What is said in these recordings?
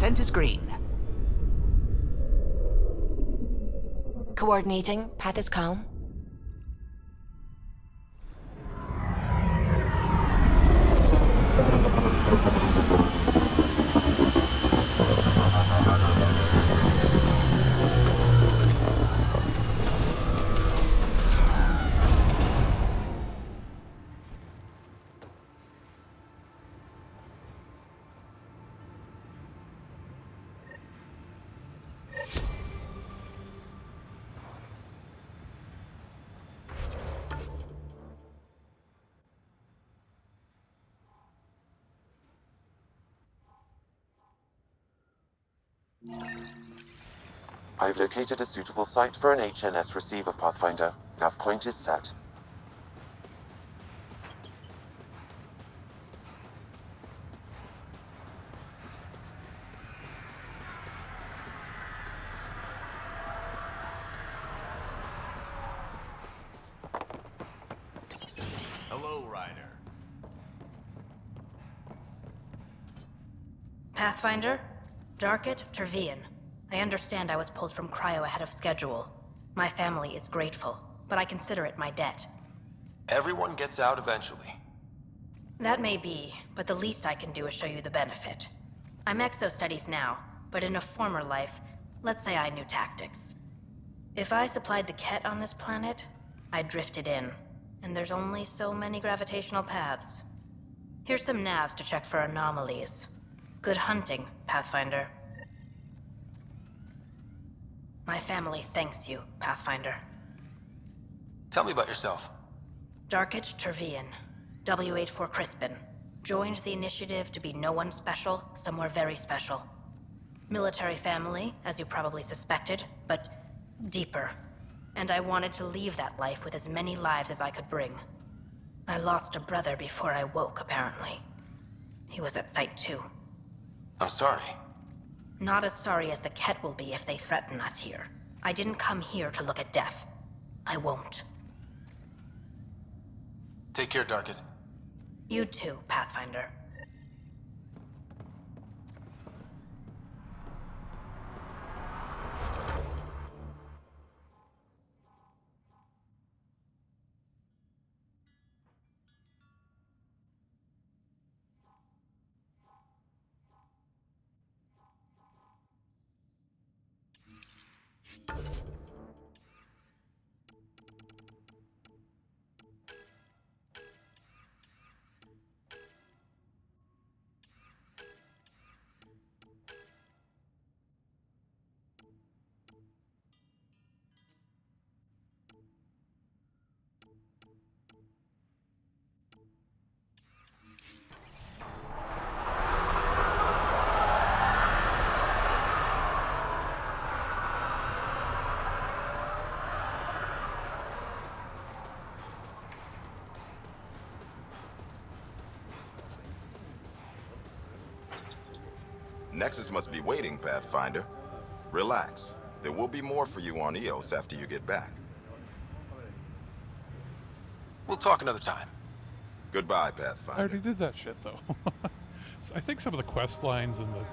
Scent is green. Coordinating. Path is calm. I've located a suitable site for an HNS receiver, Pathfinder. Nav point is set. Hello, Ryder. Pathfinder? Darket, Tervian. I understand I was pulled from cryo ahead of schedule. My family is grateful, but I consider it my debt. Everyone gets out eventually. That may be, but the least I can do is show you the benefit. I'm exo-studies now, but in a former life, let's say I knew tactics. If I supplied the Ket on this planet, I drifted in, and there's only so many gravitational paths. Here's some navs to check for anomalies. Good hunting, Pathfinder. My family thanks you, Pathfinder. Tell me about yourself. Darket Tervian, W84 Crispin. Joined the initiative to be no one special, somewhere very special. Military family, as you probably suspected, but deeper. And I wanted to leave that life with as many lives as I could bring. I lost a brother before I woke, apparently. He was at Site 2. I'm sorry. Not as sorry as the Ket will be if they threaten us here. I didn't come here to look at death. I won't. Take care, Darket. You too, Pathfinder. Nexus must be waiting, Pathfinder. Relax. There will be more for you on Eos after you get back. We'll talk another time. Goodbye, I Pathfinder. already did that shit, though. So I think some of the quest lines and the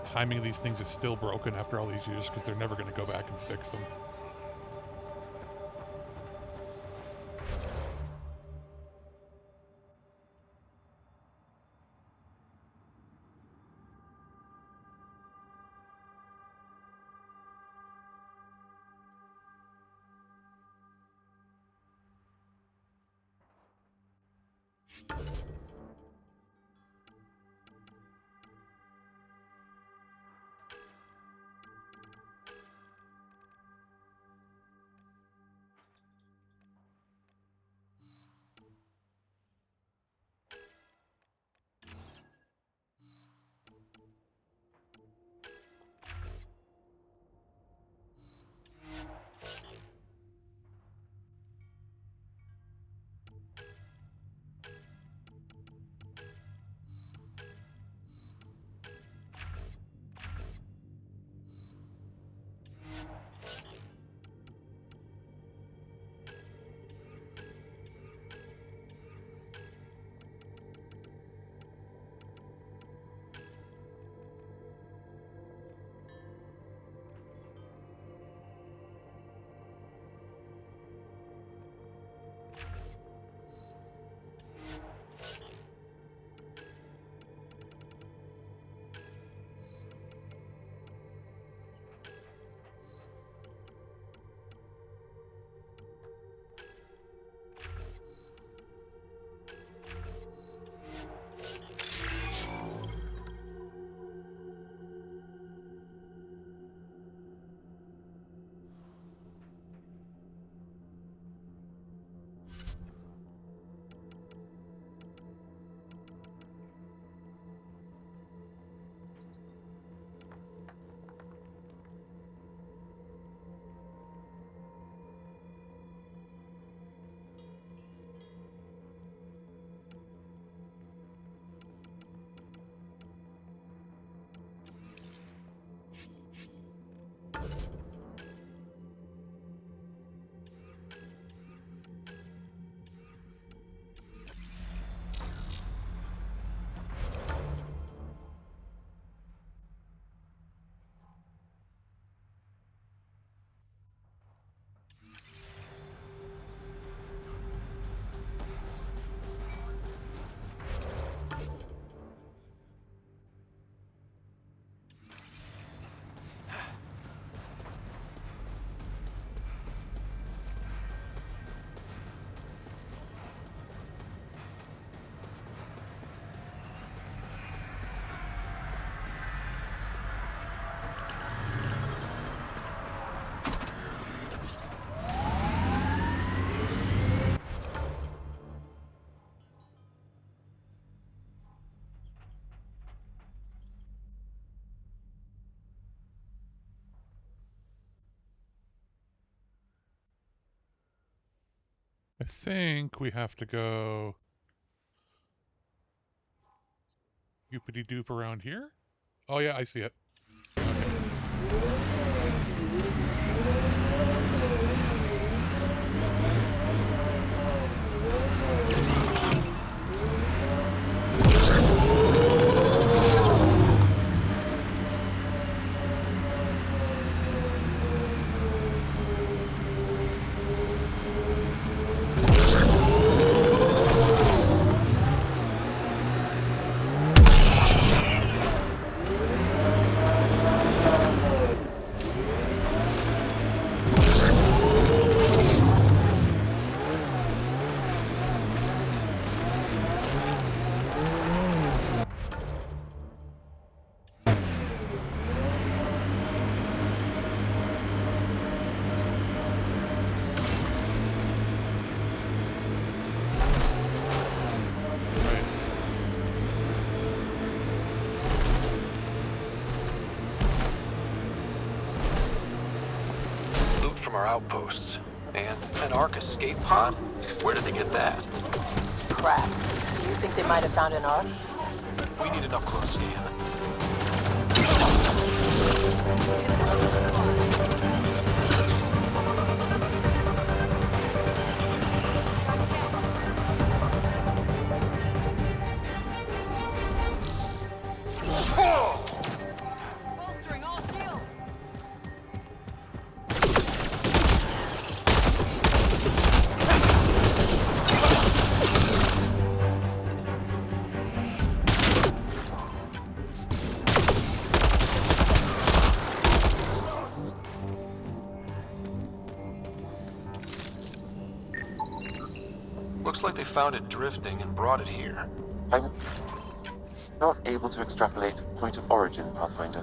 timing of these things is still broken after all these years because they're never going to go back and fix them. think we have to go yoopity doop around here. Oh yeah, I see it. From our outposts. And an Ark escape pod? Where did they get that? Crap. Do you think they might have found an Ark? We need an up-close scan. Bolstering all shields. Looks like they found it drifting and brought it here. I'm not able to extrapolate point of origin, Pathfinder.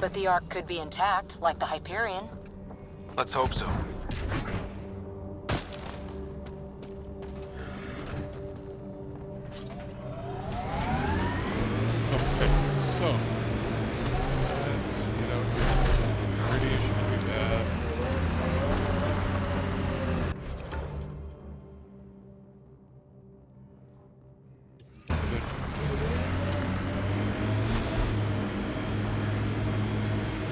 But the Ark could be intact, like the Hyperion. Let's hope so. Okay, so let's get out here. Radiation would be bad. Good.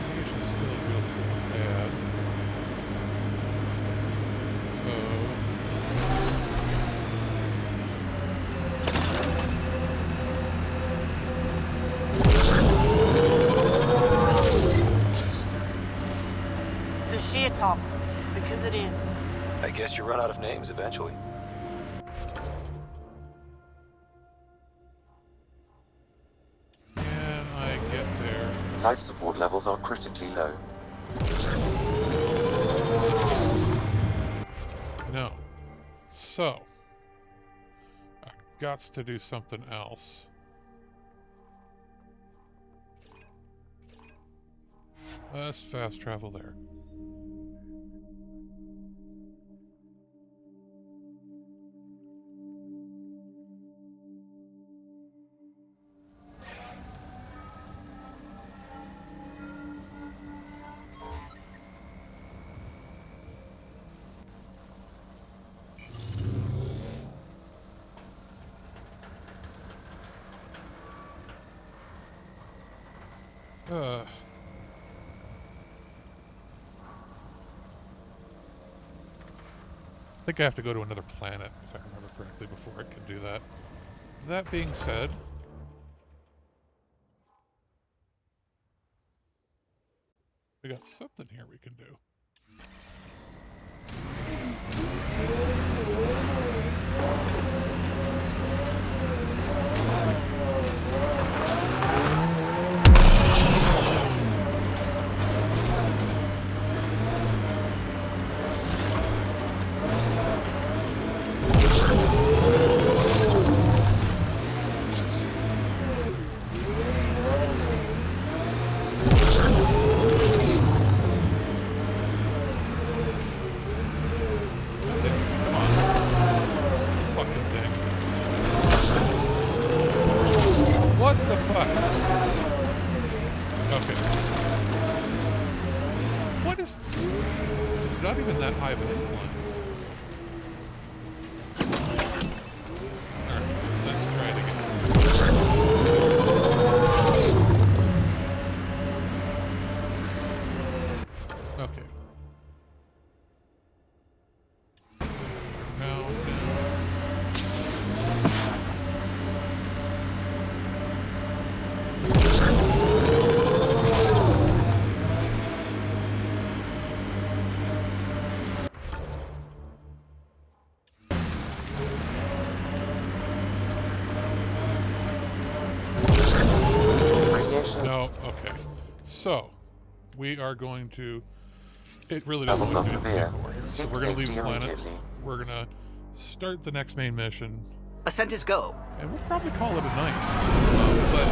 Radiation's still real bad. The sheer top, because it is. I guess you run out of names eventually. Can I get there? Life support levels are critically low. No. So, I gots to do something else. Let's fast travel there. I think I have to go to another planet, if I remember correctly, before I can do that. That being said, we got something here we can do. Not even that high of an incline. Okay. So, we are going to... It really Levels doesn't are look good. severe. So Seek we're going to leave safety the planet. immediately. We're going to start the next main mission. Ascent is go. And we'll probably call it a night. But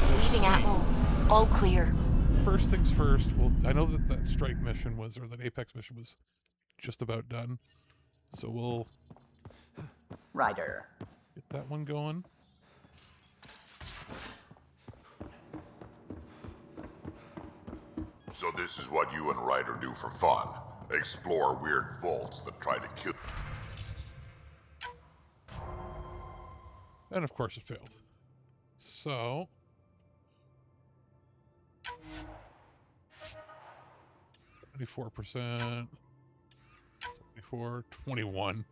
we'll Leaving see. Atwell. All clear. First things first, I know that strike mission was, or that Apex mission was just about done. So we'll Ryder. get that one going. So this is what you and Ryder do for fun. Explore weird vaults that try to kill... And of course it failed. So... 24%. 74, 21.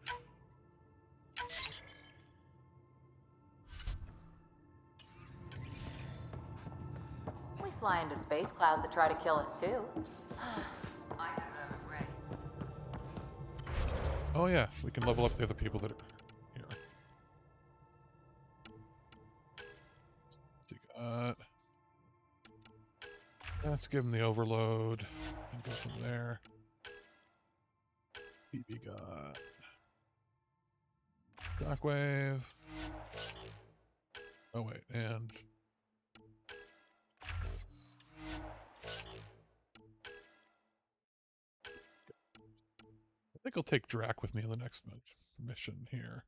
We fly into space clouds that try to kill us too. I deserve a break. Oh yeah, we can level up the other people that are here. Let's give him the overload and go from there. BB got Shockwave. Oh wait, and I think I'll take Drac with me in the next mission here.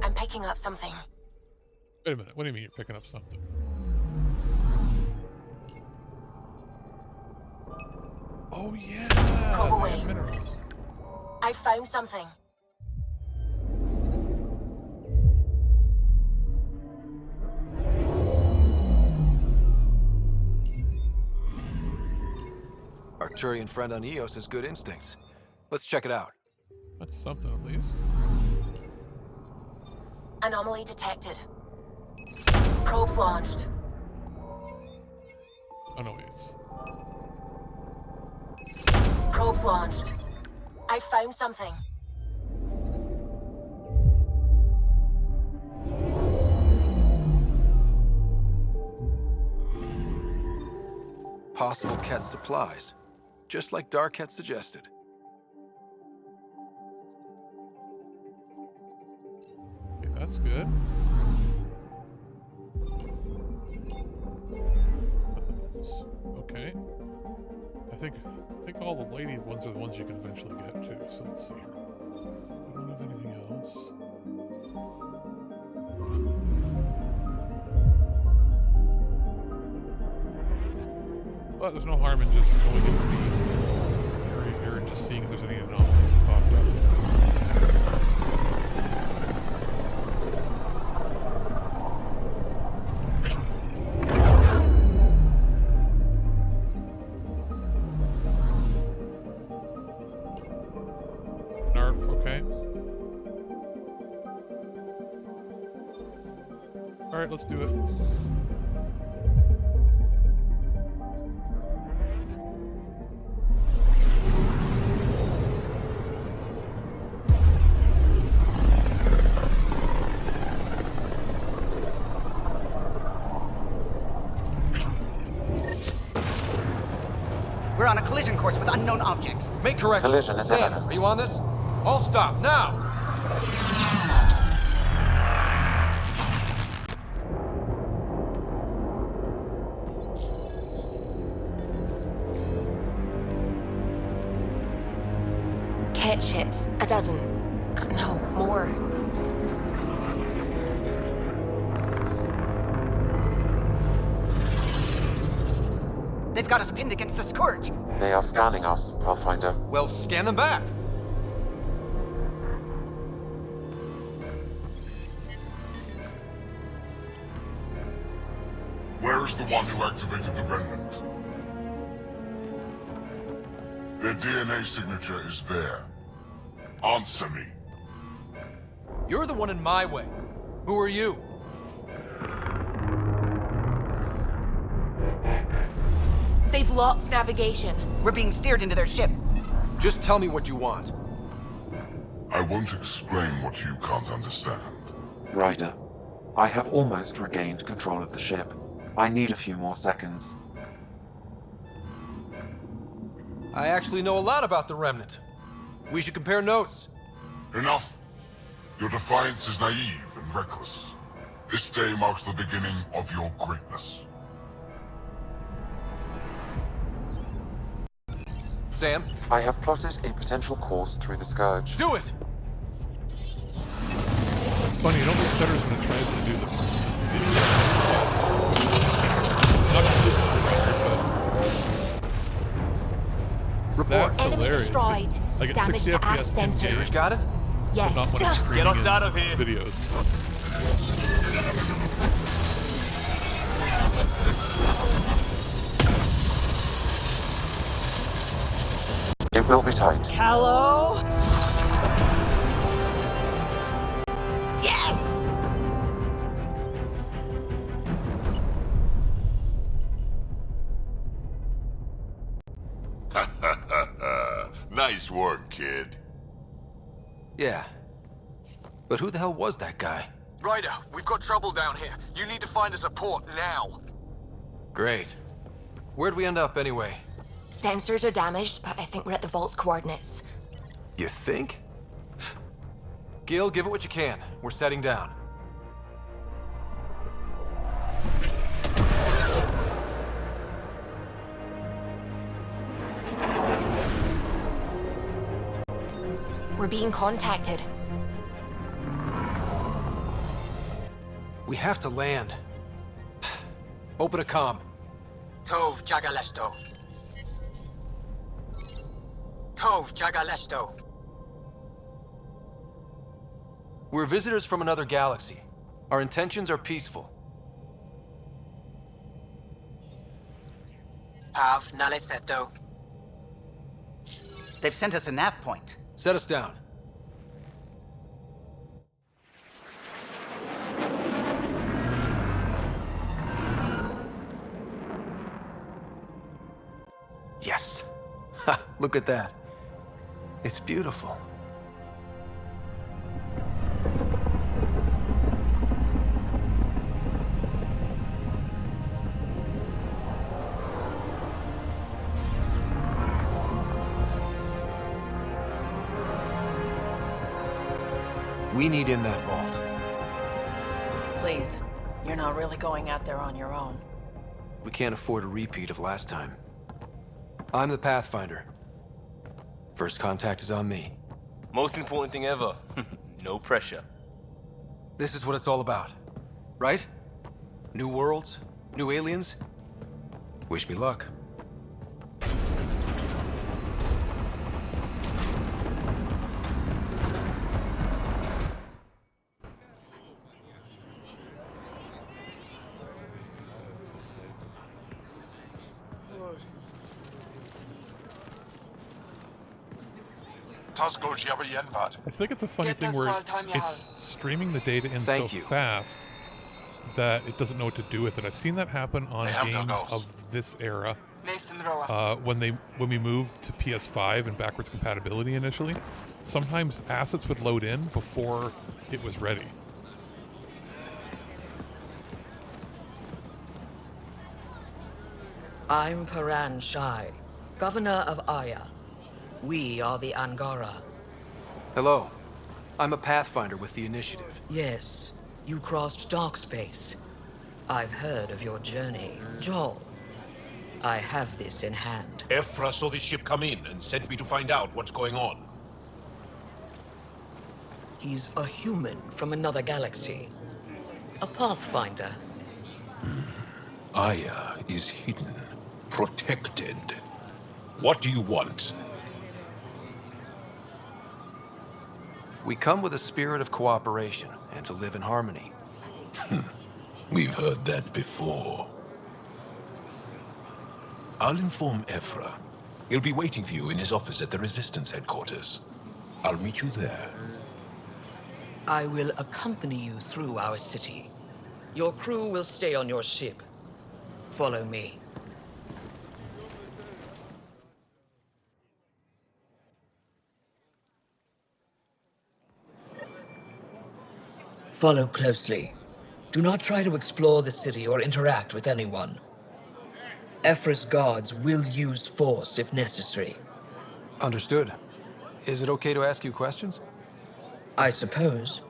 I'm picking up something. Wait a minute, what do you mean you're picking up something? Oh yeah! Probe away. Minerals. I found something. Arcturian friend on Eos has good instincts. Let's check it out. That's something at least. Anomaly detected. Probes launched. Oh no, it's... Probes launched. I found something. Possible Ket supplies. Just like Darket suggested. Okay, that's good. Okay. I think all the lady ones are the ones you can eventually get too, so let's see here. We don't have anything else. But there's no harm in just going into the area here and just seeing if there's any anomalies that popped up. Okay. Alright, let's do it. We're on a collision course with unknown objects. Make correction. Collision is Sam, imminent. are you on this? All stop, now! Ket ships. A dozen. No, more. They've got us pinned against the Scourge. They are scanning us, Pathfinder. Well, scan them back. Where is the one who activated the remnant? Their DNA signature is there. Answer me. You're the one in my way. Who are you? They've lost navigation. We're being steered into their ship. Just tell me what you want. I won't explain what you can't understand. Ryder, I have almost regained control of the ship. I need a few more seconds. I actually know a lot about the Remnant. We should compare notes. Enough! Your defiance is naive and reckless. This day marks the beginning of your greatness. Sam, I have plotted a potential course through the Scourge. do it! It's funny, it always stutters when it tries to do the video. Not completely Report. That's Enemy hilarious. destroyed. 'Cause I get Damage 60 to aft FPS in sensors. Sensors got it? Yes. not when I'm streaming Get us in out of here. videos. It will be tight. Hello? Yes! Nice work, kid. Yeah. But who the hell was that guy? Ryder, we've got trouble down here. You need to find us a port now. Great. Where'd we end up anyway? Sensors are damaged, but I think we're at the vault's coordinates. You think? Gil, give it what you can. We're setting down. We're being contacted. We have to land. Open a comm. Tov Jagalesto. Tov Jagalesto. We're visitors from another galaxy. Our intentions are peaceful. Av Naleseto. They've sent us a nav point. Set us down. Yes. Ha, look at that. It's beautiful. We need in that vault. Please, you're not really going out there on your own. We can't afford a repeat of last time. I'm the Pathfinder. First contact is on me. Most important thing ever. No pressure. This is what it's all about, right? New worlds? New aliens? Wish me luck. I think it's a funny thing where it's streaming the data in so fast that it doesn't know what to do with it. I've seen that happen on games of this era. When we moved to PS5 and backwards compatibility initially, sometimes assets would load in before it was ready. I'm Paran Shai, Governor of Aya. We are the Angara. Hello. I'm a Pathfinder with the Initiative. Yes, you crossed dark space. I've heard of your journey, Joel. I have this in hand. Ephra saw this ship come in and sent me to find out what's going on. He's a human from another galaxy. A Pathfinder. Aya is hidden, protected. What do you want? We come with a spirit of cooperation and to live in harmony. We've heard that before. I'll inform Ephra. He'll be waiting for you in his office at the Resistance headquarters. I'll meet you there. I will accompany you through our city. Your crew will stay on your ship. Follow me. Follow closely. Do not try to explore the city or interact with anyone. Ephra's guards will use force if necessary. Understood. Is it okay to ask you questions? I suppose.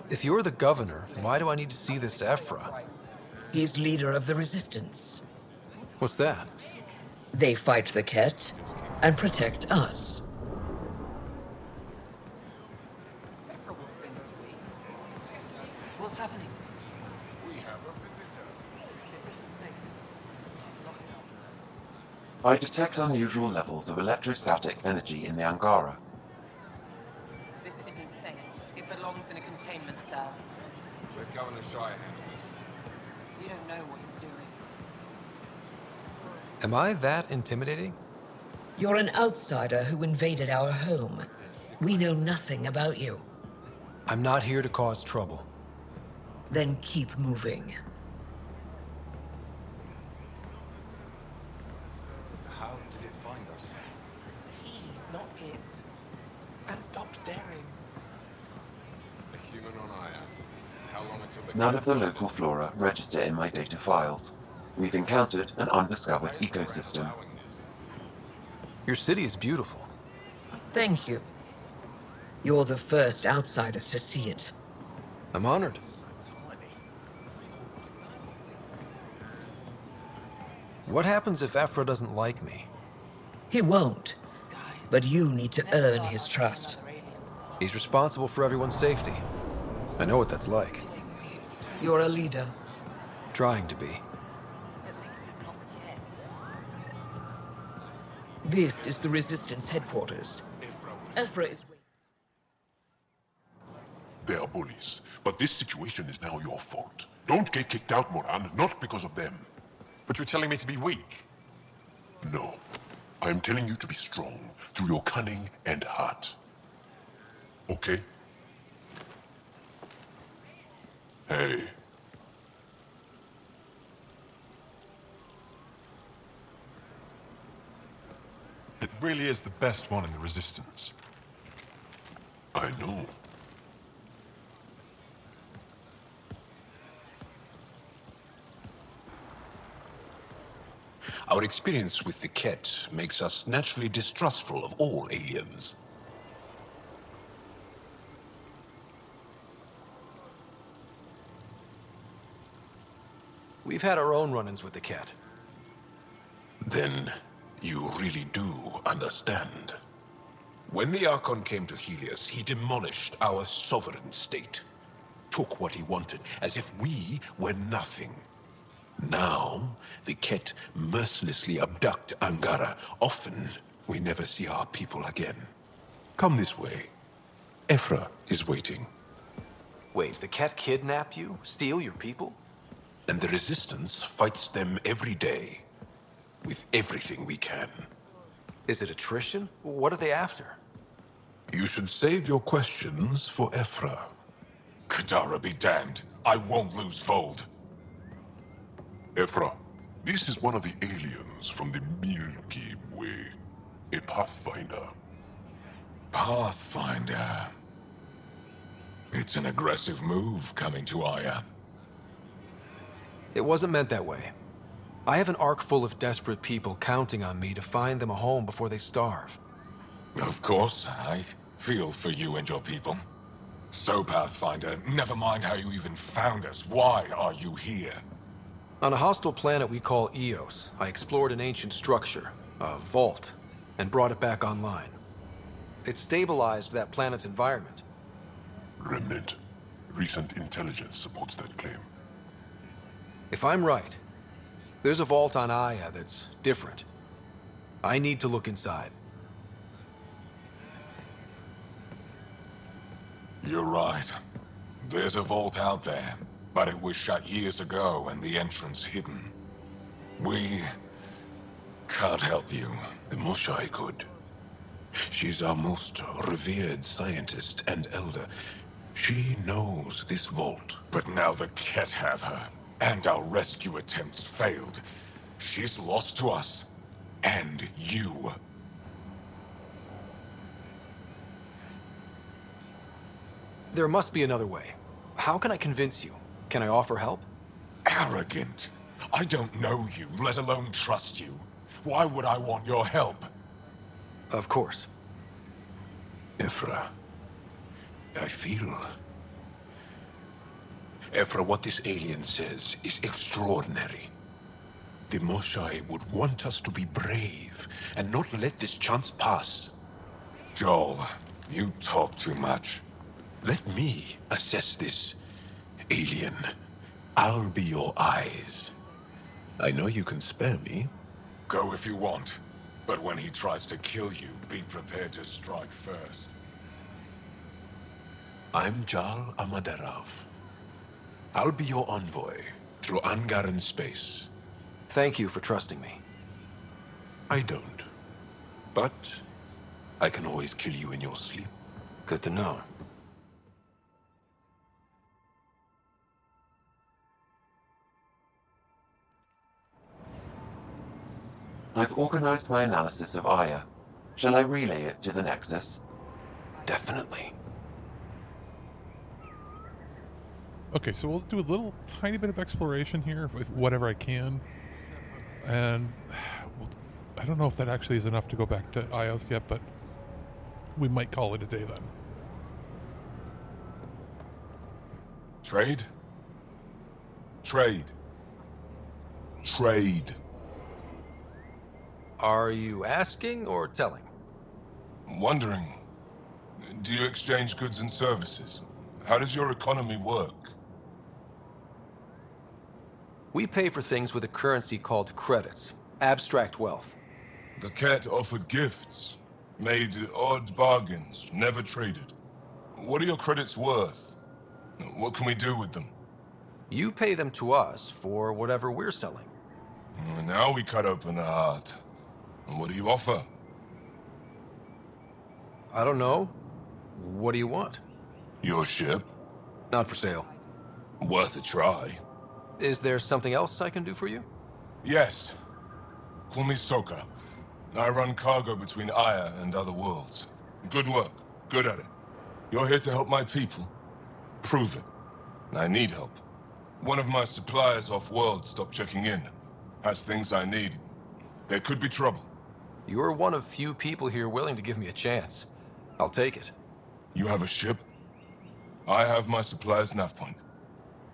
If you're the governor, why do I need to see this Ephra? He's leader of the resistance. What's that? They fight the Ket and protect us. What's happening? We have a visitor. This isn't safe. Lock it up. I detect unusual levels of electrostatic energy in the Angara. This is insane. It belongs in a containment cell. Let Governor Shire handle this. You don't know what you're doing. Am I that intimidating? You're an outsider who invaded our home. We know nothing about you. I'm not here to cause trouble. Then keep moving. How did it find us? He, not it. And stop staring. A human on Aya. How long until the... None of the local flora register in my data files. We've encountered an undiscovered ecosystem. Your city is beautiful. Thank you. You're the first outsider to see it. I'm honored. What happens if Ephra doesn't like me? He won't. But you need to earn his trust. He's responsible for everyone's safety. I know what that's like. You're a leader. Trying to be. At least it's not the kid. This is the Resistance headquarters. Ephra is... They are bullies, but this situation is now your fault. Don't get kicked out, Moran, not because of them. But you're telling me to be weak? No. I am telling you to be strong through your cunning and heart. Okay? Hey. It really is the best one in the Resistance. I know. Our experience with the Ket makes us naturally distrustful of all aliens. We've had our own run-ins with the Ket. Then you really do understand. When the Archon came to Helios, he demolished our sovereign state. Took what he wanted, as if we were nothing. Now, the Ket mercilessly abduct Angara. Often, we never see our people again. Come this way. Ephra is waiting. Wait, the Ket kidnap you? Steal your people? And the Resistance fights them every day. With everything we can. Is it attrition? What are they after? You should save your questions for Ephra. Kadara be damned. I won't lose Vold. Ephra, this is one of the aliens from the Milky Way. A Pathfinder. Pathfinder. It's an aggressive move coming to Aya. It wasn't meant that way. I have an ark full of desperate people counting on me to find them a home before they starve. Of course, I feel for you and your people. So, Pathfinder, never mind how you even found us. Why are you here? On a hostile planet we call Eos, I explored an ancient structure, a vault, and brought it back online. It stabilized that planet's environment. Remnant. Recent intelligence supports that claim. If I'm right, there's a vault on Aya that's different. I need to look inside. You're right. There's a vault out there, but it was shut years ago and the entrance hidden. We can't help you. The Moshai could. She's our most revered scientist and elder. She knows this vault. But now the Ket have her, and our rescue attempts failed. She's lost to us, and you. There must be another way. How can I convince you? Can I offer help? Arrogant. I don't know you, let alone trust you. Why would I want your help? Of course. Ephra, I feel... Ephra, what this alien says is extraordinary. The Moshae would want us to be brave and not let this chance pass. Joel, you talk too much. Let me assess this, alien. I'll be your eyes. I know you can spare me. Go if you want, but when he tries to kill you, be prepared to strike first. I'm Jal Amaderov. I'll be your envoy through Angaran space. Thank you for trusting me. I don't. But I can always kill you in your sleep. Good to know. I've organized my analysis of Aya. Shall I relay it to the Nexus? Definitely. Okay, so we'll do a little tiny bit of exploration here, if whatever I can. And I don't know if that actually is enough to go back to Ios yet, but we might call it a day then. Trade? Trade. Trade. Are you asking or telling? Wondering, do you exchange goods and services? How does your economy work? We pay for things with a currency called credits. Abstract wealth. The cat offered gifts, made odd bargains, never traded. What are your credits worth? What can we do with them? You pay them to us for whatever we're selling. Now we cut open the heart. What do you offer? I don't know. What do you want? Your ship? Not for sale. Worth a try. Is there something else I can do for you? Yes. Call me Soka. I run cargo between Aya and other worlds. Good work. Good at it. You're here to help my people. Prove it. I need help. One of my suppliers off-world stopped checking in. Has things I need. There could be trouble. You're one of few people here willing to give me a chance. I'll take it. You have a ship? I have my supplier's nav point.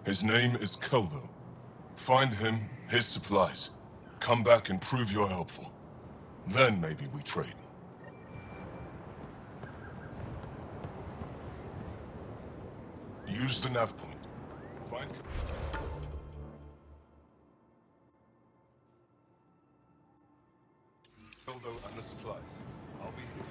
His name is Koldo. Find him, his supplies. Come back and prove you're helpful. Then maybe we trade. Use the nav point. Find... Koldo and the supplies. I'll be here.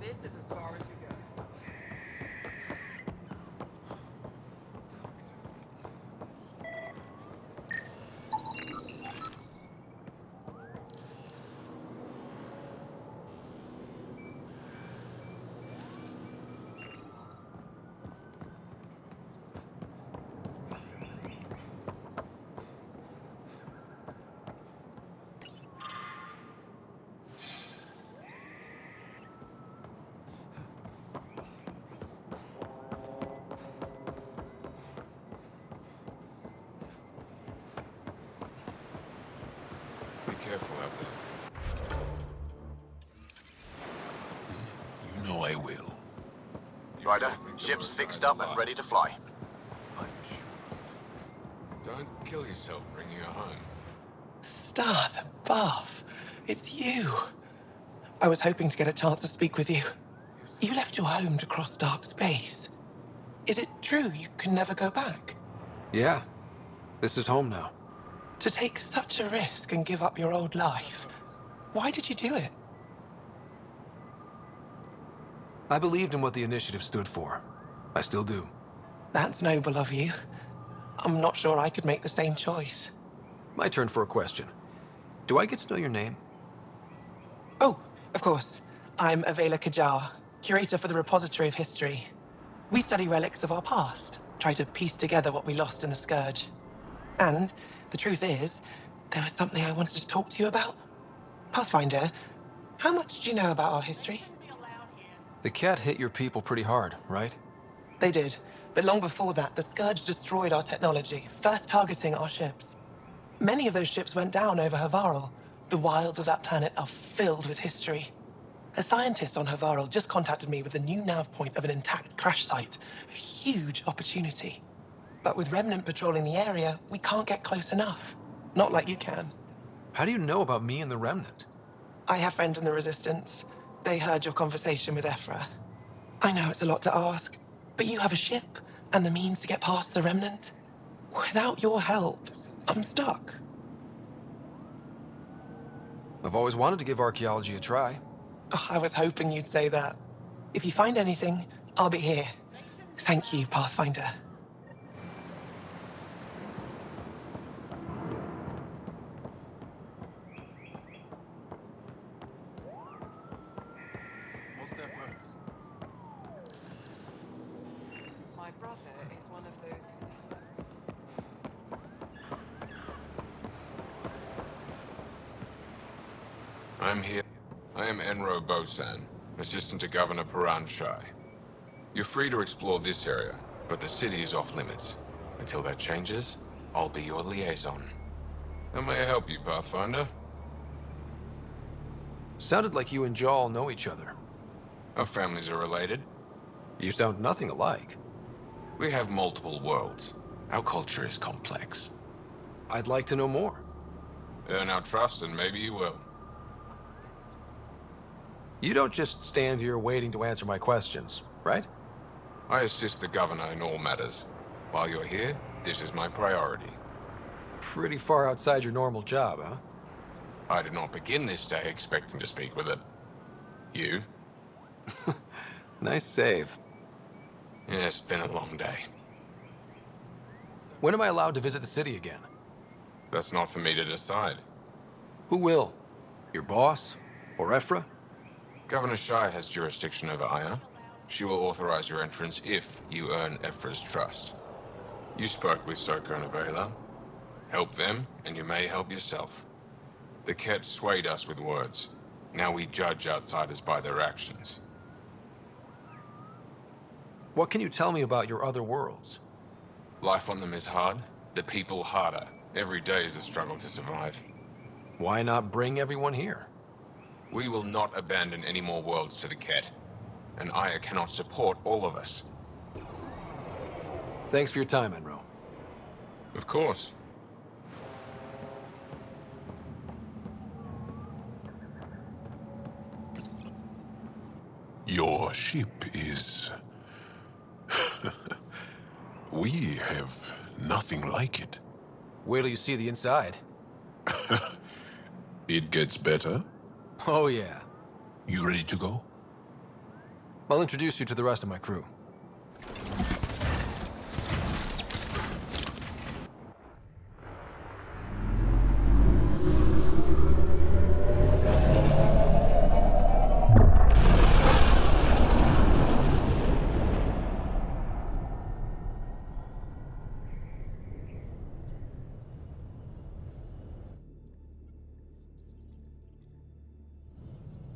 This is as far as we go. Careful out there. You know I will. Ryder, ship's fixed up and ready to fly. I'm sure. Don't kill yourself bringing her home. Stars above. It's you. I was hoping to get a chance to speak with you. You left your home to cross dark space. Is it true you can never go back? Yeah. This is home now. To take such a risk and give up your old life, why did you do it? I believed in what the initiative stood for. I still do. That's noble of you. I'm not sure I could make the same choice. My turn for a question. Do I get to know your name? Oh, of course. I'm Avela Kajar. curator for the Repository of History. We study relics of our past, try to piece together what we lost in the Scourge. And the truth is, there was something I wanted to talk to you about. Pathfinder, how much do you know about our history? The Ket hit your people pretty hard, right? They did, but long before that, the Scourge destroyed our technology, first targeting our ships. Many of those ships went down over Havarl. The wilds of that planet are filled with history. A scientist on Havarl just contacted me with a new nav point of an intact crash site. A huge opportunity. But with Remnant patrolling the area, we can't get close enough. Not like you can. How do you know about me and the Remnant? I have friends in the Resistance. They heard your conversation with Ephra. I know it's a lot to ask, but you have a ship and the means to get past the Remnant. Without your help, I'm stuck. I've always wanted to give archaeology a try. Oh, I was hoping you'd say that. If you find anything, I'll be here. Thank you, Pathfinder. What's their purpose? My brother is one of those who I'm here. I am Enro Bosan, assistant to Governor Paran Shai. You're free to explore this area, but the city is off limits. Until that changes, I'll be your liaison. How may I help you, Pathfinder? Sounded like you and Jal know each other. Our families are related. You sound nothing alike. We have multiple worlds. Our culture is complex. I'd like to know more. Earn our trust and maybe you will. You don't just stand here waiting to answer my questions, right? I assist the governor in all matters. While you're here, this is my priority. Pretty far outside your normal job, huh? I did not begin this day expecting to speak with it. You? Nice save. Yeah, it's been a long day. When am I allowed to visit the city again? That's not for me to decide. Who will? Your boss? Or Ephra? Governor Shai has jurisdiction over Aya. She will authorize your entrance if you earn Ephra's trust. You spoke with Soka and Avela. Help them, and you may help yourself. The Ket swayed us with words. Now we judge outsiders by their actions. What can you tell me about your other worlds? Life on them is hard, the people harder. Every day is a struggle to survive. Why not bring everyone here? We will not abandon any more worlds to the Ket. And Aya cannot support all of us. Thanks for your time, Enro. Of course. Your ship is... We have nothing like it. Wait till you see the inside. It gets better? Oh, yeah. You ready to go? I'll introduce you to the rest of my crew.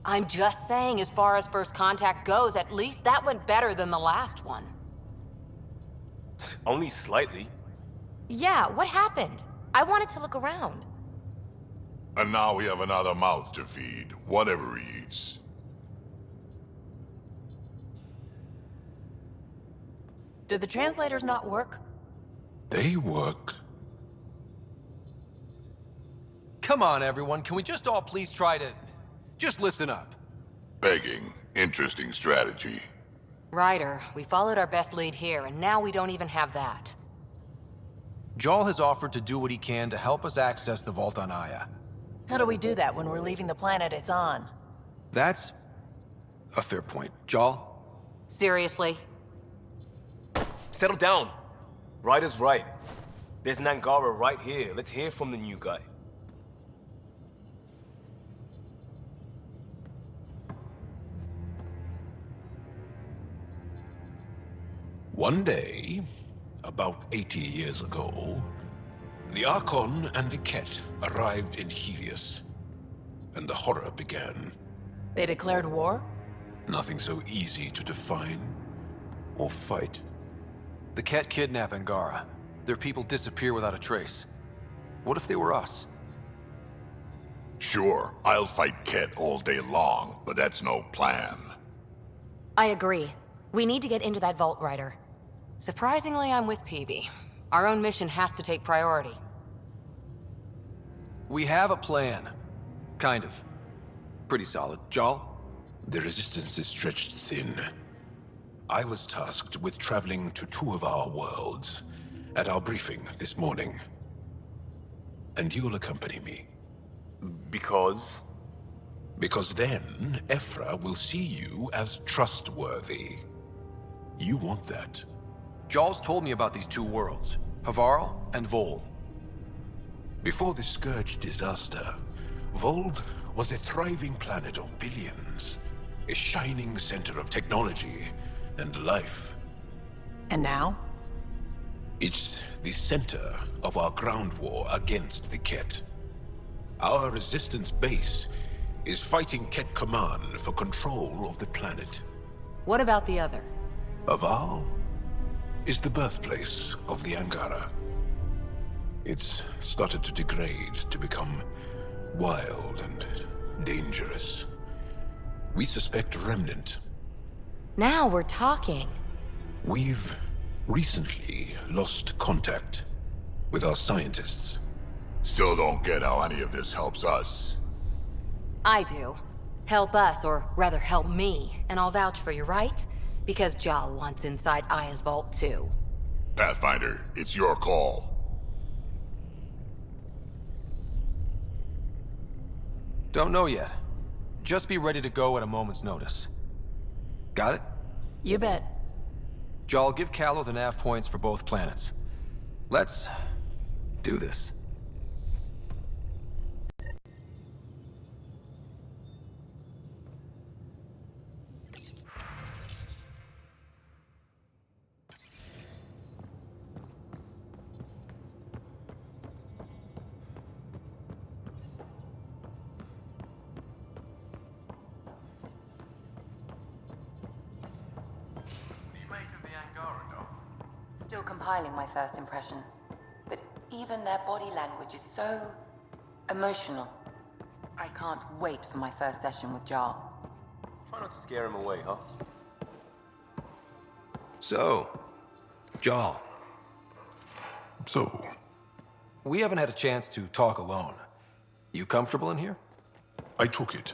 I'm just saying, as far as first contact goes, at least that went better than the last one. Only slightly. Yeah, what happened? I wanted to look around. And now we have another mouth to feed, whatever he eats. Do the translators not work? They work. Come on, everyone. Can we just all please try to... just listen up? Begging. Interesting strategy. Ryder, we followed our best lead here, and now we don't even have that. Jal has offered to do what he can to help us access the vault on Aya. How do we do that when we're leaving the planet it's on? That's a fair point. Jal? Seriously? Settle down. Ryder's right. There's an Angara right here. Let's hear from the new guy. One day, about 80 years ago, the Archon and the Ket arrived in Helios, and the horror began. They declared war? Nothing so easy to define or fight. The Ket kidnap Angara. Their people disappear without a trace. What if they were us? Sure, I'll fight Ket all day long, but that's no plan. I agree. We need to get into that vault, Ryder. Surprisingly, I'm with PB. Our own mission has to take priority. We have a plan. Kind of. Pretty solid. Jal? The resistance is stretched thin. I was tasked with traveling to 2 of our worlds at our briefing this morning. And you'll accompany me. Because? Because then, Ephra will see you as trustworthy. You want that. Jal's told me about these 2 worlds, Havarl and Vol. Before the Scourge disaster, Vold was a thriving planet of billions. A shining center of technology and life. And now? It's the center of our ground war against the Ket. Our resistance base is fighting Ket Command for control of the planet. What about the other? Havarl is the birthplace of the Angara. It's started to degrade, to become wild and dangerous. We suspect Remnant. Now we're talking. We've recently lost contact with our scientists. Still don't get how any of this helps us. I do. Help us, or rather help me, and I'll vouch for you, right? Because Jal wants inside Aya's vault too. Pathfinder, it's your call. Don't know yet. Just be ready to go at a moment's notice. Got it? You bet. Jal, give Callow the nav points for both planets. Let's do this. Still compiling my first impressions. But even their body language is so emotional. I can't wait for my first session with Jal. Try not to scare him away, huh? So, Jal. So? We haven't had a chance to talk alone. You comfortable in here? I took it.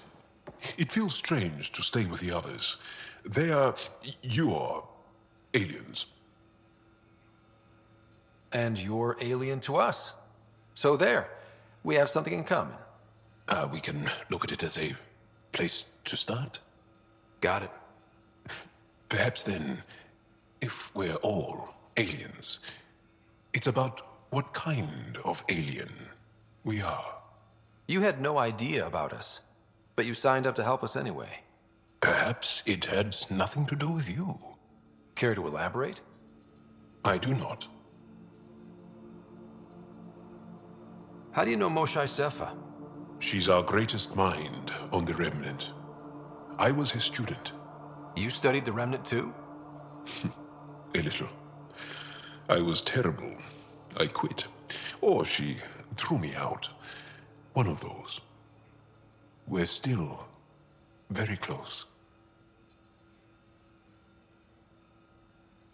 It feels strange to stay with the others. They are your aliens. And you're alien to us. So there, we have something in common. We can look at it as a place to start. Got it. Perhaps then, if we're all aliens, it's about what kind of alien we are. You had no idea about us, but you signed up to help us anyway. Perhaps it had nothing to do with you. Care to elaborate? I do not. How do you know Moshae Sefa? She's our greatest mind on the Remnant. I was his student. You studied the Remnant too? A little. I was terrible. I quit. Or she threw me out. One of those. We're still very close.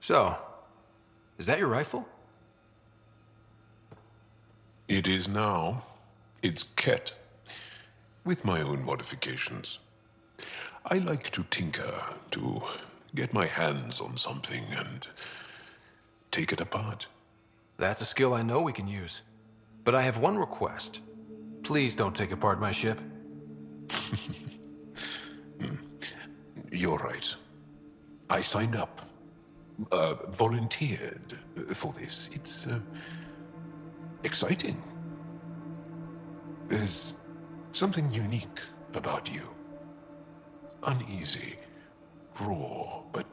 So, is that your rifle? It is now. It's Ket, with my own modifications. I like to tinker, to get my hands on something and take it apart. That's a skill I know we can use. But I have one request. Please don't take apart my ship. You're right. I signed up. Volunteered for this. It's exciting. There's something unique about you. Uneasy, raw, but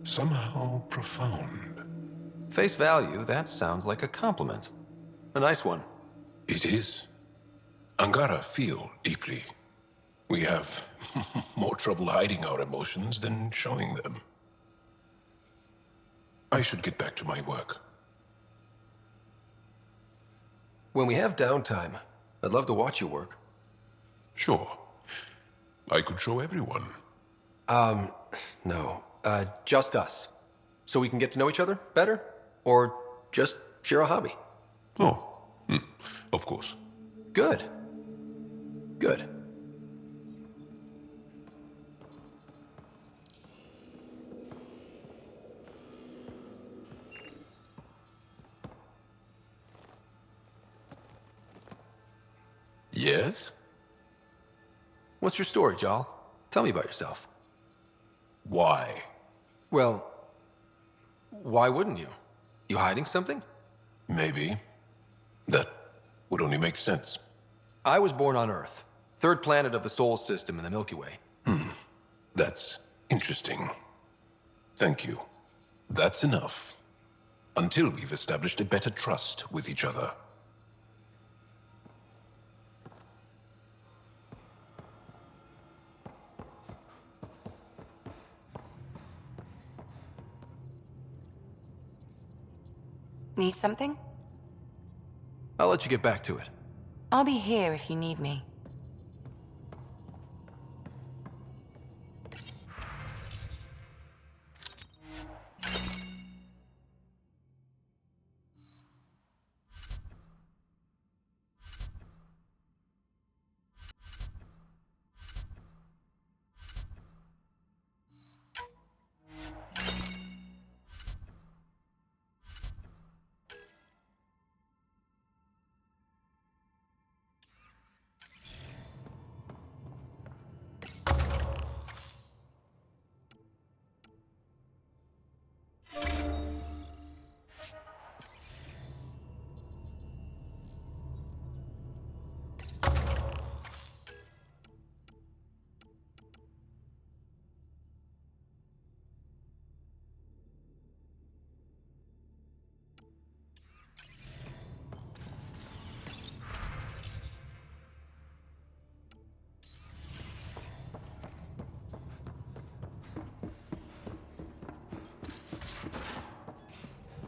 somehow profound. Face value, that sounds like a compliment. A nice one. It is. Angara feel deeply. We have more trouble hiding our emotions than showing them. I should get back to my work. When we have downtime, I'd love to watch you work. Sure. I could show everyone. No. Just us. So we can get to know each other better? Or just share a hobby? Oh, of course. Good. Good. Yes? What's your story, Jal? Tell me about yourself. Why? Well, why wouldn't you? You hiding something? Maybe. That would only make sense. I was born on Earth, third planet of the Sol system in the Milky Way. That's interesting. Thank you. That's enough. Until we've established a better trust with each other. Need something? I'll let you get back to it. I'll be here if you need me.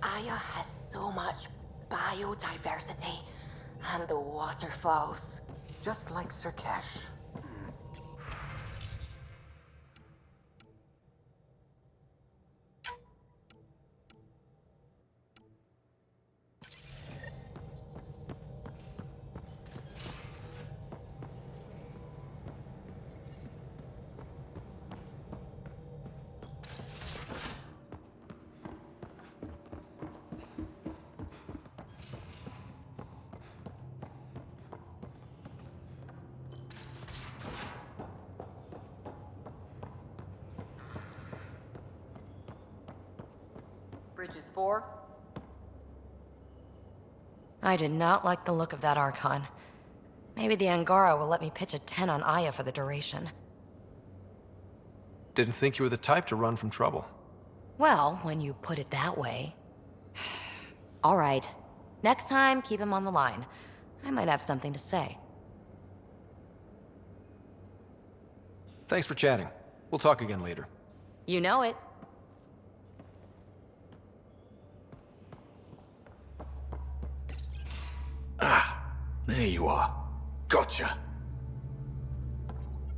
Aya has so much biodiversity. And the waterfalls. Just like Sirkesh. Bridges 4. I did not like the look of that Archon. Maybe the Angara will let me pitch a 10 on Aya for the duration. Didn't think you were the type to run from trouble. Well, when you put it that way. All right. Next time, keep him on the line. I might have something to say. Thanks for chatting. We'll talk again later. You know it. There you are. Gotcha.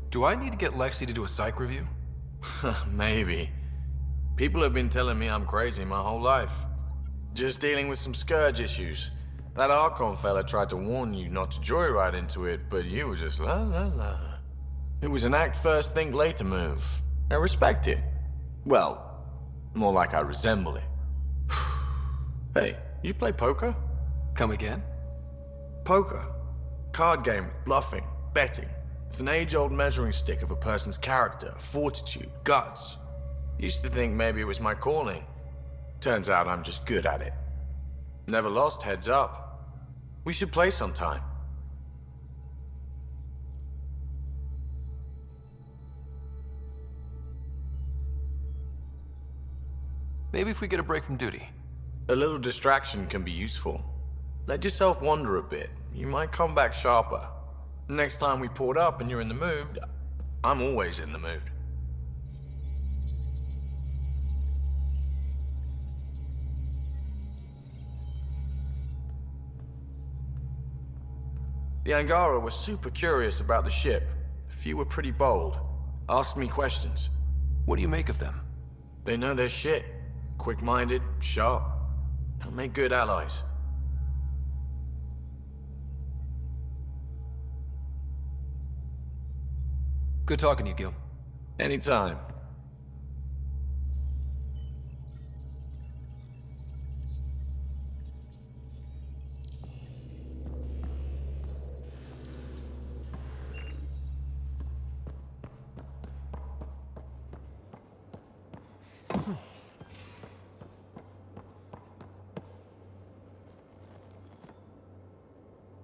Do I need to get Lexi to do a psych review? Maybe. People have been telling me I'm crazy my whole life. Just dealing with some scourge issues. That Archon fella tried to warn you not to joyride into it, but you were just la la la. It was an act first, think later move. I respect it. Well, more like I resemble it. Hey, you play poker? Come again? Poker. Card game with bluffing, betting. It's an age-old measuring stick of a person's character, fortitude, guts. Used to think maybe it was my calling. Turns out I'm just good at it. Never lost, heads up. We should play sometime. Maybe if we get a break from duty. A little distraction can be useful. Let yourself wander a bit. You might come back sharper. Next time we port up and you're in the mood, I'm always in the mood. The Angara were super curious about the ship. A few were pretty bold. Asked me questions. What do you make of them? They know their shit. Quick-minded, sharp. They'll make good allies. Good talking to you, Gil. Anytime.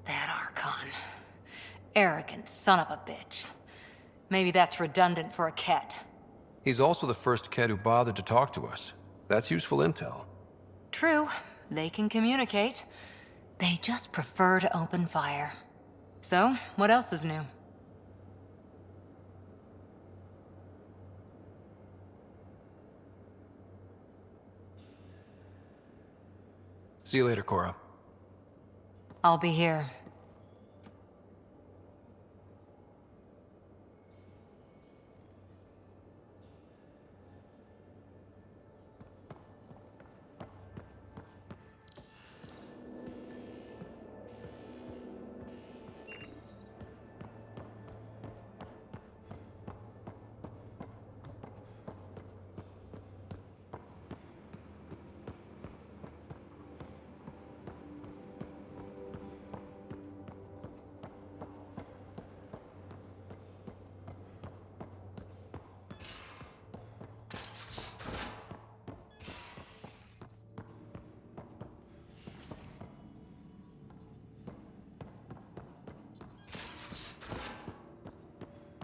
That Archon. Arrogant son of a bitch. Maybe that's redundant for a Ket. He's also the first Ket who bothered to talk to us. That's useful intel. True. They can communicate. They just prefer to open fire. So, what else is new? See you later, Cora. I'll be here.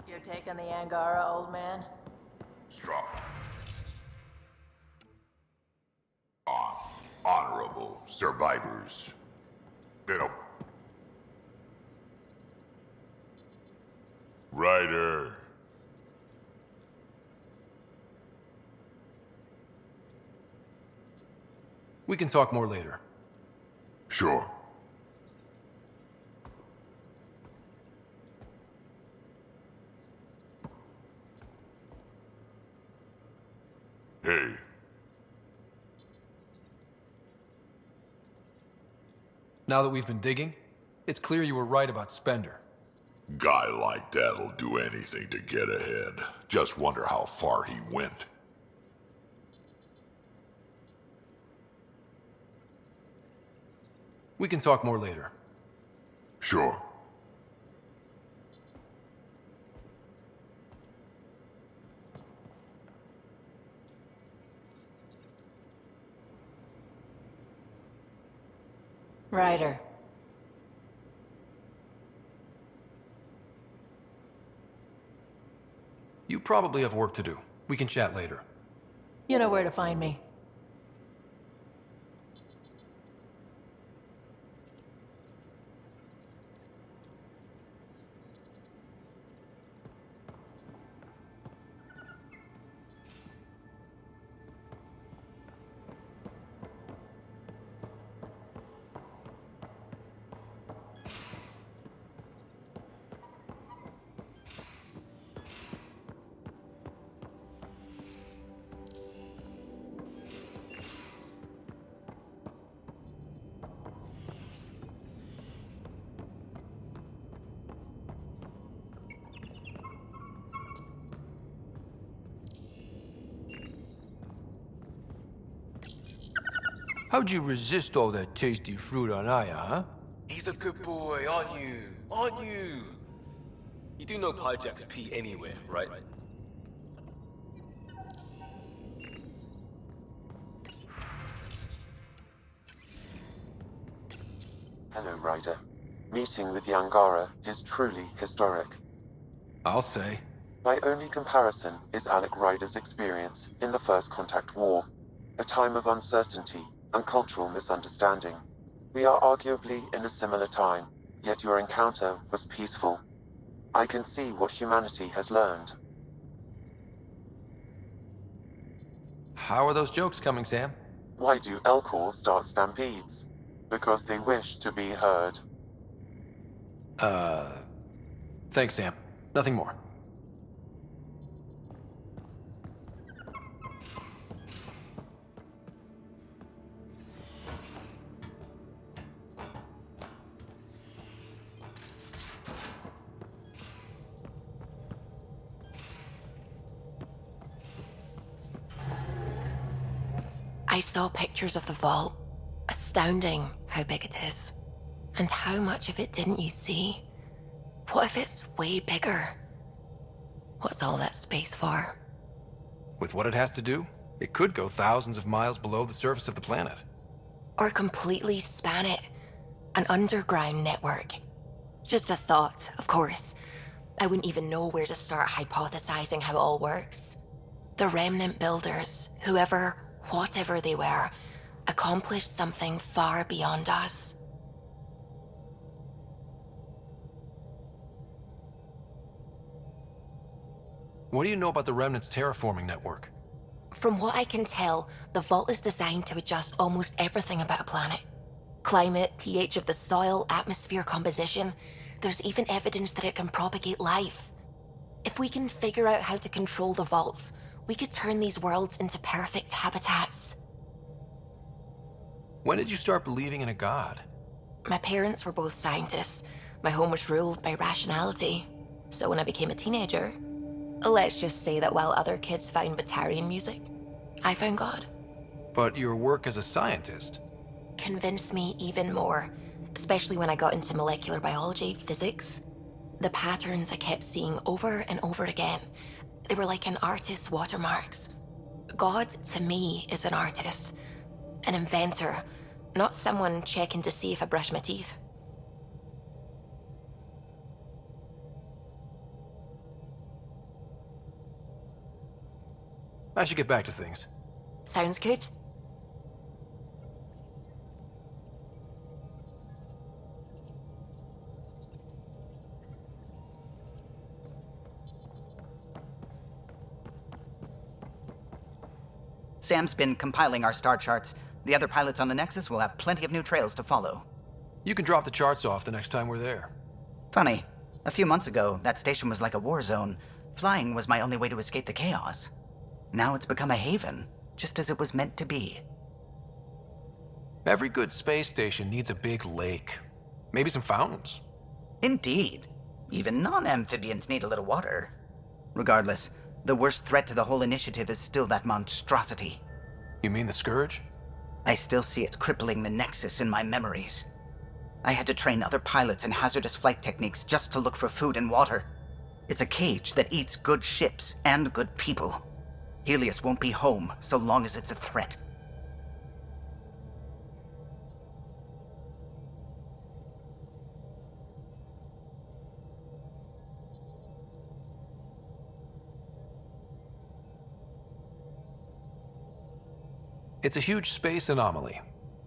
You're taking the Angara, old man? Strong. Honorable survivors. Been a... Ryder. We can talk more later. Sure. Hey. Now that we've been digging, it's clear you were right about Spender. Guy like that'll do anything to get ahead. Just wonder how far he went. We can talk more later. Sure. Ryder. You probably have work to do. We can chat later. You know where to find me. How'd you resist all that tasty fruit on Aya, huh? He's a good boy, aren't you? Aren't you? You do know Pyjack's pee anywhere, right? Hello, Ryder. Meeting with the Angara is truly historic. I'll say. My only comparison is Alec Ryder's experience in the First Contact War. A time of uncertainty and cultural misunderstanding. We are arguably in a similar time, yet your encounter was peaceful. I can see what humanity has learned. How are those jokes coming, Sam? Why do Elcor start stampedes? Because they wish to be heard. Thanks, Sam. Nothing more. I saw pictures of the vault. Astounding how big it is. And how much of it didn't you see? What if it's way bigger? What's all that space for? With what it has to do, it could go thousands of miles below the surface of the planet. Or completely span it. An underground network. Just a thought, of course. I wouldn't even know where to start hypothesizing how it all works. The remnant builders, whoever, whatever they were, accomplished something far beyond us. What do you know about the Remnant's terraforming network? From what I can tell, the vault is designed to adjust almost everything about a planet. Climate, pH of the soil, atmosphere composition. There's even evidence that it can propagate life. If we can figure out how to control the vaults, we could turn these worlds into perfect habitats. When did you start believing in a god? My parents were both scientists. My home was ruled by rationality. So when I became a teenager, let's just say that while other kids found Batarian music, I found God. But your work as a scientist Convinced me even more, especially when I got into molecular biology, physics. The patterns I kept seeing over and over again, they were like an artist's watermarks. God, to me, is an artist, an inventor, not someone checking to see if I brush my teeth. I should get back to things. Sounds good. Sam's been compiling our star charts. The other pilots on the Nexus will have plenty of new trails to follow. You can drop the charts off the next time we're there. Funny, a few months ago, that station was like a war zone. Flying was my only way to escape the chaos. Now it's become a haven, just as it was meant to be. Every good space station needs a big lake. Maybe some fountains. Indeed. Even non-amphibians need a little water. Regardless, the worst threat to the whole initiative is still that monstrosity. You mean the Scourge? I still see it crippling the Nexus in my memories. I had to train other pilots in hazardous flight techniques just to look for food and water. It's a cage that eats good ships and good people. Helios won't be home so long as it's a threat. It's a huge space anomaly.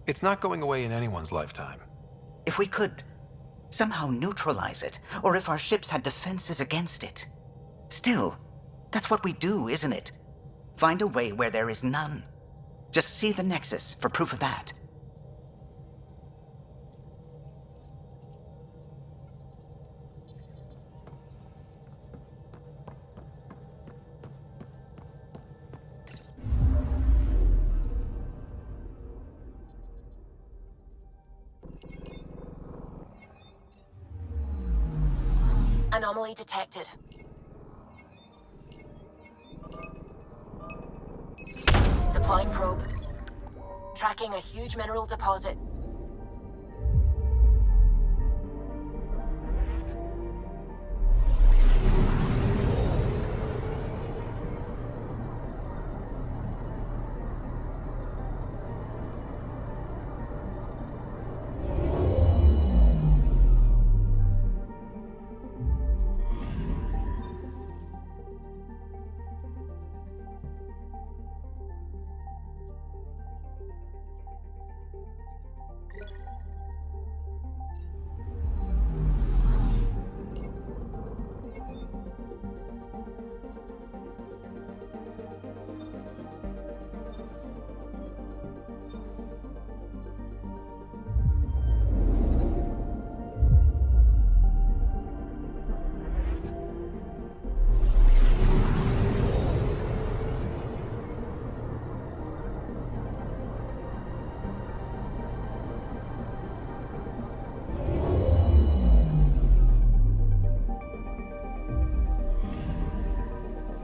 It's not going away in anyone's lifetime. If we could somehow neutralize it, or if our ships had defenses against it. Still, that's what we do, isn't it? Find a way where there is none. Just see the Nexus for proof of that. Anomaly detected. Deploying probe. Tracking a huge mineral deposit.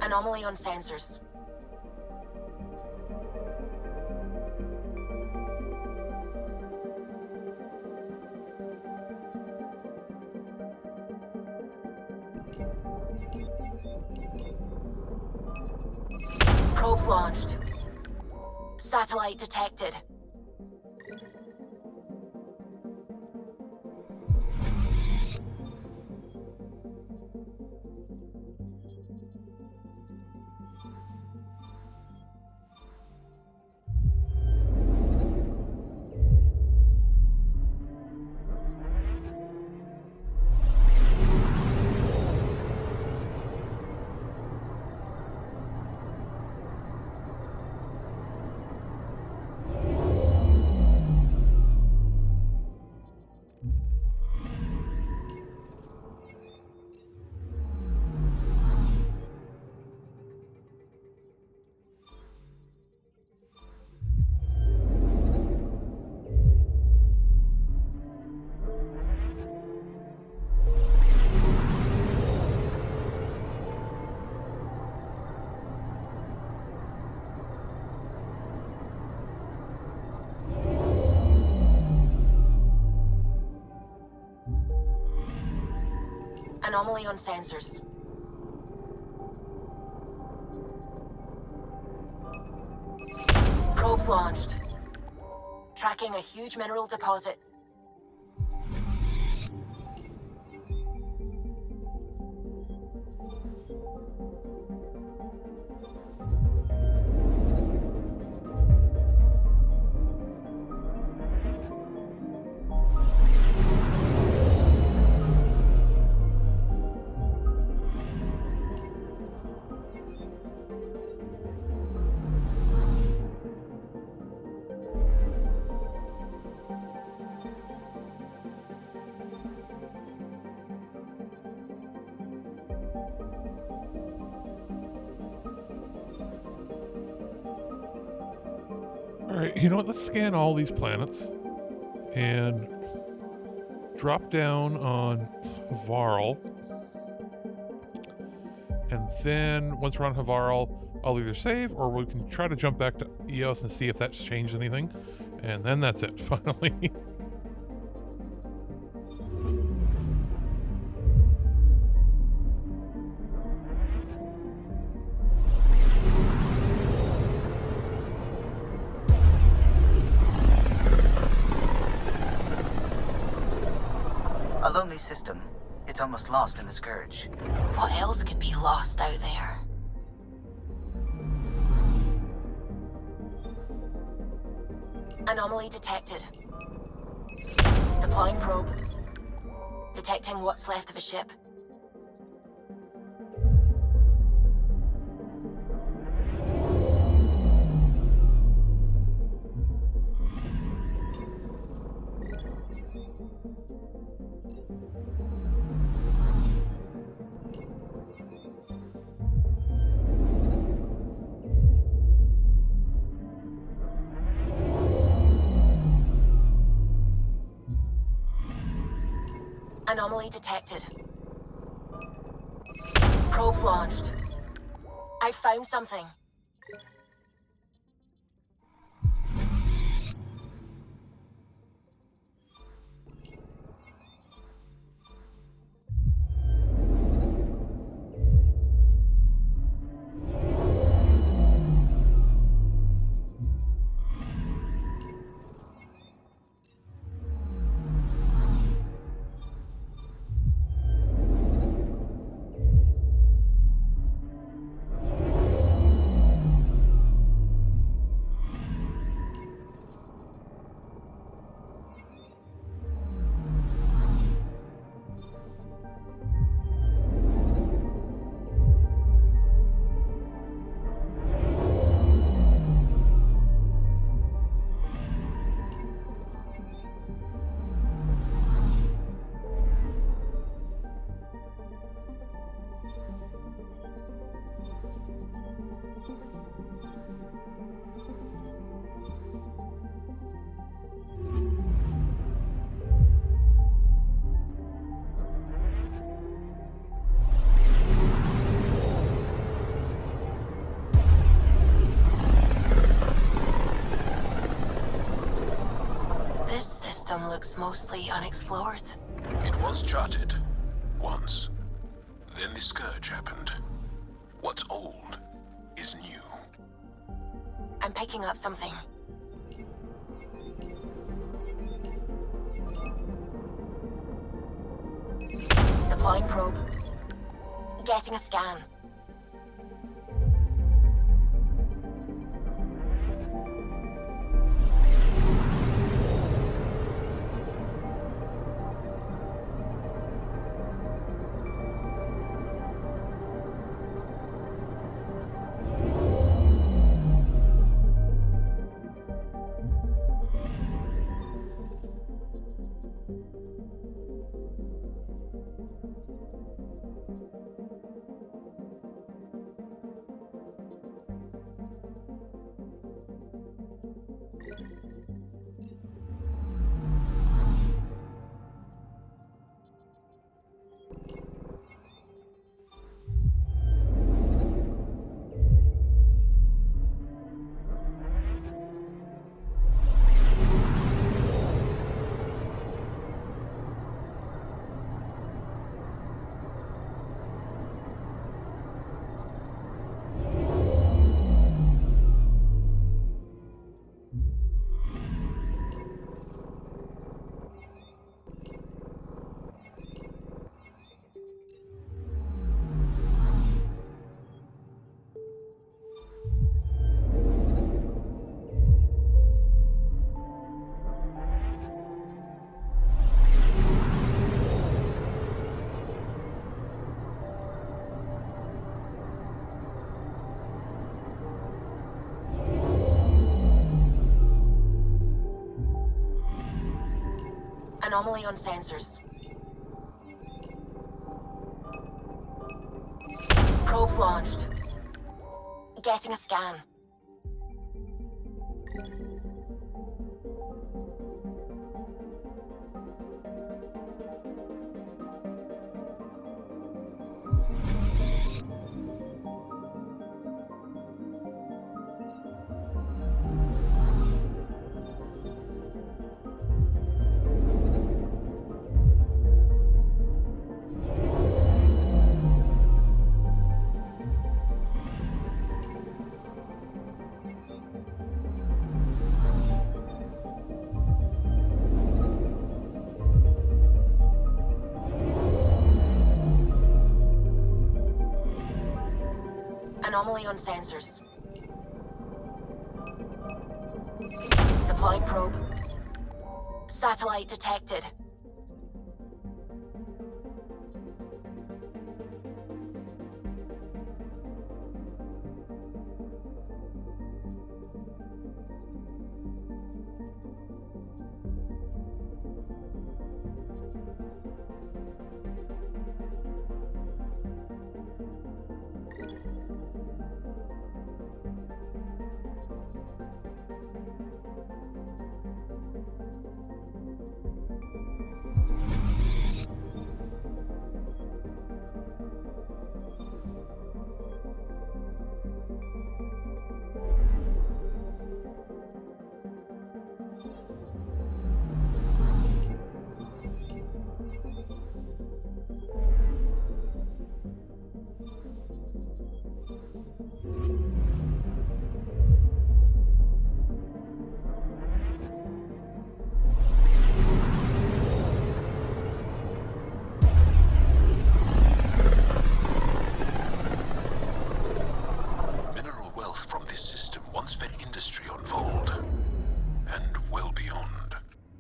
Anomaly on sensors. Probes launched. Satellite detected. Anomaly on sensors. Probes launched. Tracking a huge mineral deposit. Alright, you know what? Let's scan all these planets and drop down on Havarl. And then once we're on Havarl, I'll either save or we can try to jump back to EOS and see if that's changed anything. And then that's it, finally. A lonely system. It's almost lost in the Scourge. What else could be lost out there? Anomaly detected. Deploying probe. Detecting what's left of a ship. Anomaly detected. Probes launched. I found something. looks mostly unexplored. It was charted. Once. Then the Scourge happened. What's old is new. I'm picking up something. Deploying probe. Getting a scan. Anomaly on sensors. Probes launched. Getting a scan. Anomaly on sensors. Deploying probe. Satellite detected.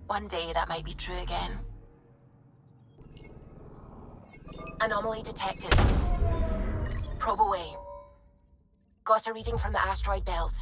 One day that might be true again. Anomaly detected. Probe away. Got a reading from the asteroid belt.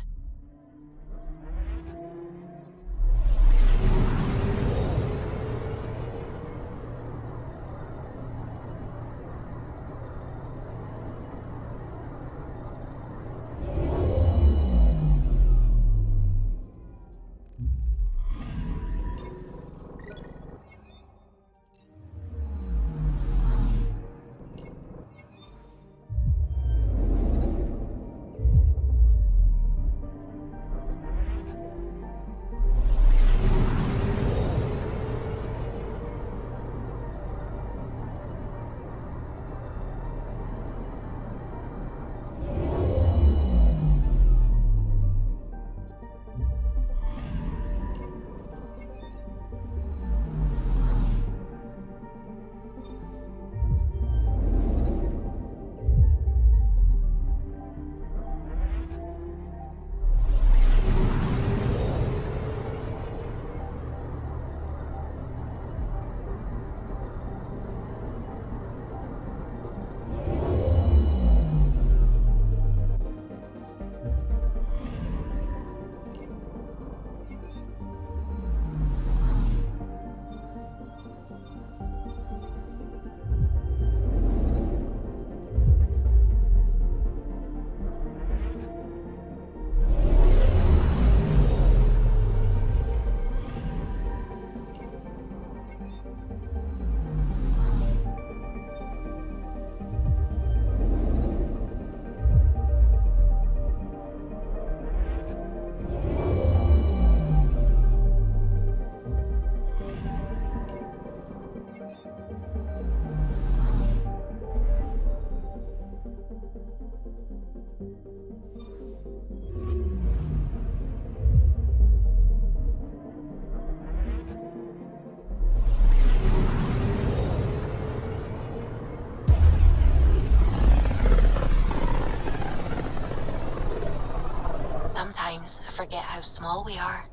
Sometimes I forget how small we are.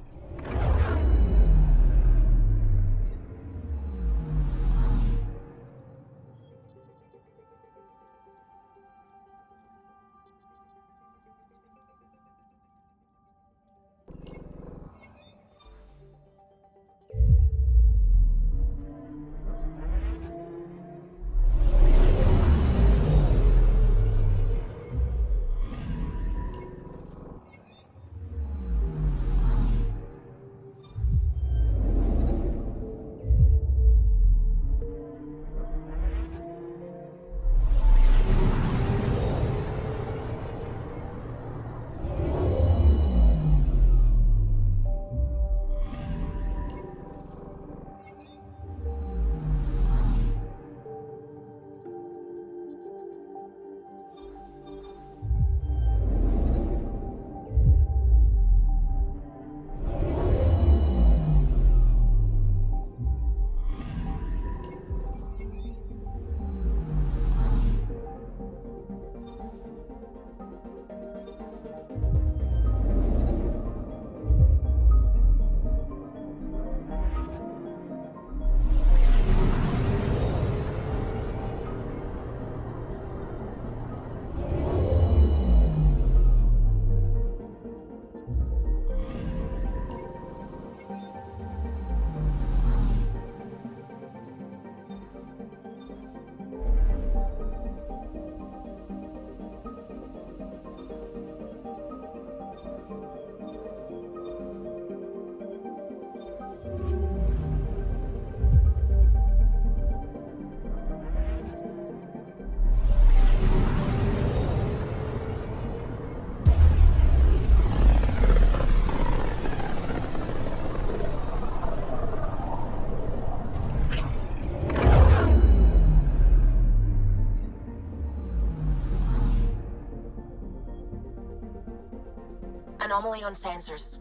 Anomaly on sensors.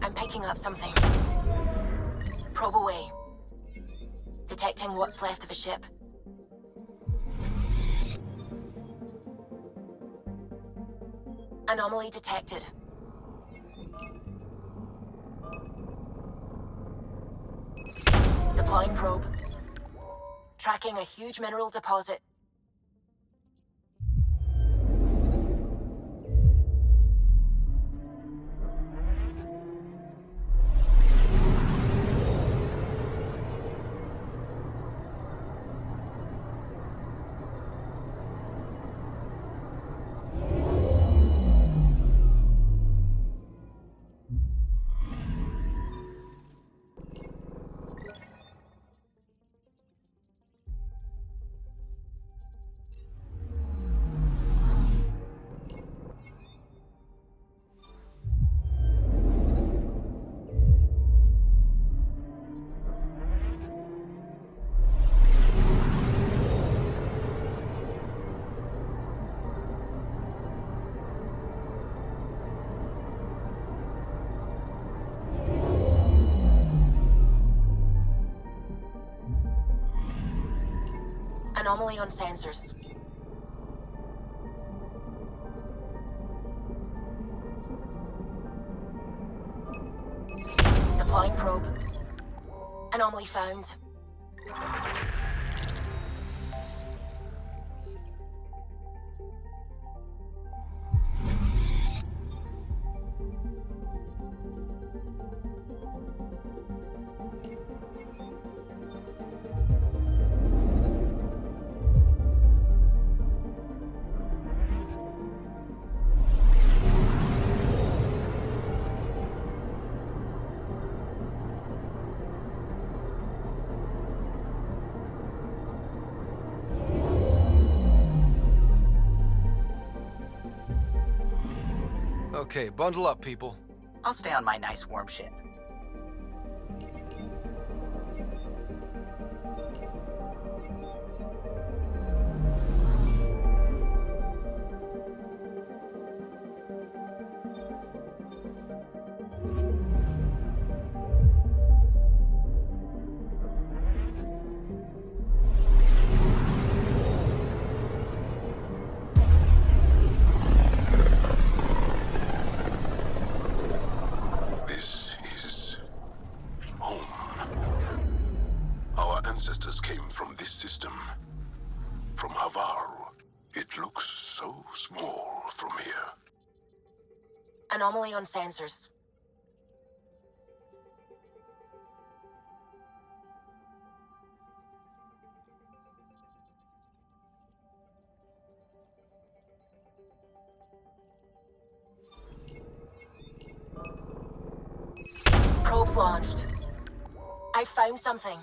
I'm picking up something. Probe away. Detecting what's left of a ship. Anomaly detected. Deploying probe. Tracking a huge mineral deposit. Anomaly on sensors. Deploying probe. Anomaly found. Okay, bundle up, people. I'll stay on my nice warm ship. This is home. Our ancestors came from this system. From Havarl. It looks so small from here. Anomaly on sensors. Probes launched. I found something.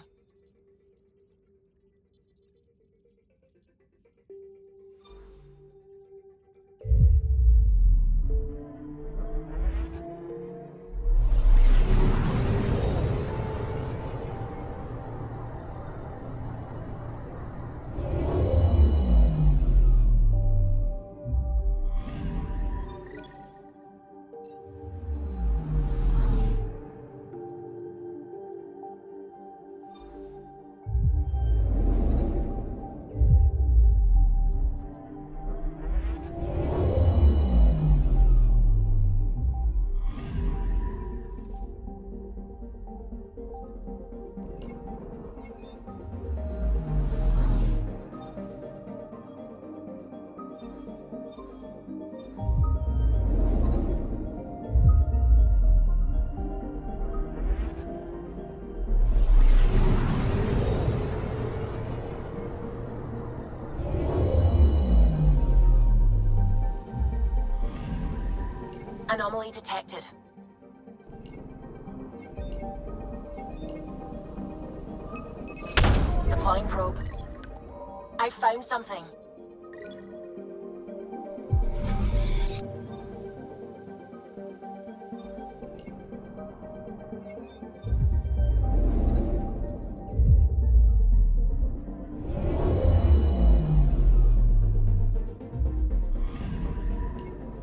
Anomaly detected. Deploying probe. I found something.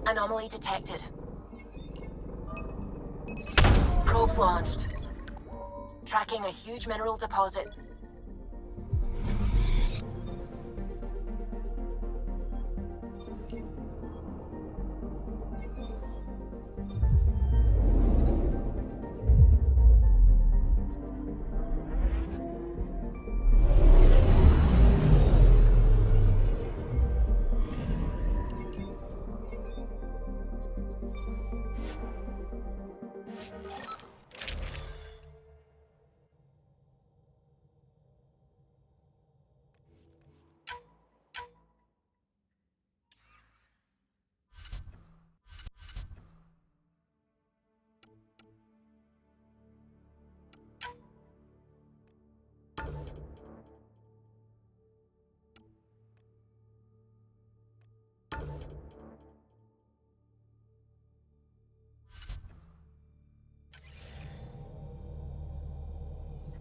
Anomaly detected. Probes launched. Tracking a huge mineral deposit.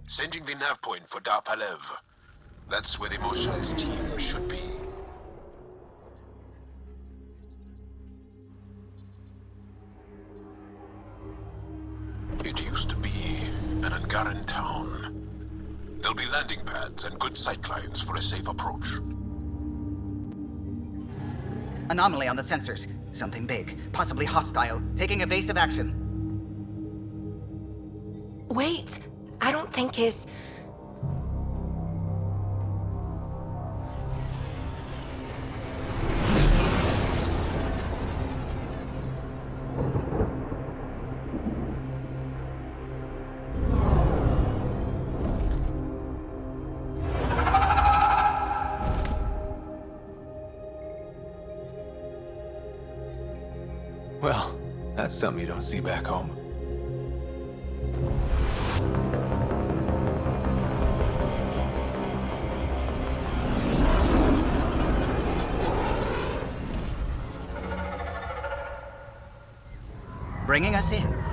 Sending the nav point for Dar Palev. That's where the Mosha's team should be. It used to be an Angaran town. There'll be landing pads and good sightlines for a safe approach. Anomaly on the sensors. Something big, possibly hostile, taking evasive action. Wait, I don't think his... Well, that's something you don't see back home. bringing us in.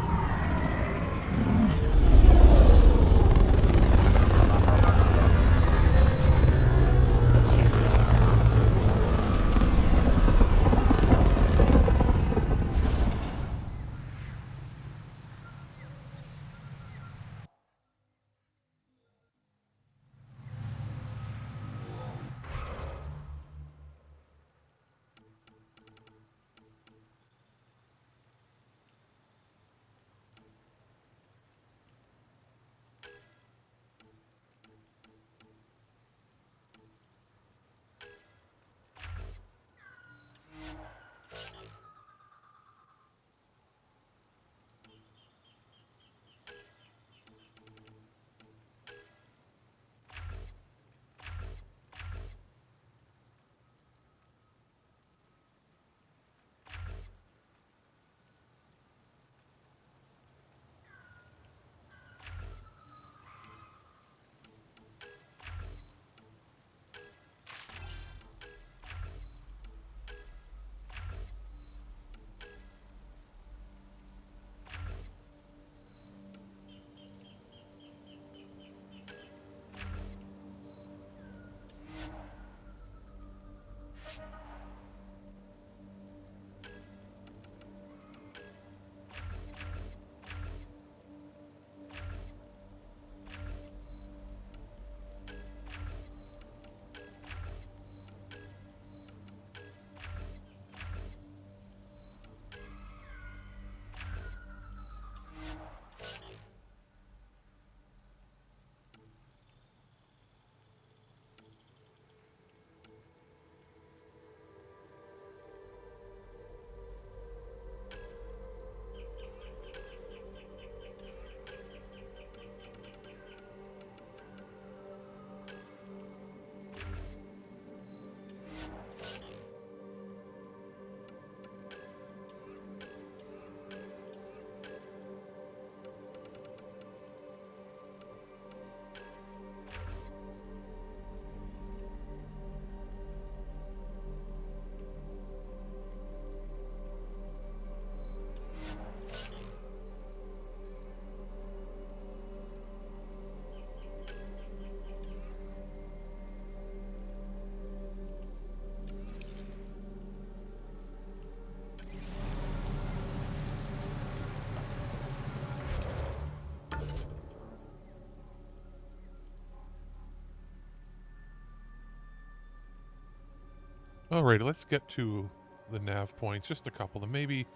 Alrighty, let's get to the nav points. Just a couple, and maybe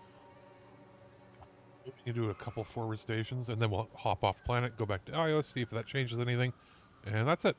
we can do a couple forward stations, and then we'll hop off planet, go back to Ios, see if that changes anything, and that's it.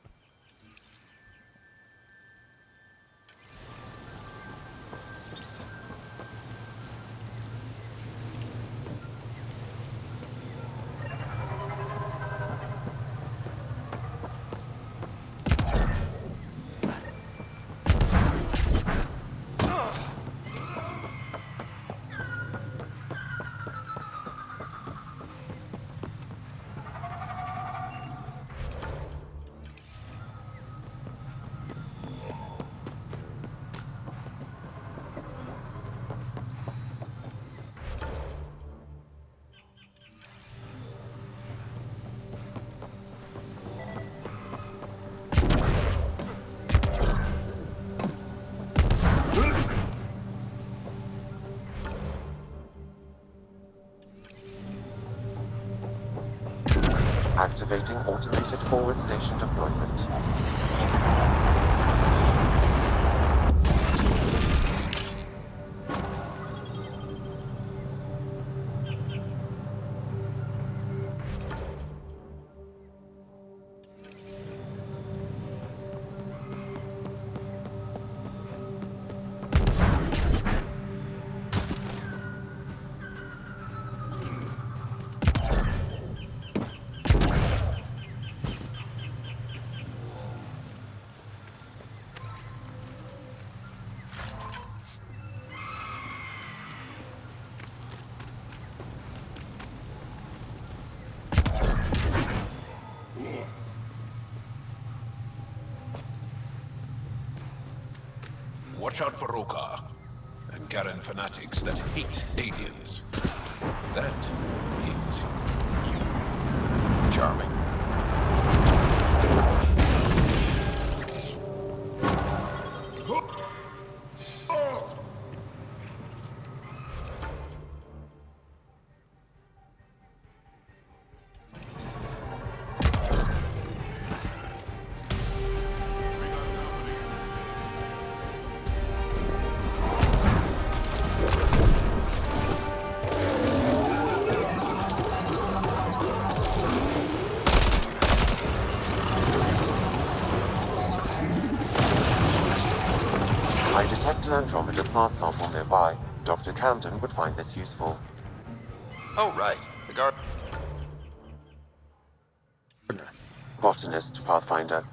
Activating automated forward station deployment. Watch out for Roka and Garen fanatics that hate aliens. That is you. Charming. I detect an Andromeda plant sample nearby. Dr. Camden would find this useful. Oh, right. The guard. Botanist, Pathfinder.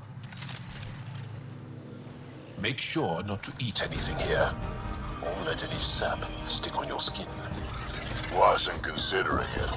Make sure not to eat anything here, or let any sap stick on your skin. Wasn't considering it.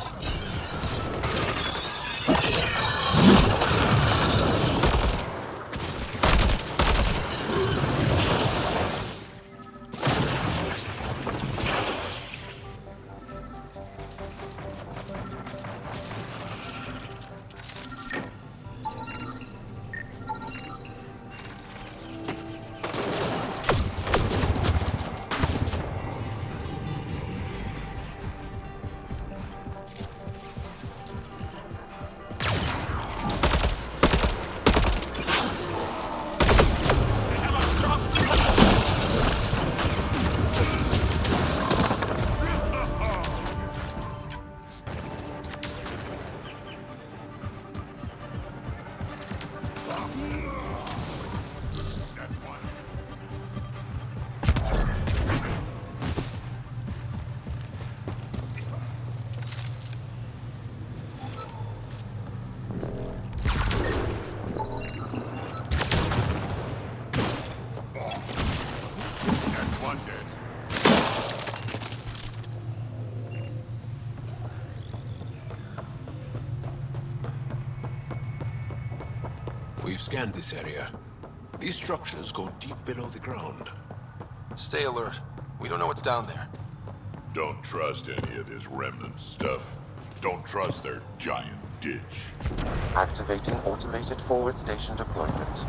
We've scanned this area. These structures go deep below the ground. Stay alert. We don't know what's down there. Don't trust any of this remnant stuff. Don't trust their giant ditch. Activating automated forward station deployment.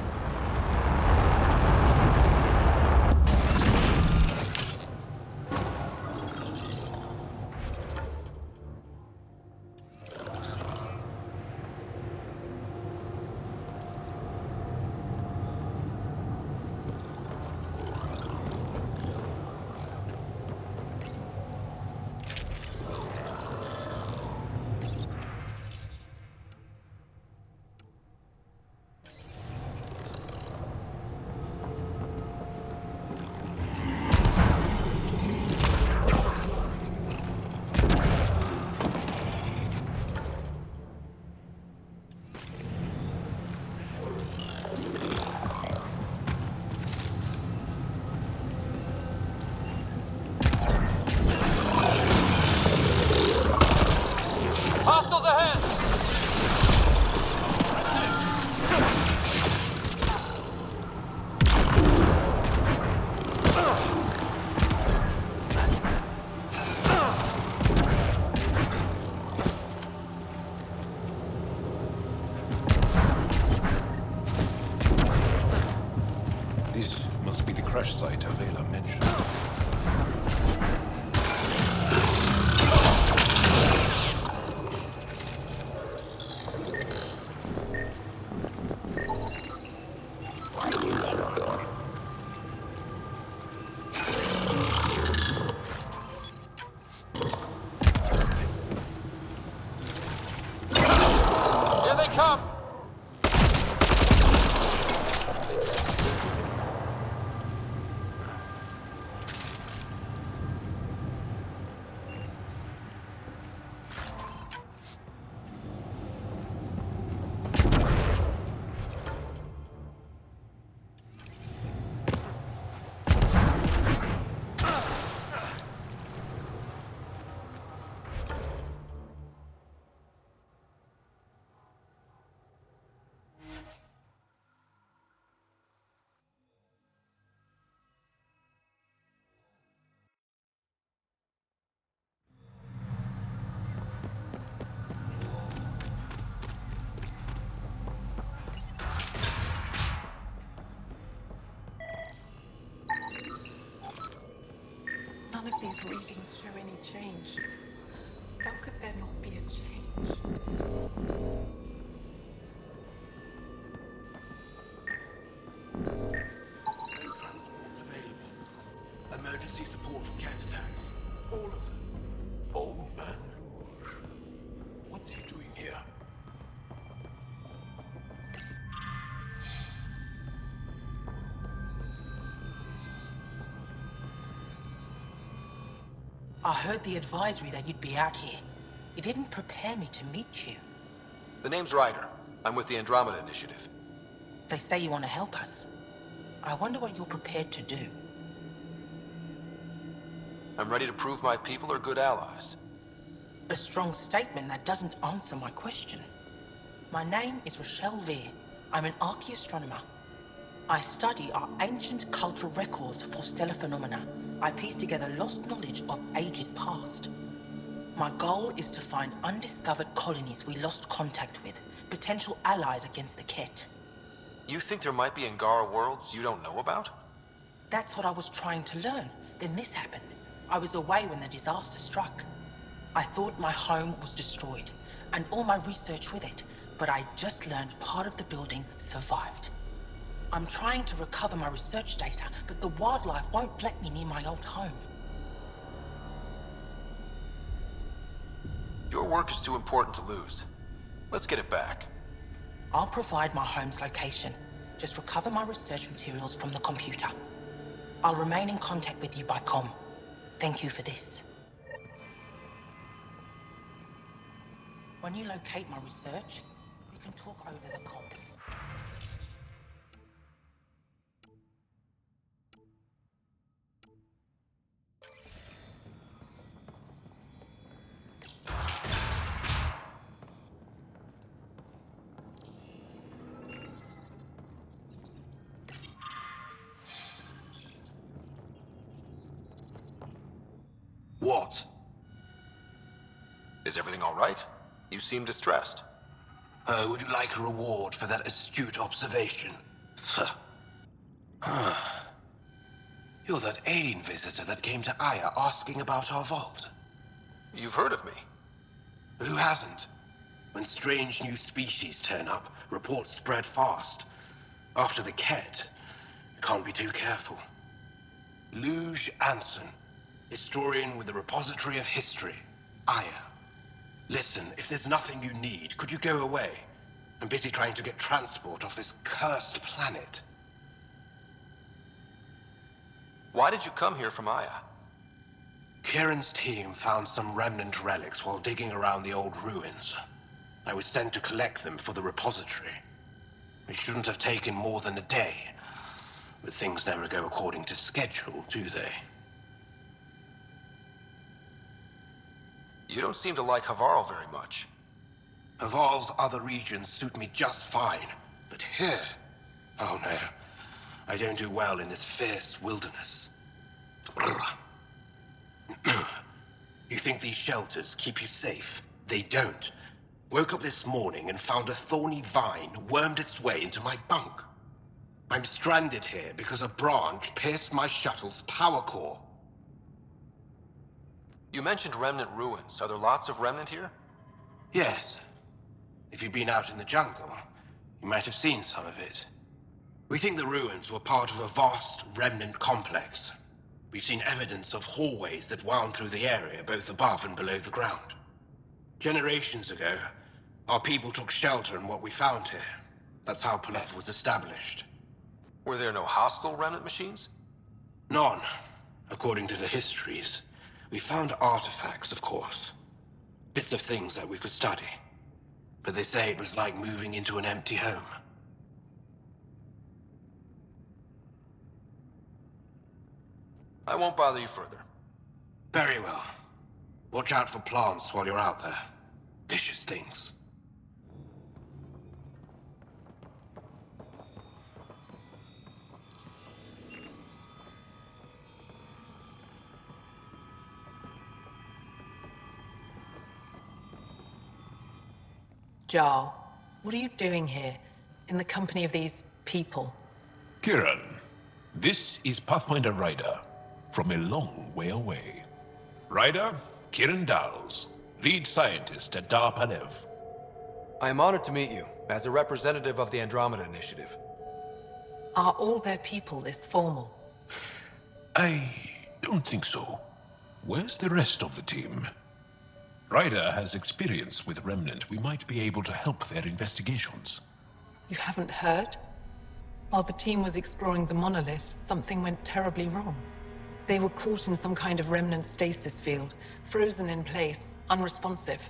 these readings show any change. How could there not be a change? Emergency support from cat attacks. All of them. Old man Rouge. What's he doing here? I heard the advisory that you'd be out here. It didn't prepare me to meet you. The name's Ryder. I'm with the Andromeda Initiative. They say you want to help us. I wonder what you're prepared to do. I'm ready to prove my people are good allies. A strong statement that doesn't answer my question. My name is Rochelle Veer. I'm an archaeoastronomer. I study our ancient cultural records for stellar phenomena. I piece together lost knowledge of ages past. My goal is to find undiscovered colonies we lost contact with, potential allies against the Ket. You think there might be Angara worlds you don't know about? That's what I was trying to learn. Then this happened. I was away when the disaster struck. I thought my home was destroyed, and all my research with it, but I just learned part of the building survived. I'm trying to recover my research data, but the wildlife won't let me near my old home. Your work is too important to lose. Let's get it back. I'll provide my home's location. Just recover my research materials from the computer. I'll remain in contact with you by comm. Thank you for this. When you locate my research, we can talk over the comm. What? Is everything all right? You seem distressed. Would you like a reward for that astute observation? You're that alien visitor that came to Aya asking about our vault. You've heard of me. Who hasn't? When strange new species turn up, reports spread fast. After the Ket, you can't be too careful. Luge Anson, historian with the Repository of History, Aya. Listen, if there's nothing you need, could you go away? I'm busy trying to get transport off this cursed planet. Why did you come here from Aya? Kieran's team found some remnant relics while digging around the old ruins. I was sent to collect them for the repository. It shouldn't have taken more than a day. But things never go according to schedule, do they? You don't seem to like Havarl very much. Havarl's other regions suit me just fine. But here... oh no. I don't do well in this fierce wilderness. You think these shelters keep you safe? They don't. Woke up this morning and found a thorny vine wormed its way into my bunk. I'm stranded here because a branch pierced my shuttle's power core. You mentioned remnant ruins. Are there lots of remnant here? Yes. If you've been out in the jungle, you might have seen some of it. We think the ruins were part of a vast remnant complex. We've seen evidence of hallways that wound through the area, both above and below the ground. Generations ago, our people took shelter in what we found here. That's how Palev was established. Were there no hostile remnant machines? None, according to the histories. We found artifacts, of course. Bits of things that we could study. But they say it was like moving into an empty home. I won't bother you further. Very well. Watch out for plants while you're out there. Vicious things. Jarl, what are you doing here, in the company of these people? Kieran, this is Pathfinder Ryder, from a long way away. Ryder, Kiran Dowles, lead scientist at Dar Panev. I am honored to meet you, as a representative of the Andromeda Initiative. Are all their people this formal? I don't think so. Where's the rest of the team? Ryder has experience with Remnant. We might be able to help their investigations. You haven't heard? While the team was exploring the monolith, something went terribly wrong. They were caught in some kind of Remnant stasis field, frozen in place, unresponsive.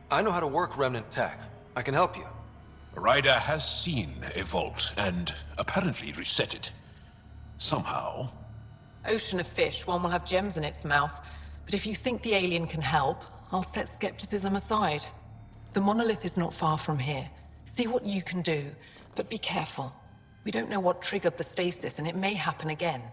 I know how to work Remnant tech. I can help you. Ryder has seen a vault and apparently reset it. Somehow. Ocean of fish, one will have gems in its mouth. But if you think the alien can help, I'll set skepticism aside. The monolith is not far from here. See what you can do, but be careful. We don't know what triggered the stasis, and it may happen again.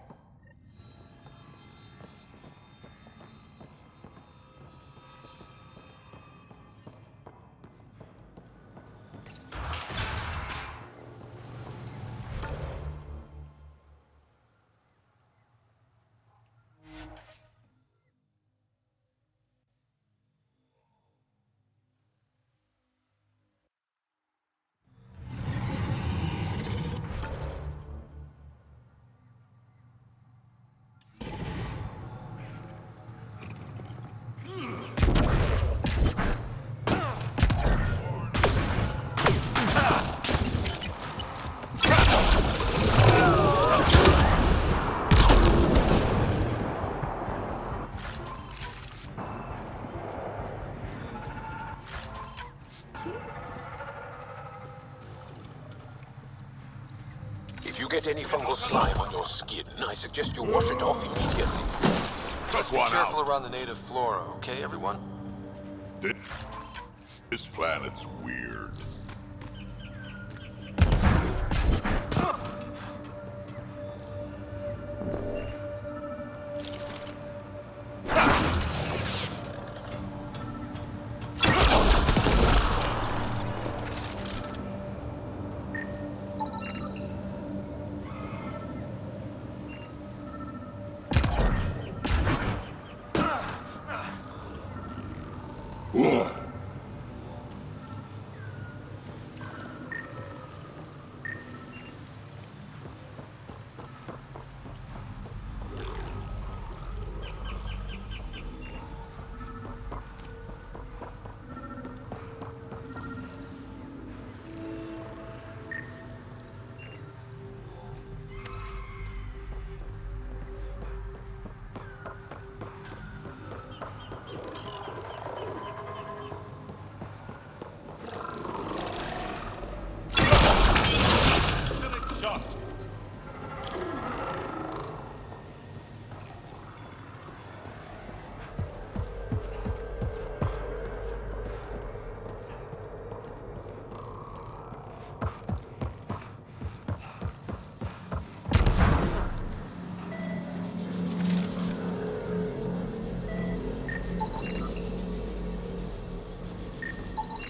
If you get any fungal slime on your skin, I suggest you wash it off immediately. Let's be careful around the native flora, okay, everyone? This planet's weird.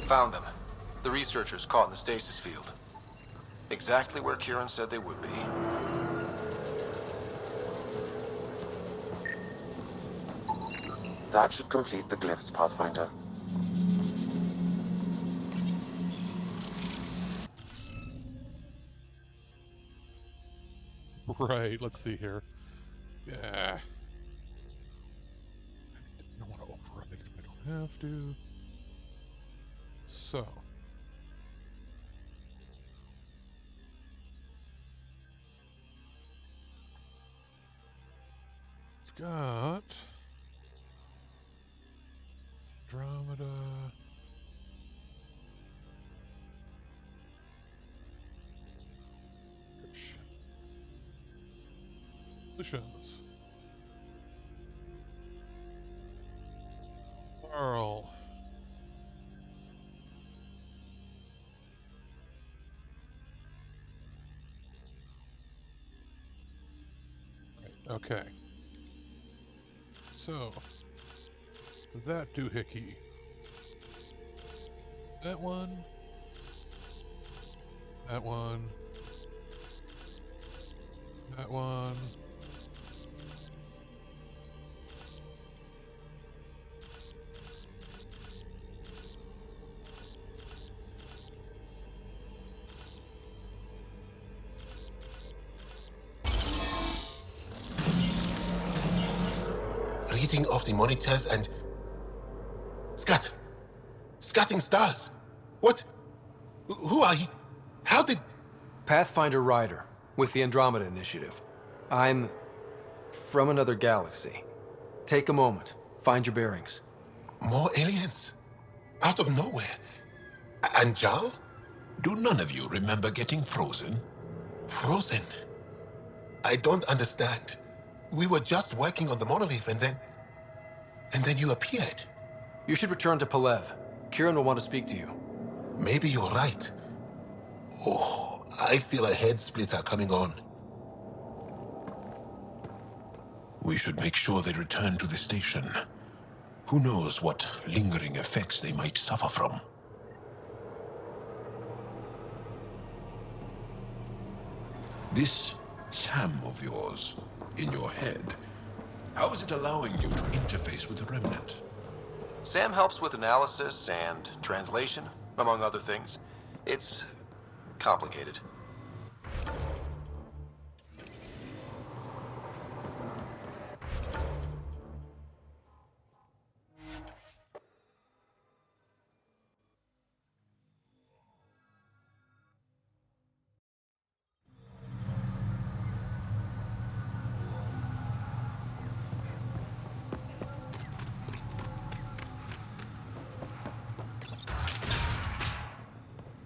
Found them. The researchers caught in the stasis field. Exactly where Kieran said they would be. That should complete the glyphs, Pathfinder. Right, let's see here. Yeah. I don't want to override if I don't have to. So. We've got Andromeda. Missions. Havarl. Right, okay. So, that doohickey. That one. That one. That one. reading of the monitors and... Scatting stars. What? Who are you? How did... Pathfinder Ryder, with the Andromeda Initiative. I'm from another galaxy. Take a moment. Find your bearings. More aliens? Out of nowhere? And Jal? Do none of you remember getting frozen? Frozen? I don't understand. We were just working on the monolith and then you appeared. You should return to Palev. Kieran will want to speak to you. Maybe you're right. Oh, I feel a head splitter coming on. We should make sure they return to the station. Who knows what lingering effects they might suffer from. This SAM of yours, in your head, how is it allowing you to interface with the Remnant? Sam helps with analysis and translation, among other things. It's complicated.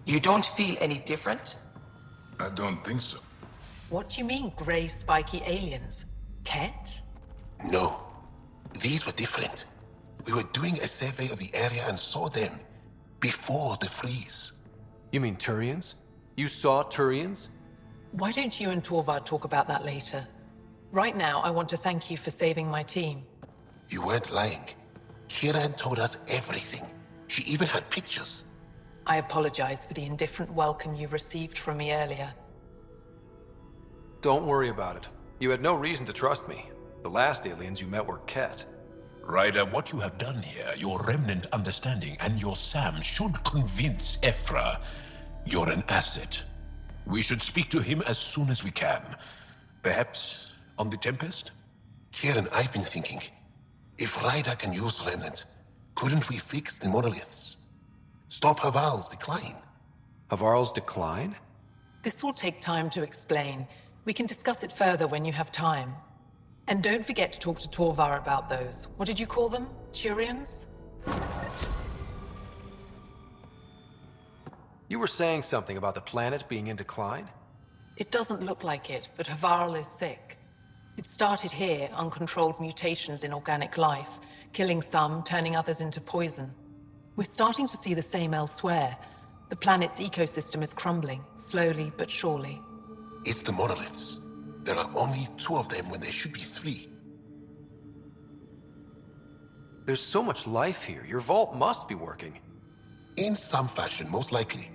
You don't feel any different? I don't think so. What do you mean, grey, spiky aliens? Ket? No. These were different. We were doing a survey of the area and saw them before the freeze. You mean Turians? You saw Turians? Why don't you and Torvar talk about that later? Right now, I want to thank you for saving my team. You weren't lying. Kieran told us everything. She even had pictures. I apologize for the indifferent welcome you received from me earlier. Don't worry about it. You had no reason to trust me. The last aliens you met were Ket. Ryder, what you have done here, your remnant understanding and your SAM should convince Ephra you're an asset. We should speak to him as soon as we can. Perhaps on the Tempest? Kieran, I've been thinking, if Ryder can use remnant, couldn't we fix the monoliths? Stop Havarl's decline. Havarl's decline? This will take time to explain. We can discuss it further when you have time. And don't forget to talk to Torvar about those. What did you call them? Turians? You were saying something about the planet being in decline? It doesn't look like it, but Havarl is sick. It started here, uncontrolled mutations in organic life, killing some, turning others into poison. We're starting to see the same elsewhere. The planet's ecosystem is crumbling, slowly but surely. It's the monoliths. There are only 2 of them when there should be 3. There's so much life here. Your vault must be working. In some fashion, most likely.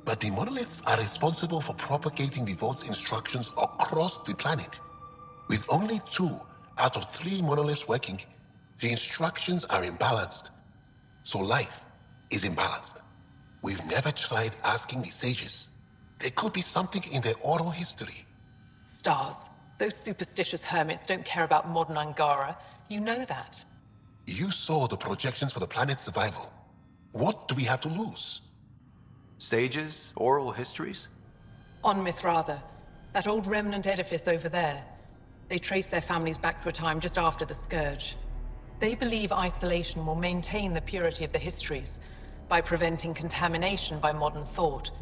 But the monoliths are responsible for propagating the vault's instructions across the planet. With only 2 out of 3 monoliths working, the instructions are imbalanced. So life is imbalanced. We've never tried asking the sages. There could be something in their oral history. Stars. Those superstitious hermits don't care about modern Angara. You know that. You saw the projections for the planet's survival. What do we have to lose? Sages? Oral histories? On Mithratha, that old remnant edifice over there. They trace their families back to a time just after the Scourge. They believe isolation will maintain the purity of the histories by preventing contamination by modern thought.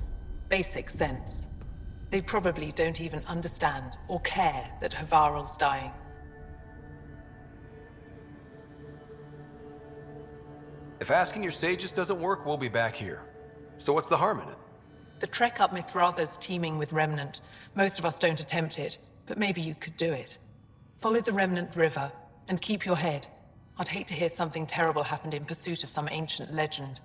Basic sense. They probably don't even understand or care that Havarl's dying. If asking your sages doesn't work, we'll be back here. So what's the harm in it? The trek up Mithratha's teeming with Remnant. Most of us don't attempt it, but maybe you could do it. Follow the Remnant River, and keep your head. I'd hate to hear something terrible happened in pursuit of some ancient legend.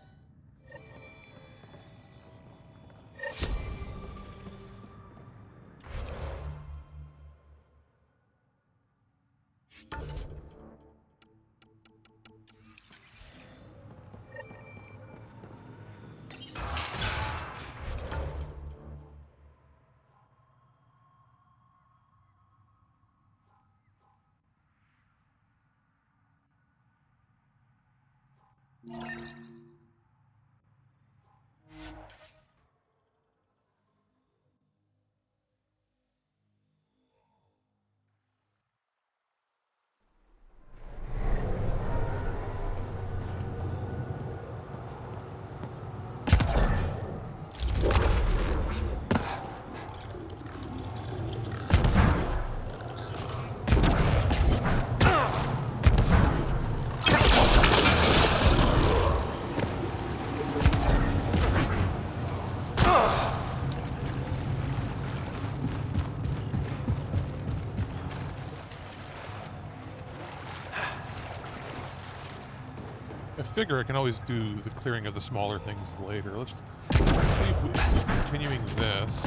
I figure I can always do the clearing of the smaller things later. Let's see if continuing this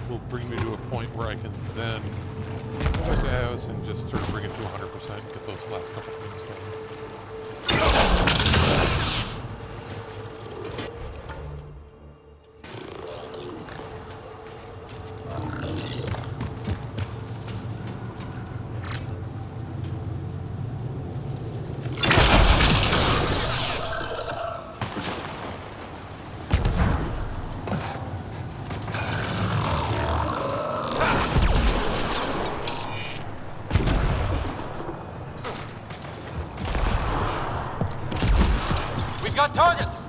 will bring me to a point where I can then go back to house and just sort of bring it to 100% and get those last couple things done. Targets!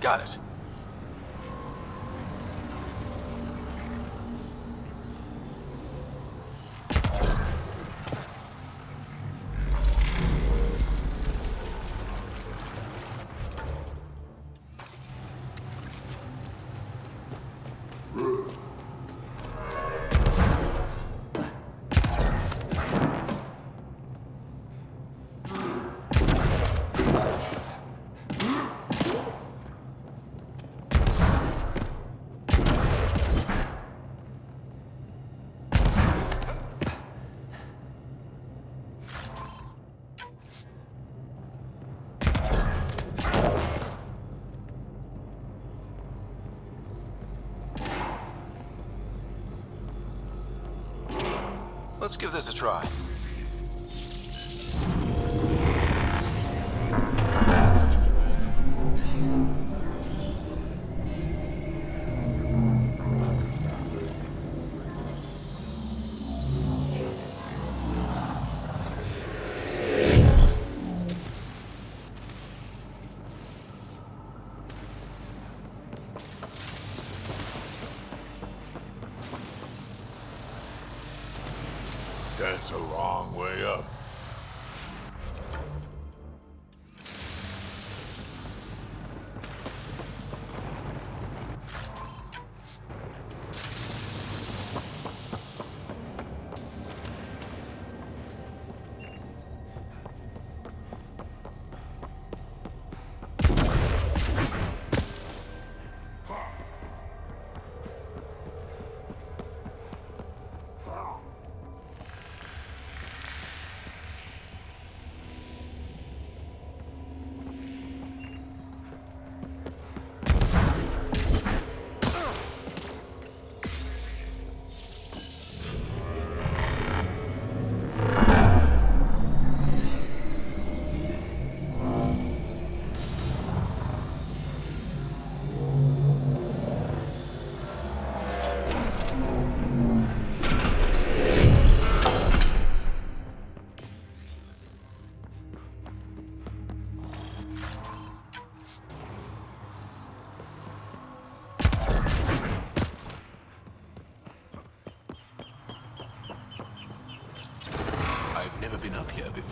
Got it. Let's give this a try.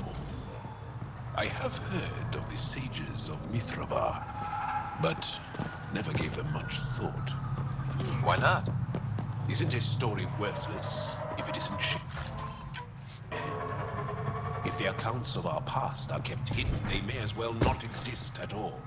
careful. I have heard of the sages of Mithravar, but never gave them much thought. Why not? Isn't a story worthless if it isn't shared? If the accounts of our past are kept hidden, they may as well not exist at all.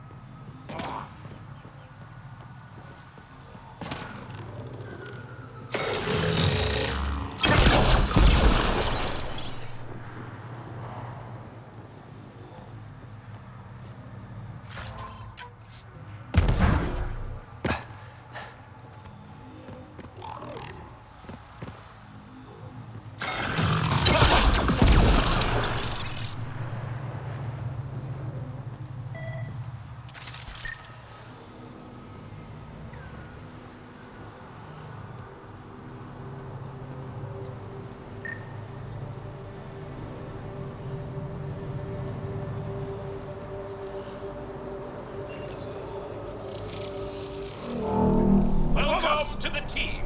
Welcome to the team!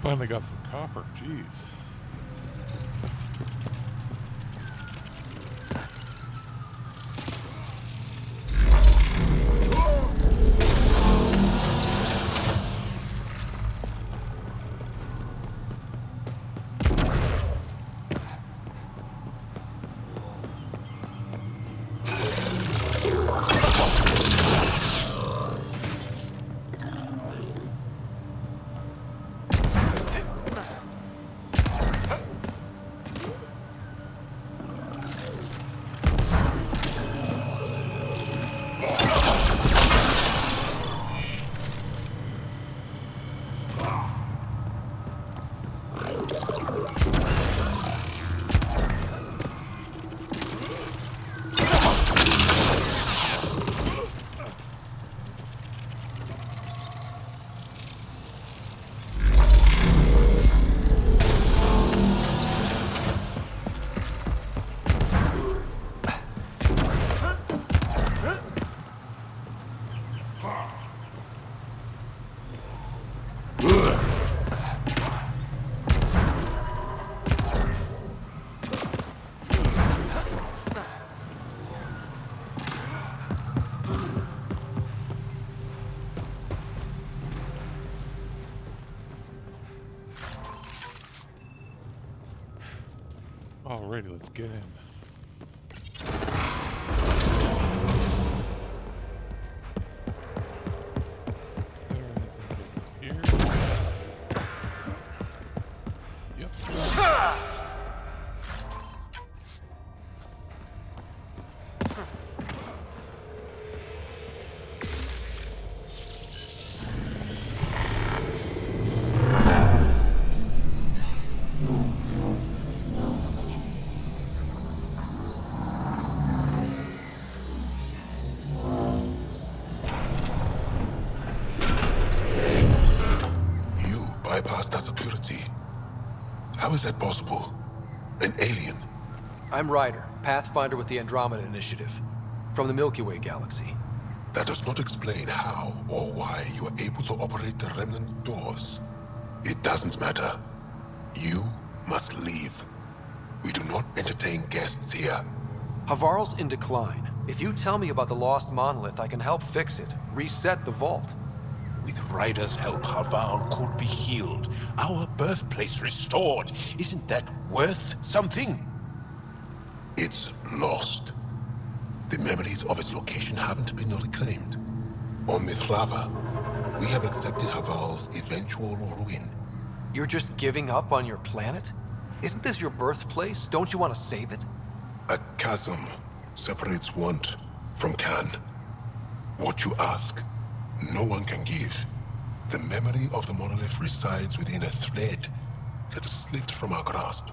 Finally got some copper, jeez. Alrighty, let's get in. Bypass that security. How is that possible? An alien? I'm Ryder, Pathfinder with the Andromeda Initiative, from the Milky Way galaxy. That does not explain how or why you are able to operate the remnant doors. It doesn't matter. You must leave. We do not entertain guests here. Havarl's in decline. If you tell me about the lost monolith, I can help fix it, reset the vault. With Ryder's help, Havarl could be healed. Our birthplace restored. Isn't that worth something? It's lost. The memories of its location haven't been reclaimed. On Mithravar, we have accepted Havarl's eventual ruin. You're just giving up on your planet? Isn't this your birthplace? Don't you want to save it? A chasm separates want from can. What you ask, no one can give. The memory of the monolith resides within a thread that slipped from our grasp.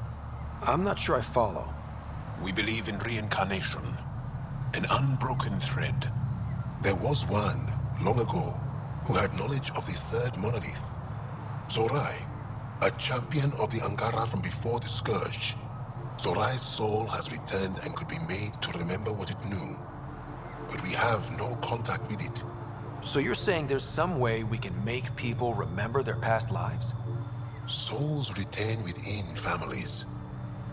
I'm not sure I follow. We believe in reincarnation, an unbroken thread. There was one, long ago, who had knowledge of the third monolith. Zorai, a champion of the Angara from before the Scourge. Zorai's soul has returned and could be made to remember what it knew. But we have no contact with it. So you're saying there's some way we can make people remember their past lives? Souls retain within families.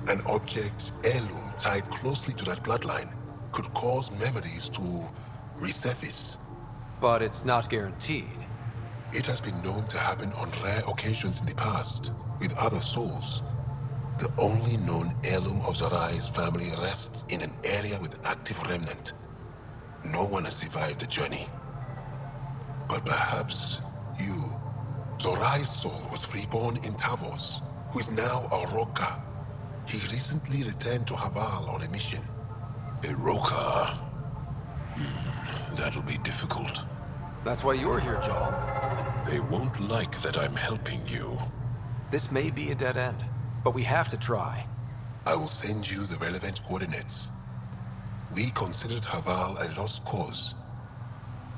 An object, heirloom tied closely to that bloodline, could cause memories to resurface. But it's not guaranteed. It has been known to happen on rare occasions in the past, with other souls. The only known heirloom of Zorai's family rests in an area with active remnant. No one has survived the journey. But perhaps you. Zorai's soul was reborn in Tavos, who is now a Roka. He recently returned to Havarl on a mission. A Roka? That'll be difficult. That's why you're here, Joel. They won't like that I'm helping you. This may be a dead end, but we have to try. I will send you the relevant coordinates. We considered Havarl a lost cause.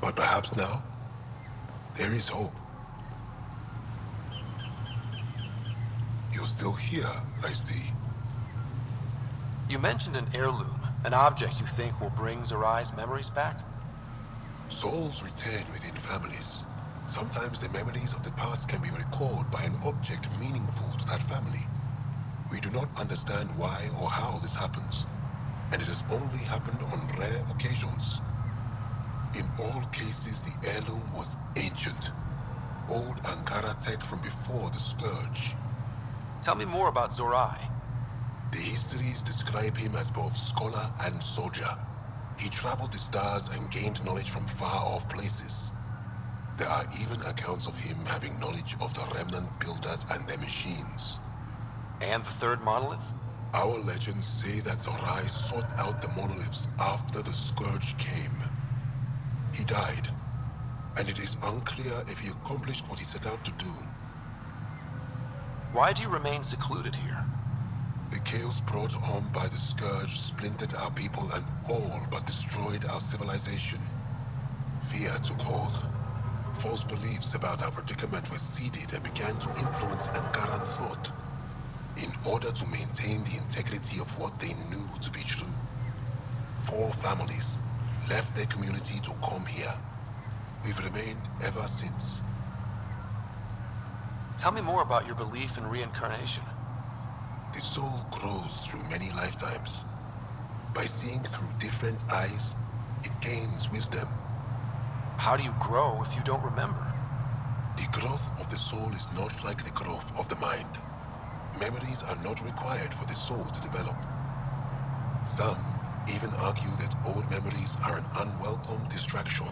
But perhaps now, there is hope. You're still here, I see. You mentioned an heirloom, an object you think will bring Zorai's memories back? Souls return within families. Sometimes the memories of the past can be recalled by an object meaningful to that family. We do not understand why or how this happens, and it has only happened on rare occasions. In all cases, the heirloom was ancient. Old Angara tech from before the Scourge. Tell me more about Zorai. The histories describe him as both scholar and soldier. He traveled the stars and gained knowledge from far-off places. There are even accounts of him having knowledge of the remnant builders and their machines. And the third monolith? Our legends say that Zorai sought out the monoliths after the Scourge came. He died, and it is unclear if he accomplished what he set out to do. Why do you remain secluded here? The chaos brought on by the Scourge splintered our people and all but destroyed our civilization. Fear took hold. False beliefs about our predicament were seeded and began to influence Ankaran thought, in order to maintain the integrity of what they knew to be true. 4 families left their community to come here. We've remained ever since. Tell me more about your belief in reincarnation. The soul grows through many lifetimes. By seeing through different eyes, it gains wisdom. How do you grow if you don't remember? The growth of the soul is not like the growth of the mind. Memories are not required for the soul to develop. Some even argue that old memories are an unwelcome distraction.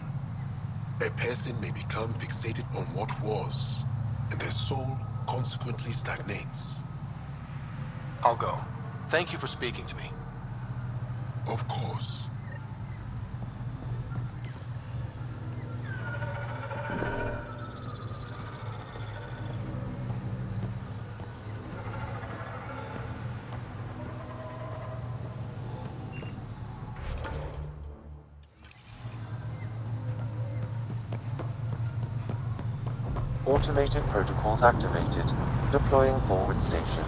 A person may become fixated on what was, and their soul consequently stagnates. I'll go. Thank you for speaking to me. Of course. Automated protocols activated. Deploying forward station.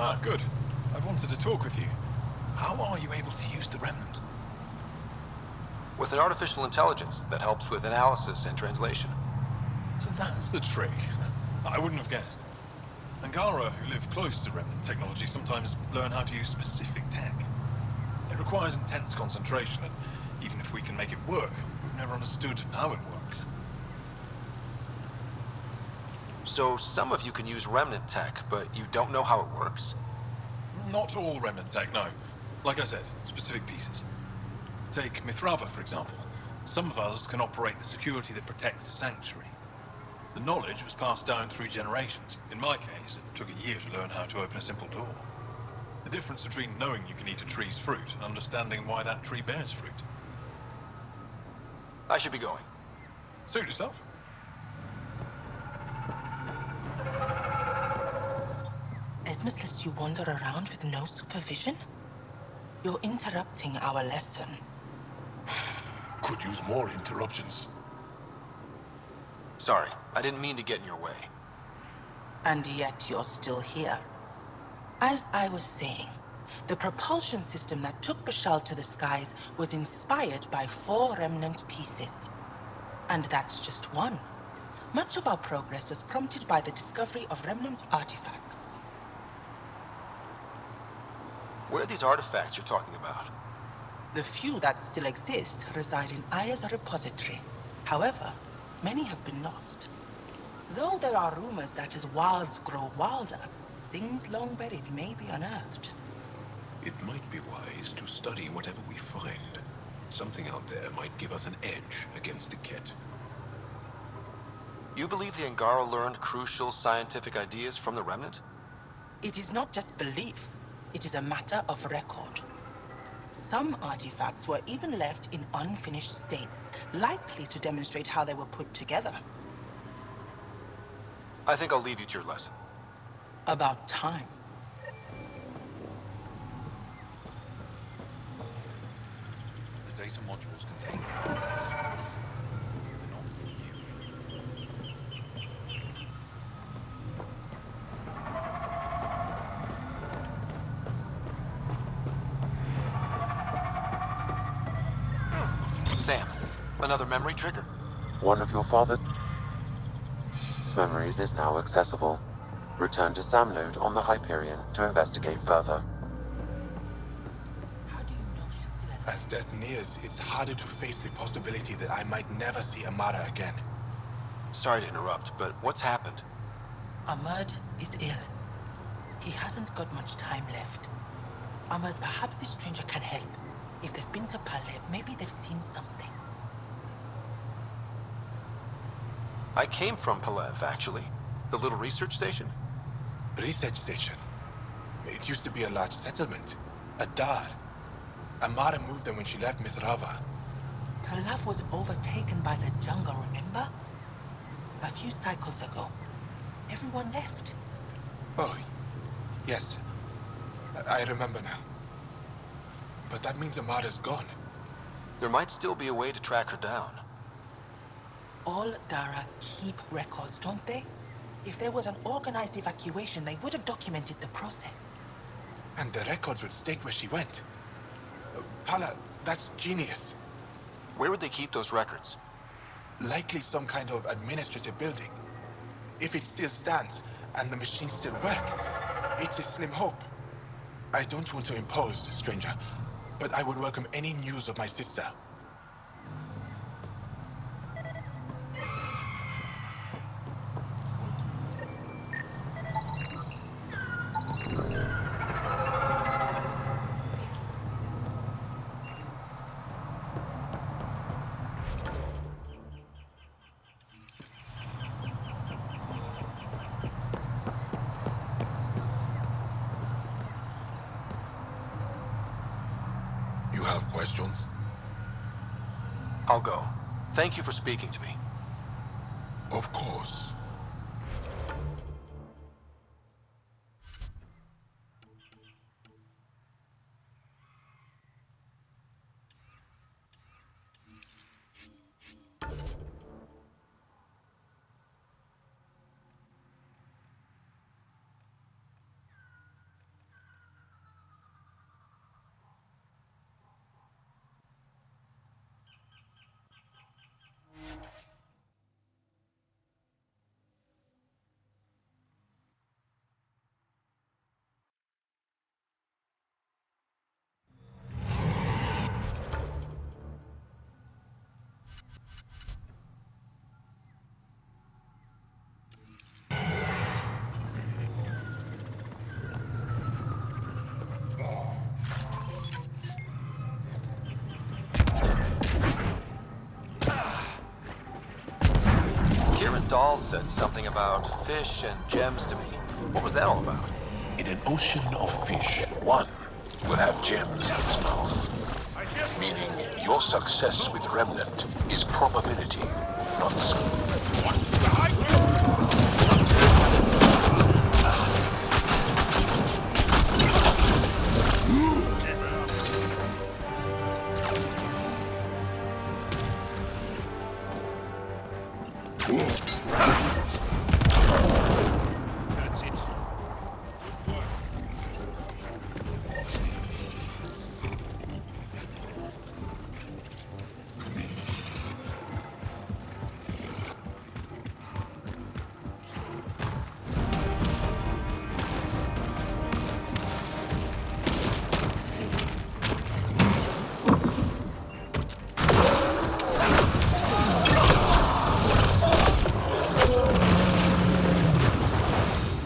Ah, good. I wanted to talk with you. How are you able to use the Remnant? With an artificial intelligence that helps with analysis and translation. So that's the trick. I wouldn't have guessed. Angara, who live close to Remnant technology, sometimes learn how to use specific tech. It requires intense concentration, and even if we can make it work, we've never understood how it works. So some of you can use Remnant tech, but you don't know how it works? Not all Remnant tech, no. Like I said, specific pieces. Take Mithrava, for example. Some of us can operate the security that protects the Sanctuary. The knowledge was passed down through generations. In my case, it took a year to learn how to open a simple door. The difference between knowing you can eat a tree's fruit and understanding why that tree bears fruit. I should be going. Suit yourself. Esmus lets you wander around with no supervision? You're interrupting our lesson. Could use more interruptions. Sorry, I didn't mean to get in your way. And yet you're still here. As I was saying, the propulsion system that took Bashal to the skies was inspired by 4 Remnant pieces. And that's just one. Much of our progress was prompted by the discovery of Remnant artifacts. Where are these artifacts you're talking about? The few that still exist reside in Aya's repository. However, many have been lost. Though there are rumors that as wilds grow wilder, things long buried may be unearthed. It might be wise to study whatever we find. Something out there might give us an edge against the Ket. You believe the Angara learned crucial scientific ideas from the Remnant? It is not just belief. It is a matter of record. Some artifacts were even left in unfinished states, likely to demonstrate how they were put together. I think I'll leave you to your lesson. About time. The data modules contain histories. They're not for you. Sam, another memory trigger? One of your father's memories is now accessible. Return to Samload on the Hyperion to investigate further. As death nears, it's harder to face the possibility that I might never see Amara again. Sorry to interrupt, but what's happened? Ahmad is ill. He hasn't got much time left. Ahmad, perhaps this stranger can help. If they've been to Palev, maybe they've seen something. I came from Palev, actually. The little research station? Research station. It used to be a large settlement. A dar. Amara moved them when she left Mithrava. Palev was overtaken by the jungle, remember? A few cycles ago. Everyone left. Oh, yes. I remember now. But that means Amara's gone. There might still be a way to track her down. All Dara keep records, don't they? If there was an organized evacuation, they would have documented the process. And the records would state where she went. Pala, that's genius. Where would they keep those records? Likely some kind of administrative building. If it still stands, and the machines still work, it's a slim hope. I don't want to impose, stranger, but I would welcome any news of my sister. You have questions? I'll go. Thank you for speaking to me. Of course. Stahl said something about fish and gems to me. What was that all about? In an ocean of fish, one will have gems in its mouth. Meaning your success with Remnant is probability, not skill.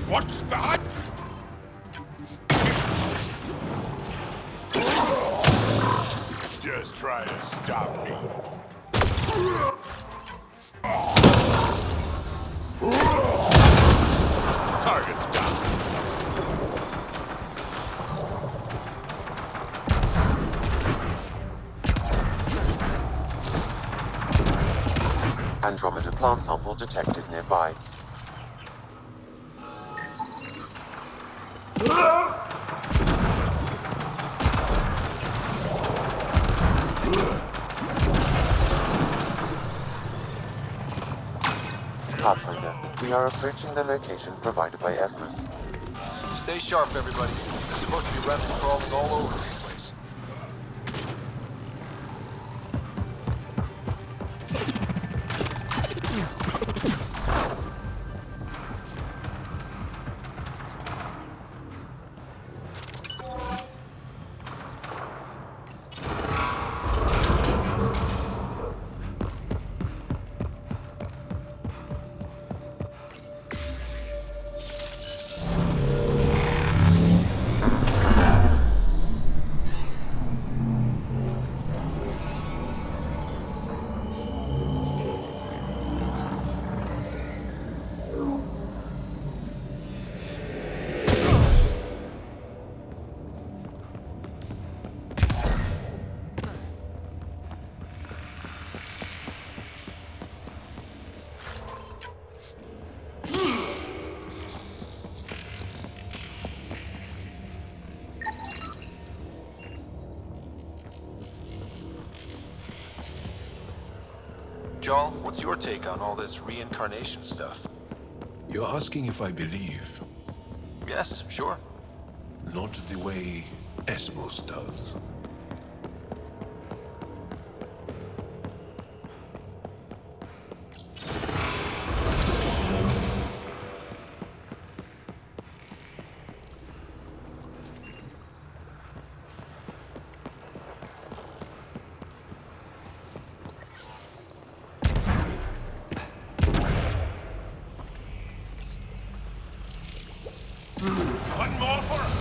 What's that? Just try to stop me. Target's down. Andromeda plant sample detected nearby. Pathfinder, we are approaching the location provided by Esmus. Stay sharp, everybody. There's supposed to be remnants crawling all over this place. Joel, what's your take on all this reincarnation stuff? You're asking if I believe. Yes, sure. Not the way Esmos does. One more for us.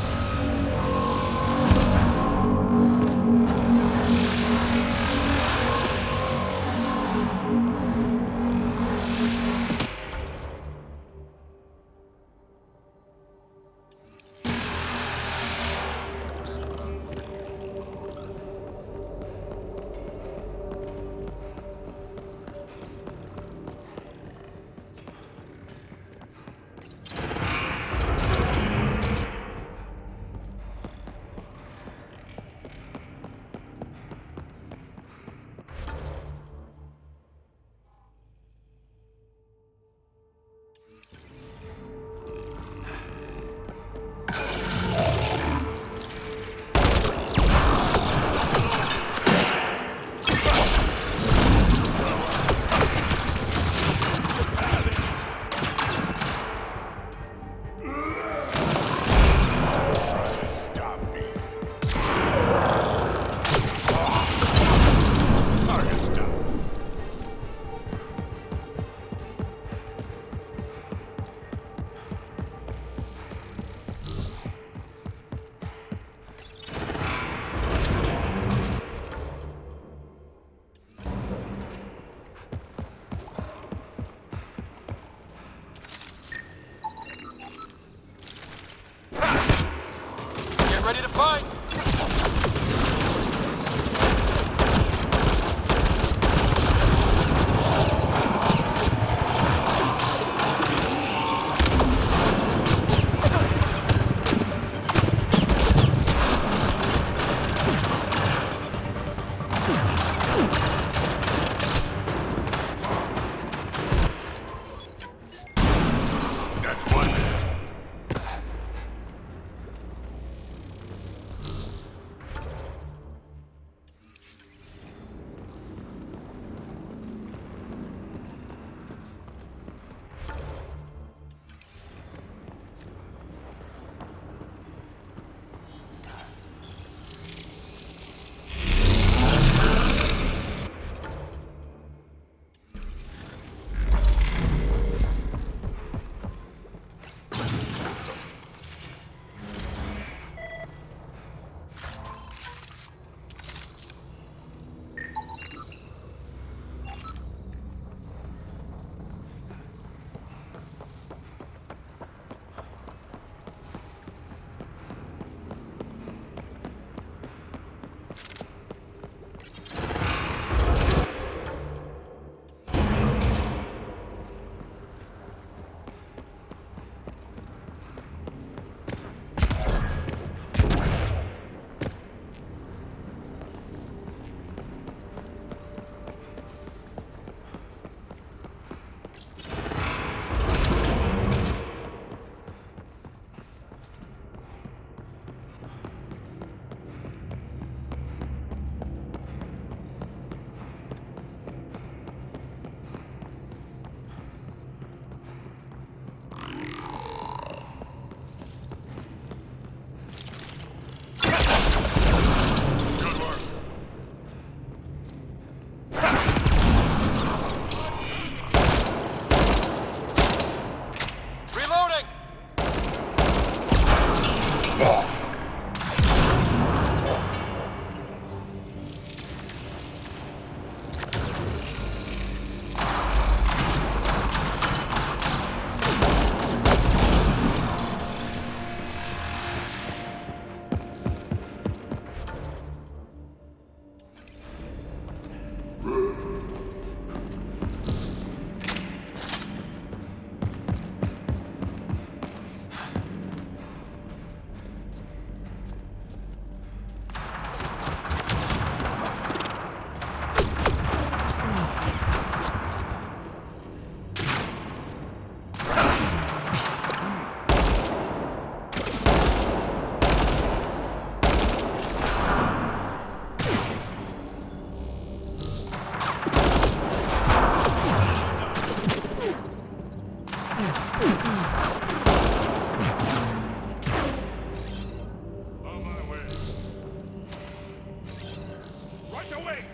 Right away!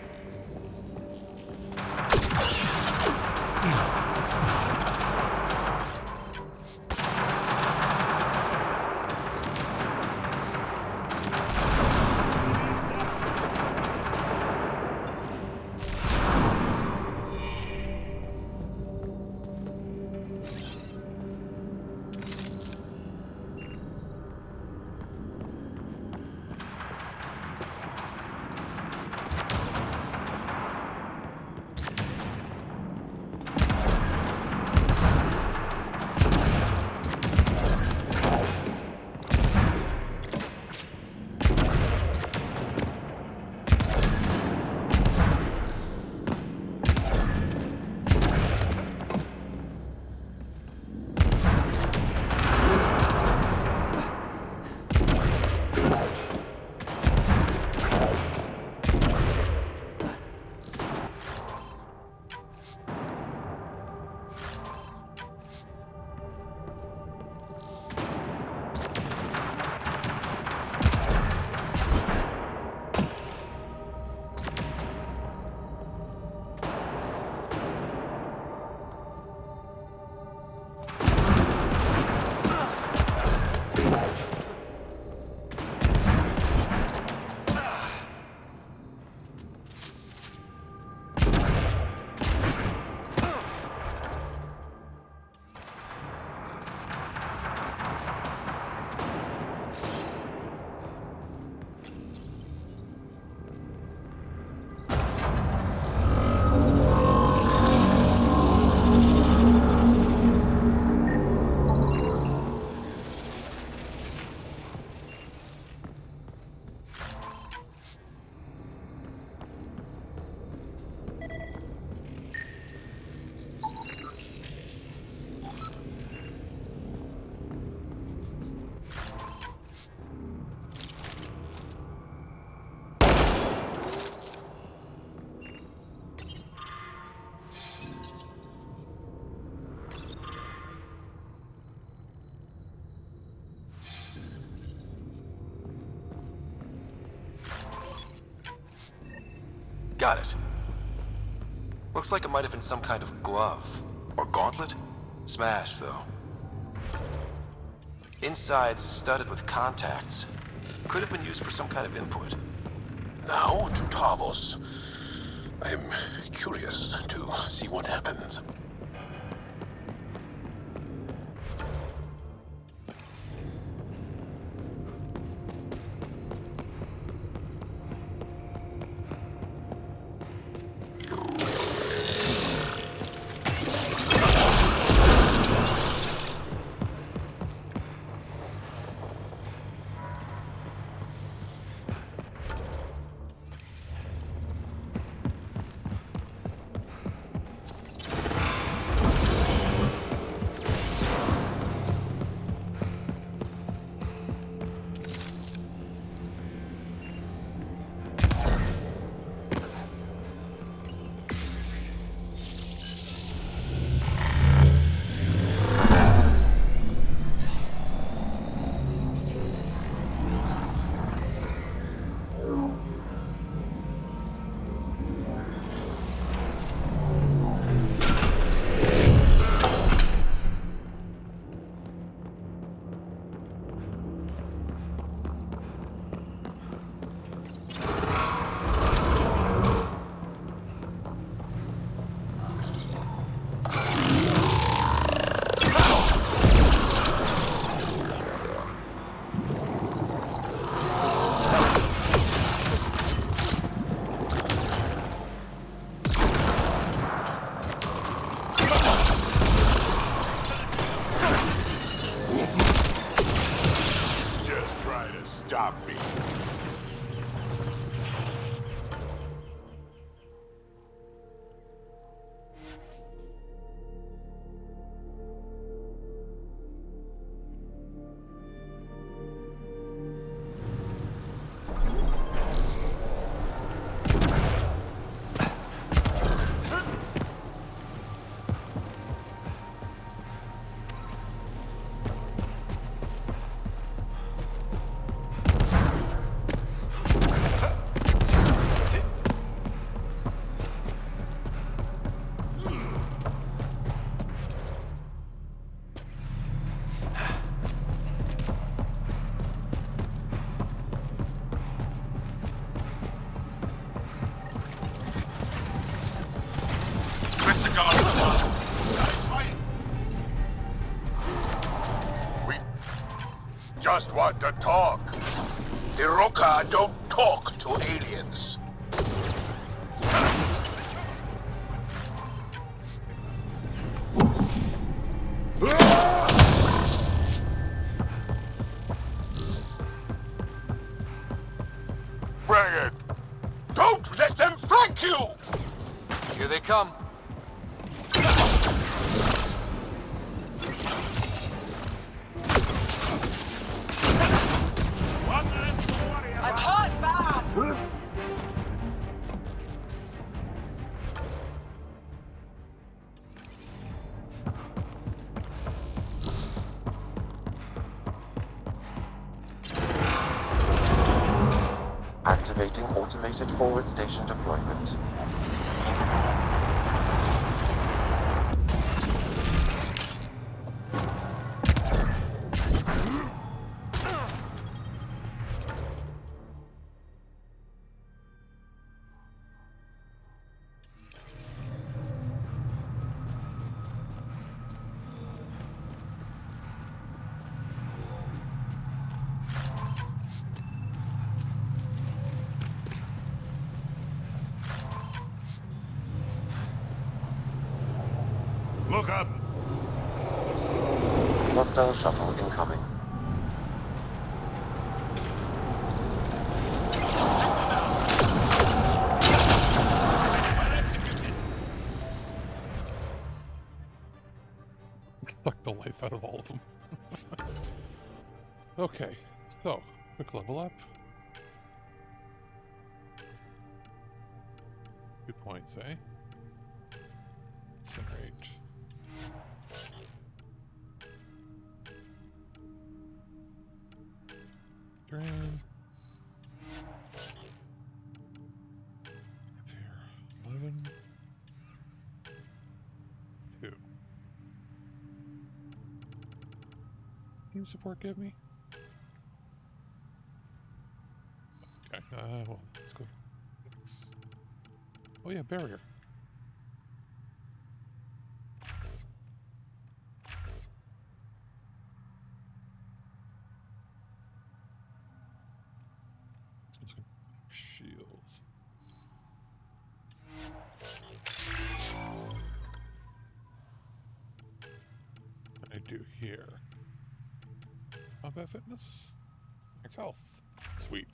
Got it. Looks like it might have been some kind of glove. Or gauntlet? Smashed, though. Inside's studded with contacts. Could have been used for some kind of input. Now to Tavos. I'm curious to see what happens. just want to talk. Iroka don't talk to aliens. Bring it! Don't let them flank you! Here they come. I'm hot bad! Activating automated forward station deployment. Look up! Hostile shuttle incoming. Suck the life out of all of them. Okay, so, quick level up. Good points, eh? Incinerate. Drain. Up here. 11. 2. Team support give me? Okay, well, let's go. Oh yeah, barrier. Let's go. Shields. What I do here? Combat fitness? Max health. Sweet.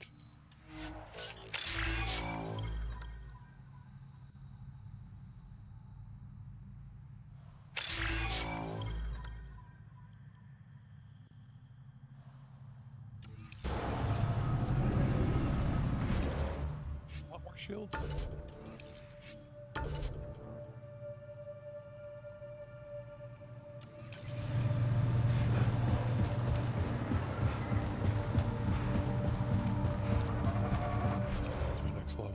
Want more shields? Next level.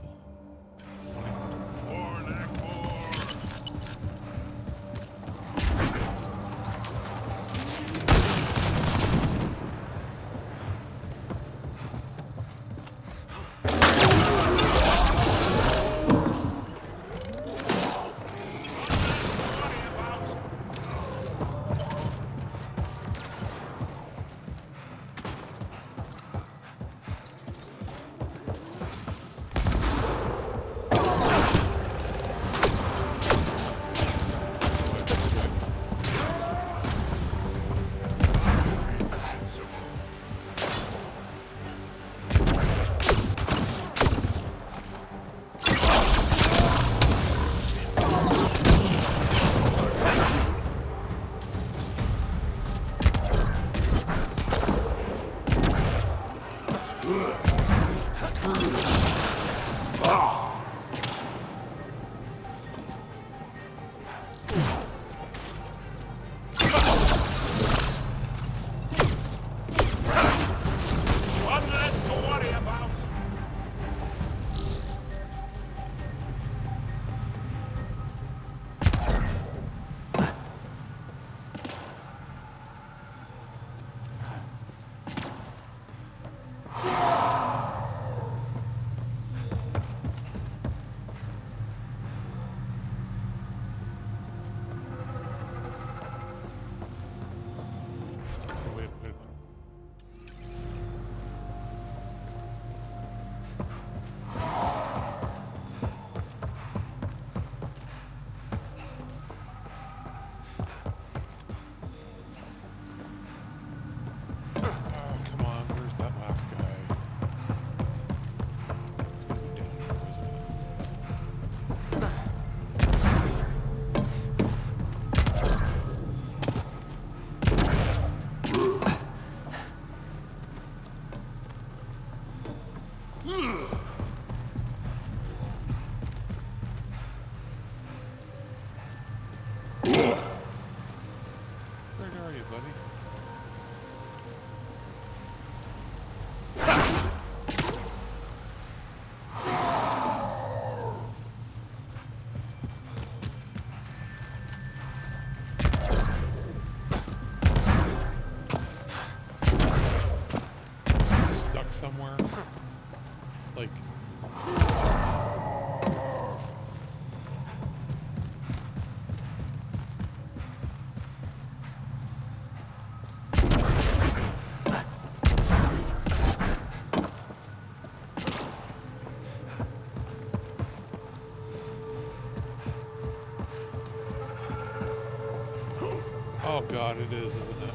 Oh god, it is, isn't it?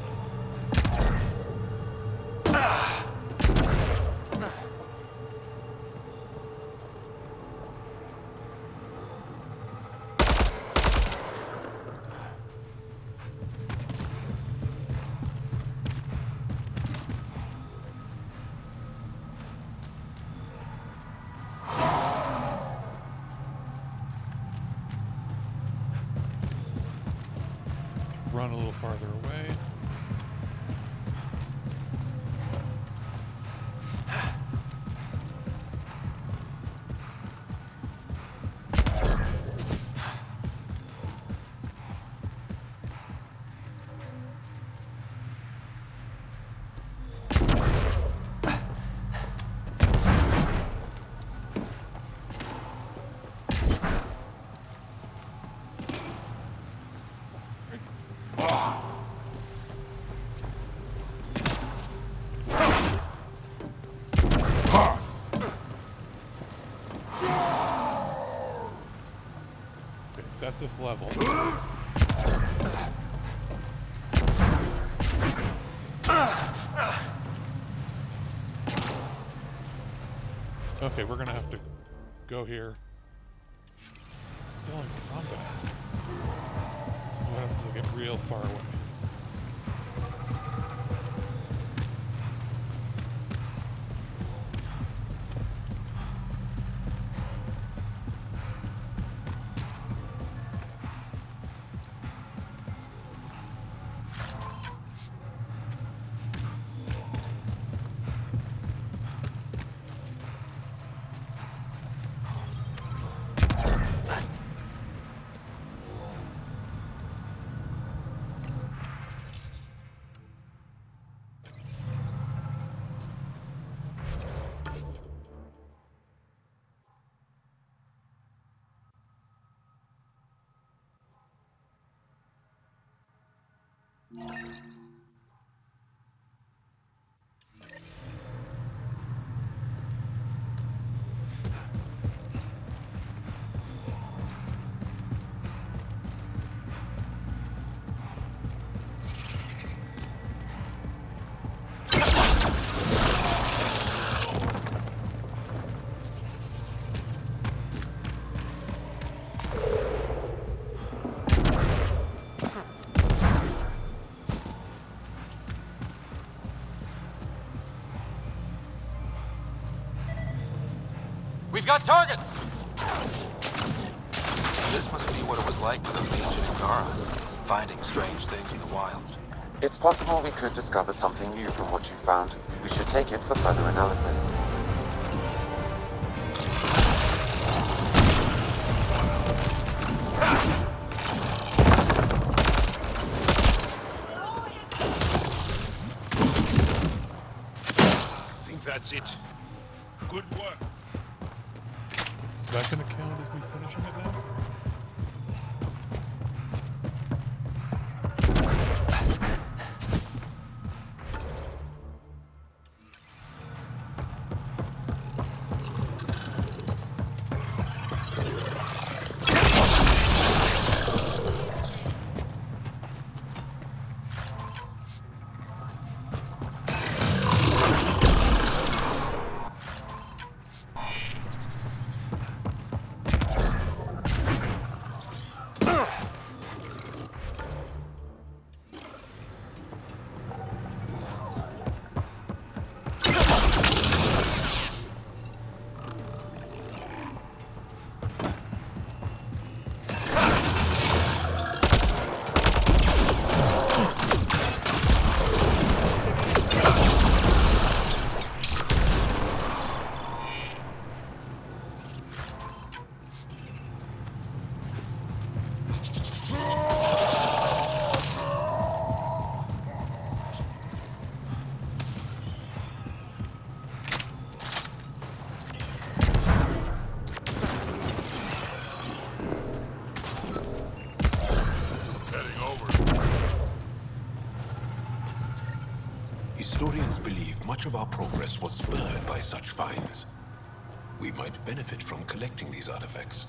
Run a little farther away. It's at this level. Okay, we're gonna have to go here. Still in combat. We'll have to get real far away. We've got targets! This must be what it was like with the ancient Angara, finding strange things in the wilds. It's possible we could discover something new from what you found. We should take it for further analysis. I think that's it. Good work. Is that going to count as me finishing it now? of our progress was spurred by such finds. We might benefit from collecting these artifacts.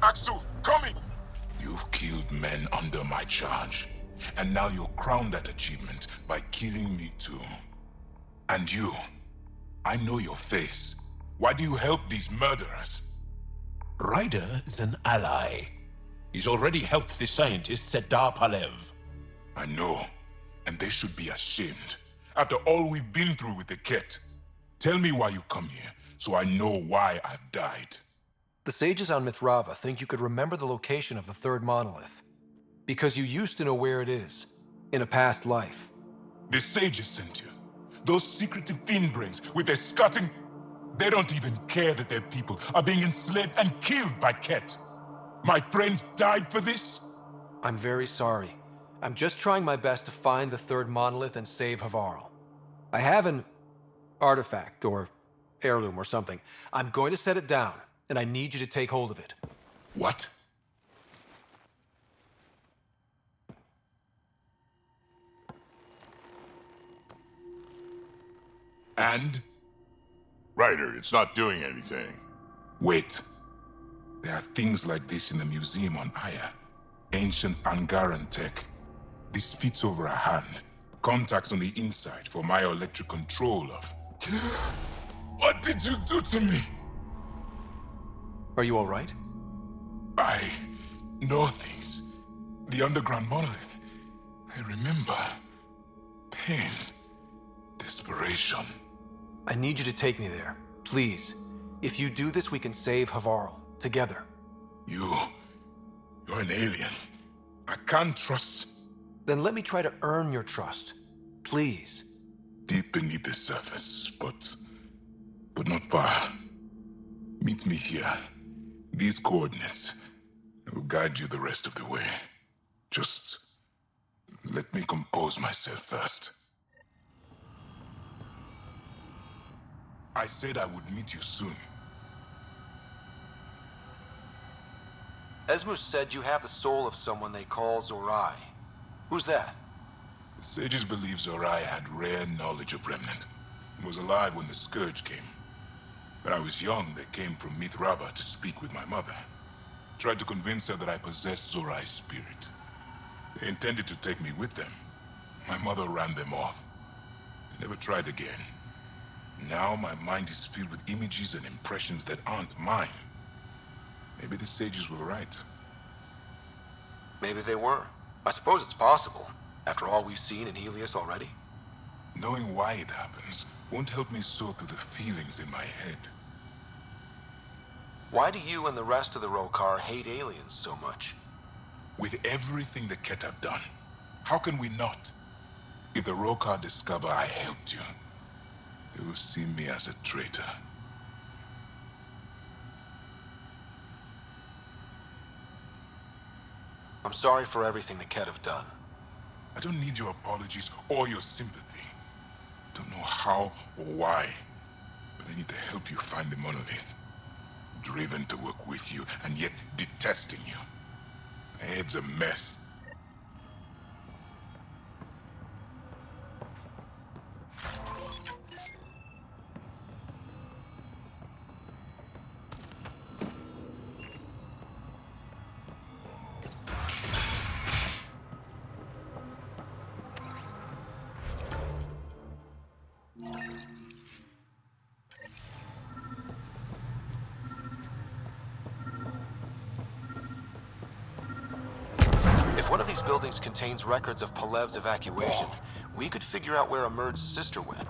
Axel, coming! You've killed men under my charge. And now you'll crown that achievement by killing me too. And you, I know your face. Why do you help these murderers? Ryder is an ally. He's already helped the scientists at Dar Palev. I know, and they should be ashamed. After all we've been through with the Ket. Tell me why you come here, so I know why I've died. The sages on Mithrava think you could remember the location of the third monolith. Because you used to know where it is, in a past life. The sages sent you. Those secretive fiend-brains with their scutting... They don't even care that their people are being enslaved and killed by Ket. My friends died for this? I'm very sorry. I'm just trying my best to find the third monolith and save Havarl. I have an artifact, or heirloom or something. I'm going to set it down, and I need you to take hold of it. What? And? Ryder, it's not doing anything. Wait. There are things like this in the museum on Aya. Ancient Angaran tech. This fits over a hand. Contacts on the inside for myoelectric control of... What did you do to me? Are you alright? I know things. The underground monolith. I remember. Pain. Desperation. I need you to take me there, please. If you do this, we can save Havarl, together. You're an alien. I can't trust... Then let me try to earn your trust. Please. Deep beneath the surface, but not far. Meet me here. These coordinates. I will guide you the rest of the way. Just let me compose myself first. I said I would meet you soon. Esmus said you have the soul of someone they call Zorai. Who's that? The sages believe Zorai had rare knowledge of Remnant, and was alive when the Scourge came. When I was young, they came from Mithrava to speak with my mother. Tried to convince her that I possessed Zorai's spirit. They intended to take me with them. My mother ran them off. I never tried again. Now my mind is filled with images and impressions that aren't mine. Maybe the sages were right. Maybe they were. I suppose it's possible, after all we've seen in Helios already. Knowing why it happens won't help me sort through the feelings in my head. Why do you and the rest of the Rokar hate aliens so much? With everything the Ket have done, how can we not? If the Rokar discover I helped you, they will see me as a traitor. I'm sorry for everything the Ket have done. I don't need your apologies or your sympathy. Don't know how or why, but I need to help you find the monolith. Driven to work with you, and yet detesting you. My head's a mess. If one of these buildings contains records of Palev's evacuation, we could figure out where Emerge's sister went.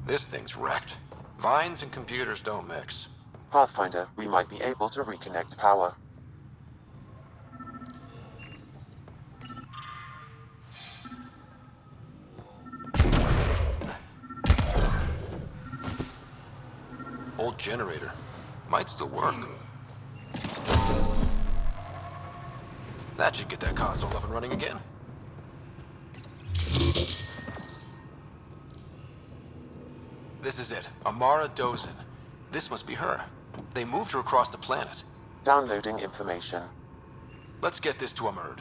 This thing's wrecked. Vines and computers don't mix. Pathfinder, we might be able to reconnect power. Old generator. Might still work. That should get that console up and running again. This is it. Amara Dozin. This must be her. They moved her across the planet. Downloading information. Let's get this to Amerd.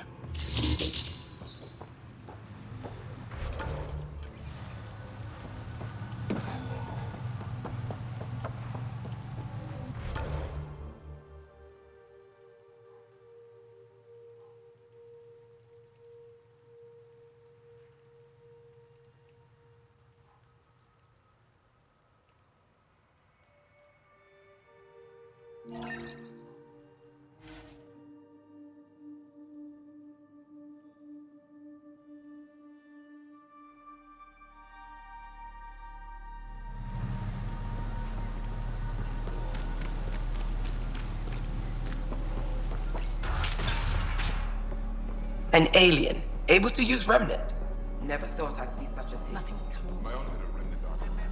An alien, able to use Remnant. Never thought I'd see such a thing. Nothing's coming. My own had a remnant artifact.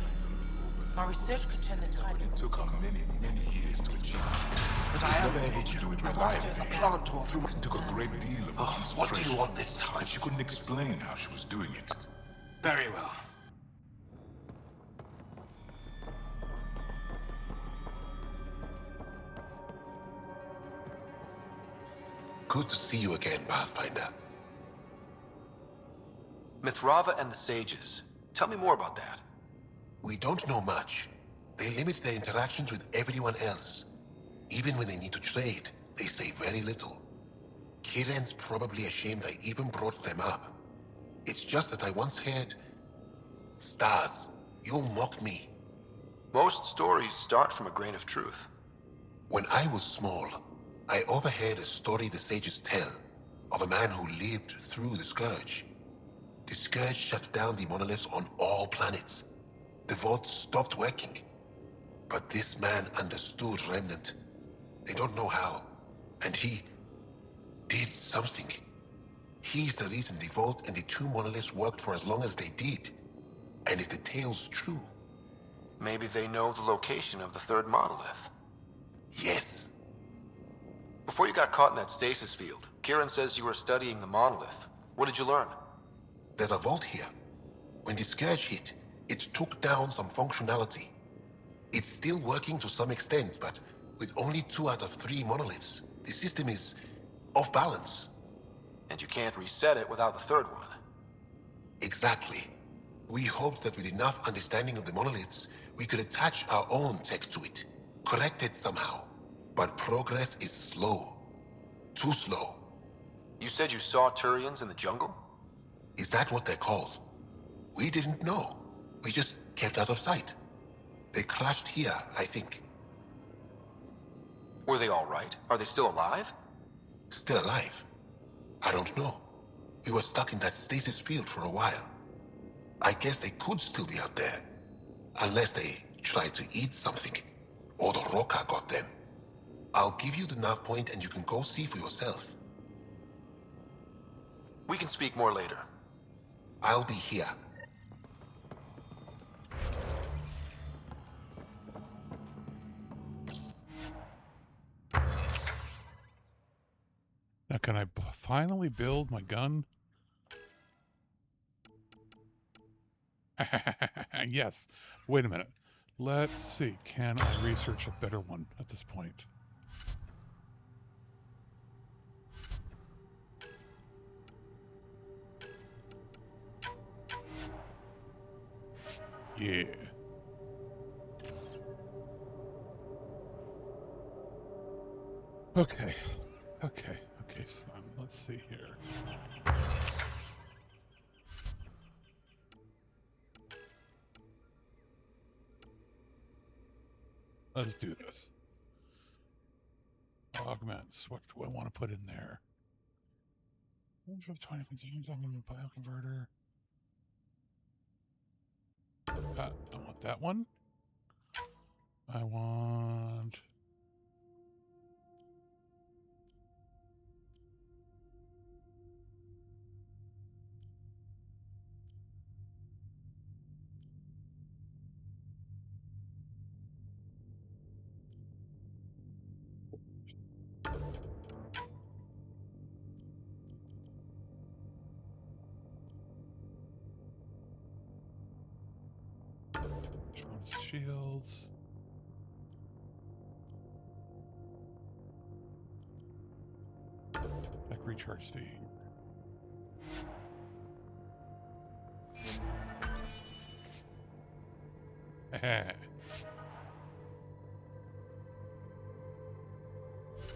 My research could turn the tide. It took her many years to achieve. But I am Never able to do it reliably. a plant tore through my... It took a great deal of concentration. What do you want this time? And she couldn't explain how she was doing it. Very well. Good to see you again, Pathfinder. Mithrava and the Sages. Tell me more about that. We don't know much. They limit their interactions with everyone else. Even when they need to trade, they say very little. Kiran's probably ashamed I even brought them up. It's just that I once heard... Stars, you'll mock me. Most stories start from a grain of truth. When I was small, I overheard a story the sages tell of a man who lived through the Scourge. The Scourge shut down the monoliths on all planets. The vaults stopped working. But this man understood Remnant. They don't know how. And he did something. He's the reason the vault and the two monoliths worked for as long as they did. And if the tale's true... Maybe they know the location of the third monolith. Yes. Before you got caught in that stasis field, Kiran says you were studying the monolith. What did you learn? There's a vault here. When the Scourge hit, it took down some functionality. It's still working to some extent, but with only 2 out of 3 monoliths, the system is off balance. And you can't reset it without the third one. Exactly. We hoped that with enough understanding of the monoliths, we could attach our own tech to it, correct it somehow. But progress is slow. Too slow. You said you saw Turians in the jungle? Is that what they're called? We didn't know. We just kept out of sight. They crashed here, I think. Were they all right? Are they still alive? Still alive? I don't know. We were stuck in that stasis field for a while. I guess they could still be out there. Unless they tried to eat something. Or the rocker got them. I'll give you the nav point and you can go see for yourself. We can speak more later. I'll be here. Now, can I finally build my gun? Yes. Wait a minute. Let's see. Can I research a better one at this point? Yeah. Okay. Okay. Okay. So let's see here. Let's do this. Augments. What do I want to put in there? 20 bioconverter. I want that one. I want... shields. Like recharge steam.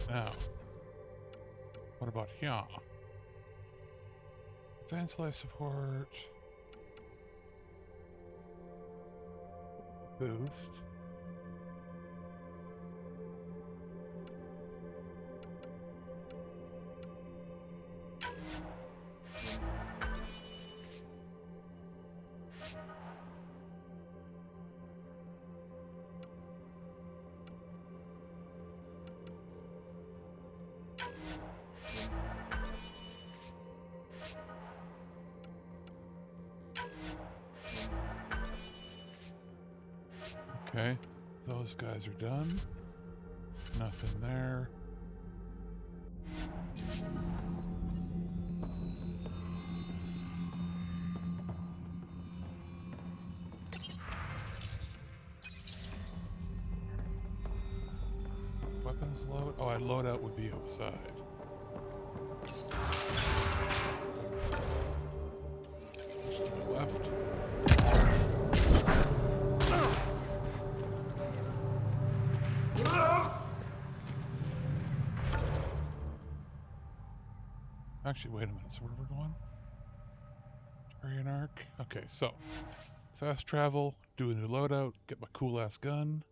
Now, what about here? Advanced life support. Boost. Okay, those guys are done. Nothing there. Weapons load? Oh, I load out would be outside. Left. Actually, wait a minute. So where are we going? Arian Arc. Okay, so fast travel, do a new loadout, get my cool ass gun.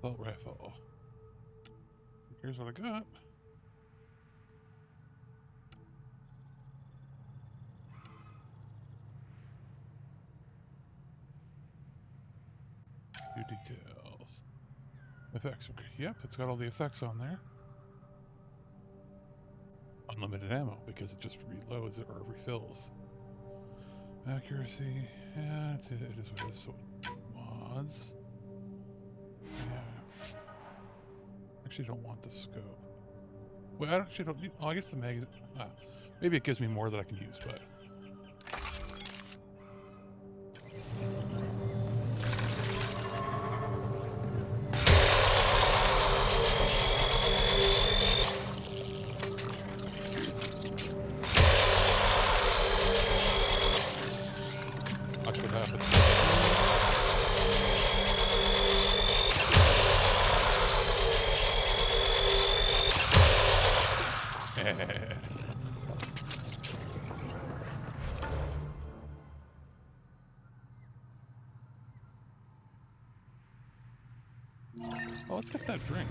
Assault rifle. Here's what I got. Few details. Effects. Okay. Yep, it's got all the effects on there. Unlimited ammo because it just reloads it or refills. Accuracy. Yeah, it is what it is. So mods. Yeah. Actually, don't want the scope. Well, I actually don't need. Oh, I guess the magazine. Maybe it gives me more that I can use, but. Watch what happens. Oh, let's get that drink.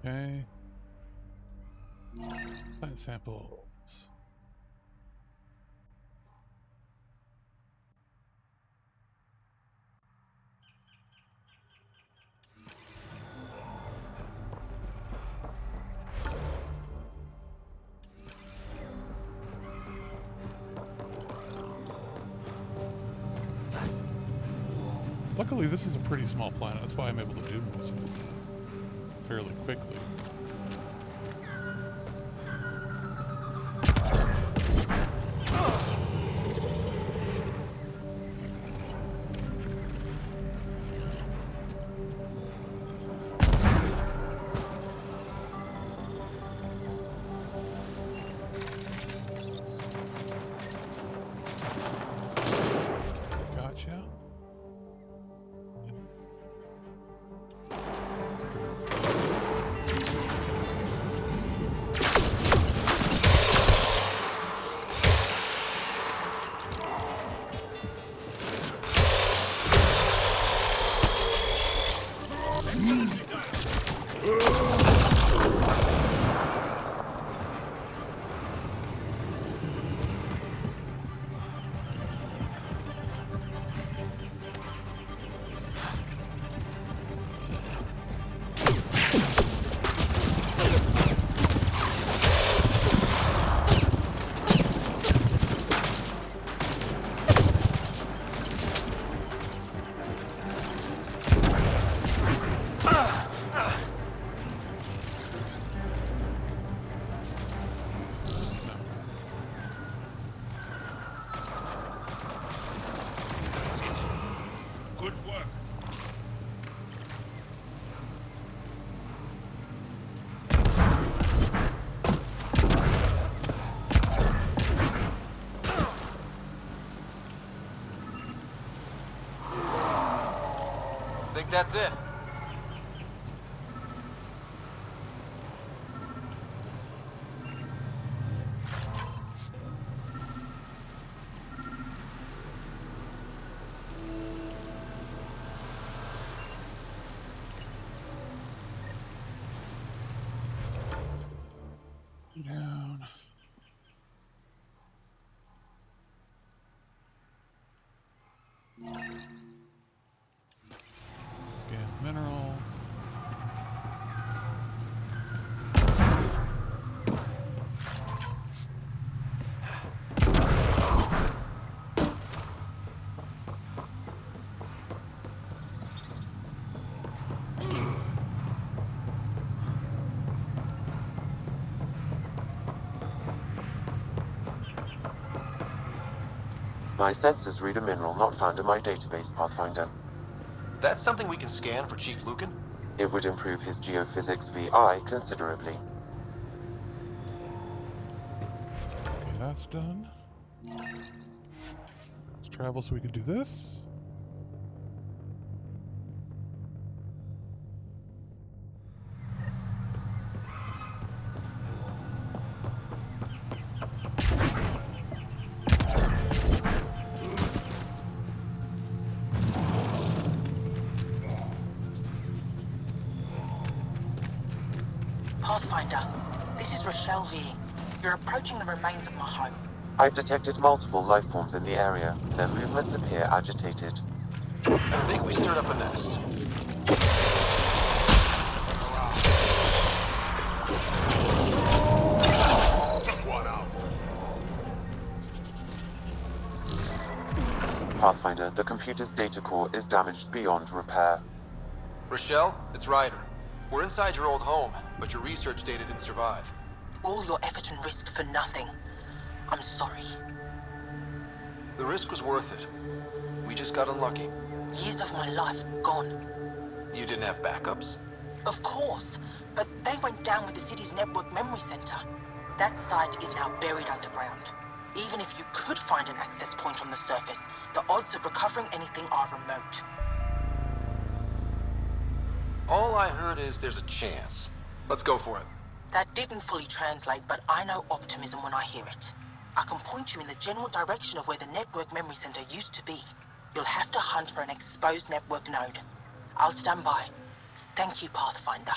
Okay. Plant samples. Luckily, this is a pretty small planet. That's why I'm able to do most of this fairly quickly. Gotcha. That's it. Down. Mineral. My sensors read a mineral not found in my database, Pathfinder. That's something we can scan for Chief Lucan? It would improve his geophysics VI considerably. Okay, that's done. Let's travel so we can do this. Pathfinder, this is Rochelle V. You're approaching the remains of my home. I've detected multiple life forms in the area. Their movements appear agitated. I think we stirred up a nest. the computer's data core is damaged beyond repair. Rochelle, it's Ryder. We're inside your old home, but your research data didn't survive. All your effort and risk for nothing. I'm sorry. The risk was worth it. We just got unlucky. Years of my life gone. You didn't have backups? Of course, but they went down with the city's network memory center. That site is now buried underground. Even if you could find an access point on the surface, the odds of recovering anything are remote. All I heard is there's a chance. Let's go for it. That didn't fully translate, but I know optimism when I hear it. I can point you in the general direction of where the network memory center used to be. You'll have to hunt for an exposed network node. I'll stand by. Thank you, Pathfinder.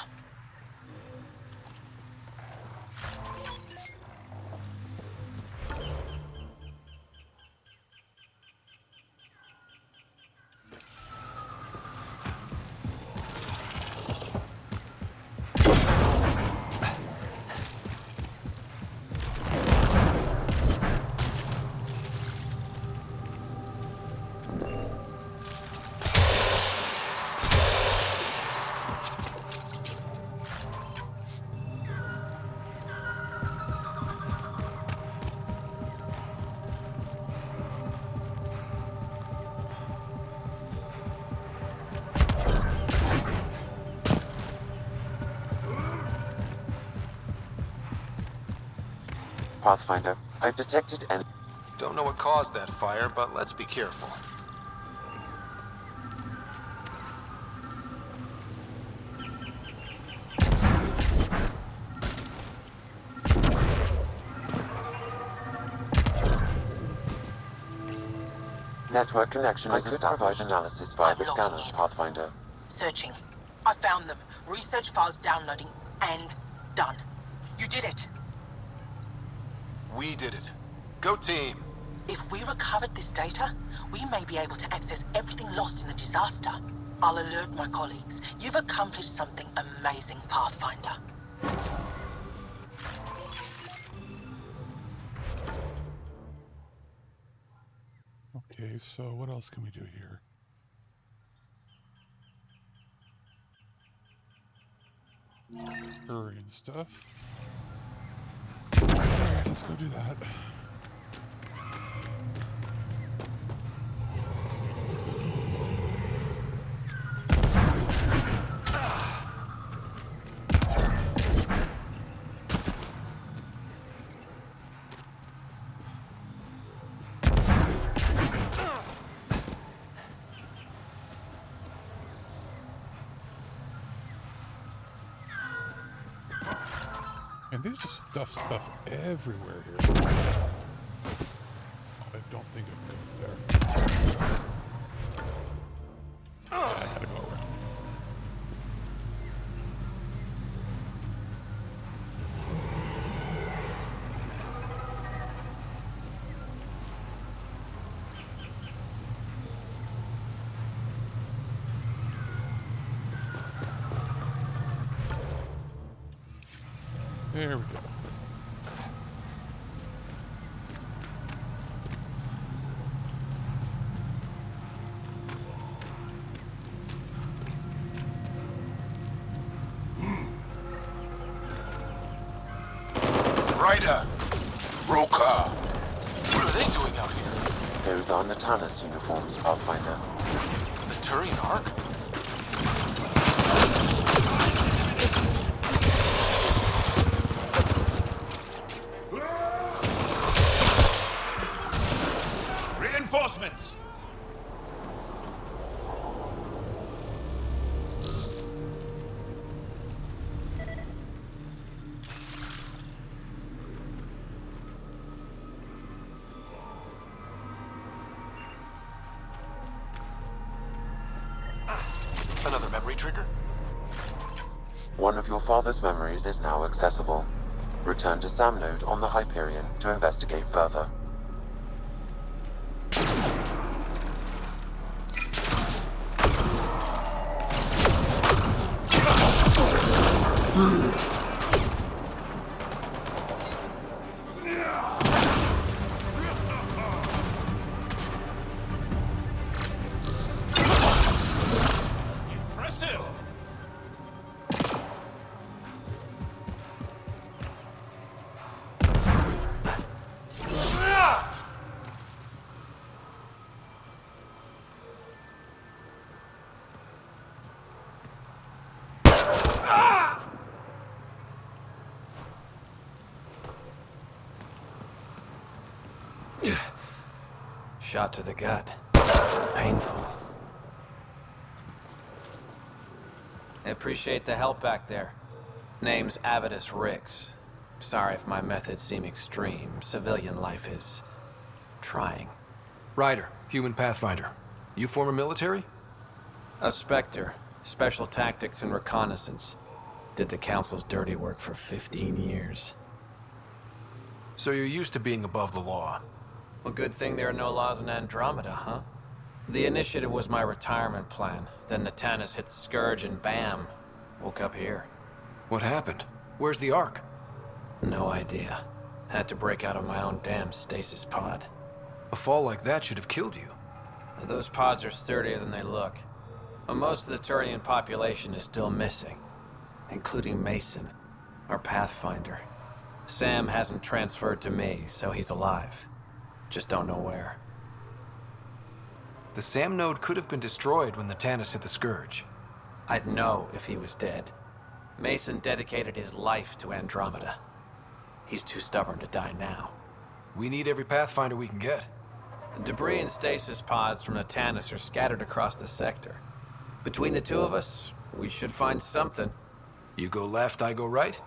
Pathfinder, I've detected any... Don't know what caused that fire, but let's be careful. Network connection is established. Analysis via the scanner, Pathfinder. Searching. I found them. Research files downloading and done. You did it. We did it. Go team. If we recovered this data, we may be able to access everything lost in the disaster. I'll alert my colleagues. You've accomplished something amazing, Pathfinder. Okay, so what else can we do here? Hurry and stuff. Alright, let's go do that. And there's just stuff everywhere here. I don't think I'm good there. Yeah, I gotta go around. There we go. Ryder! Roka! What are they doing out here? Those are Natana's uniforms, Pathfinder. The Turian Ark? Reinforcements! Another memory trigger? One of your father's memories is now accessible. Return to Sam node on the Hyperion to investigate further. Shot to the gut. Painful. I appreciate the help back there. Name's Avidus Rix. Sorry if my methods seem extreme. Civilian life is... trying. Ryder, human pathfinder. You former military? A Spectre. Special tactics and reconnaissance. Did the Council's dirty work for 15 years. So you're used to being above the law. Well, good thing there are no laws in Andromeda, huh? The initiative was my retirement plan. Then Natanus hit the Scourge and bam, woke up here. What happened? Where's the Ark? No idea. Had to break out of my own damn stasis pod. A fall like that should have killed you. Those pods are sturdier than they look. But most of the Turian population is still missing, including Mason, our Pathfinder. Sam hasn't transferred to me, so he's alive. Just don't know where. The Sam node could have been destroyed when Natanus hit the Scourge. I'd know if he was dead. Mason dedicated his life to Andromeda. He's too stubborn to die now. We need every Pathfinder we can get. Debris and stasis pods from Natanus are scattered across the sector. Between the two of us, we should find something. You go left, I go right?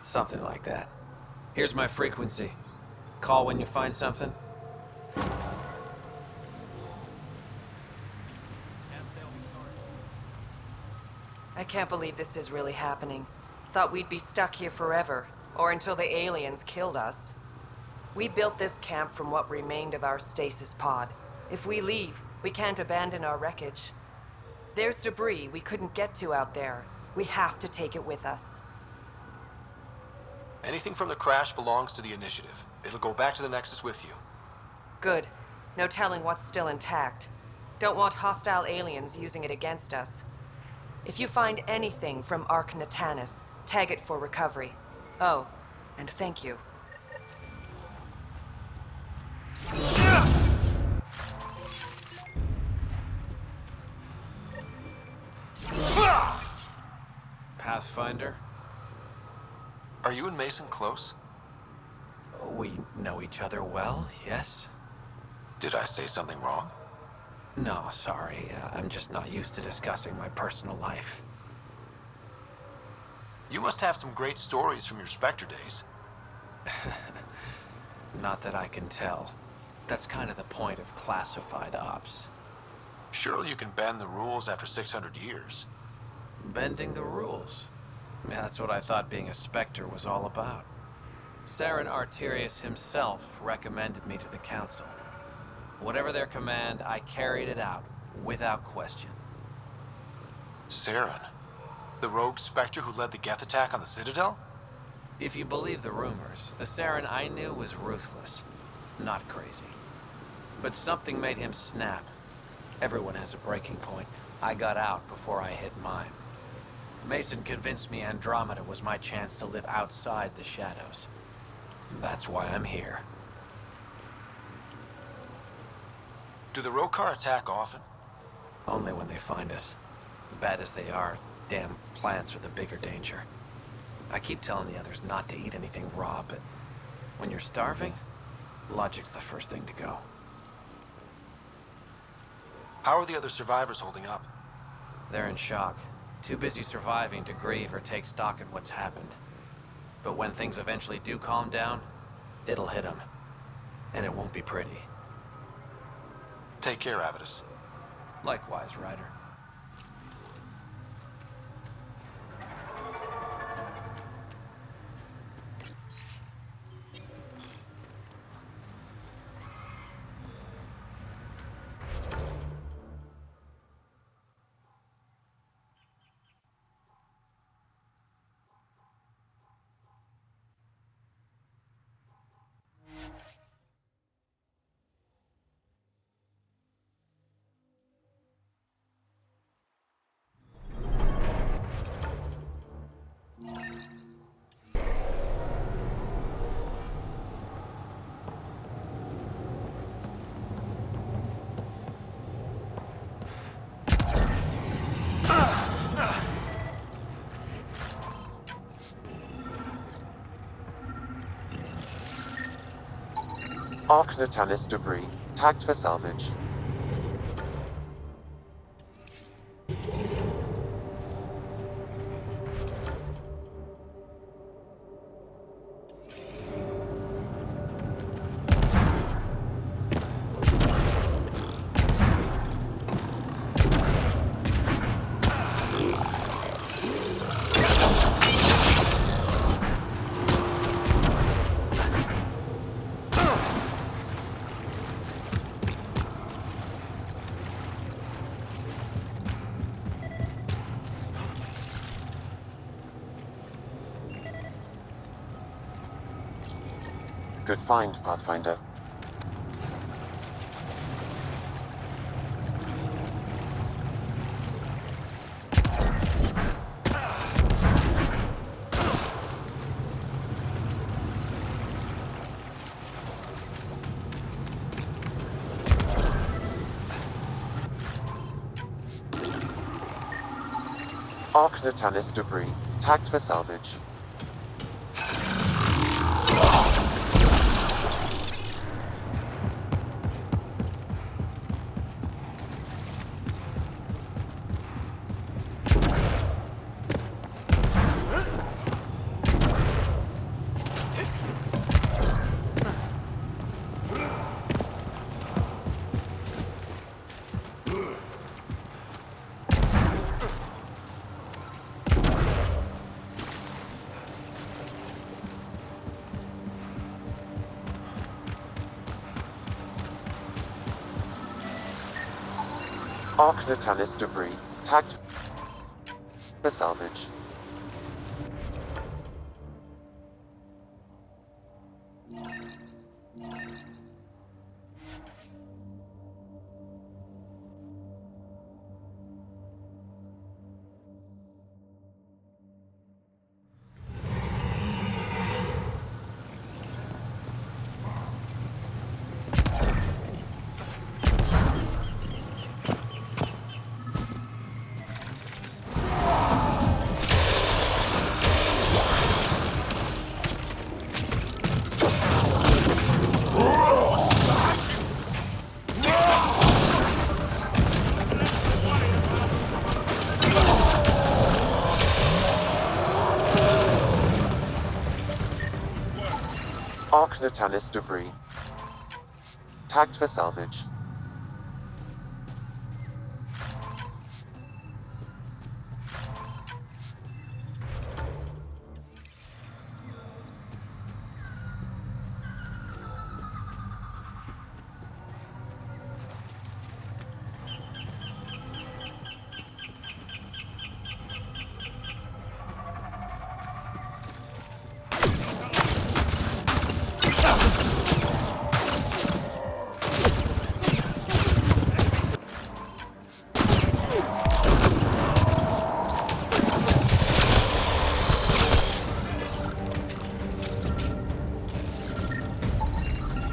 Something like that. Here's my frequency. Call when you find something. I can't believe this is really happening. Thought we'd be stuck here forever, or until the aliens killed us. We built this camp from what remained of our stasis pod. If we leave, we can't abandon our wreckage. There's debris we couldn't get to out there. We have to take it with us. Anything from the crash belongs to the Initiative. It'll go back to the Nexus with you. Good. No telling what's still intact. Don't want hostile aliens using it against us. If you find anything from Ark Natanus, tag it for recovery. Oh, and thank you. Pathfinder? Are you and Mason close? We know each other well, yes? Did I say something wrong? No, sorry. I'm just not used to discussing my personal life. You must have some great stories from your Spectre days. Not that I can tell. That's kind of the point of classified ops. Surely you can bend the rules after 600 years. Bending the rules? Yeah, that's what I thought being a Spectre was all about. Saren Arterius himself recommended me to the Council. Whatever their command, I carried it out, without question. Saren? The rogue Spectre who led the Geth attack on the Citadel? If you believe the rumors, the Saren I knew was ruthless, not crazy. But something made him snap. Everyone has a breaking point. I got out before I hit mine. Mason convinced me Andromeda was my chance to live outside the shadows. That's why I'm here. Do the Rokar attack often? Only when they find us. Bad as they are, damn plants are the bigger danger. I keep telling the others not to eat anything raw, but when you're starving, logic's the first thing to go. How are the other survivors holding up? They're in shock. Too busy surviving to grieve or take stock in what's happened. But when things eventually do calm down, it'll hit them. And it won't be pretty. Take care, Avidus. Likewise, Ryder. Arc Natalis debris, tagged for salvage. Good find, Pathfinder. Arc Natalis debris, tagged for salvage. Arc Natalis debris, tagged for salvage. Arc Natalis debris, tagged for salvage.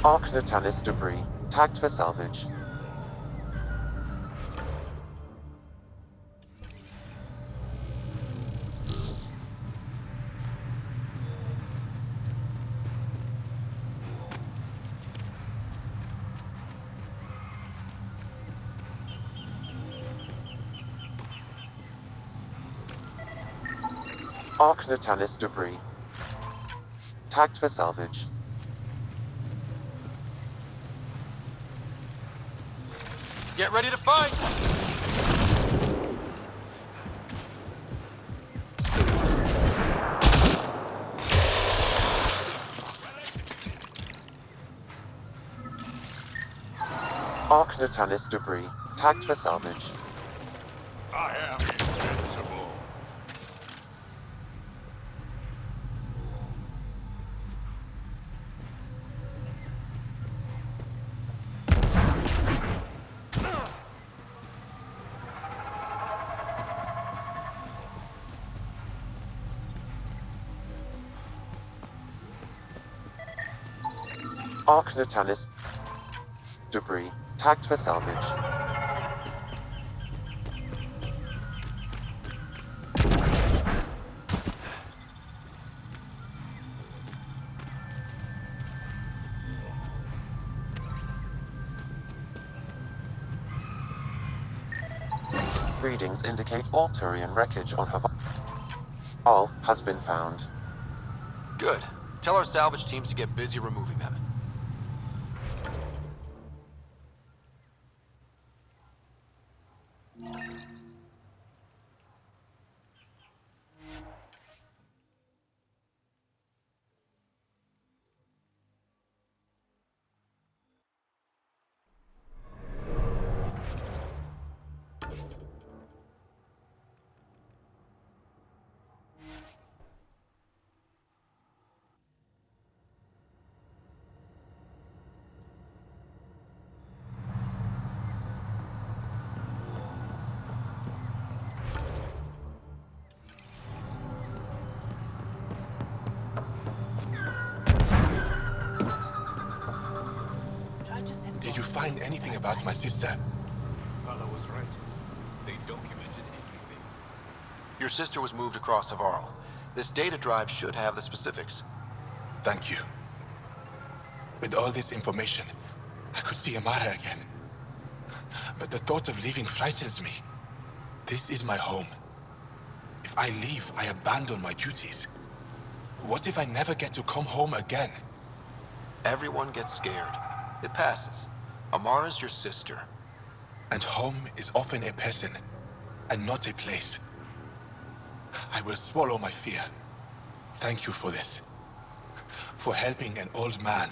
Arc Natalis debris, tagged for salvage. Arc Natalis debris, tagged for salvage. Get ready to fight! Arc Natalis debris, tagged for salvage. I am invincible. Arc Natalis debris, tagged for salvage. readings indicate all Turian wreckage on Havarl has been found. Good. Tell our salvage teams to get busy removing them. Did you find anything about my sister? Paula was right. They documented everything. Your sister was moved across Havarl. This data drive should have the specifics. Thank you. With all this information, I could see Amara again. But the thought of leaving frightens me. This is my home. If I leave, I abandon my duties. What if I never get to come home again? Everyone gets scared. It passes. Amara's your sister. And home is often a person, and not a place. I will swallow my fear. Thank you for this. For helping an old man.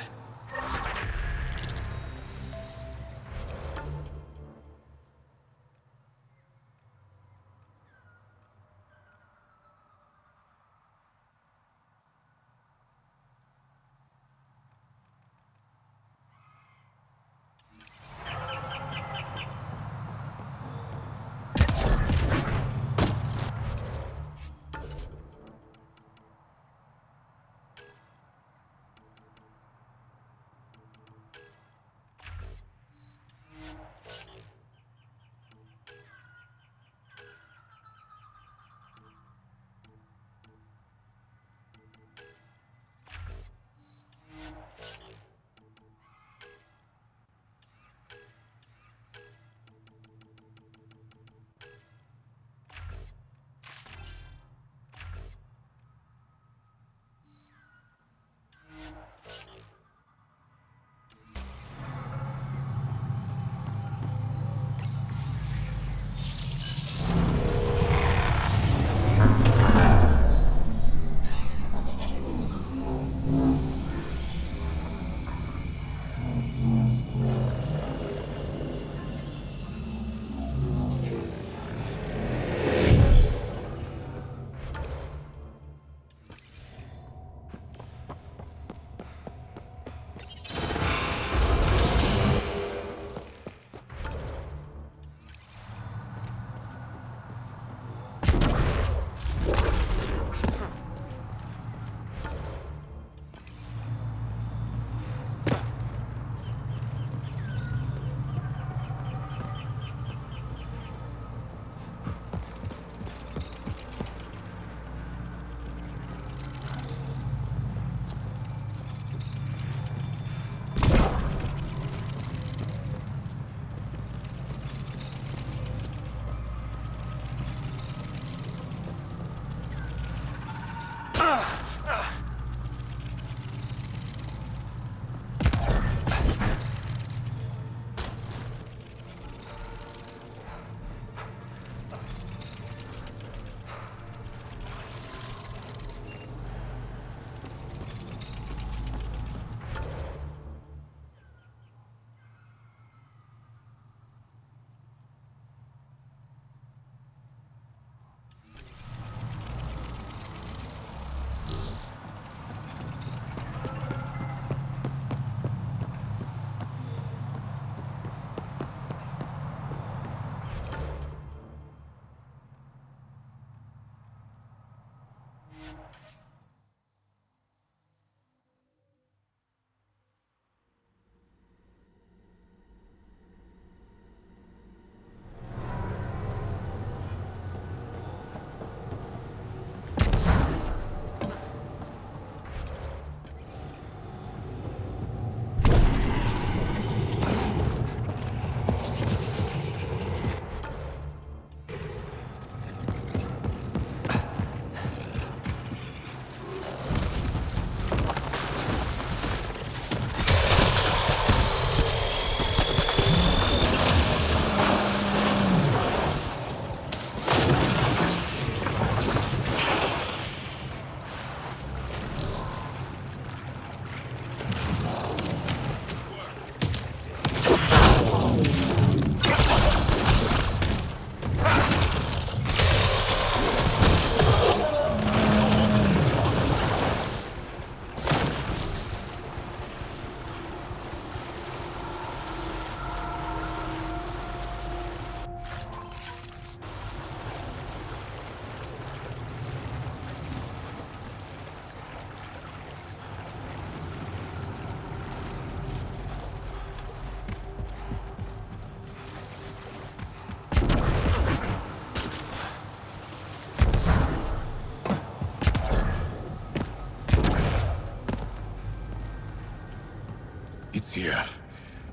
here.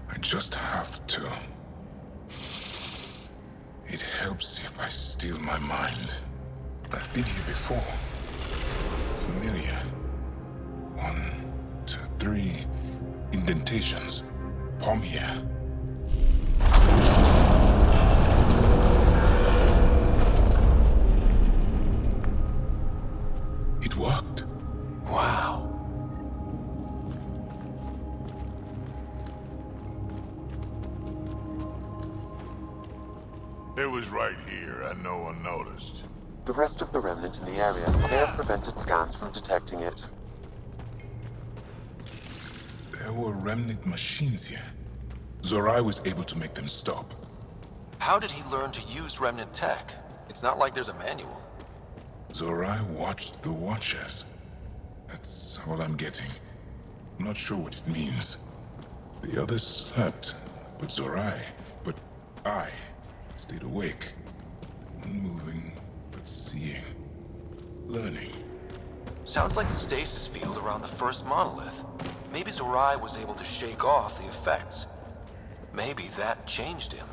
I just have to. It helps if I steal my mind. I've been here before. Familiar. 1, 2, 3 indentations. Palm here. It worked. Wow. It was right here, and no one noticed. The rest of the remnant in the area may have prevented scans from detecting it. There were remnant machines here. Zorai was able to make them stop. How did he learn to use remnant tech? It's not like there's a manual. Zorai watched the Watchers. That's all I'm getting. I'm not sure what it means. The others slept, but I stayed awake. Unmoving, but seeing. Learning. Sounds like the stasis field around the first monolith. Maybe Zorai was able to shake off the effects. Maybe that changed him.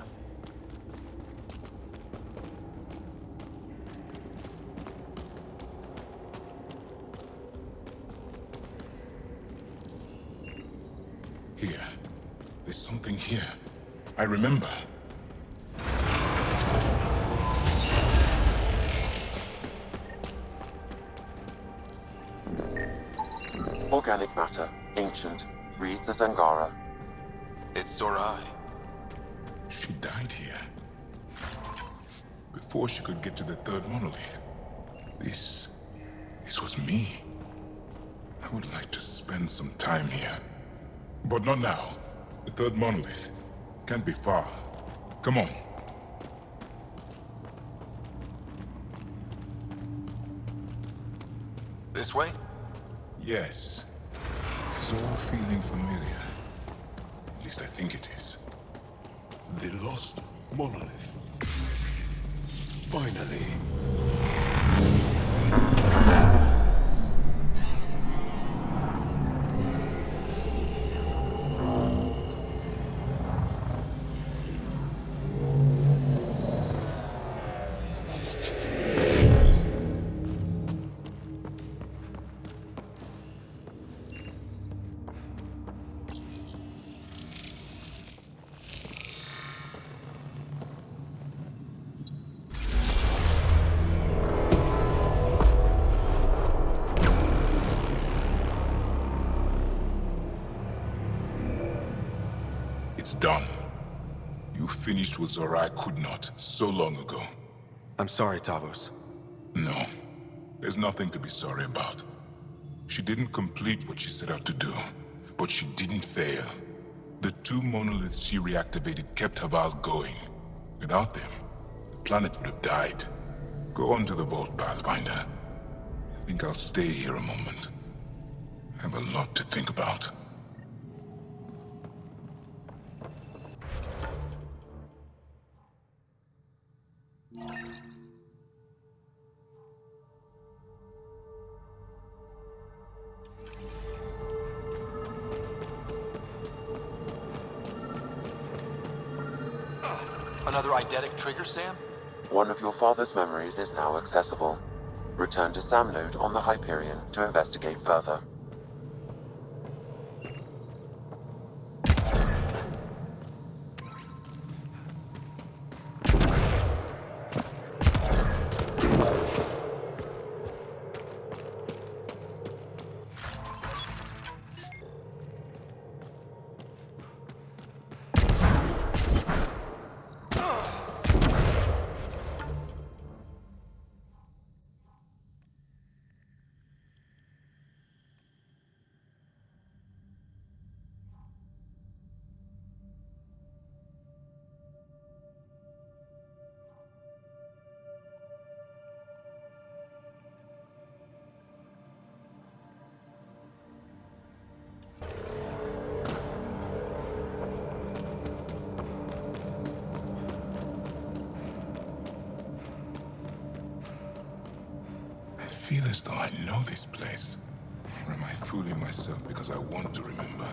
Here. There's something here. I remember. Organic matter, ancient, reads as Angara. It's Zorai. She died here. Before she could get to the third monolith. This was me. I would like to spend some time here. But not now. The third monolith can't be far. Come on. This way? Yes. This is all feeling familiar. At least I think it is. The lost monolith. Finally. It's done. You finished what Zorai could not so long ago. I'm sorry, Tavos. No. There's nothing to be sorry about. She didn't complete what she set out to do, but she didn't fail. The 2 monoliths she reactivated kept Havarl going. Without them, the planet would have died. Go on to the vault, Pathfinder. I think I'll stay here a moment. I have a lot to think about. Another eidetic trigger, Sam? One of your father's memories is now accessible. Return to Samnode on the Hyperion to investigate further. I feel as though I know this place. Or am I fooling myself because I want to remember?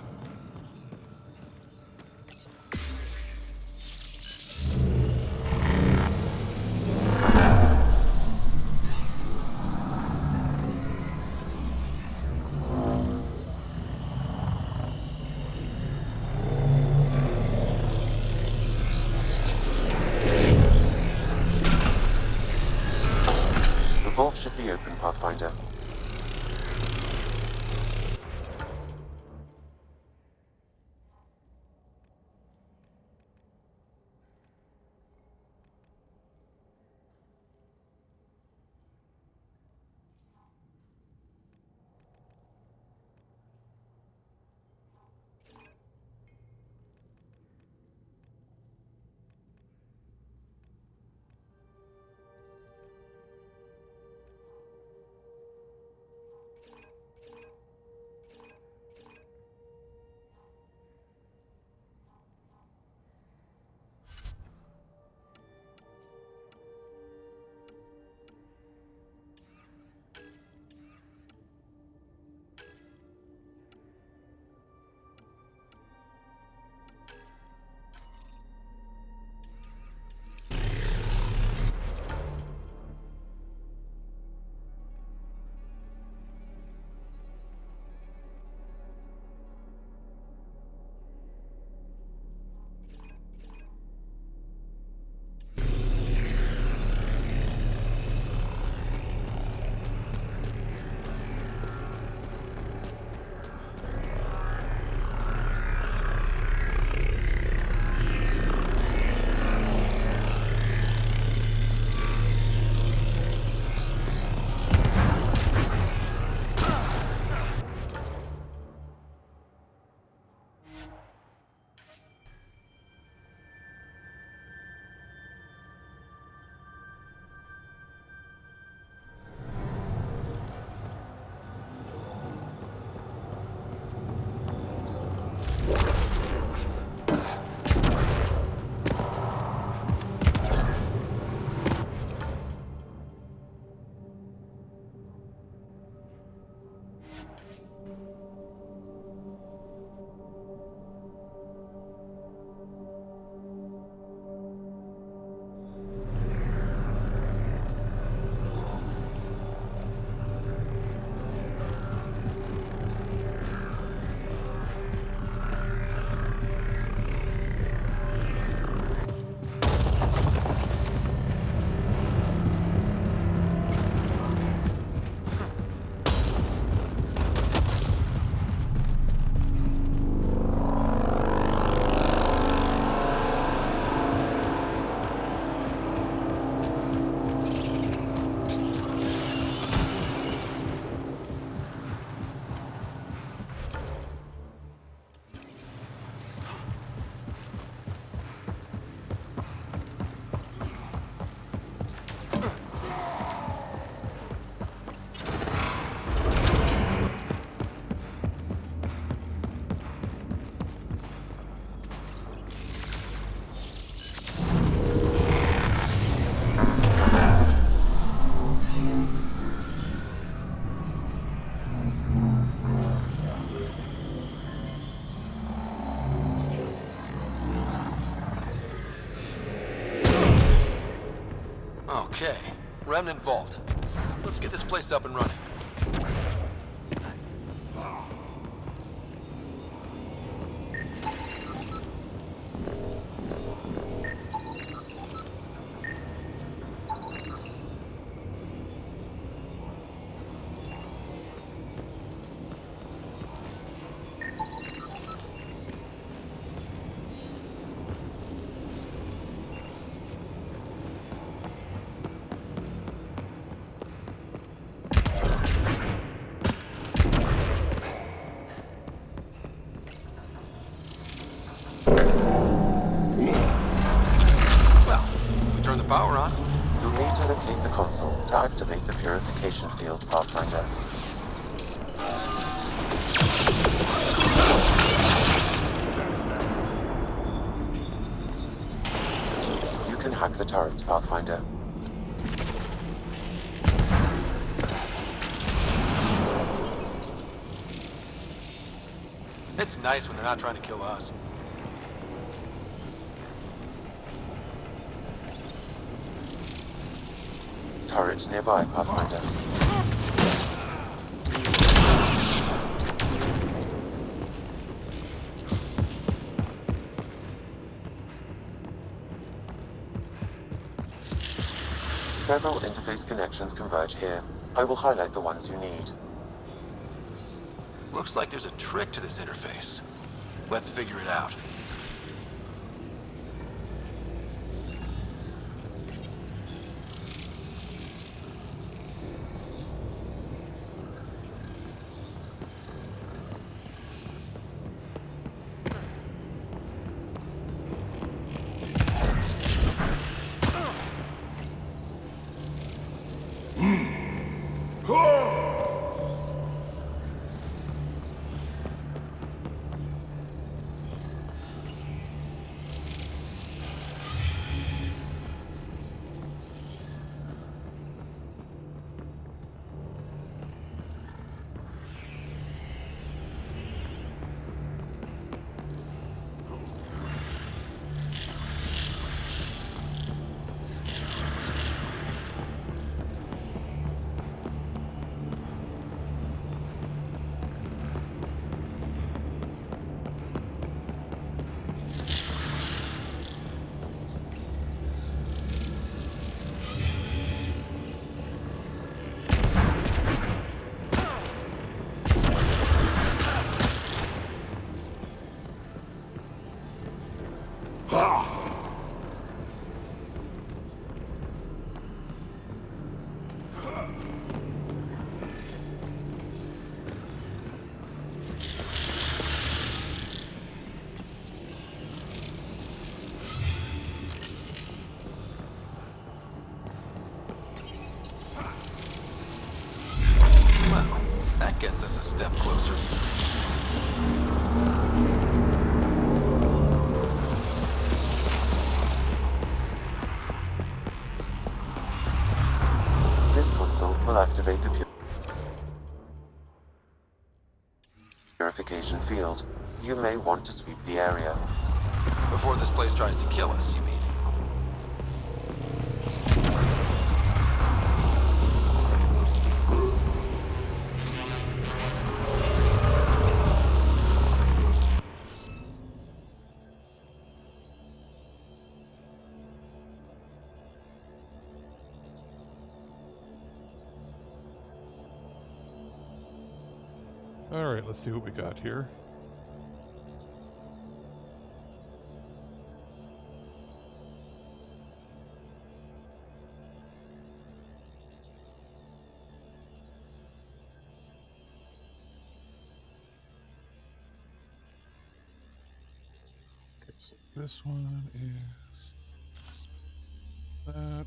vault should be open, Pathfinder. Okay, Remnant Vault. Let's get this place up and running. Power on. You'll need to locate the console to activate the purification field, Pathfinder. You can hack the turret, Pathfinder. It's nice when they're not trying to kill us. Turret nearby, Pathfinder. Several interface connections converge here. I will highlight the ones you need. Looks like there's a trick to this interface. Let's figure it out. That gets us a step closer. This console will activate the purification field. You may want to sweep the area. Before this place tries to kill us, you mean? Alright, let's see what we got here. Okay, so this one is that.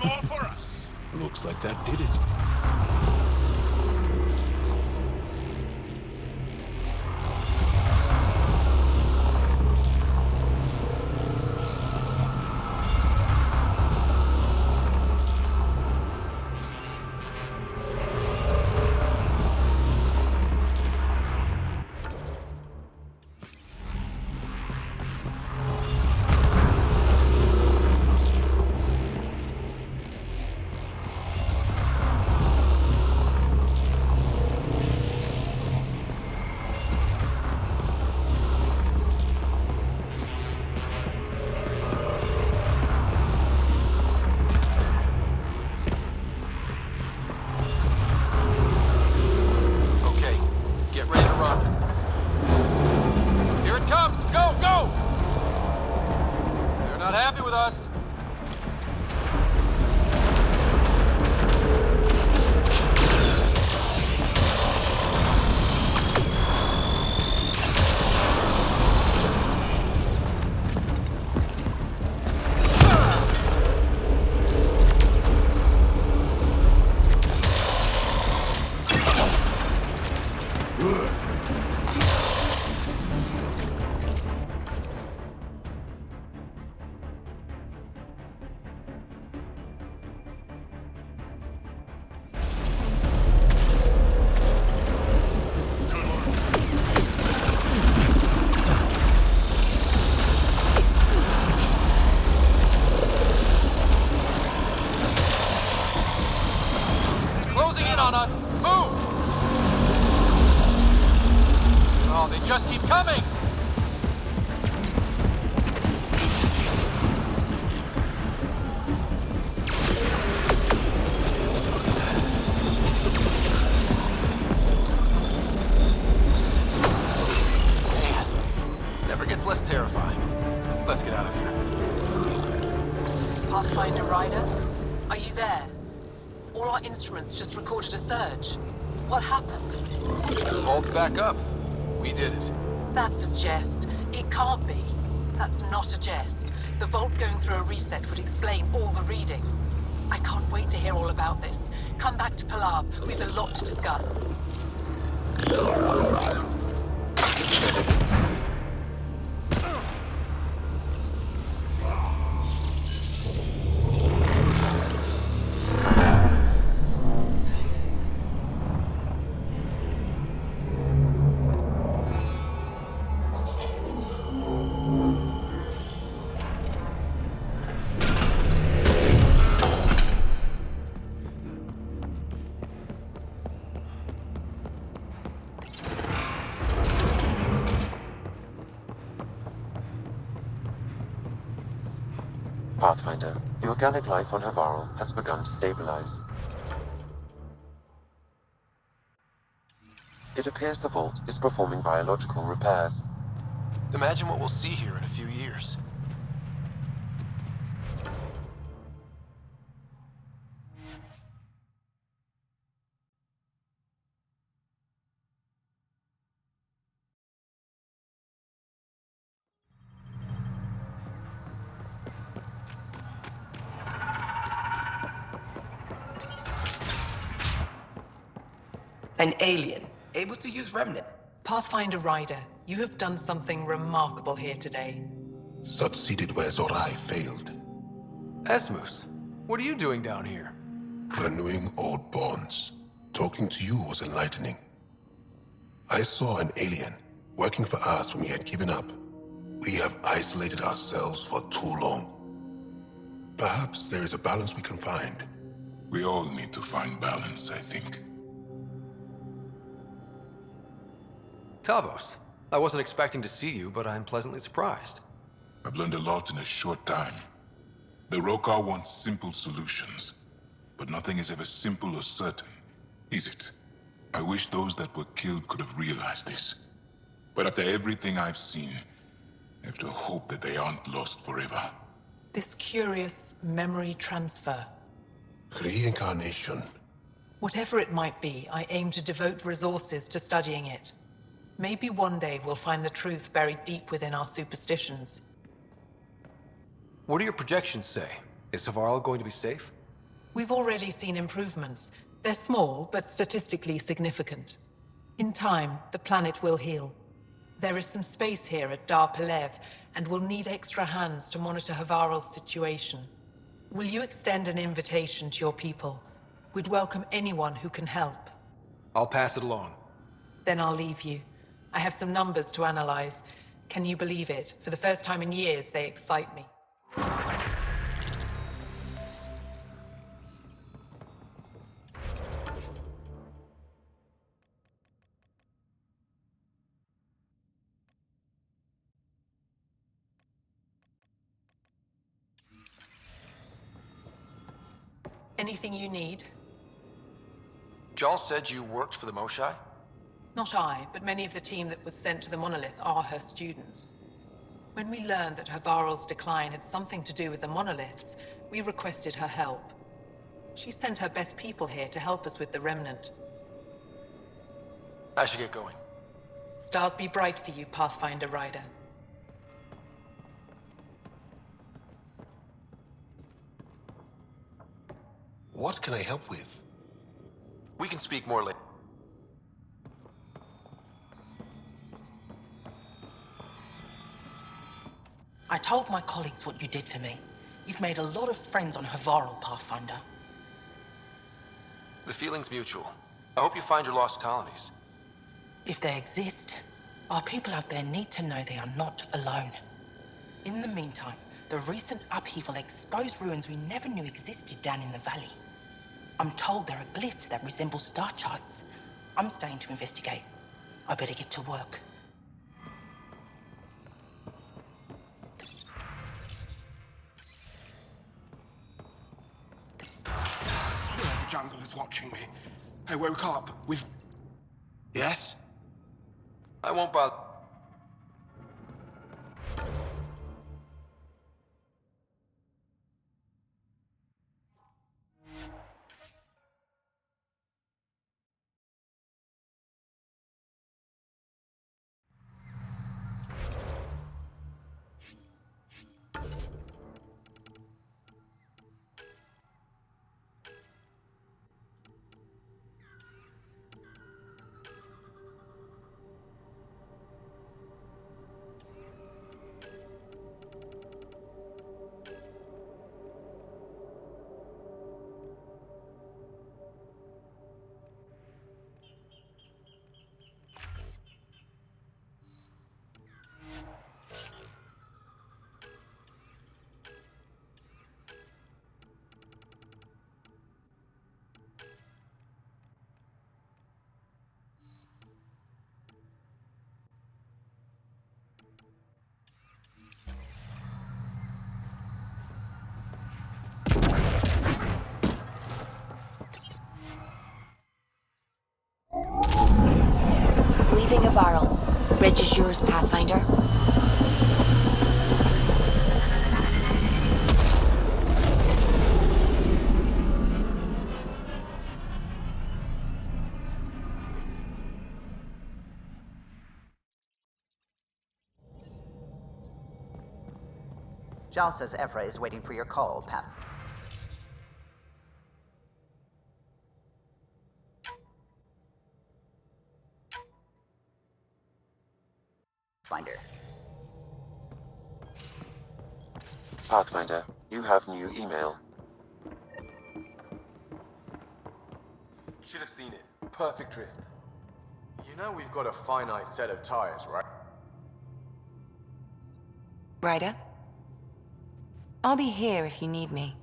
More for us. Looks like that did it. on us! Move! Oh, they just keep coming! Man, never gets less terrifying. Let's get out of here. Pathfinder Ryder, are you there? All our instruments just recorded a surge. What happened? The vault's back up. We did it. That's a jest. It can't be. That's not a jest. The vault going through a reset would explain all the readings. I can't wait to hear all about this. Come back to Palab. We've a lot to discuss. Pathfinder, the organic life on Havarl has begun to stabilize. It appears the vault is performing biological repairs. Imagine what we'll see here in a few years. An alien, able to use Remnant. Pathfinder Ryder, you have done something remarkable here today. Succeeded where Zorai failed. Esmus, what are you doing down here? Renewing old bonds. Talking to you was enlightening. I saw an alien working for us when we had given up. We have isolated ourselves for too long. Perhaps there is a balance we can find. We all need to find balance, I think. Tavos, I wasn't expecting to see you, but I'm pleasantly surprised. I've learned a lot in a short time. The Rokar wants simple solutions, but nothing is ever simple or certain, is it? I wish those that were killed could have realized this. But after everything I've seen, I have to hope that they aren't lost forever. This curious memory transfer. Reincarnation. Whatever it might be, I aim to devote resources to studying it. Maybe one day we'll find the truth buried deep within our superstitions. What do your projections say? Is Havarl going to be safe? We've already seen improvements. They're small, but statistically significant. In time, the planet will heal. There is some space here at Dar Pelev, and we'll need extra hands to monitor Havarl's situation. Will you extend an invitation to your people? We'd welcome anyone who can help. I'll pass it along. Then I'll leave you. I have some numbers to analyze. Can you believe it? For the first time in years, they excite me. Anything you need? Jal said you worked for the Moshai? Not I, but many of the team that was sent to the monolith are her students. When we learned that Havarl's decline had something to do with the monoliths, we requested her help. She sent her best people here to help us with the Remnant. I should get going. Stars be bright for you, Pathfinder Ryder. What can I help with? We can speak more later. I told my colleagues what you did for me. You've made a lot of friends on Havarl, Pathfinder. The feeling's mutual. I hope you find your lost colonies. If they exist, our people out there need to know they are not alone. In the meantime, the recent upheaval exposed ruins we never knew existed down in the valley. I'm told there are glyphs that resemble star charts. I'm staying to investigate. I better get to work. The jungle is watching me. I woke up with... Yes? I won't bother. Leaving Havarl. Bridge is yours, Pathfinder. Jal says Evra is waiting for your call, Pathfinder. Pathfinder, you have new email. Should have seen it. Perfect drift. You know we've got a finite set of tires, right? Ryder? I'll be here if you need me.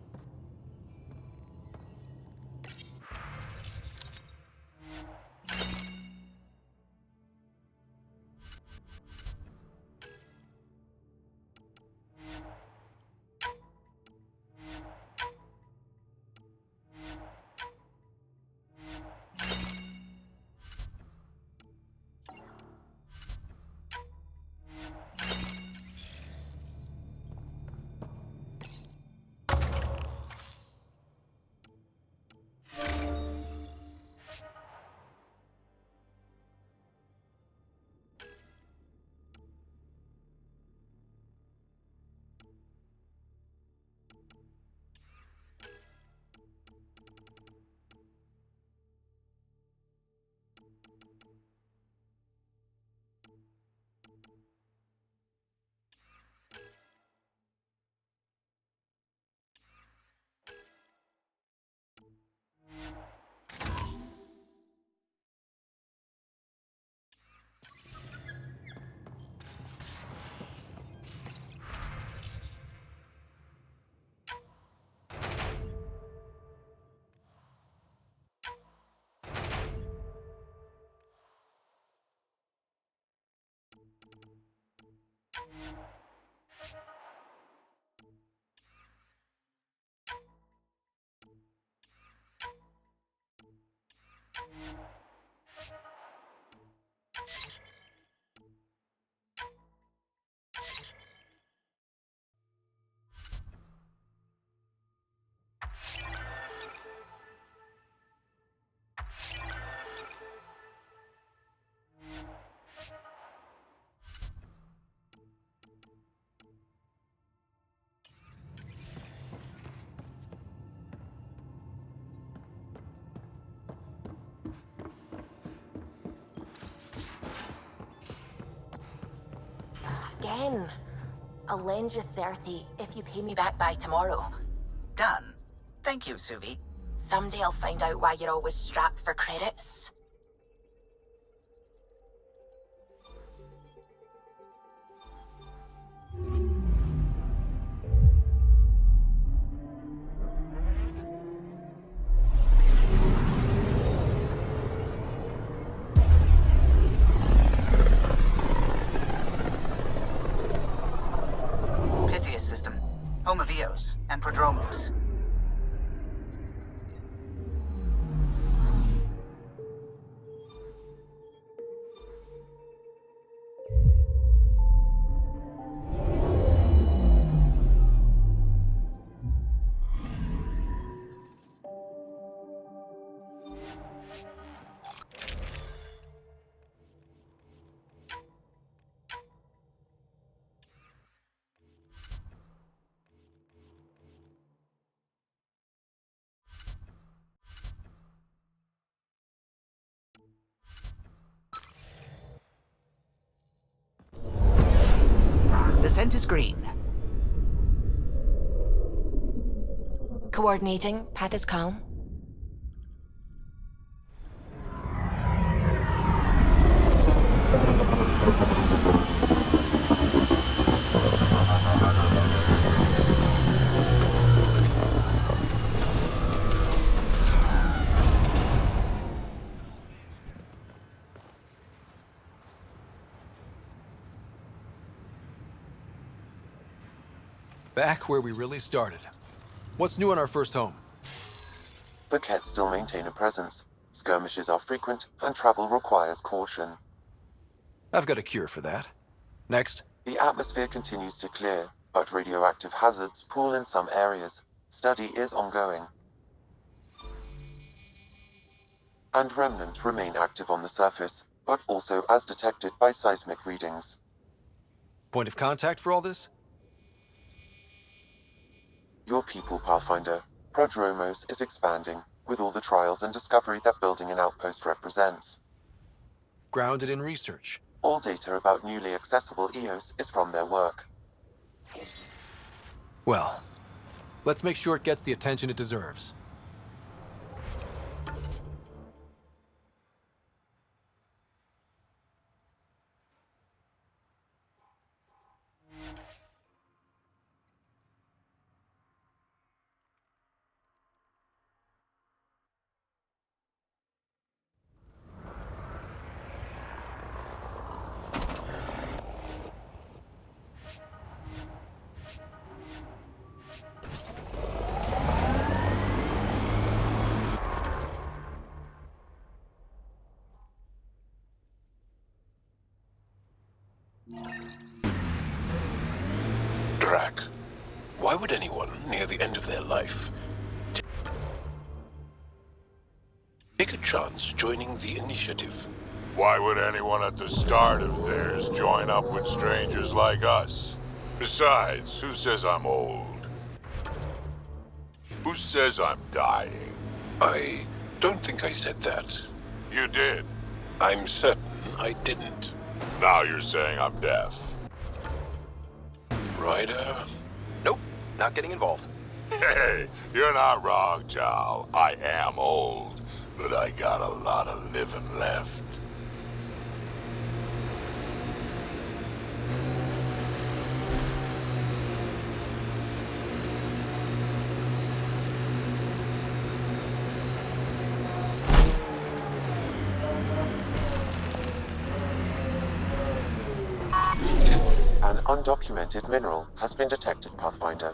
Again. I'll lend you 30 if you pay me back by tomorrow. Done. Thank you, Suvi. Someday I'll find out why you're always strapped for credits. Descent is green. Coordinating. Path is calm. Back where we really started. What's new on our first home? The Kett still maintain a presence. Skirmishes are frequent, and travel requires caution. I've got a cure for that. Next. The atmosphere continues to clear, but radioactive hazards pool in some areas. Study is ongoing. And remnant remain active on the surface, but also as detected by seismic readings. Point of contact for all this? Your people, Pathfinder. Prodromos is expanding, with all the trials and discovery that building an outpost represents. Grounded in research. All data about newly accessible EOS is from their work. Well, let's make sure it gets the attention it deserves. Drac, why would anyone near the end of their life take a chance joining the initiative? Why would anyone at the start of theirs join up with strangers like us? Besides, who says I'm old? Who says I'm dying? I don't think I said that. You did. I'm certain I didn't. Now you're saying I'm deaf. Ryder? Nope, not getting involved. Hey, you're not wrong, Jal. I am old, but I got a lot of living left. An undocumented mineral has been detected, Pathfinder.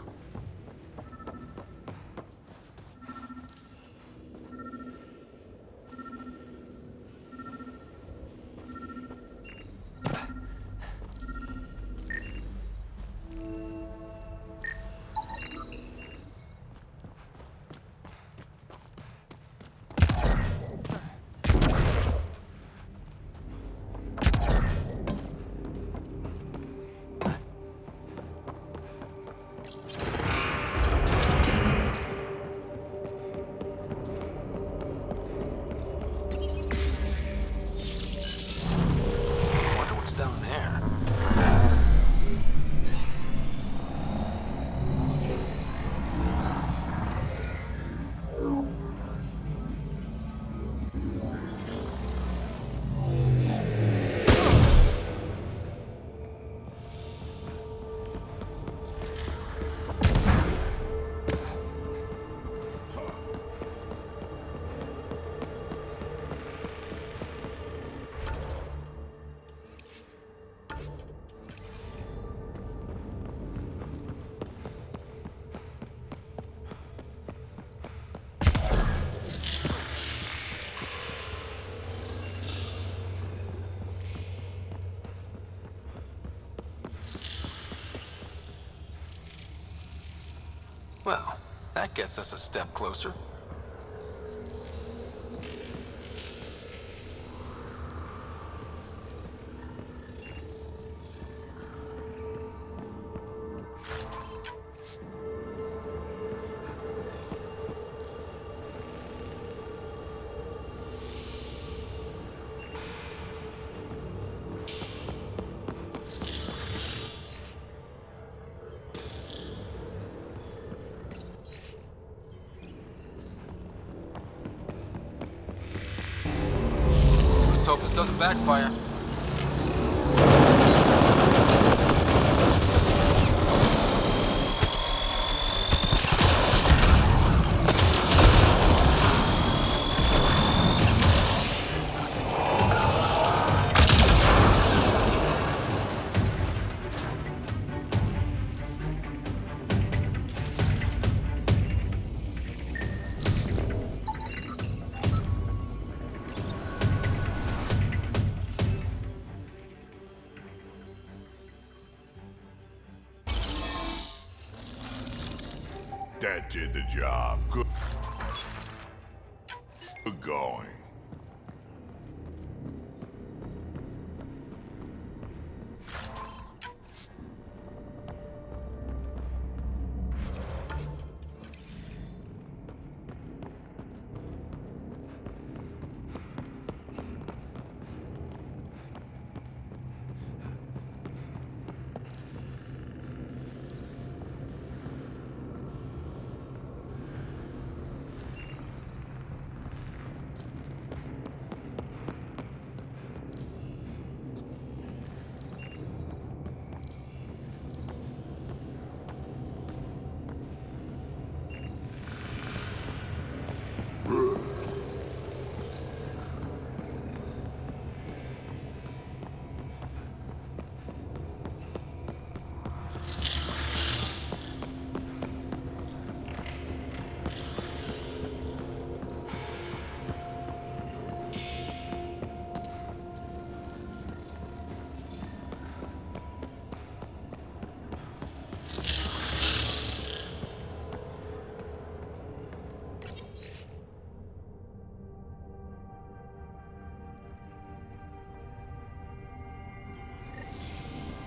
Well, that gets us a step closer. hope this doesn't backfire. That did the job. Good going.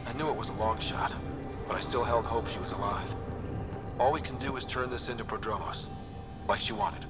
I knew it was a long shot, but I still held hope she was alive. All we can do is turn this into Prodromos, like she wanted.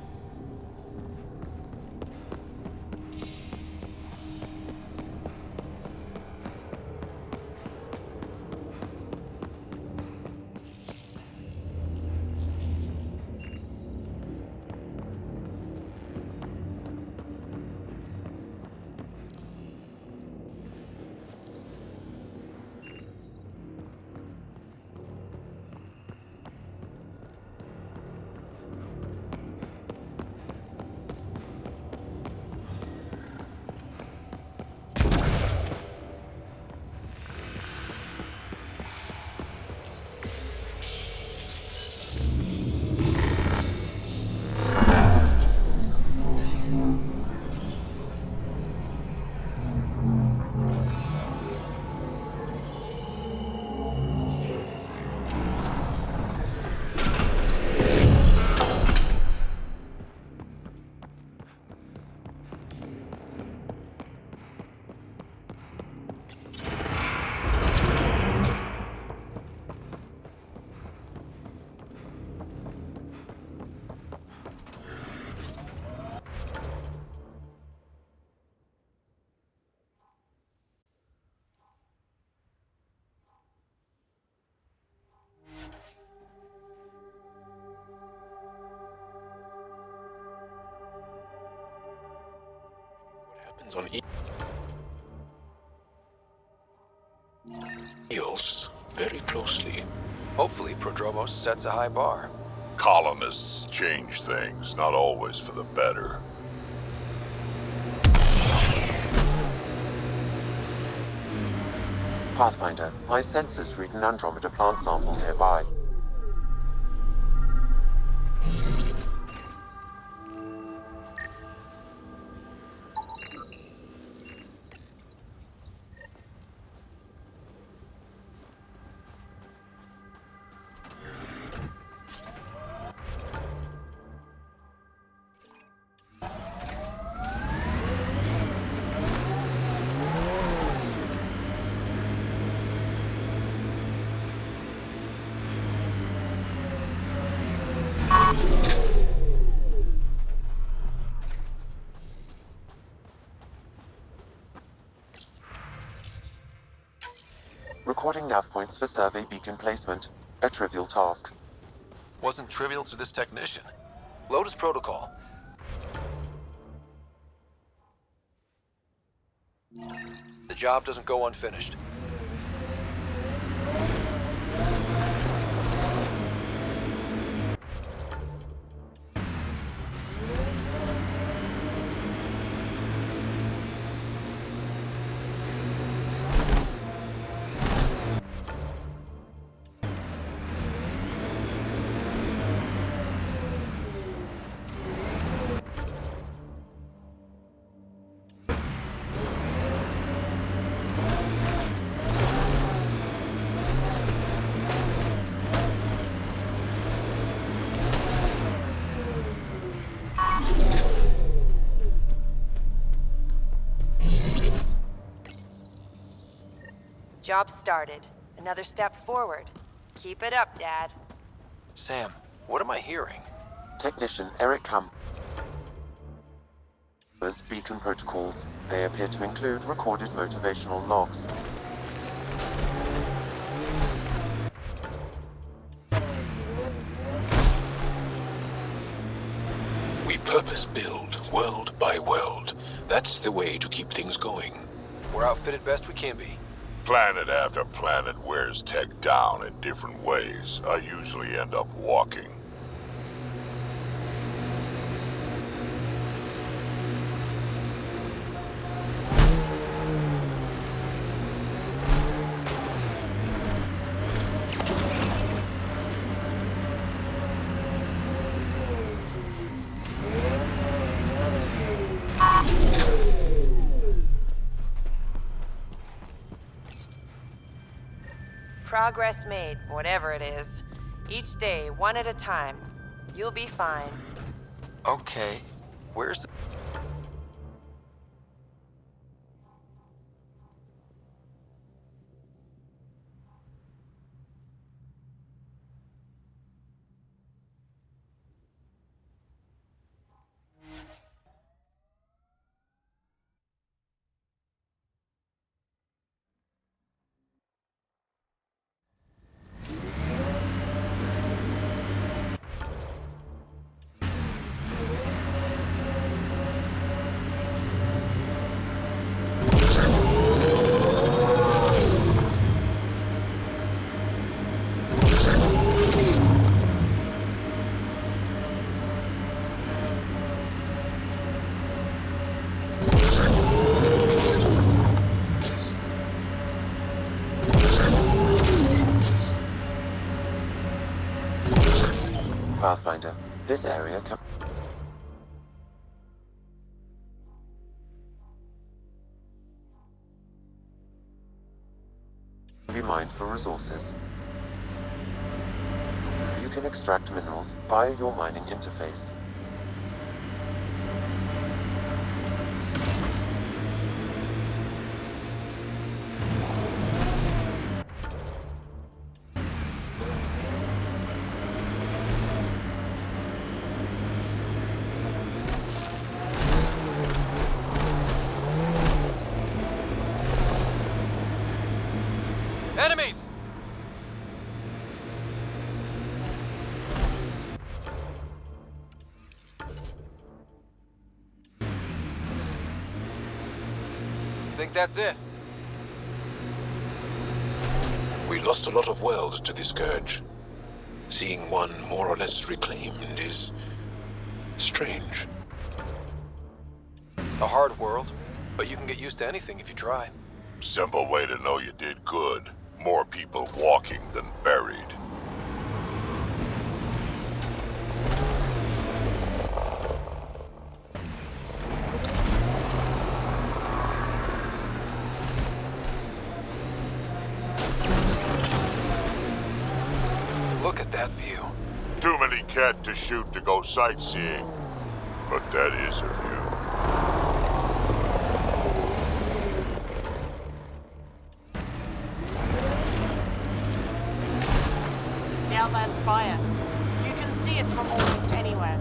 On Eos very closely. Hopefully, Prodromos sets a high bar. Colonists change things, not always for the better. Pathfinder, my sensors read an Andromeda plant sample nearby. Recording nav points for survey beacon placement. A trivial task. Wasn't trivial to this technician. Lotus Protocol. the job doesn't go unfinished. Job started. Another step forward. Keep it up, Dad. Sam, what am I hearing? Technician Eric Camp. Beacon protocols. They appear to include recorded motivational logs. We purpose build, world by world. That's the way to keep things going. We're outfitted best we can be. Planet after planet wears tech down in different ways. I usually end up walking. Progress made, whatever it is. Each day, one at a time. You'll be fine. Okay, where's the... Pathfinder, this area can be mined for resources. You can extract minerals via your mining interface. Enemies! Think that's it? We lost a lot of worlds to the Scourge. Seeing one more or less reclaimed is strange. A hard world, but you can get used to anything if you try. Simple way to know you did good. More people walking than buried. Look at that view. Too many cat to shoot to go sightseeing. But that is a view. The Outland's fire. You can see it from almost anywhere.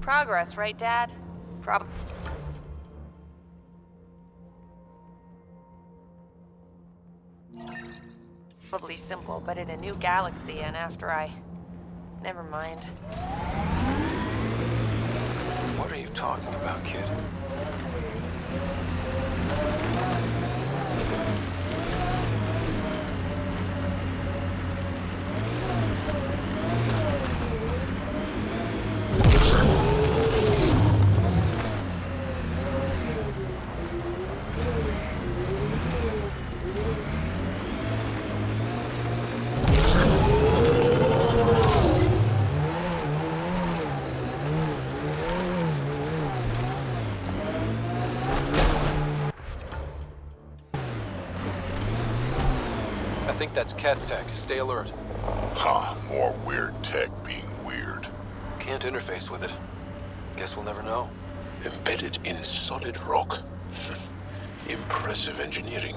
Progress, right, Dad? Probably simple, but in a new galaxy, and after I... Never mind. What are you talking about, kid? I think that's Keth tech. Stay alert. Ha, more weird tech being weird. Can't interface with it. Guess we'll never know. Embedded in solid rock. Impressive engineering.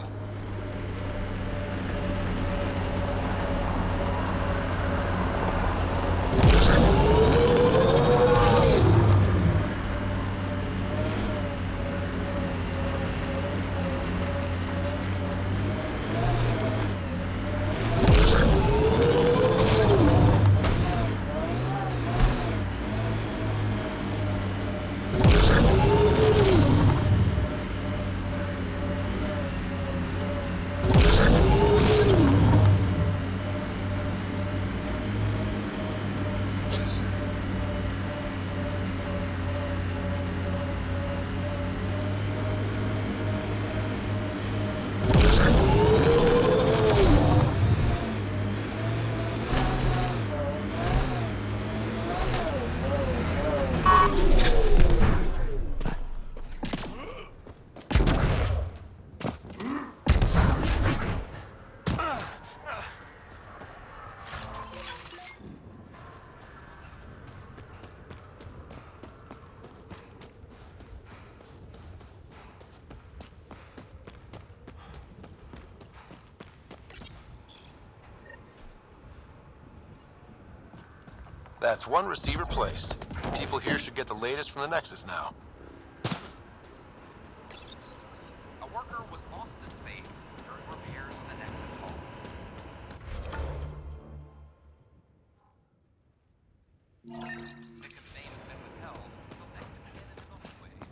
That's one receiver placed. People here should get the latest from the Nexus now. A worker was lost to space during repairs in the Nexus hull. Victim's name has been withheld until next again in the Longplays.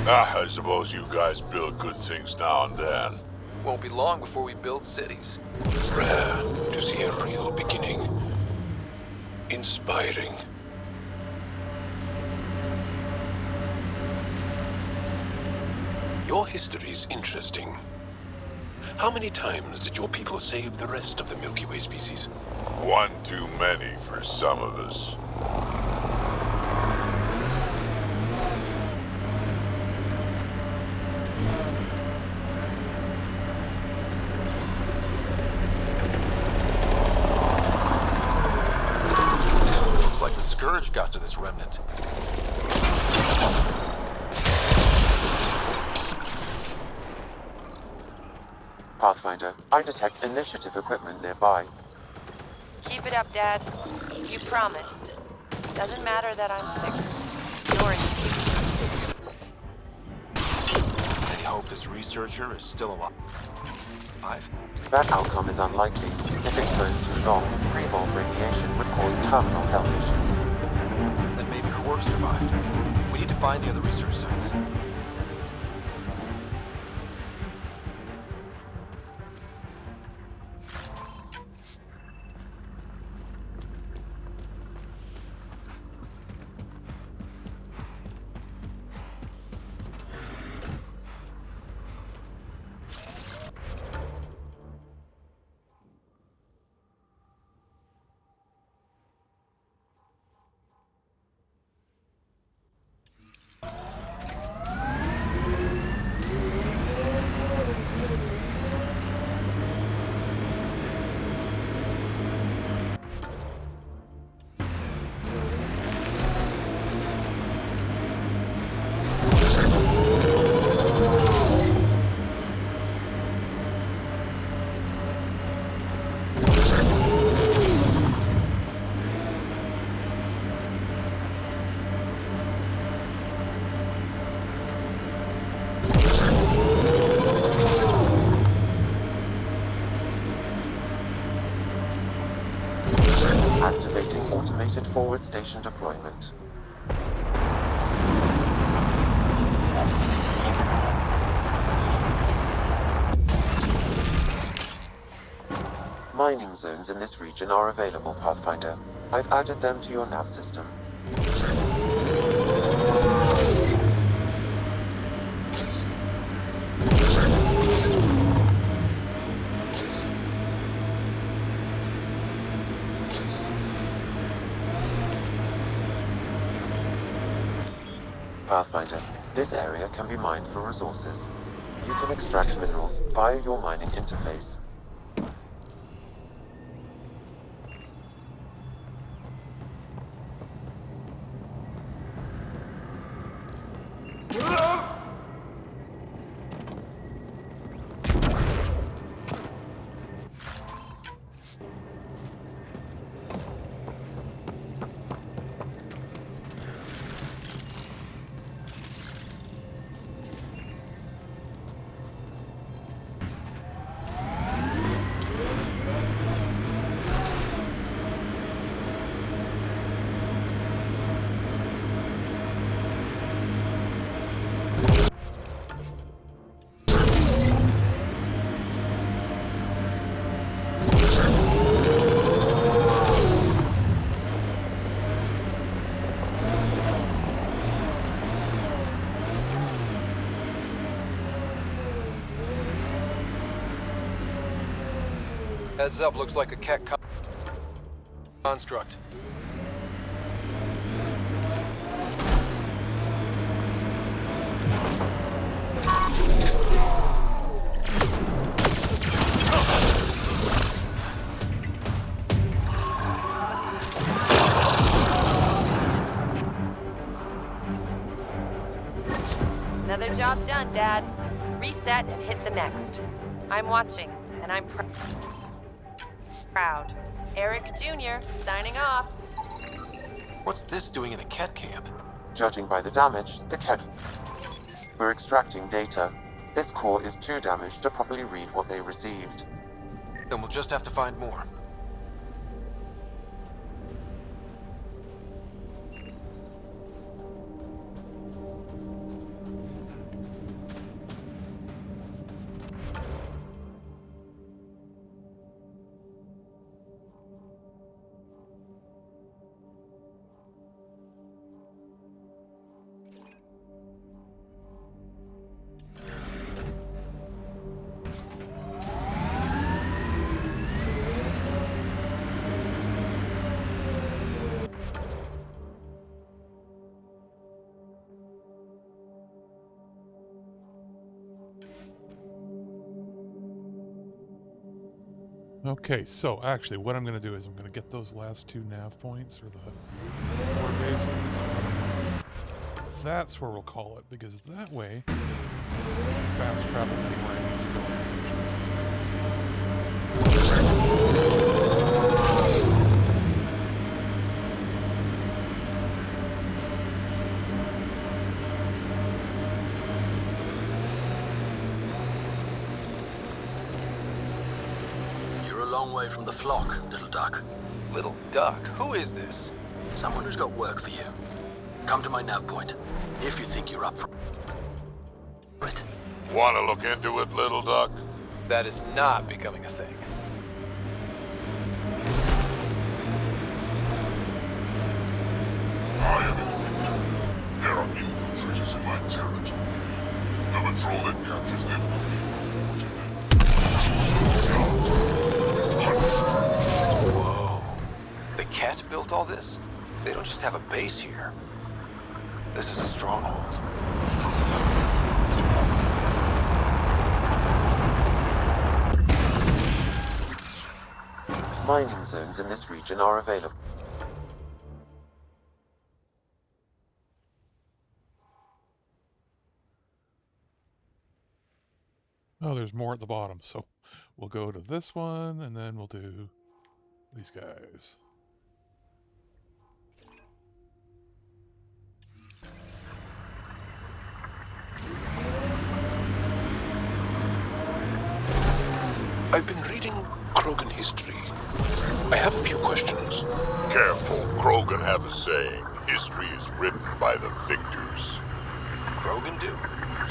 I suppose you guys build good things now and then. Won't be long before we build cities. Rare to see a real beginning. Inspiring. Your history's interesting. How many times did your people save the rest of the Milky Way species? One too many for some of us. Looks like the Scourge got to this remnant. Pathfinder, I detect initiative equipment nearby. Keep it up, Dad. You promised. Doesn't matter that I'm sick. Nor Any hope this researcher is still alive? That outcome is unlikely. If exposed too long, pre-vault radiation would cause terminal health issues. Then maybe her work survived. We need to find the other research sites. Activating automated forward station deployment. Mining zones in this region are available, Pathfinder. I've added them to your nav system. Pathfinder, this area can be mined for resources. You can extract minerals via your mining interface. Heads up, looks like a Keck construct. Another job done, Dad. Reset and hit the next. I'm watching, and I'm proud. Eric Jr. signing off. What's this doing in a Ket camp? Judging by the damage, the Ket... We're extracting data. This core is too damaged to properly read what they received. Then we'll just have to find more. Okay, so actually what I'm going to do is I'm going to get those last two nav points, or the core bases. That's where we'll call it, because that way I can fast travel anywhere I need to go. Long way from the flock, little duck. Little duck? Who is this? Someone who's got work for you. Come to my nav point, if you think you're up for it. Want to look into it, little duck? That is not becoming a thing. I am infiltrator. There are infiltrators in my territory. The patrol that captures them will be rewarded. Whoa. The Ket built all this? They don't just have a base here. This is a stronghold. Mining zones in this region are available. Oh, there's more at the bottom, so we'll go to this one, and then we'll do these guys. I've been reading Krogan history. I have a few questions. Careful, Krogan have a saying. History is written by the victors. Krogan do?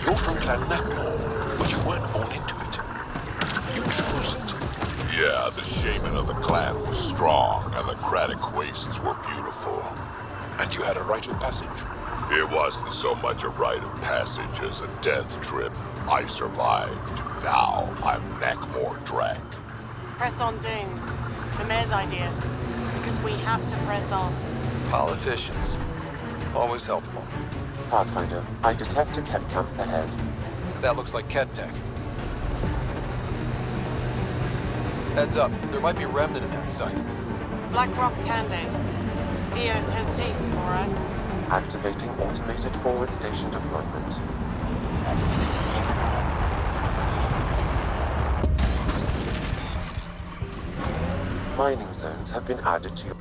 You're from Clan Nakmor, but you weren't born into it. You chose it. Yeah, the shaman of the clan was strong, and the Craddock wastes were beautiful. And you had a rite of passage? It wasn't so much a rite of passage as a death trip. I survived. Now I'm Nakmor Drak. Press on, Dooms. The mayor's idea. Because we have to press on. Politicians. Always helpful. Pathfinder, I detect a Ket camp ahead. That looks like Ket tech. Heads up, there might be remnant in that site. Blackrock Tande. Eos has teeth, alright? Activating automated forward station deployment. Mining zones have been added to your...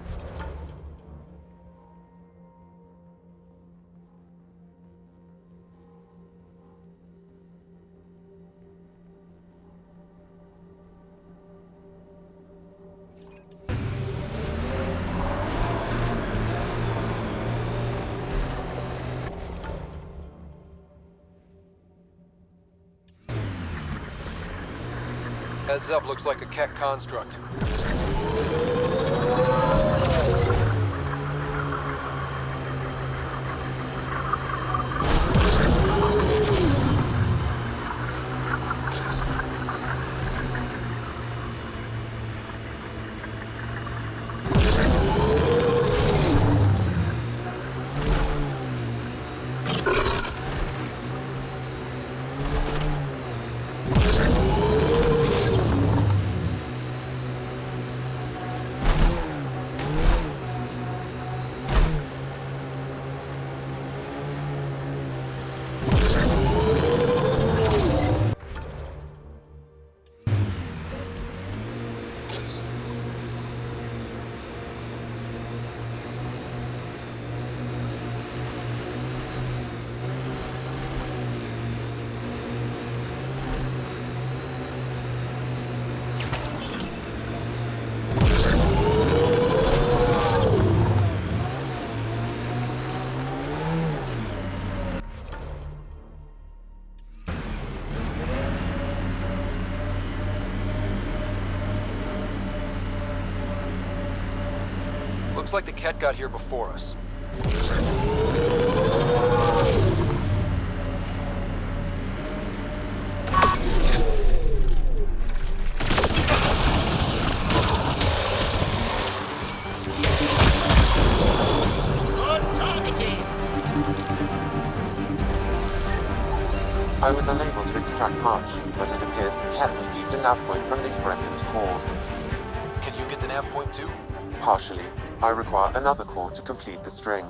Heads up, looks like a Ket construct. Looks like the Ket got here before us. I was unable to extract much, but it appears the Ket received a nav point from these remnant cores. Can you get the nav point too? Partially. I require another core to complete the string.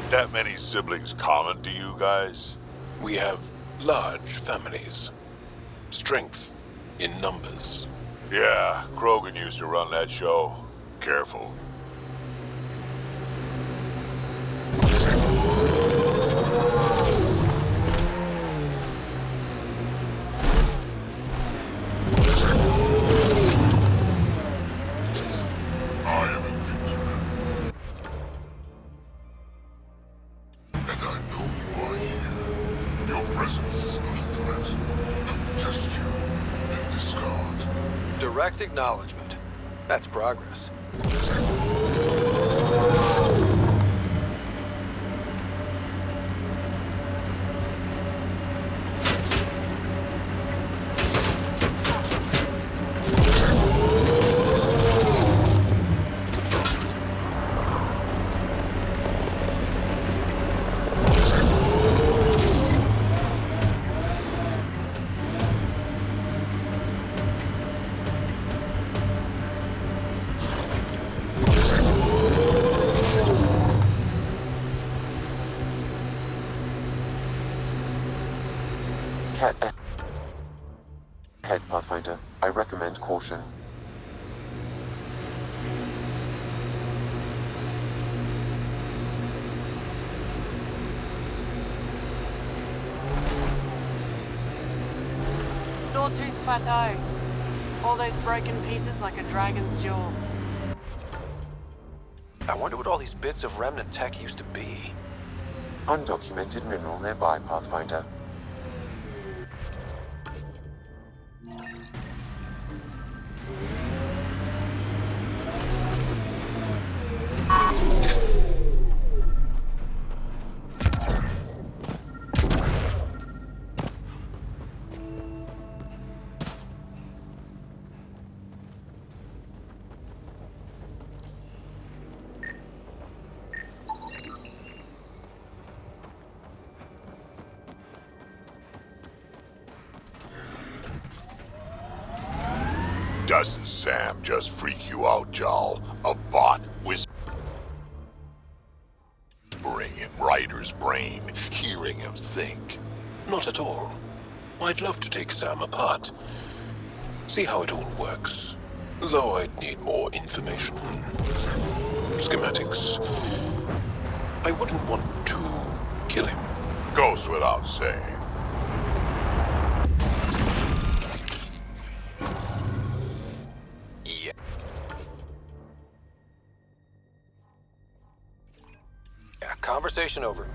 That many siblings common to you guys? We have large families. Strength in numbers. Yeah, Krogan used to run that show. Careful. This is not a threat. Just you and this god. Direct acknowledgement. That's progress. Head, Pathfinder. I recommend caution. Sawtooth Plateau. All those broken pieces like a dragon's jaw. I wonder what all these bits of remnant tech used to be. Undocumented mineral nearby, Pathfinder. Doesn't Sam just freak you out, Jarl? A bot whispering in Ryder's brain, hearing him think. Not at all. I'd love to take Sam apart. See how it all works. Though I'd need more information. Schematics. I wouldn't want to kill him. Goes without saying. Conversation over.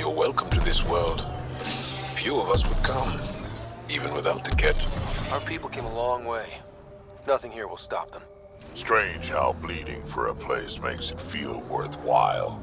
Welcome to this world. Few of us would come, even without the kit. Our people came a long way. Nothing here will stop them. Strange how bleeding for a place makes it feel worthwhile.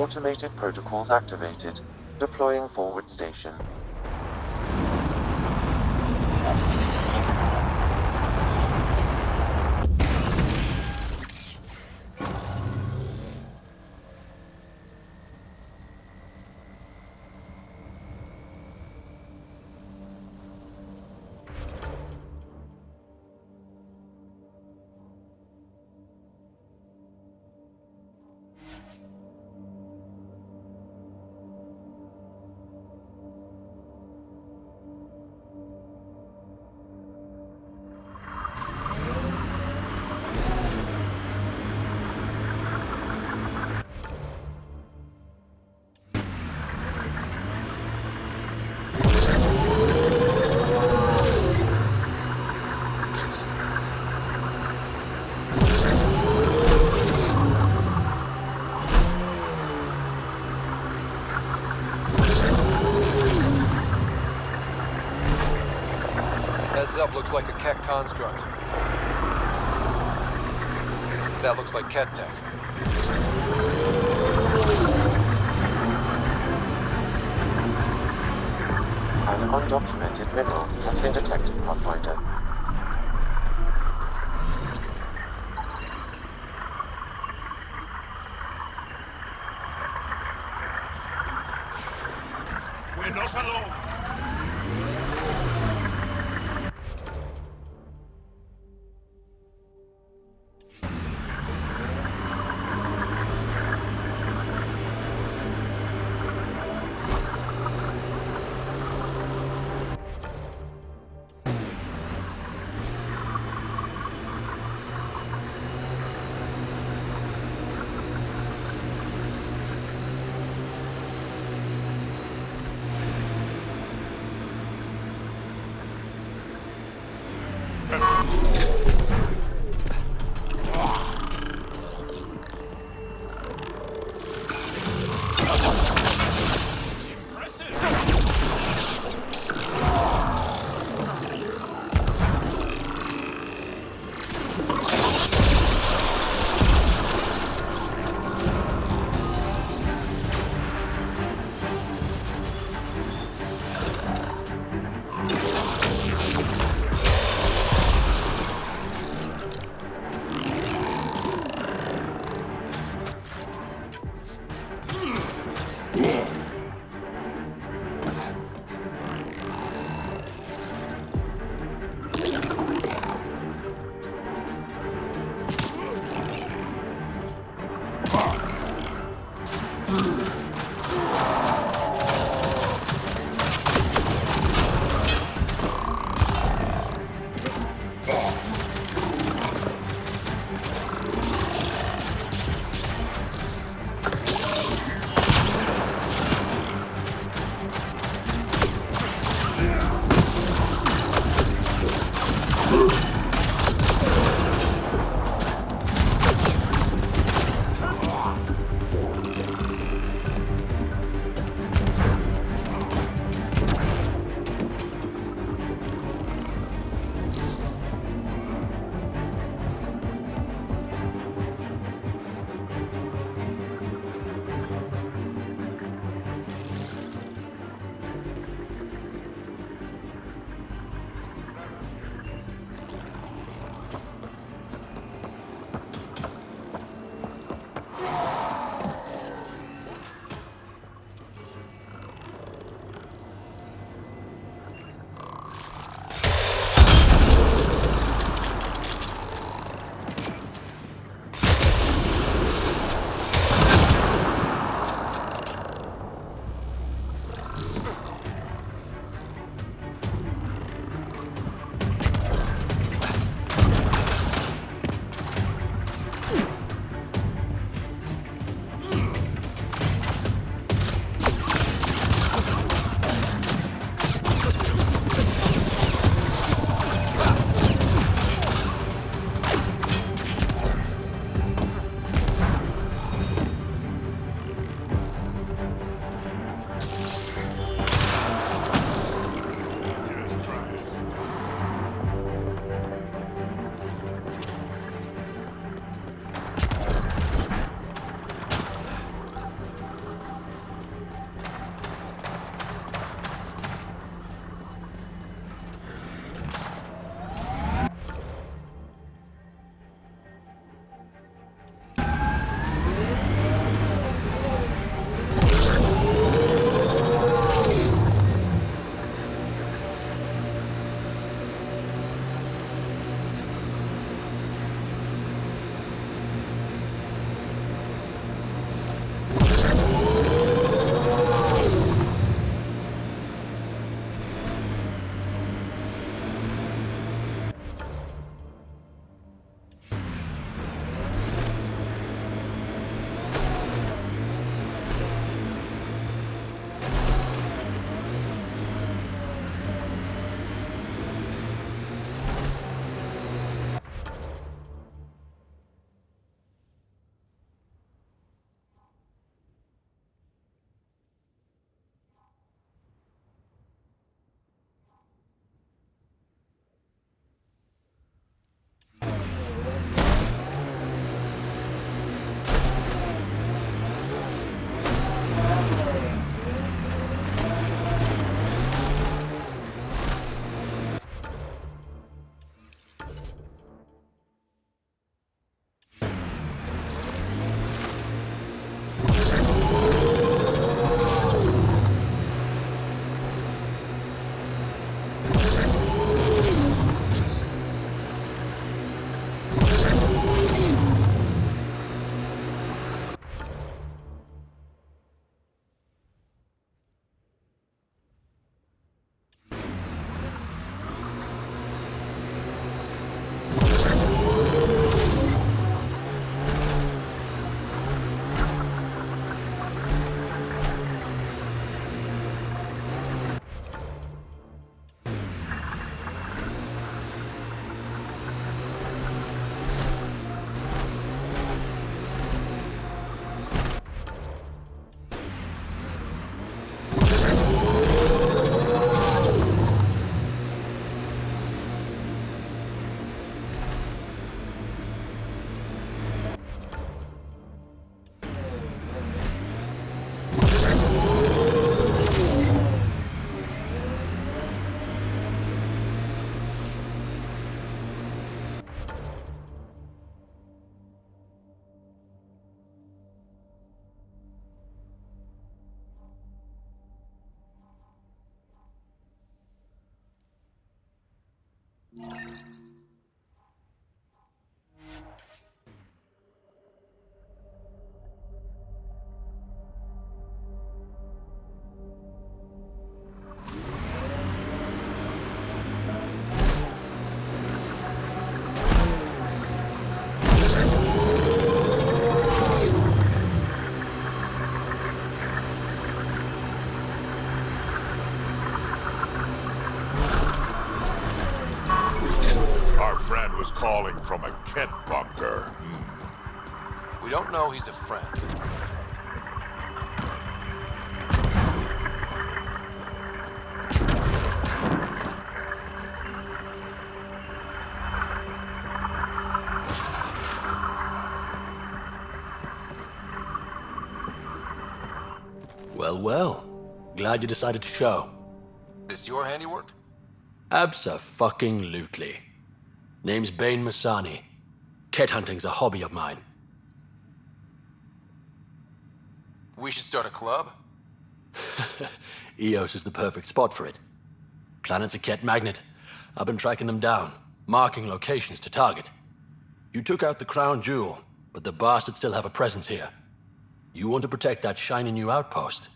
Automated protocols activated. Deploying forward station. Heads up, looks like a Keck construct. That looks like Ket tech. An undocumented mineral has been detected, Pathfinder. We're not alone. Calling from a Kett bunker. We don't know he's a friend. Well, well. Glad you decided to show. This your handiwork? Abso-fucking-lutely. Name's Bane Masani. Kett hunting's a hobby of mine. We should start a club? Eos is the perfect spot for it. Planet's a Kett magnet. I've been tracking them down, marking locations to target. You took out the crown jewel, but the bastards still have a presence here. You want to protect that shiny new outpost?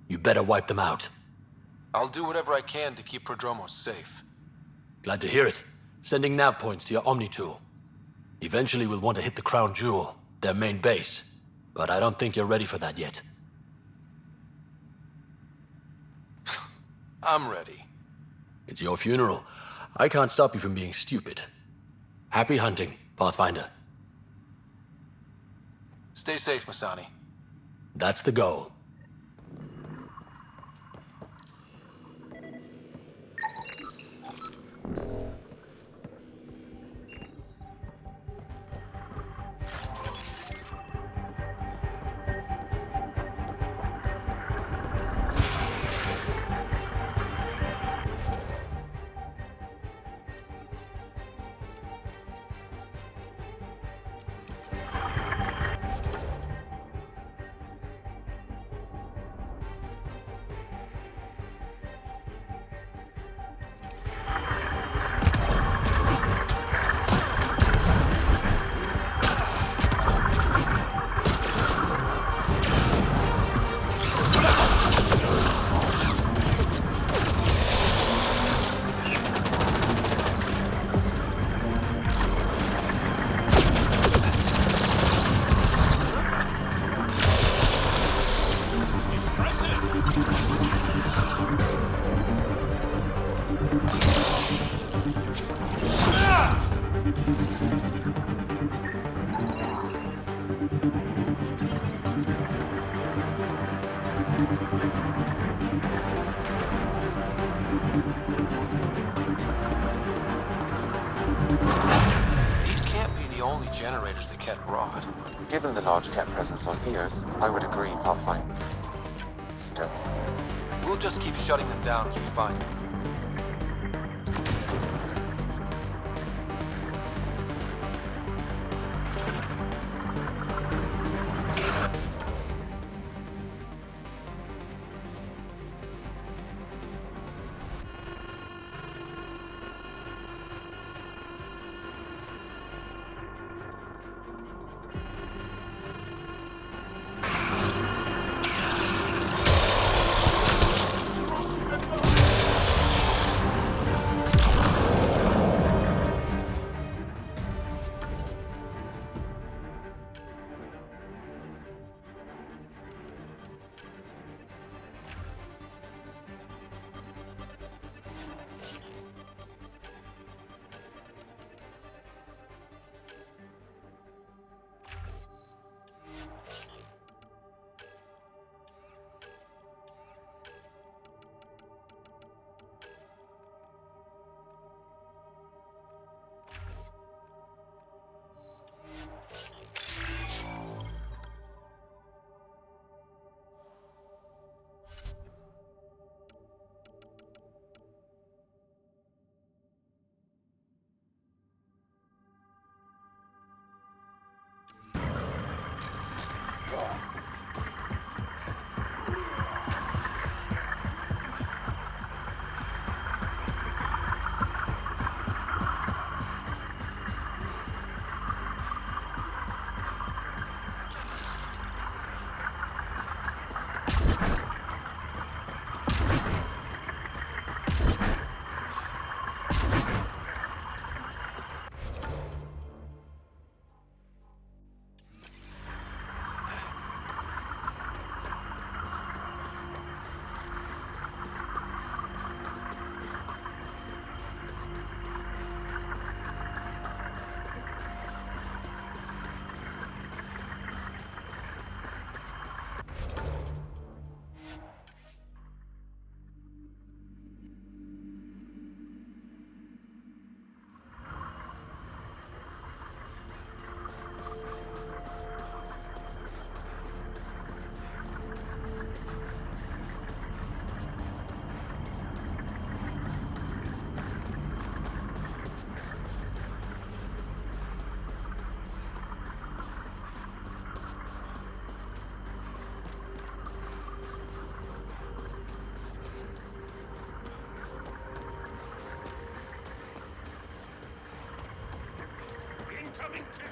You better wipe them out. I'll do whatever I can to keep Prodromos safe. Glad to hear it. Sending nav points to your Omni tool. Eventually we'll want to hit the crown jewel, their main base. But I don't think you're ready for that yet. I'm ready. It's your funeral. I can't stop you from being stupid. Happy hunting, Pathfinder. Stay safe, Masani. That's the goal. These can't be the only generators the Kett brought. Given the large Kett presence on Eos, I would agree, Pathfinder. We'll just keep shutting them down as we find them.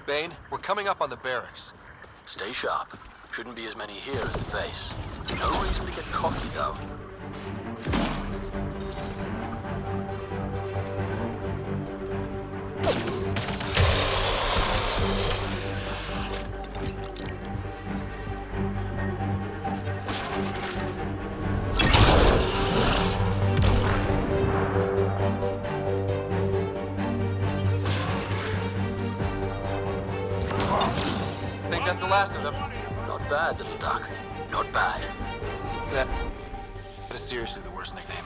Bane, we're coming up on the barracks. Stay sharp. Shouldn't be as many here as the base. No reason to get cocky, though. Think that's the last of them. Not bad, little duck. Not bad. That is seriously the worst nickname.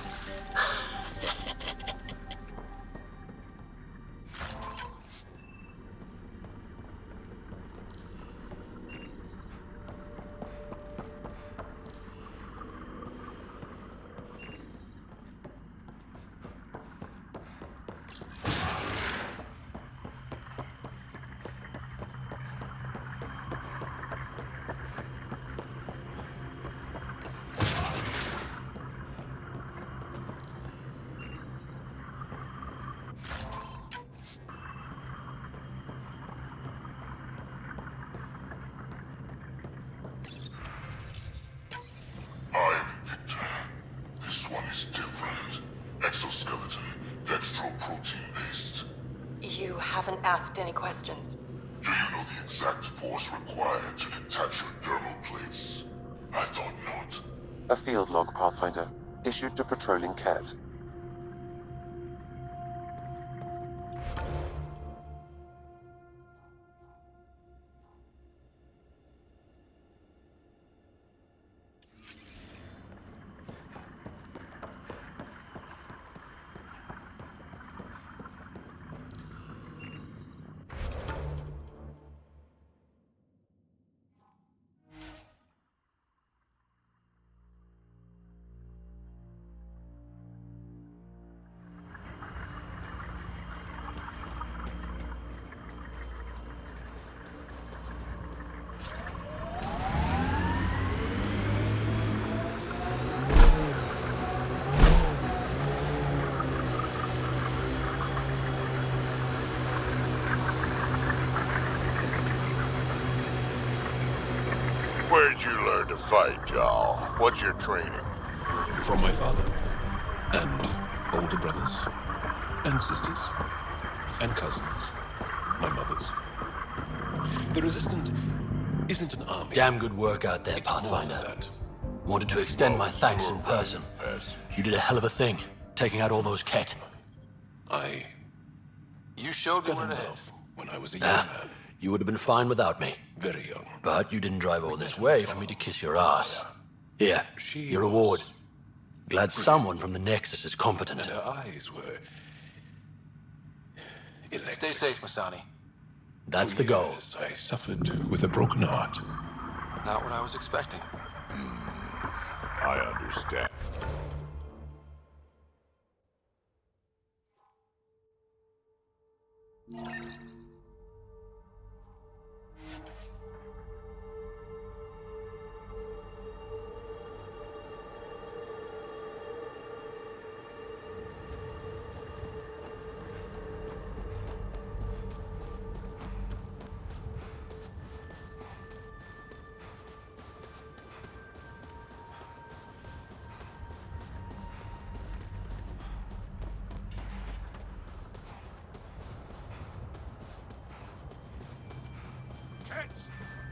This one is different. Exoskeleton, dextroprotein-based. You haven't asked any questions. Do you know the exact force required to detach your dermal plates? I thought not. A field log, Pathfinder, issued to patrolling Ket. Where'd you learn to fight, Jarl? What's your training? From my father. And older brothers. And sisters. And cousins. My mother's. The Resistance isn't an army. Damn good work out there, Pathfinder. Wanted to extend my thanks in person. You did a hell of a thing, taking out all those Ket. You showed me where to head. When I was a young man. You would have been fine without me. Very young. But you didn't drive all this way for me to kiss your ass. Here, your reward. Glad someone from the Nexus is competent. And her eyes were... Stay safe, Masani. That's the goal. I suffered with a broken heart. Not what I was expecting. I understand.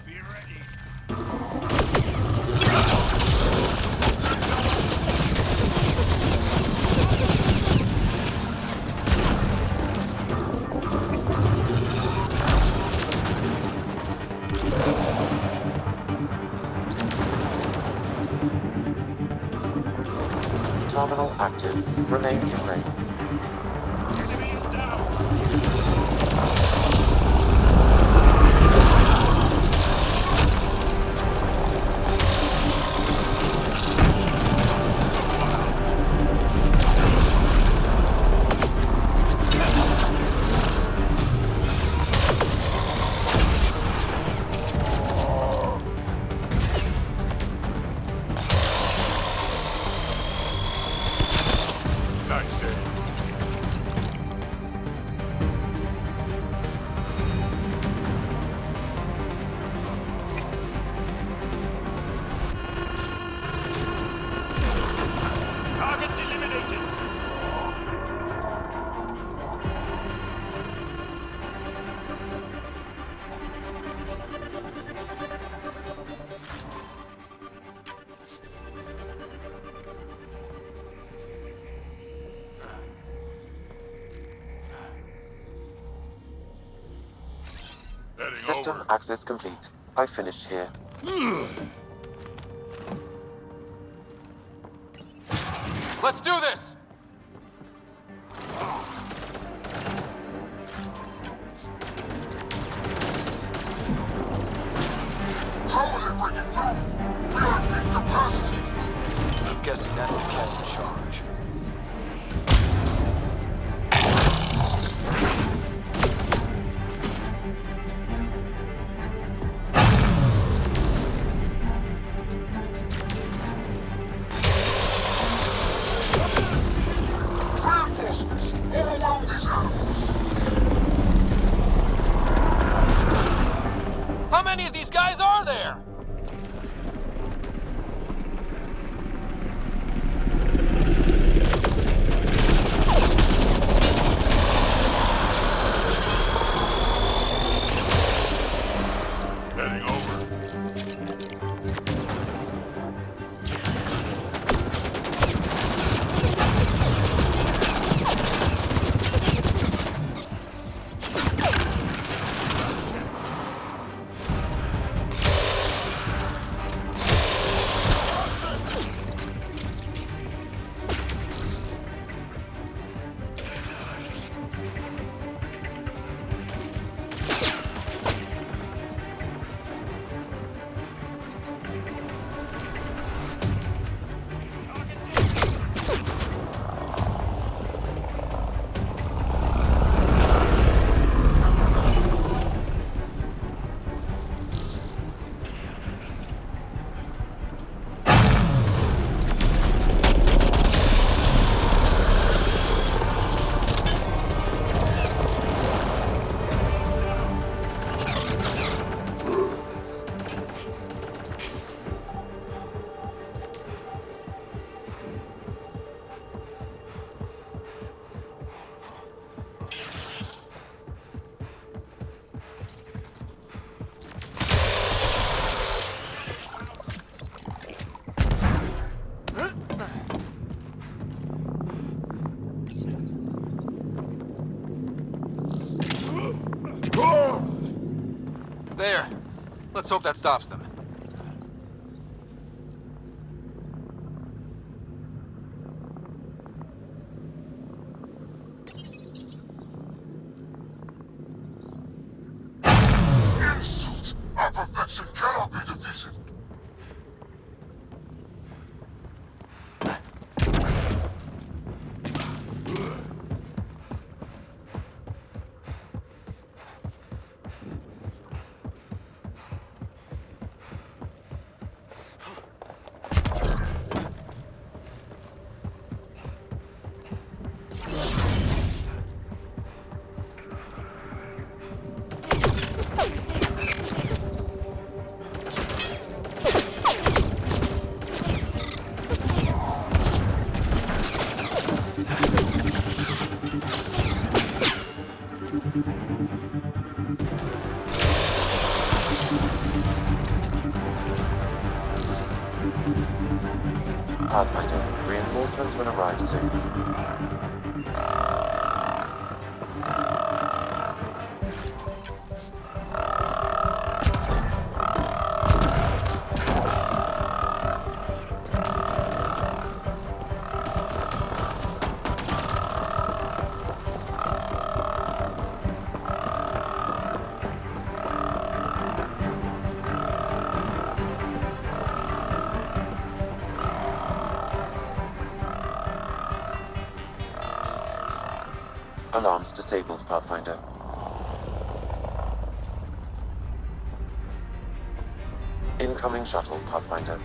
Be ready. Terminal active. Remain in range. System access complete. I finished here. Let's do this! I'm guessing that's the cat in charge. How many of these guys are there? Heading over. There. Let's hope that stops them. Insult! Our perfection cannot be defeated! Pathfinder, reinforcements will arrive soon. Alarms disabled, Pathfinder. Incoming shuttle, Pathfinder.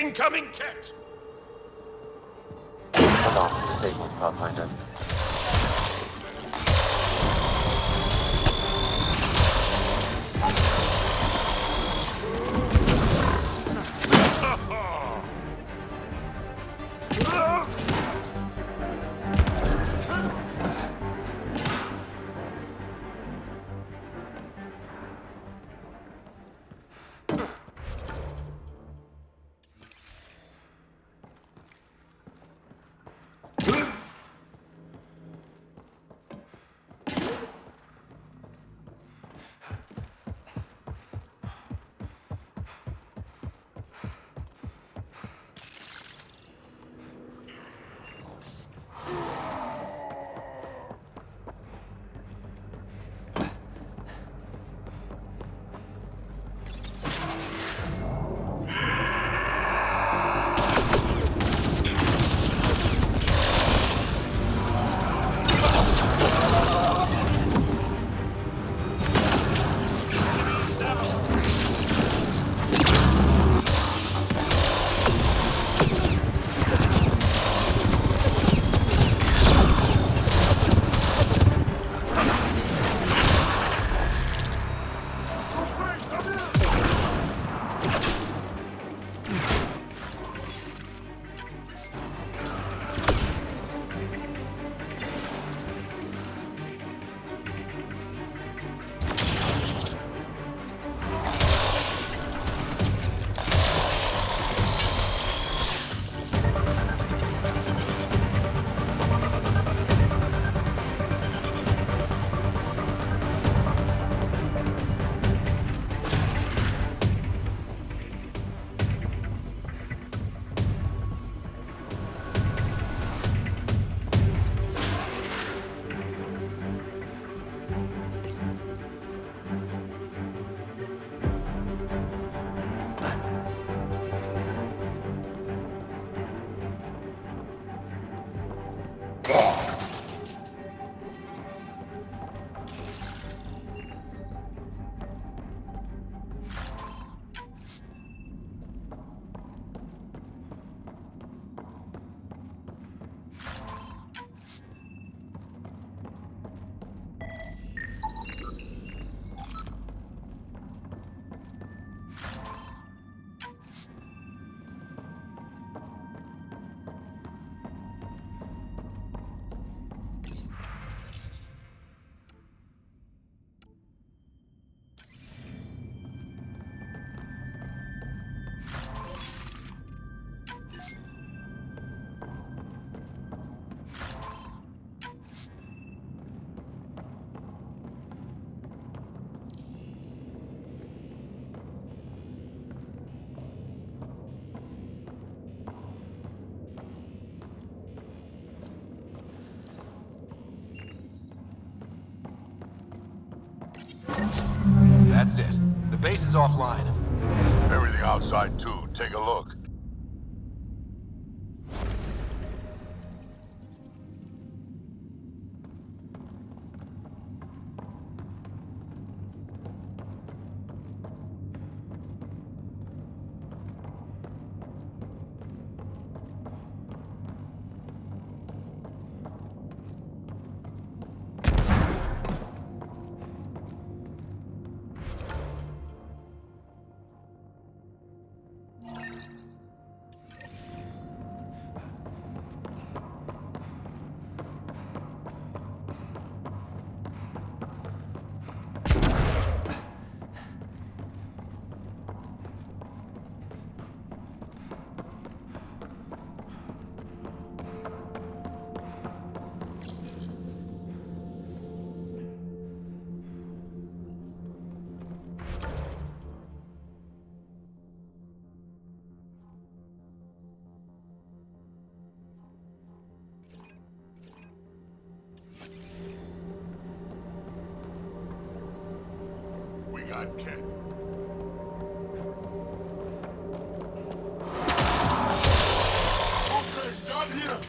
Incoming Ket! Alarms disabled, Pathfinder. That's it. The base is offline. Everything outside too. Take a look. We got Ket. Okay, done here.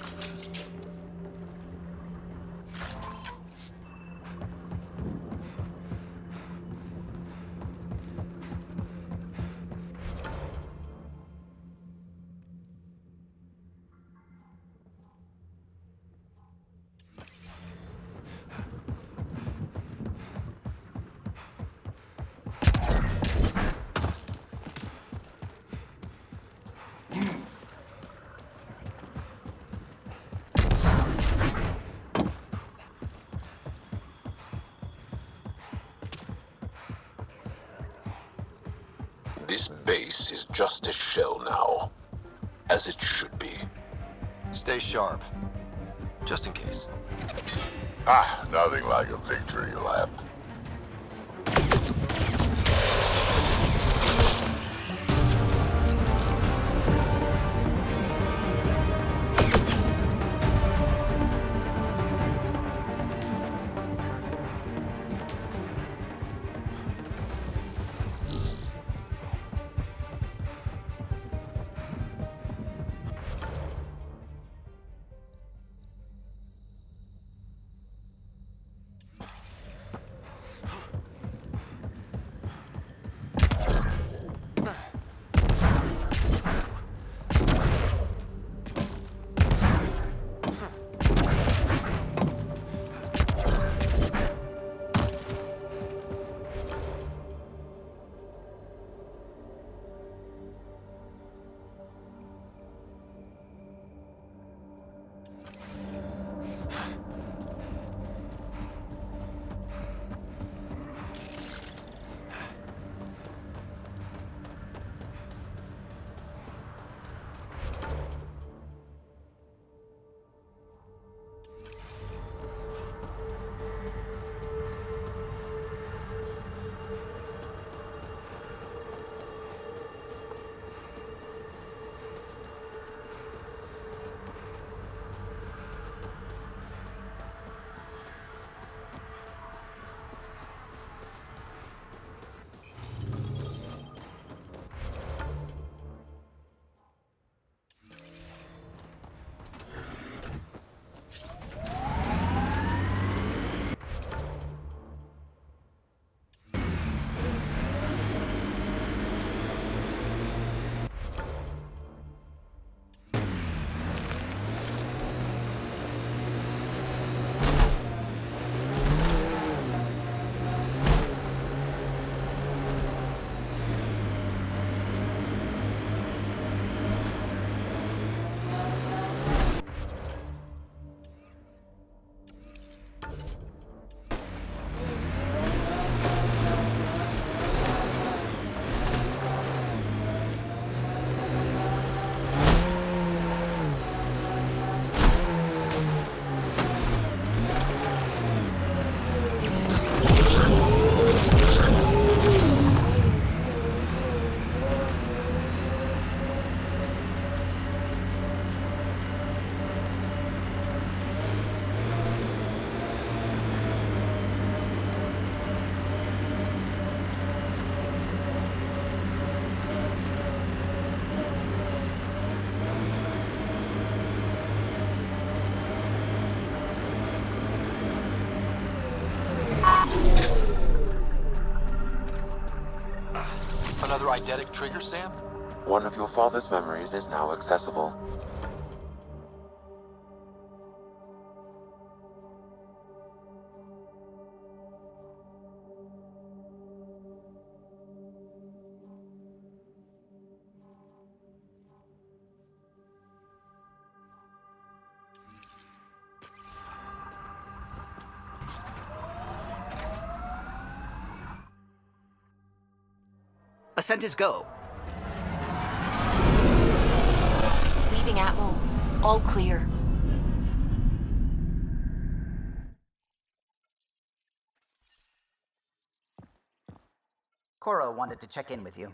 base is just a shell now. As it should be. Stay sharp. Just in case. Ah, nothing like a victory lap. Another eidetic trigger, Sam? One of your father's memories is now accessible. Ascent is go. Leaving Atmo. All clear. Cora wanted to check in with you.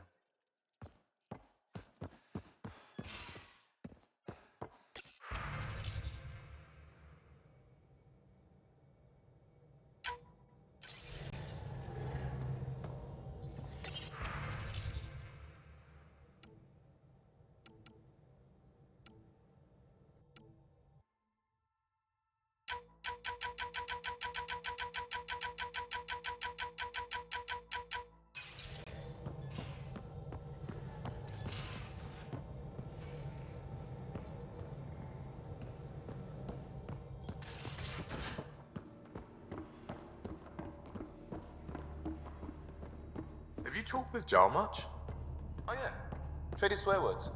Have you talked with Jarl much? Oh yeah. Traded swear words.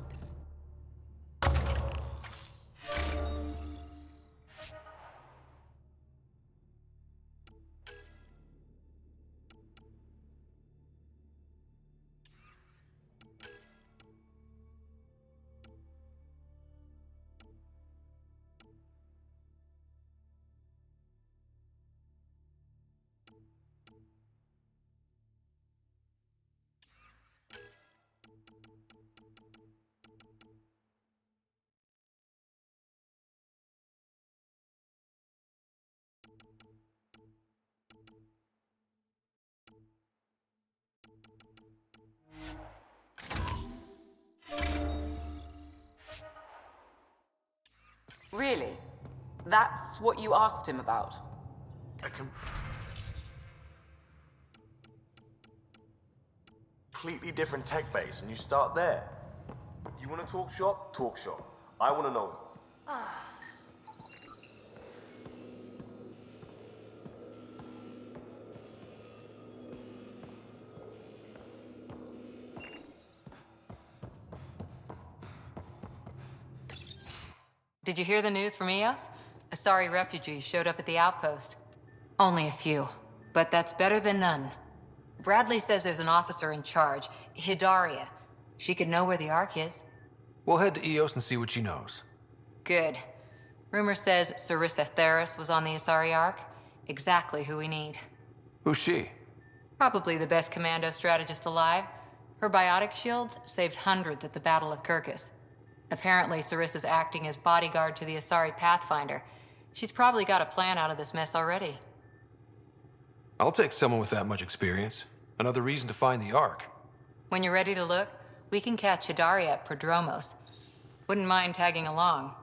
Really? That's what you asked him about? Completely different tech base, and you start there. You want to talk shop? Talk shop. I want to know. Did you hear the news from Eos? Asari refugees showed up at the outpost. Only a few, but that's better than none. Bradley says there's an officer in charge, Hidaria. She could know where the Ark is. We'll head to Eos and see what she knows. Good. Rumor says Sarissa Theris was on the Asari Ark. Exactly who we need. Who's she? Probably the best commando strategist alive. Her biotic shields saved hundreds at the Battle of Kirkus. Apparently, Sarissa's acting as bodyguard to the Asari Pathfinder. She's probably got a plan out of this mess already. I'll take someone with that much experience. Another reason to find the Ark. When you're ready to look, we can catch Hidaria at Prodromos. Wouldn't mind tagging along.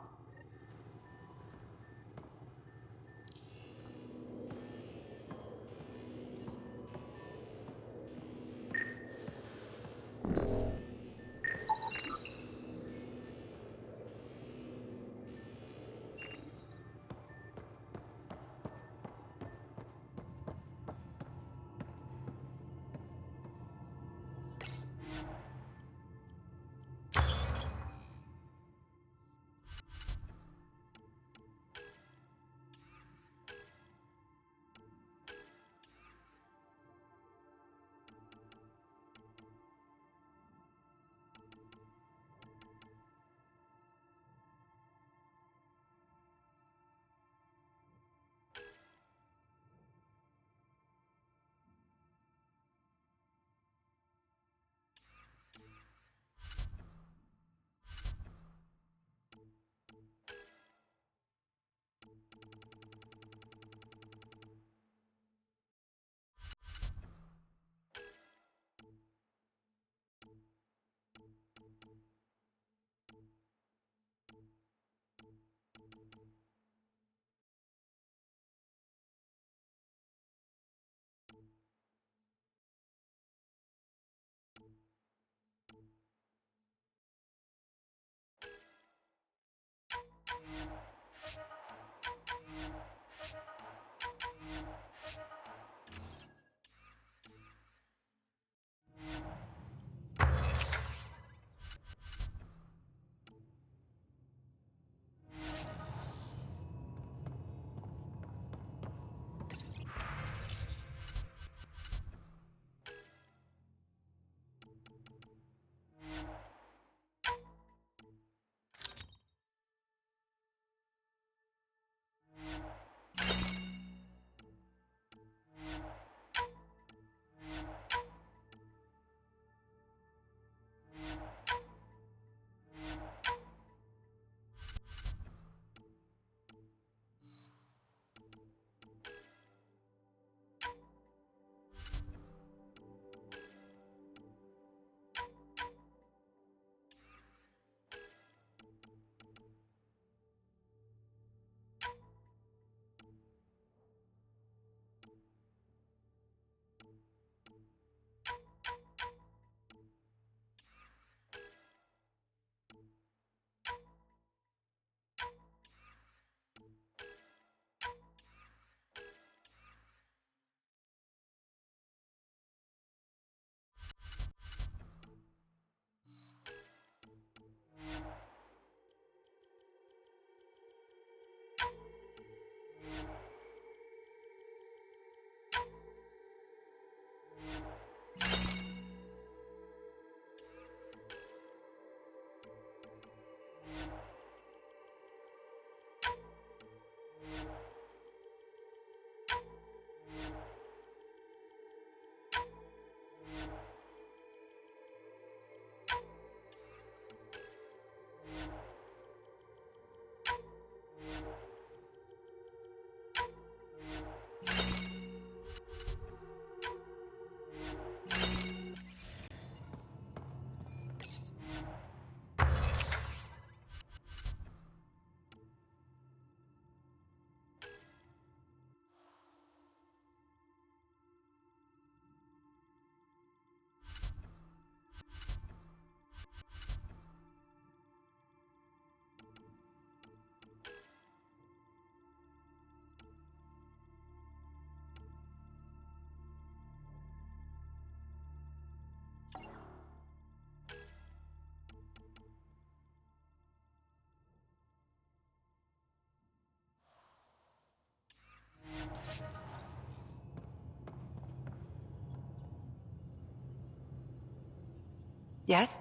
Yes?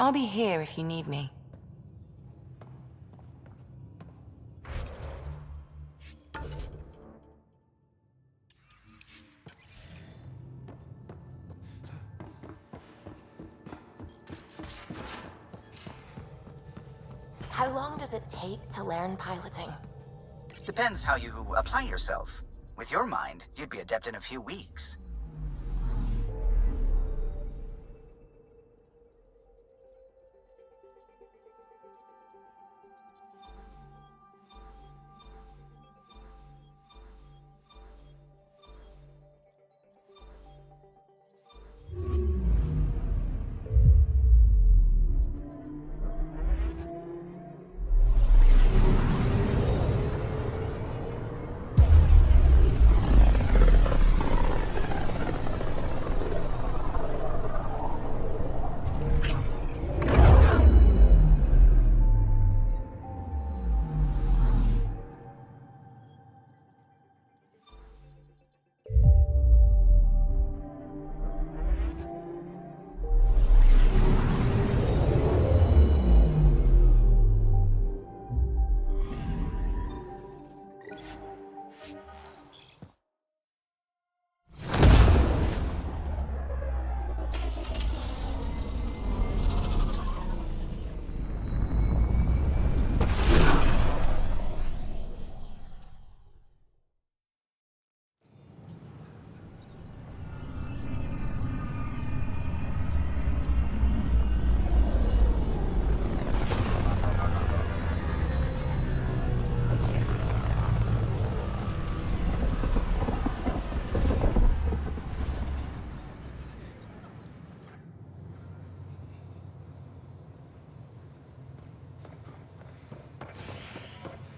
I'll be here if you need me. How long does it take to learn piloting? Depends how you apply yourself. With your mind, you'd be adept in a few weeks.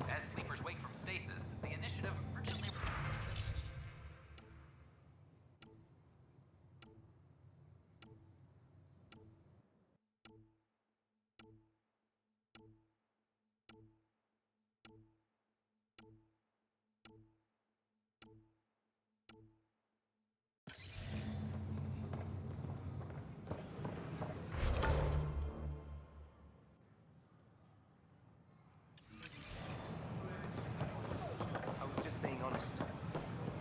As sleepers wake from stasis, the initiative urgently... I was just being honest.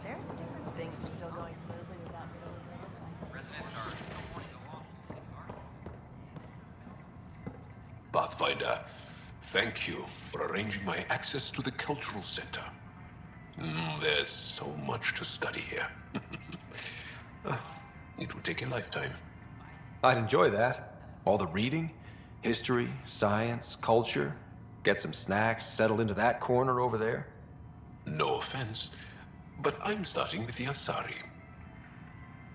There's a difference. Things are still going smoothly without me. Residents are reporting the launch. Pathfinder, thank you for arranging my access to the cultural center. There's so much to study here. It would take a lifetime. I'd enjoy that. All the reading, history, science, culture. Get some snacks, settle into that corner over there. No offense, but I'm starting with the Asari.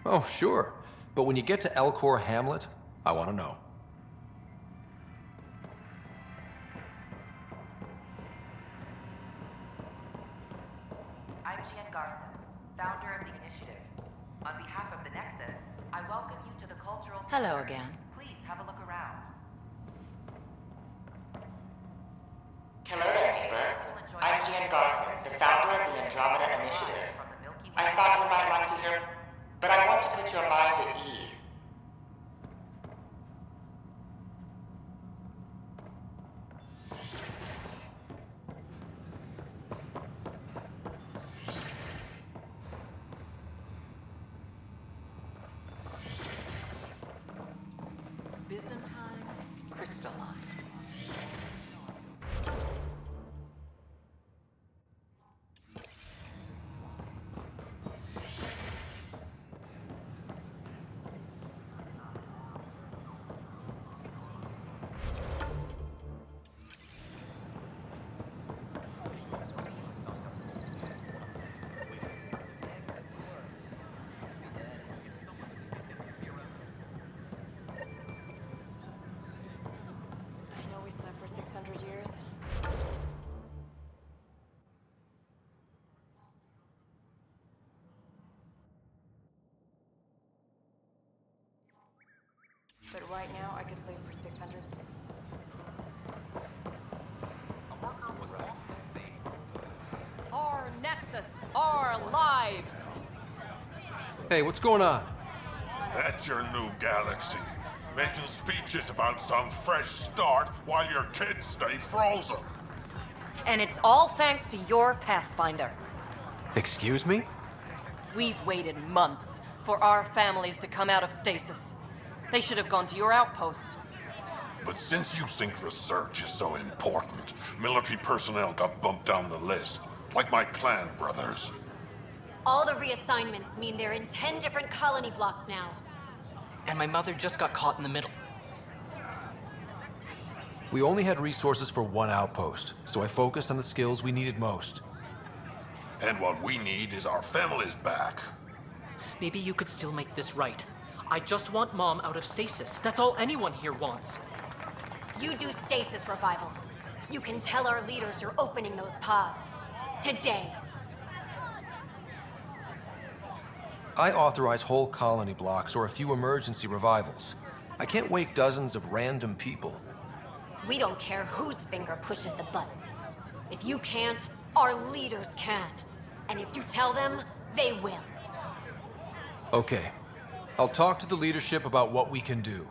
Oh, sure. But when you get to Elcor Hamlet, I want to know. I'm Gian Garson, founder of the initiative. On behalf of the Nexus, I welcome you to the Cultural Center. Hello again. Please have a look around. Hello there, neighbor. I'm Gian Garson, the founder of the Andromeda Initiative. I thought you might like to hear, but I want to put your mind at ease. Byzantine, crystalline. I know we slept for 600 years. But right now, I could sleep for 600. Our Nexus, our lives. Hey, what's going on? That's your new galaxy. Making speeches about some fresh start while your kids stay frozen. And it's all thanks to your Pathfinder. Excuse me? We've waited months for our families to come out of stasis. They should have gone to your outpost. But since you think research is so important, military personnel got bumped down the list, like my clan brothers. All the reassignments mean they're in 10 different colony blocks now. And my mother just got caught in the middle. We only had resources for one outpost, so I focused on the skills we needed most. And what we need is our families back. Maybe you could still make this right. I just want Mom out of stasis. That's all anyone here wants. You do stasis revivals. You can tell our leaders you're opening those pods. Today. I authorize whole colony blocks or a few emergency revivals. I can't wake dozens of random people. We don't care whose finger pushes the button. If you can't, our leaders can. And if you tell them, they will. Okay. I'll talk to the leadership about what we can do.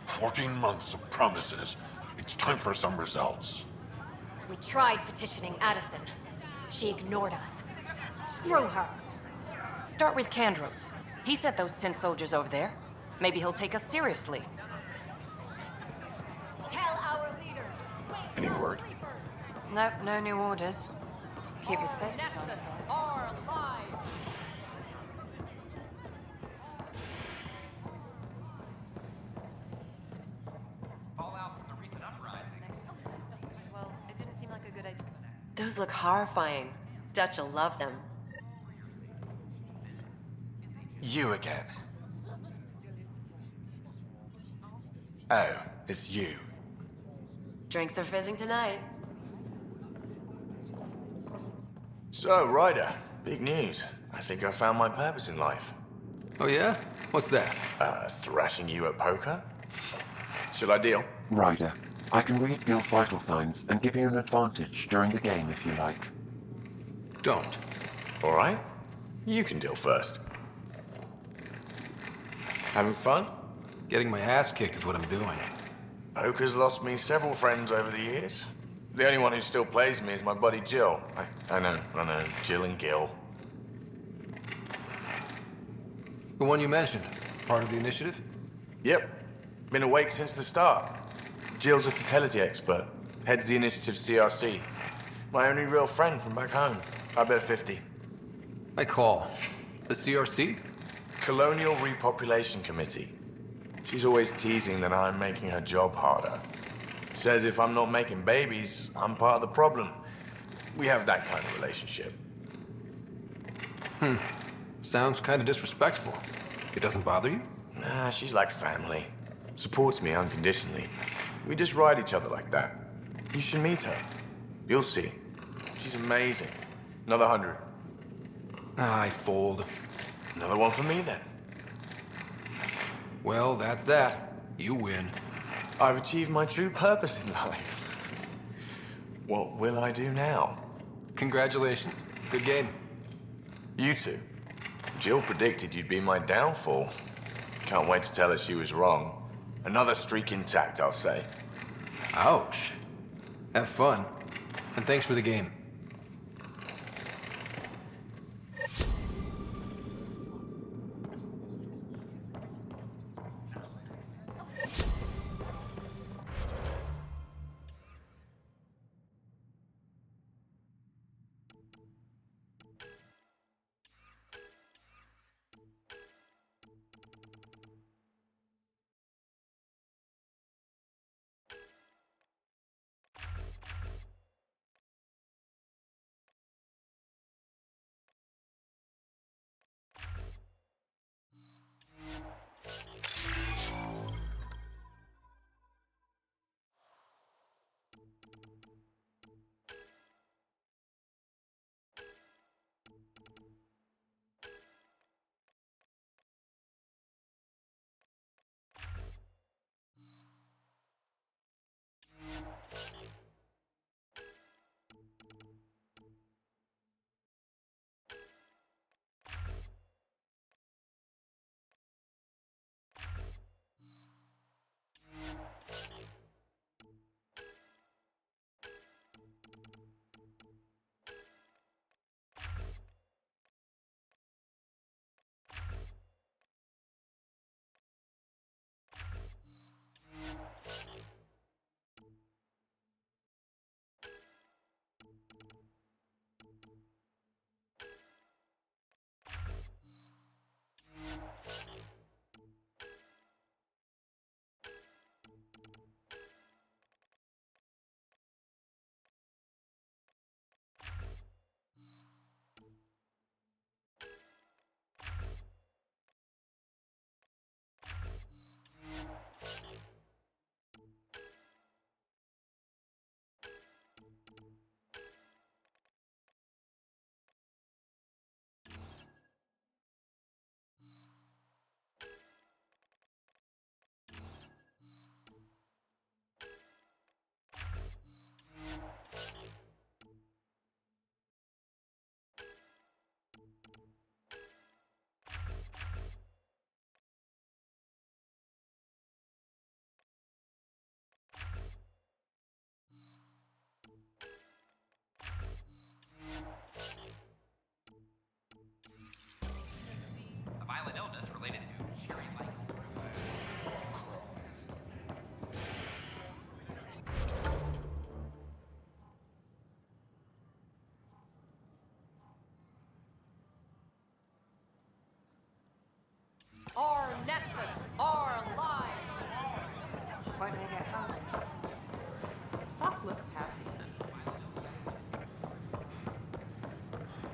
14 months of promises. It's time for some results. We tried petitioning Addison. She ignored us. Screw her. Start with Kandros. He sent those 10 soldiers over there. Maybe he'll take us seriously. Tell our leaders. Any word? Nope, no new orders. Keep it safe. Nexus are alive. Fallout from the recent uprising. Well, it didn't seem like a good idea. Those look horrifying. Dutch will love them. You again. Oh, it's you. Drinks are fizzing tonight. So, Ryder, big news. I think I found my purpose in life. Oh yeah? What's that? Thrashing you at poker? Should I deal? Ryder, I can read Gil's vital signs and give you an advantage during the game if you like. Don't. All right. You can deal first. Having fun? Getting my ass kicked is what I'm doing. Poker's lost me several friends over the years. The only one who still plays me is my buddy Jill. I know, Jill and Gil. The one you mentioned, part of the initiative? Yep. Been awake since the start. Jill's a fertility expert. Heads the initiative CRC. My only real friend from back home. I bet 50. I call. The CRC? Colonial Repopulation Committee. She's always teasing that I'm making her job harder. Says if I'm not making babies, I'm part of the problem. We have that kind of relationship. Sounds kind of disrespectful. It doesn't bother you? Nah, she's like family. Supports me unconditionally. We just ride each other like that. You should meet her. You'll see. She's amazing. Another 100. I fold. Another one for me, then. Well, that's that. You win. I've achieved my true purpose in life. What will I do now? Congratulations. Good game. You two. Jill predicted you'd be my downfall. Can't wait to tell her she was wrong. Another streak intact, I'll say. Ouch. Have fun. And thanks for the game.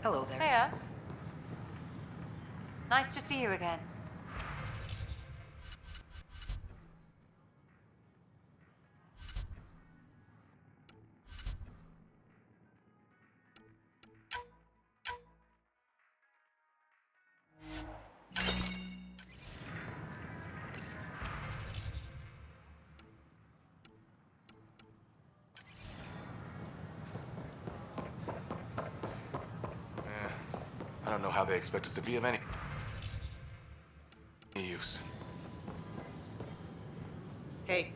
Hello there. Hiya. Nice to see you again. I don't know how they expect us to be of any use. Hey.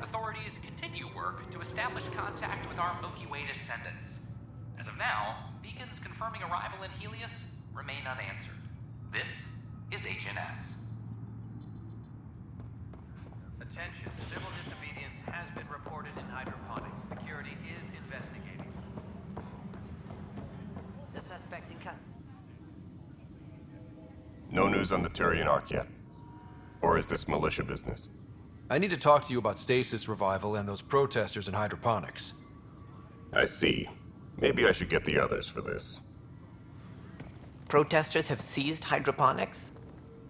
Authorities continue work to establish contact with our Milky Way descendants. As of now, beacons confirming arrival in Helios remain unanswered. This is HNS. Attention, civil disobedience has been reported in hydroponics. Security is investigating. The suspect's in custody. No news on the Turian Ark yet? Or is this militia business? I need to talk to you about stasis revival and those protesters in hydroponics. I see. Maybe I should get the others for this. Protesters have seized hydroponics?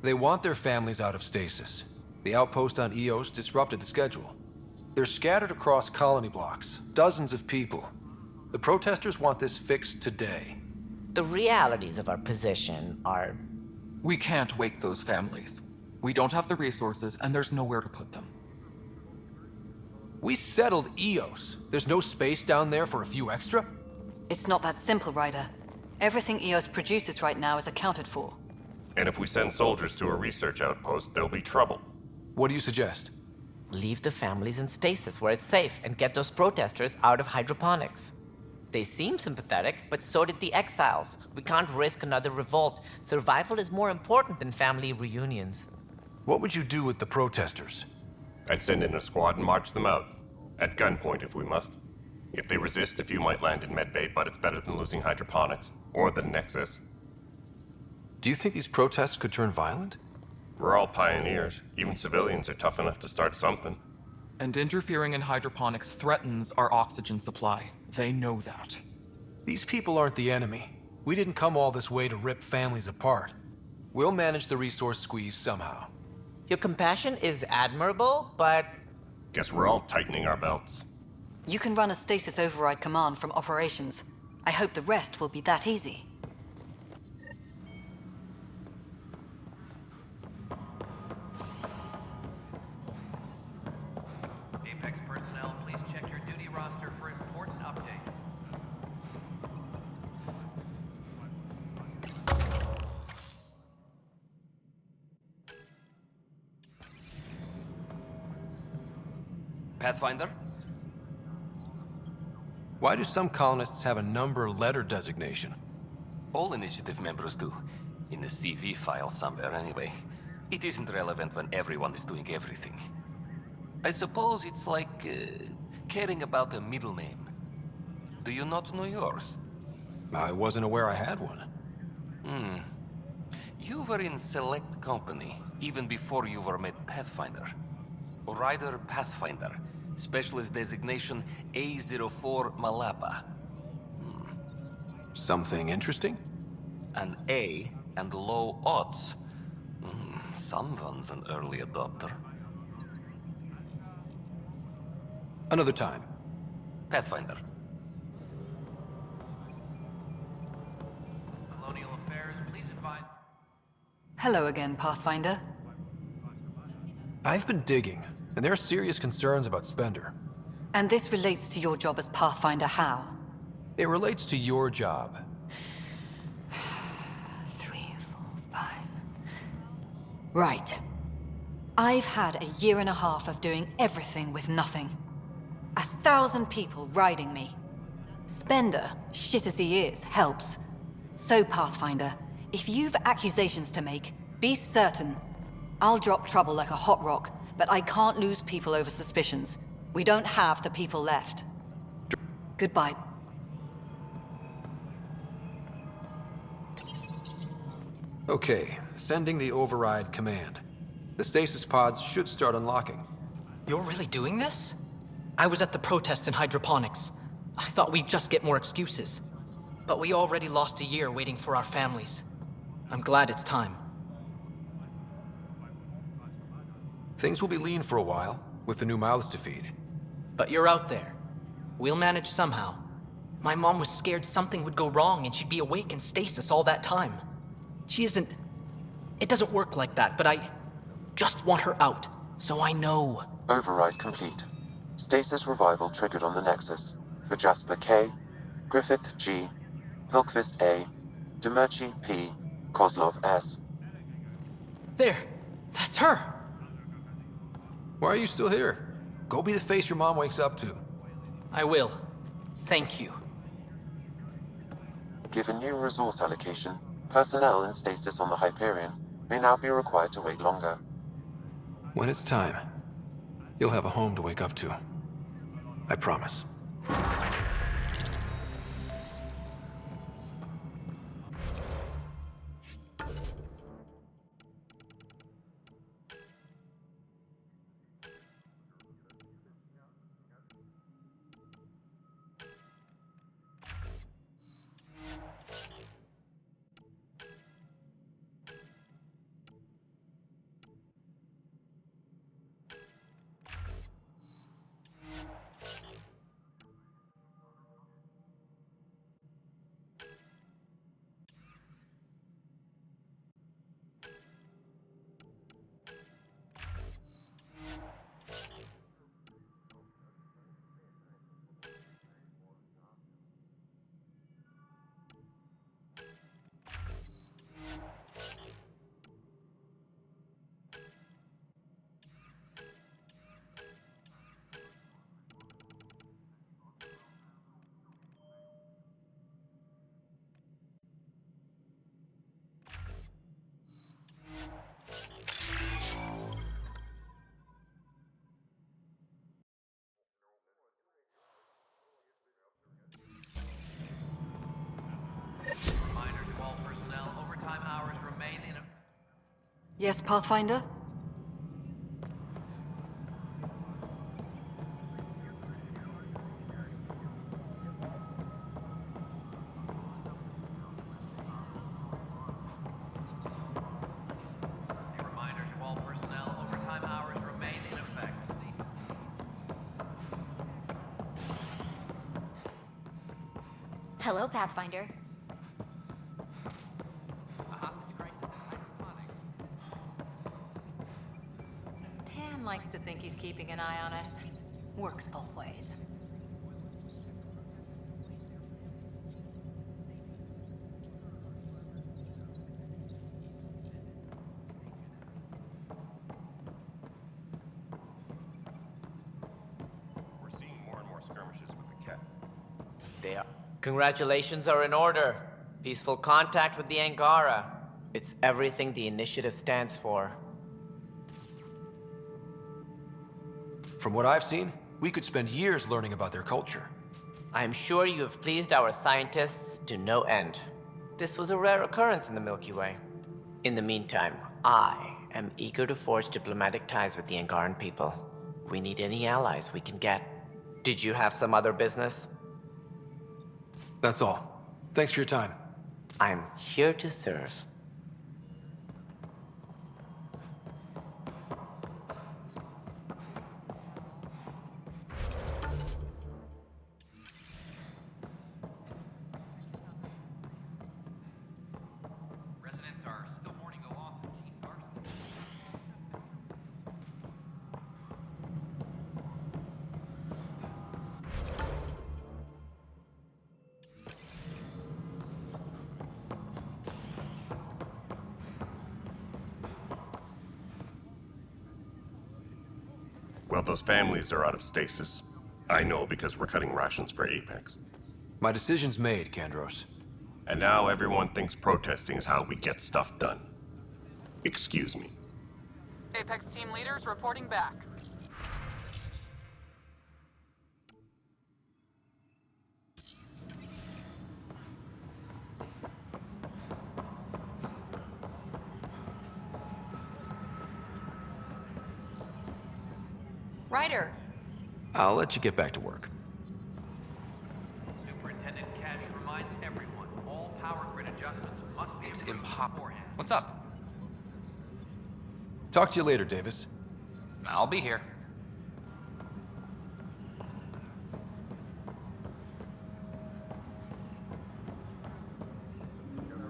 They want their families out of stasis. The outpost on Eos disrupted the schedule. They're scattered across colony blocks, dozens of people. The protesters want this fixed today. The realities of our position are... We can't wake those families. We don't have the resources, and there's nowhere to put them. We settled Eos. There's no space down there for a few extra? It's not that simple, Ryder. Everything Eos produces right now is accounted for. And if we send soldiers to a research outpost, there'll be trouble. What do you suggest? Leave the families in stasis where it's safe and get those protesters out of hydroponics. They seem sympathetic, but so did the exiles. We can't risk another revolt. Survival is more important than family reunions. What would you do with the protesters? I'd send in a squad and march them out. At gunpoint if we must. If they resist, a few might land in medbay, but it's better than losing hydroponics. Or the Nexus. Do you think these protests could turn violent? We're all pioneers. Even civilians are tough enough to start something. And interfering in hydroponics threatens our oxygen supply. They know that. These people aren't the enemy. We didn't come all this way to rip families apart. We'll manage the resource squeeze somehow. Your compassion is admirable, but... Guess we're all tightening our belts. You can run a stasis override command from operations. I hope the rest will be that easy. Apex personnel, please check your duty roster for important updates. Pathfinder? Why do some colonists have a number letter designation? All initiative members do. In the CV file somewhere anyway. It isn't relevant when everyone is doing everything. I suppose it's like caring about a middle name. Do you not know yours? I wasn't aware I had one. You were in select company, even before you were made Pathfinder. Rider Pathfinder. Specialist designation A04 Malapa. Something interesting? An A and low odds. Someone's an early adopter. Another time. Pathfinder. Colonial Affairs, please advise. Hello again, Pathfinder. I've been digging, and there are serious concerns about Spender. And this relates to your job as Pathfinder how? It relates to your job. 3, 4, 5... Right. I've had a year and a half of doing everything with nothing. 1,000 people riding me. Spender, shit as he is, helps. So, Pathfinder, if you've accusations to make, be certain. I'll drop trouble like a hot rock, but I can't lose people over suspicions. We don't have the people left. Goodbye. Okay, sending the override command. The stasis pods should start unlocking. You're really doing this? I was at the protest in hydroponics. I thought we'd just get more excuses. But we already lost a year waiting for our families. I'm glad it's time. Things will be lean for a while, with the new mouths to feed. But you're out there. We'll manage somehow. My mom was scared something would go wrong and she'd be awake in stasis all that time. She isn't... It doesn't work like that, but I just want her out, so I know. Override complete. Stasis revival triggered on the Nexus. For Jasper K, Griffith G, Hilkvist A, Demerchi P, Kozlov S. There! That's her! Why are you still here? Go be the face your mom wakes up to. I will. Thank you. Given new resource allocation, personnel in stasis on the Hyperion may now be required to wait longer. When it's time, you'll have a home to wake up to. I promise. Yes, Pathfinder? Hello, Pathfinder. Tam likes to think he's keeping an eye on us. Works both ways. We're seeing more and more skirmishes with the Ket. They are. Congratulations are in order. Peaceful contact with the Angara. It's everything the initiative stands for. From what I've seen, we could spend years learning about their culture. I am sure you have pleased our scientists to no end. This was a rare occurrence in the Milky Way. In the meantime, I am eager to forge diplomatic ties with the Angaran people. We need any allies we can get. Did you have some other business? That's all. Thanks for your time. I'm here to serve. Residents are still mourning the loss of Teen Garson. Well, those families are out of stasis. I know because we're cutting rations for Apex. My decision's made, Kandros. And now everyone thinks protesting is how we get stuff done. Excuse me. Apex team leaders reporting back. Ryder. I'll let you get back to work. Superintendent Cash reminds everyone all power grid adjustments must be approved beforehand. What's up? Talk to you later, Davis. I'll be here.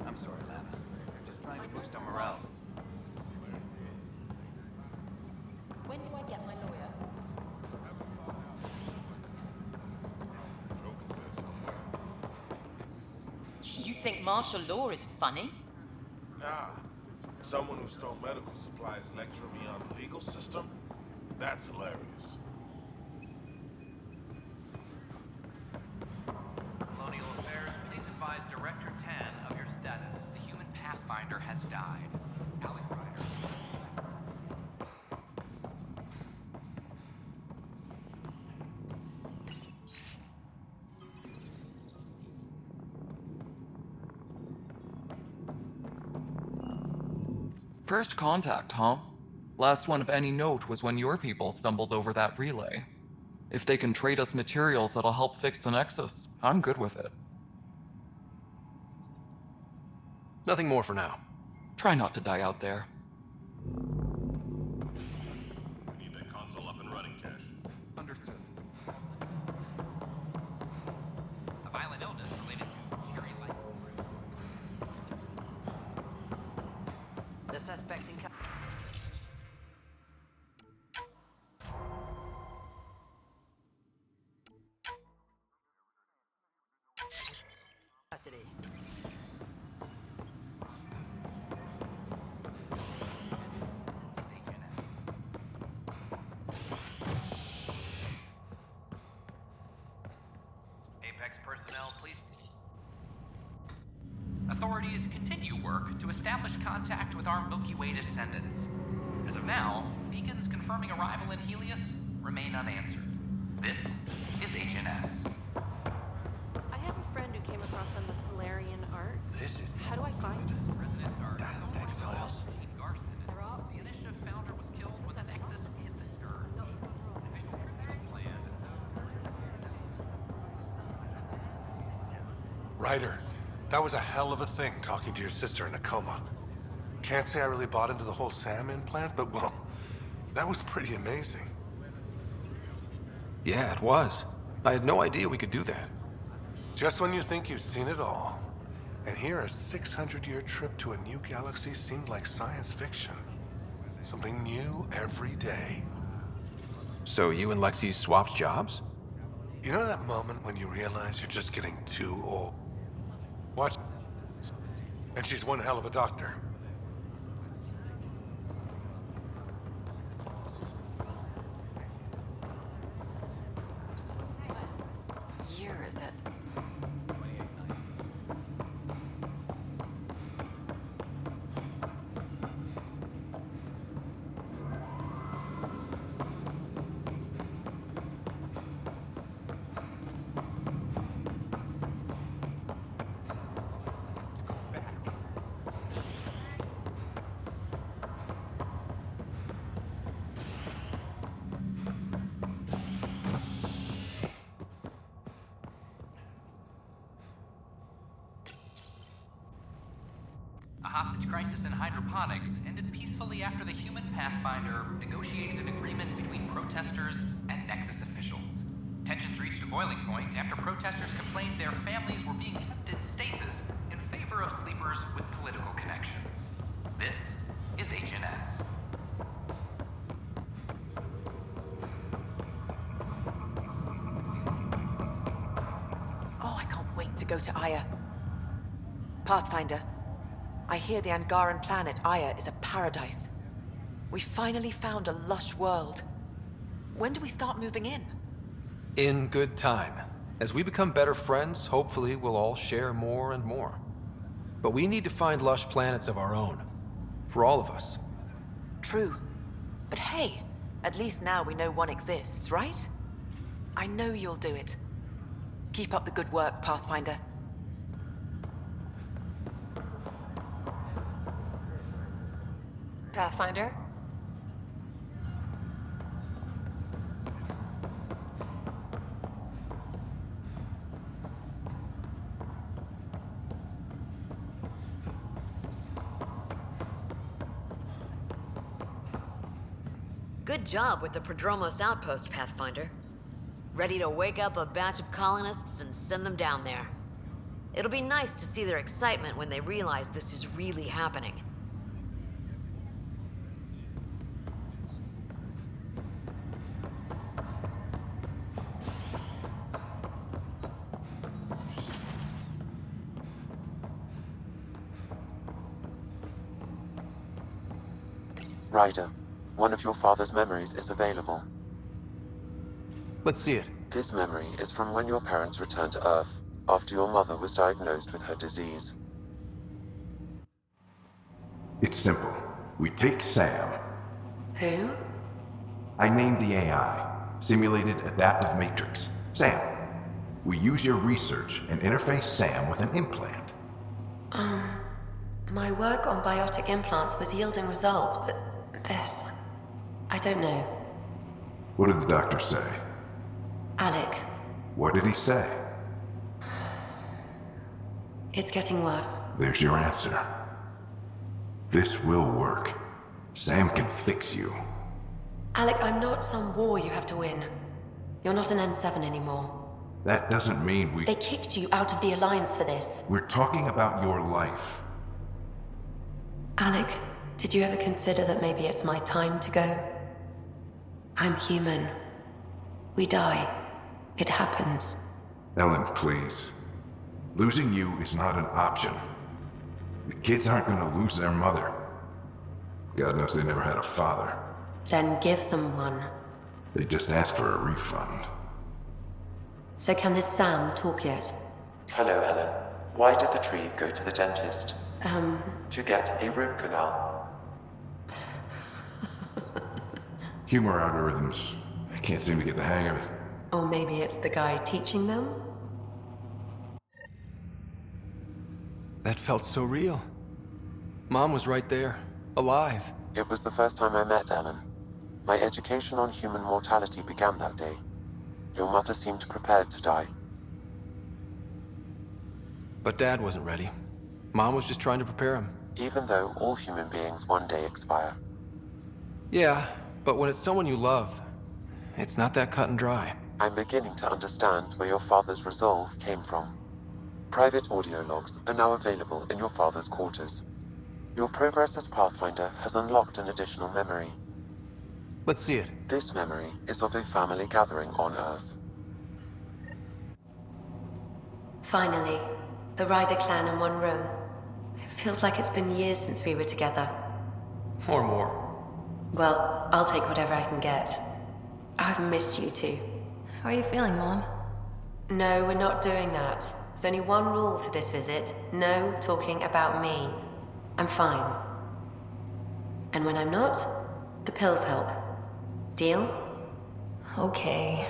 I'm sorry, Lana. I'm just trying to boost our morale. When do I get my lawyer? You think martial law is funny? Nah. Someone who stole medical supplies lecturing me on the legal system? That's hilarious. Colonial Affairs, please advise Director Tan of your status. The human Pathfinder has died. Alec Ryder. First contact, huh? Last one of any note was when your people stumbled over that relay. If they can trade us materials that'll help fix the Nexus, I'm good with it. Nothing more for now. Try not to die out there. Need that console up and running, Cash. Understood. A violent illness related to cherry light. The suspect in custody. Apex personnel, please. Authorities continue work to establish contact with our Milky Way descendants. As of now, beacons confirming arrival in Helios remain unanswered. This is HNS. I have a friend who came across some of the Solarian art. How do I find it? Residents are exiles. The initiative founder was killed when the Nexus hit the stern. Official tribute planned. Ryder, that was a hell of a thing talking to your sister in a coma. Can't say I really bought into the whole Sam implant, but well, that was pretty amazing. Yeah, it was. I had no idea we could do that. Just when you think you've seen it all. And here a 600-year trip to a new galaxy seemed like science fiction. Something new every day. So you and Lexi swapped jobs? You know that moment when you realize you're just getting too old? Watch. And she's one hell of a doctor. What year is it? A hostage crisis in hydroponics ended peacefully after the human Pathfinder negotiated an agreement between protesters and Nexus officials. Tensions reached a boiling point after protesters complained their families were being kept in stasis in favor of sleepers with political connections. This is HNS. Oh, I can't wait to go to Aya. Pathfinder, I hear the Angaran planet Aya is a paradise. We finally found a lush world. When do we start moving in? In good time. As we become better friends, hopefully we'll all share more and more. But we need to find lush planets of our own. For all of us. True. But hey, at least now we know one exists, right? I know you'll do it. Keep up the good work, Pathfinder. Pathfinder? Good job with the Prodromos outpost, Pathfinder. Ready to wake up a batch of colonists and send them down there. It'll be nice to see their excitement when they realize this is really happening. Ryder, one of your father's memories is available. Let's see it. This memory is from when your parents returned to Earth, after your mother was diagnosed with her disease. It's simple. We take Sam. Who? I named the AI, Simulated Adaptive Matrix. Sam. We use your research and interface Sam with an implant. My work on biotic implants was yielding results, but I don't know. What did the doctor say? Alec, What did he say? it's getting worse. There's your answer. This will work. Sam can fix you. Alec, I'm not some war you have to win. You're not an N7 anymore. That doesn't mean we... They kicked you out of the Alliance for this. We're talking about your life. Alec, did you ever consider that maybe it's my time to go? I'm human. We die. It happens. Ellen, please. Losing you is not an option. The kids aren't gonna lose their mother. God knows they never had a father. Then give them one. They just asked for a refund. So can this Sam talk yet? Hello, Ellen. Why did the tree go to the dentist? To get a root canal. Humor algorithms. I can't seem to get the hang of it. Or maybe it's the guy teaching them? That felt so real. Mom was right there, alive. It was the first time I met Ellen. My education on human mortality began that day. Your mother seemed prepared to die. But Dad wasn't ready. Mom was just trying to prepare him. Even though all human beings one day expire. Yeah, but when it's someone you love, it's not that cut and dry. I'm beginning to understand where your father's resolve came from. Private audio logs are now available in your father's quarters. Your progress as Pathfinder has unlocked an additional memory. Let's see it. This memory is of a family gathering on Earth. Finally, the Ryder clan in one room. It feels like it's been years since we were together. Or more. Well, I'll take whatever I can get. I've missed you too. How are you feeling, Mom? No, we're not doing that. There's only one rule for this visit. No talking about me. I'm fine. And when I'm not, the pills help. Deal? Okay.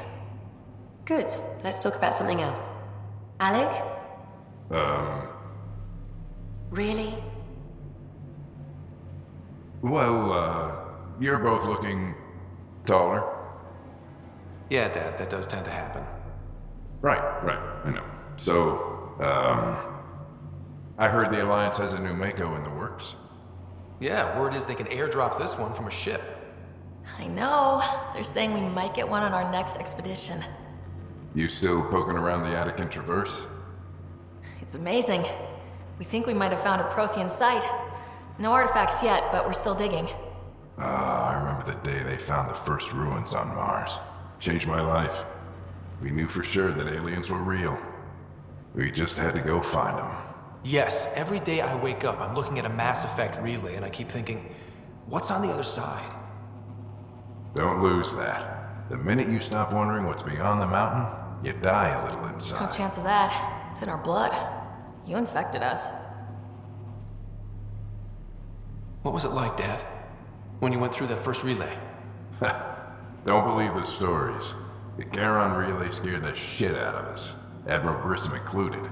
Good. Let's talk about something else. Alec? Really? Well, you're both looking taller. Yeah, Dad, that does tend to happen. Right, I know. So, I heard the Alliance has a new Mako in the works. Yeah, word is they can airdrop this one from a ship. I know. They're saying we might get one on our next expedition. You still poking around the Attican Traverse? It's amazing. We think we might have found a Prothean site. No artifacts yet, but we're still digging. I remember the day they found the first ruins on Mars. Changed my life. We knew for sure that aliens were real. We just had to go find them. Yes, every day I wake up, I'm looking at a Mass Effect relay and I keep thinking, what's on the other side? Don't lose that. The minute you stop wondering what's beyond the mountain, you die a little No inside. chance of that. It's in our blood. You infected us. What was it like, Dad? when you went through that first relay. Don't believe the stories. The Charon relay scared the shit out of us, Admiral Grissom included.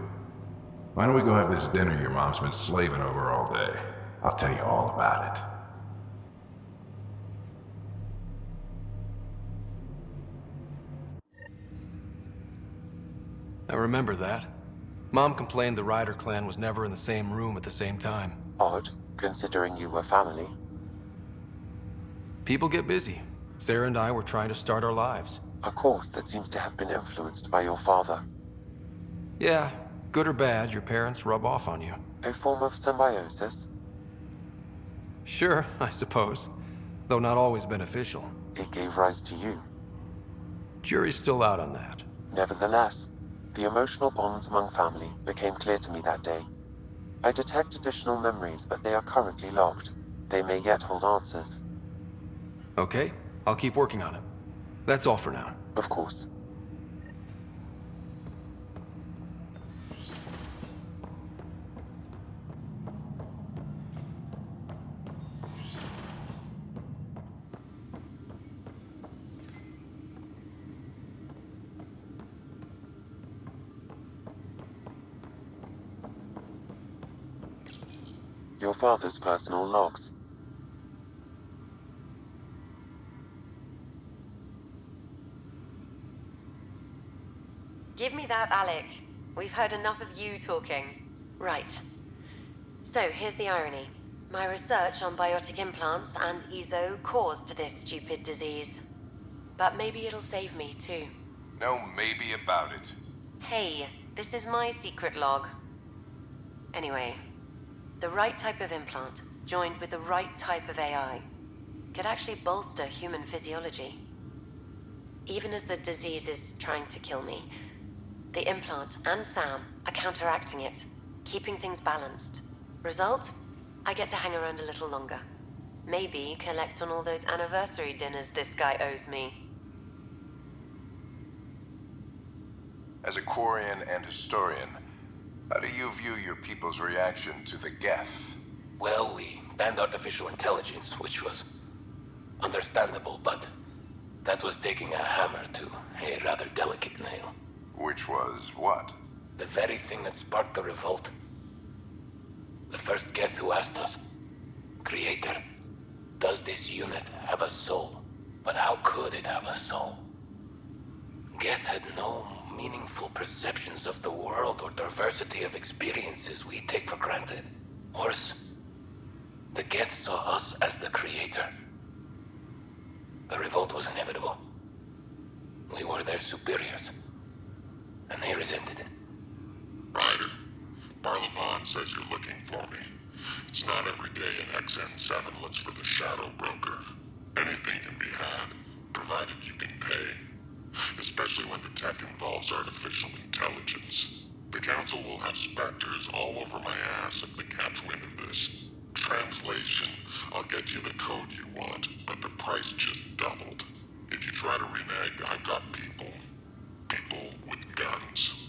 Why don't we go have this dinner your mom's been slaving over all day? I'll tell you all about it. I remember that. Mom complained the Ryder clan was never in the same room at the same time. Odd, considering you were family. People get busy. Sarah and I were trying to start our lives. A course that seems to have been influenced by your father. Yeah, good or bad, your parents rub off on you. A form of symbiosis? Sure, I suppose. Though not always beneficial. It gave rise to you. Jury's still out on that. Nevertheless, the emotional bonds among family became clear to me that day. I detect additional memories, but they are currently locked. They may yet hold answers. Okay, I'll keep working on it. That's all for now. Of course. Your father's personal logs. Give me that, Alec. We've heard enough of you talking. Right. So, here's the irony. My research on biotic implants and EZO caused this stupid disease. But maybe it'll save me, too. No maybe about it. Hey, this is my secret log. Anyway, the right type of implant, joined with the right type of AI, could actually bolster human physiology. Even as the disease is trying to kill me, the implant and Sam are counteracting it, keeping things balanced. Result? I get to hang around a little longer. Maybe collect on all those anniversary dinners this guy owes me. As a Quarian and historian, how do you view your people's reaction to the Geth? Well, we banned artificial intelligence, which was understandable, but that was taking a hammer to a rather delicate nail. Which was what? The very thing that sparked the revolt. The first Geth who asked us, Creator, does this unit have a soul? But how could it have a soul? Geth had no meaningful perceptions of the world or diversity of experiences we take for granted. Worse, the Geth saw us as the Creator. The revolt was inevitable. We were their superiors, and they resented it. Ryder, Barlavon says you're looking for me. It's not every day an XN7 looks for the Shadow Broker. Anything can be had, provided you can pay. Especially when the tech involves artificial intelligence. The Council will have specters all over my ass if they catch wind of this. Translation, I'll get you the code you want, but the price just doubled. If you try to renege, I've got people. People with guns.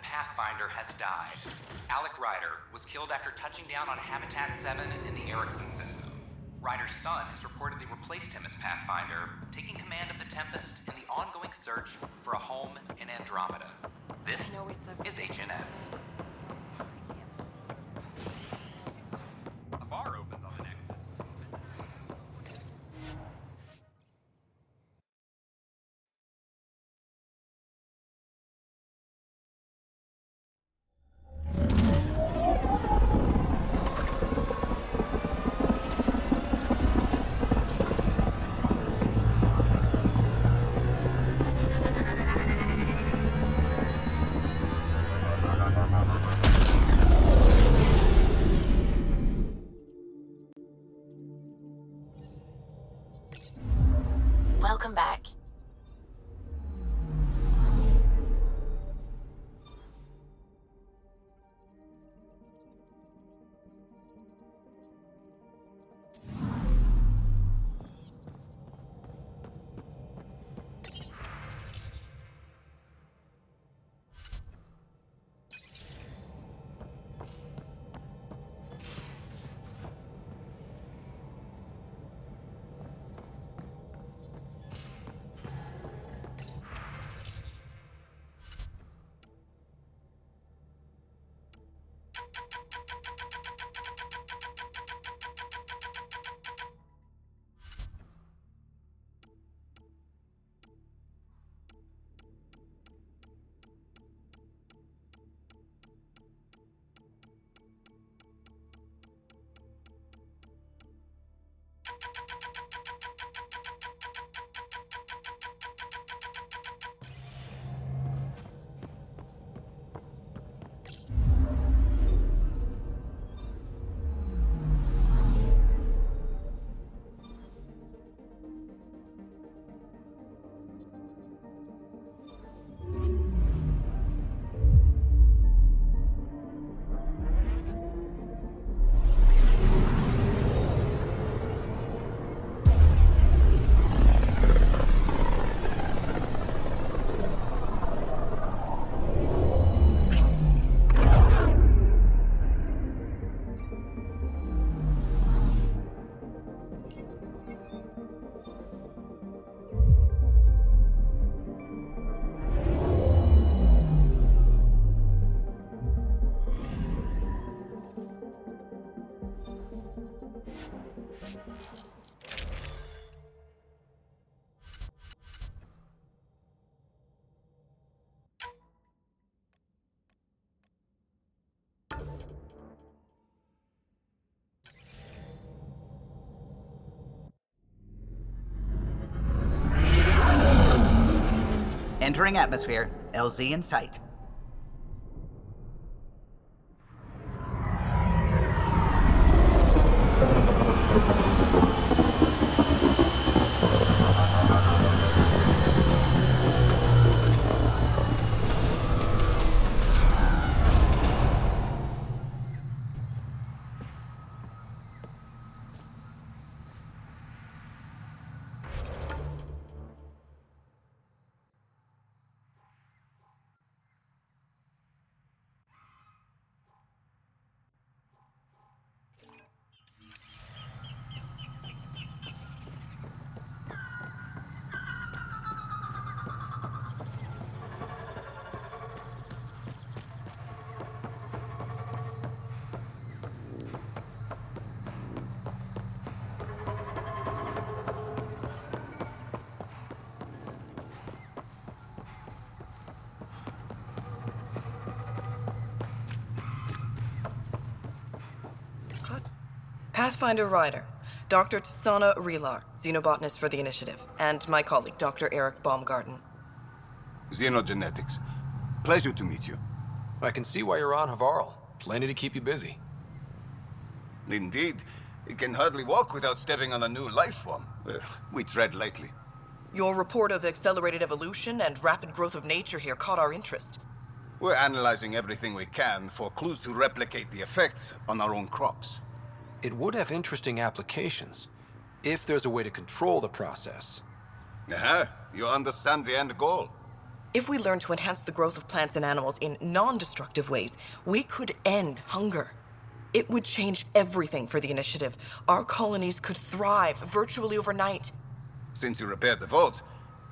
Pathfinder has died. Alec Ryder was killed after touching down on Habitat 7 in the Erickson system. Ryder's son has reportedly replaced him as Pathfinder, taking command of the Tempest in the ongoing search for a home in Andromeda. This is HNS. Entering atmosphere. LZ in sight. Pathfinder Ryder, Dr. Tsana Relar, xenobotanist for the Initiative, and my colleague, Dr. Eric Baumgarten. Xenogenetics. Pleasure to meet you. I can see why you're on Havarl. Plenty to keep you busy. Indeed. It can hardly walk without stepping on a new life form. We tread lightly. Your report of accelerated evolution and rapid growth of nature here caught our interest. We're analyzing everything we can for clues to replicate the effects on our own crops. It would have interesting applications, if there's a way to control the process. You understand the end goal. If we learn to enhance the growth of plants and animals in non-destructive ways, we could end hunger. It would change everything for the Initiative. Our colonies could thrive virtually overnight. Since you repaired the vault,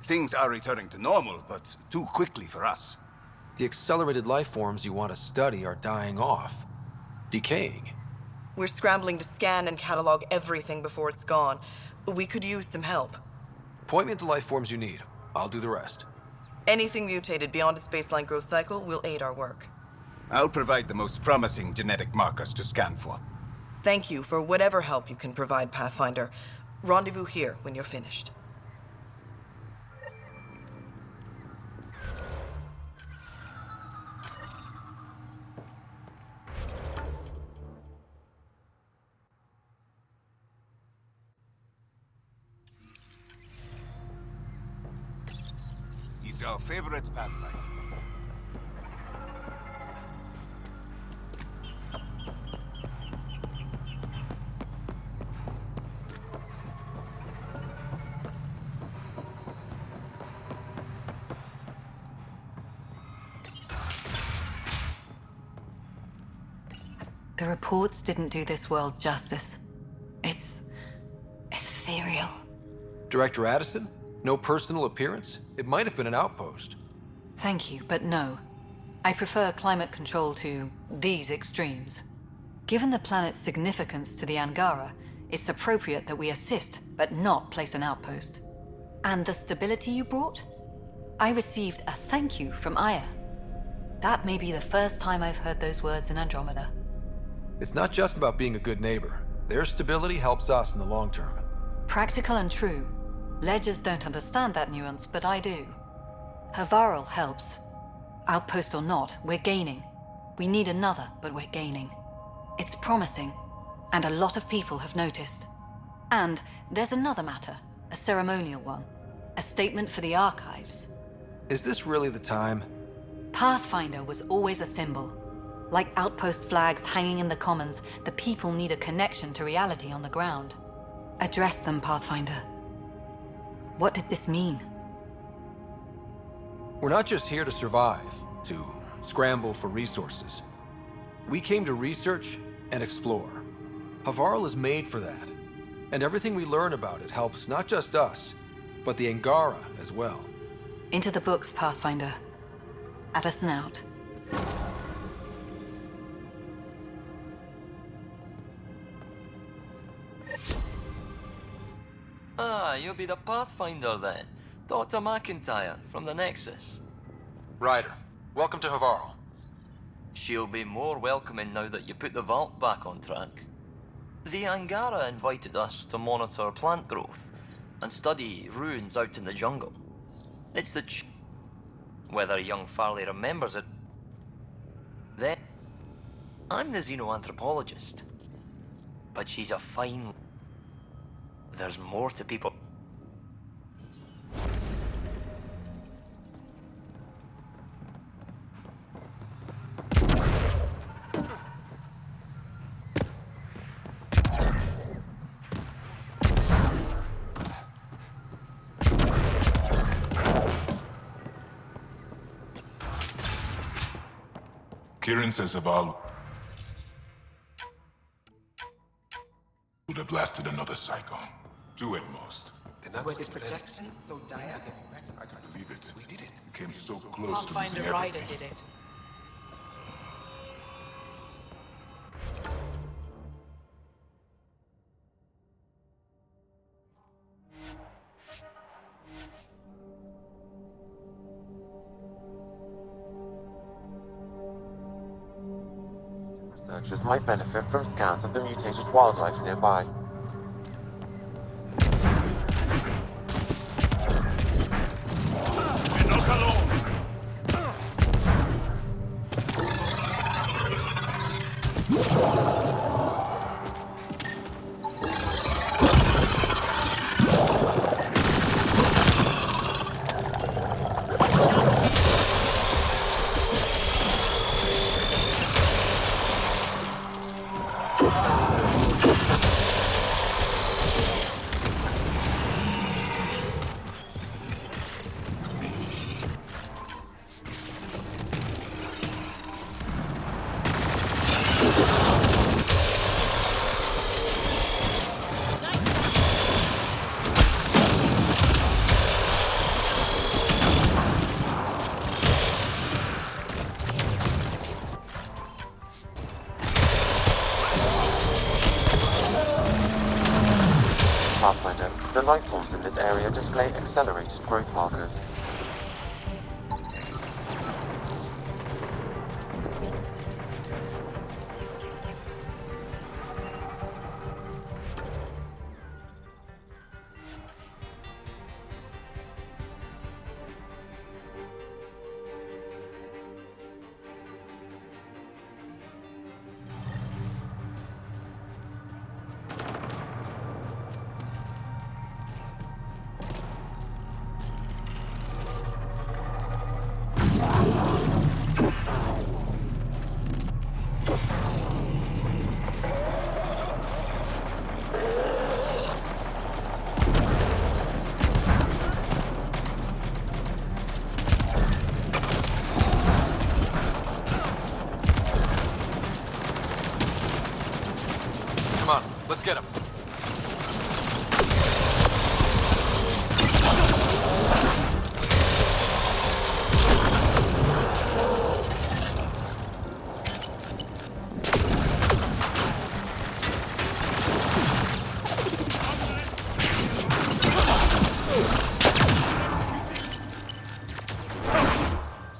things are returning to normal, but too quickly for us. The accelerated life forms you want to study are dying off, decaying. We're scrambling to scan and catalog everything before it's gone. We could use some help. Point me at the life forms you need. I'll do the rest. Anything mutated beyond its baseline growth cycle will aid our work. I'll provide the most promising genetic markers to scan for. Thank you for whatever help you can provide, Pathfinder. Rendezvous here when you're finished. He's our favorite Pathfinder. The reports didn't do this world justice. It's ethereal. Director Addison? No personal appearance? It might have been an outpost. Thank you, but no. I prefer climate control to these extremes. Given the planet's significance to the Angara, it's appropriate that we assist, but not place an outpost. And the stability you brought? I received a thank you from Aya. That may be the first time I've heard those words in Andromeda. It's not just about being a good neighbor. Their stability helps us in the long term. Practical and true. Ledgers don't understand that nuance, but I do. Havarl helps. Outpost or not, we're gaining. We need another, but we're gaining. It's promising, and a lot of people have noticed. And there's another matter, a ceremonial one. A statement for the archives. Is this really the time? Pathfinder was always a symbol. Like outpost flags hanging in the commons, the people need a connection to reality on the ground. Address them, Pathfinder. What did this mean? We're not just here to survive, to scramble for resources. We came to research and explore. Havarl is made for that. And everything we learn about it helps not just us, but the Angara as well. Into the books, Pathfinder. Addison out. Ah, you'll be the Pathfinder then. Dr. McIntyre from the Nexus. Ryder, welcome to Havarl. She'll be more welcoming now that you put the vault back on track. The Angara invited us to monitor plant growth and study ruins out in the jungle. It's the Whether young Farley remembers it... Then... I'm the xenoanthropologist. But she's a fine... There's more to people... Kieran says Havarl would have blasted another cycle. 2 at most. Were the projections so dire? I can believe it. We did it. Came so close to losing Pathfinder Ryder everything. did it. Researchers might benefit from scans of the mutated wildlife nearby. We're not alone! Pathfinder, the life forms in this area display accelerated growth markers. Come on, let's get him.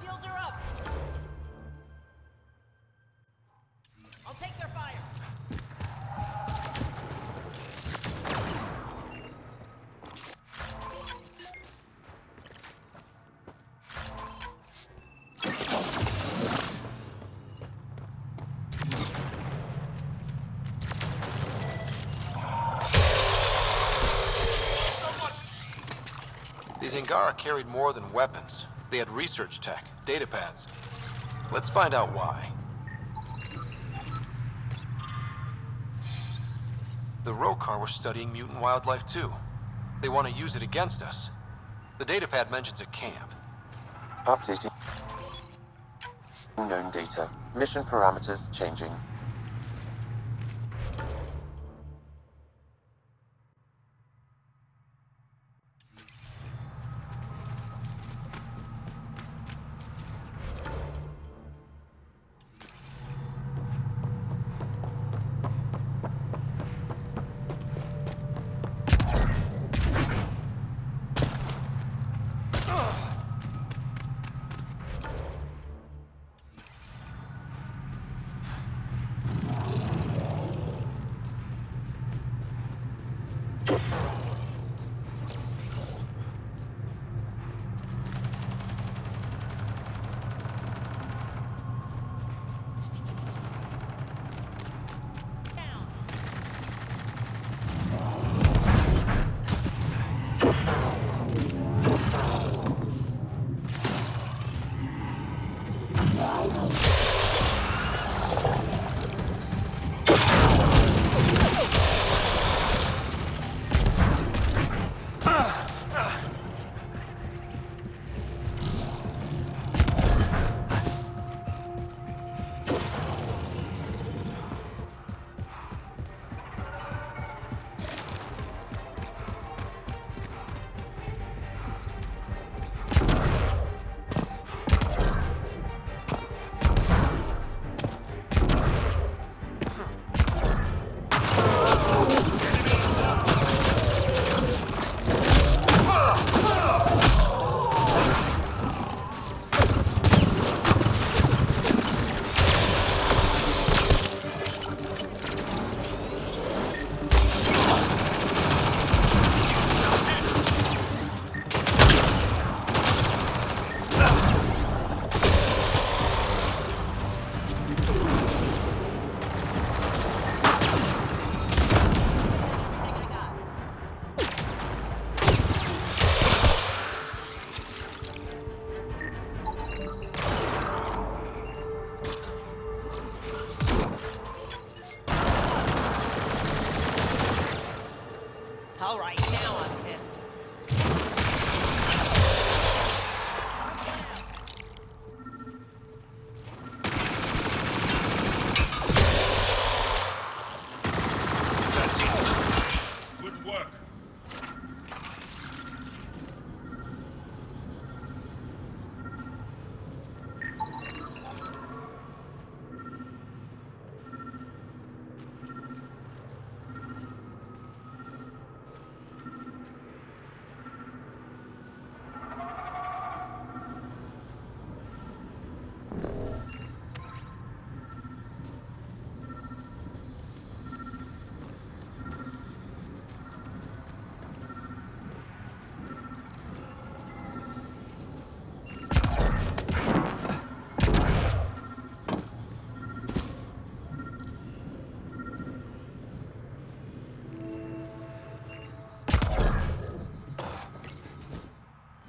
Shields are up! I'll take their fire! These Angara carried more than weapons. They had research tech, data pads. Let's find out why. The Rokar were studying mutant wildlife too. They want to use it against us. The datapad mentions a camp. Updating known data. Mission parameters changing. All right, now I'm pissed. Good work.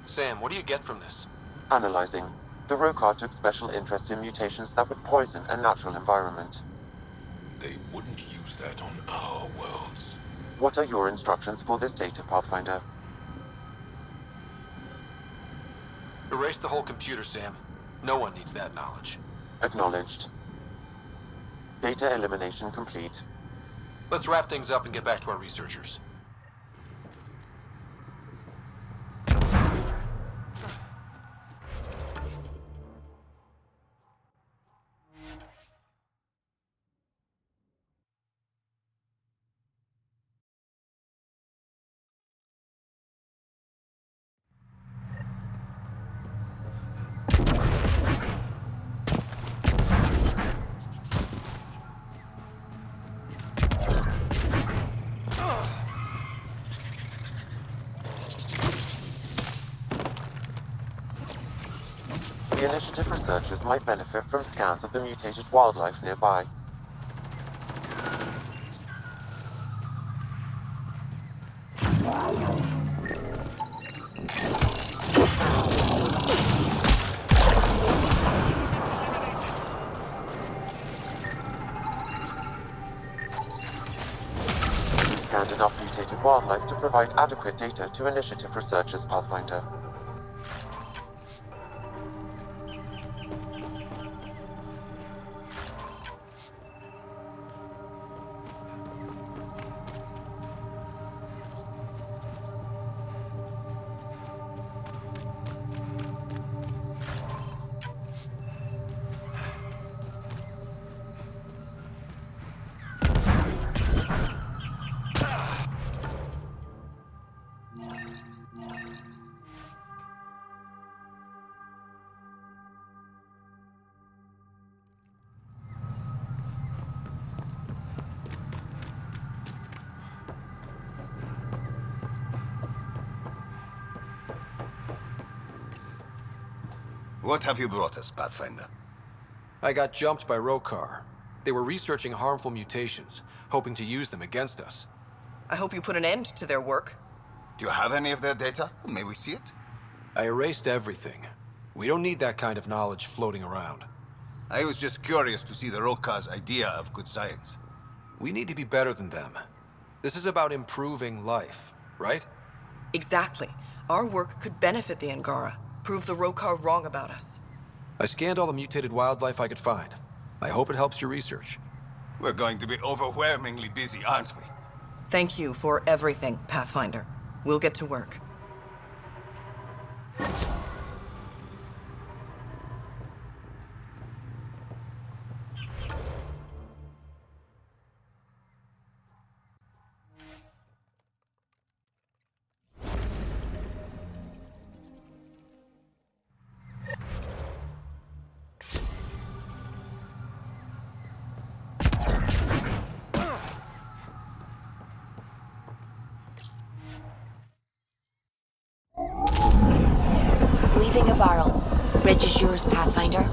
Sam, what do you get from this? Analyzing. The Rokar took special interest in mutations that would poison a natural environment. They wouldn't use that on our worlds. What are your instructions for this data, Pathfinder? Erase the whole computer, Sam. No one needs that knowledge. Acknowledged. Data elimination complete. Let's wrap things up and get back to our researchers. The initiative researchers might benefit from scans of the mutated wildlife nearby. We've scanned enough mutated wildlife to provide adequate data to initiative researchers, Pathfinder. What have you brought us, Pathfinder? I got jumped by Rokar. They were researching harmful mutations, hoping to use them against us. I hope you put an end to their work. Do you have any of their data? May we see it? I erased everything. We don't need that kind of knowledge floating around. I was just curious to see the Roka's idea of good science. We need to be better than them. This is about improving life, right? Exactly. Our work could benefit the Angara, prove the Roka wrong about us. I scanned all the mutated wildlife I could find. I hope it helps your research. We're going to be overwhelmingly busy, aren't we? Thank you for everything, Pathfinder. We'll get to work. Leaving Havarl. Bridge is yours, Pathfinder.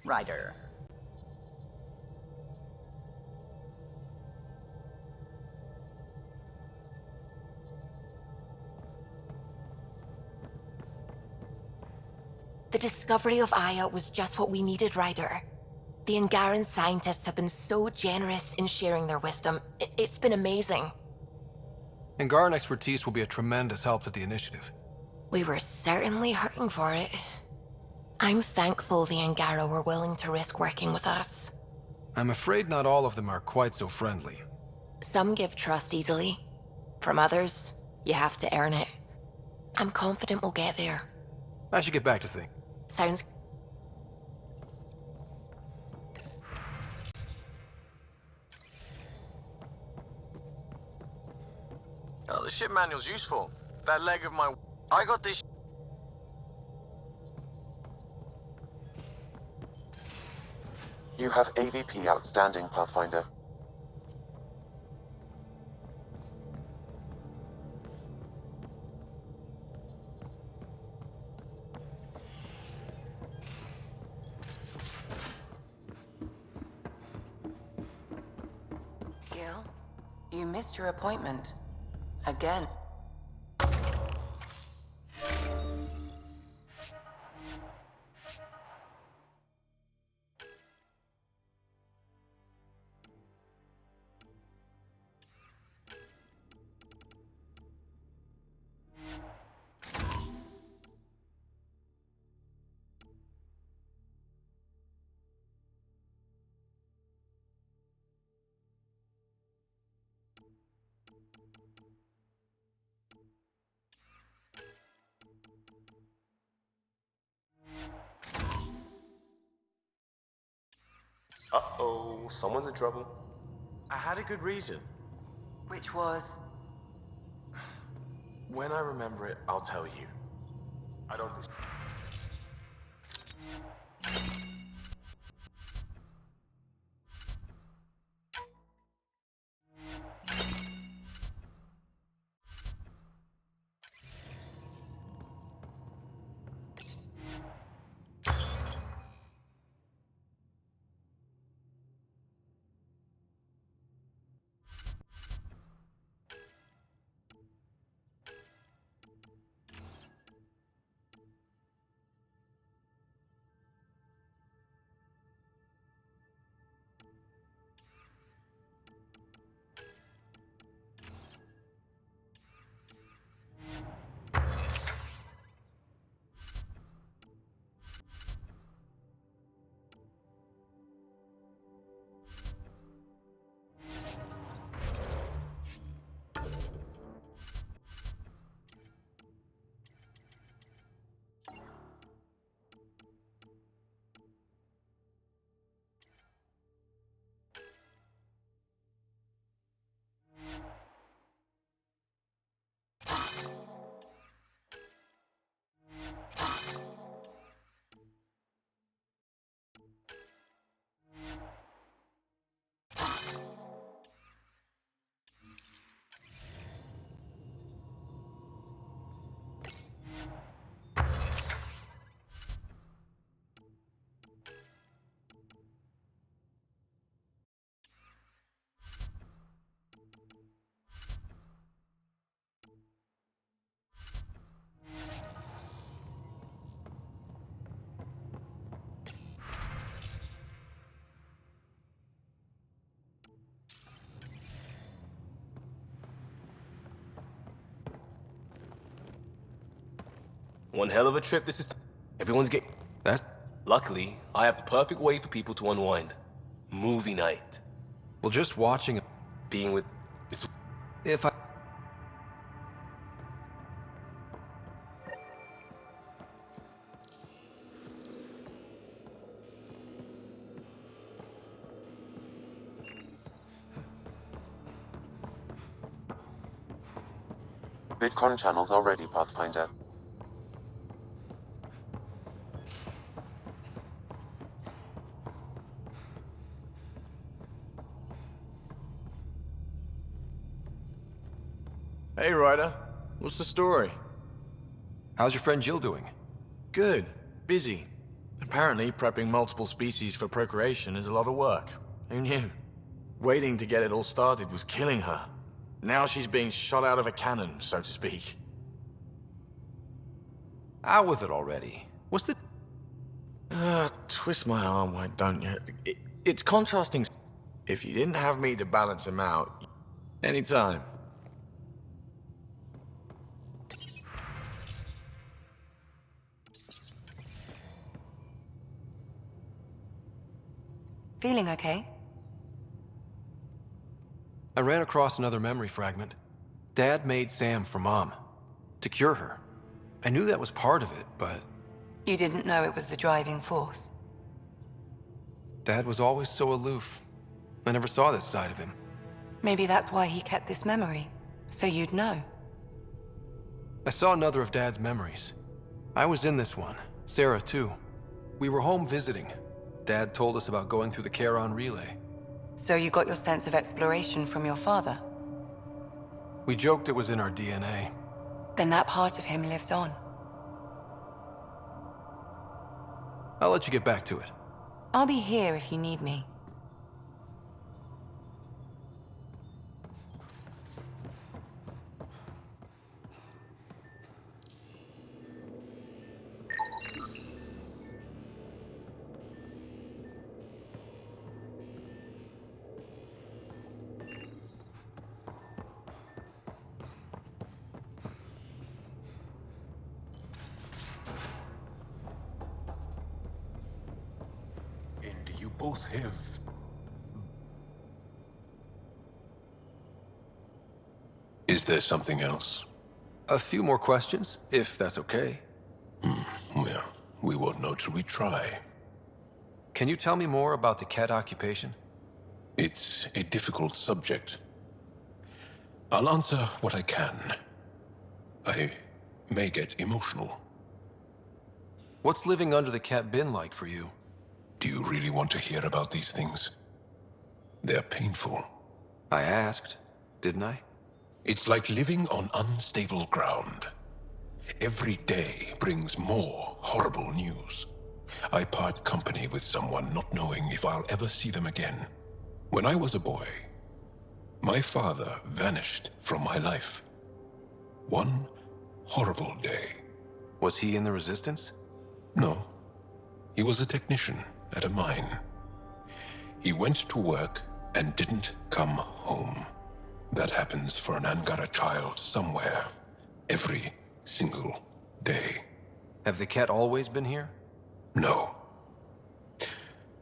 Ryder. The discovery of Aya was just what we needed, Ryder. The Angaran scientists have been so generous in sharing their wisdom. It's been amazing. Angaran expertise will be a tremendous help to the initiative. We were certainly hurting for it. I'm thankful the Angara were willing to risk working with us. I'm afraid not all of them are quite so friendly. Some give trust easily. From others, you have to earn it. I'm confident we'll get there. I should get back to things. Sounds... Oh, the ship manual's useful. That leg of my... I got this... You have AVP outstanding, Pathfinder. Gil, you missed your appointment. Again. Uh-oh, someone's in trouble. I had a good reason. Which was? When I remember it, I'll tell you. I don't... One hell of a trip this is. Everyone's getting... That's... Luckily, I have the perfect way for people to unwind. Movie night. Well, just watching... Being with... It's... If I... VidCon channels are ready, Pathfinder. Hey, Ryder. What's the story? How's your friend Jill doing? Good. Busy. Apparently, prepping multiple species for procreation is a lot of work. Who knew? Waiting to get it all started was killing her. Now she's being shot out of a cannon, so to speak. Out with it already. What's the... Twist my arm, why don't you? It's contrasting. If you didn't have me to balance him out, anytime. Feeling okay? I ran across another memory fragment. Dad made Sam for Mom. To cure her. I knew that was part of it, but... You didn't know it was the driving force? Dad was always so aloof. I never saw this side of him. Maybe that's why he kept this memory. So you'd know. I saw another of Dad's memories. I was in this one. Sarah, too. We were home visiting. Dad told us about going through the Charon relay. So you got your sense of exploration from your father? We joked it was in our DNA. Then that part of him lives on. I'll let you get back to it. I'll be here if you need me. Both have... Is there something else? A few more questions, if that's okay. Well, we won't know till we try. Can you tell me more about the cat occupation? It's a difficult subject. I'll answer what I can. I may get emotional. What's living under the cat been like for you? Do you really want to hear about these things? They're painful. I asked, didn't I? It's like living on unstable ground. Every day brings more horrible news. I part company with someone not knowing if I'll ever see them again. When I was a boy, my father vanished from my life. One horrible day. Was he in the Resistance? No. He was a technician at a mine. He went to work and didn't come home. That happens for an Angara child somewhere, every single day. Have the cat always been here? No.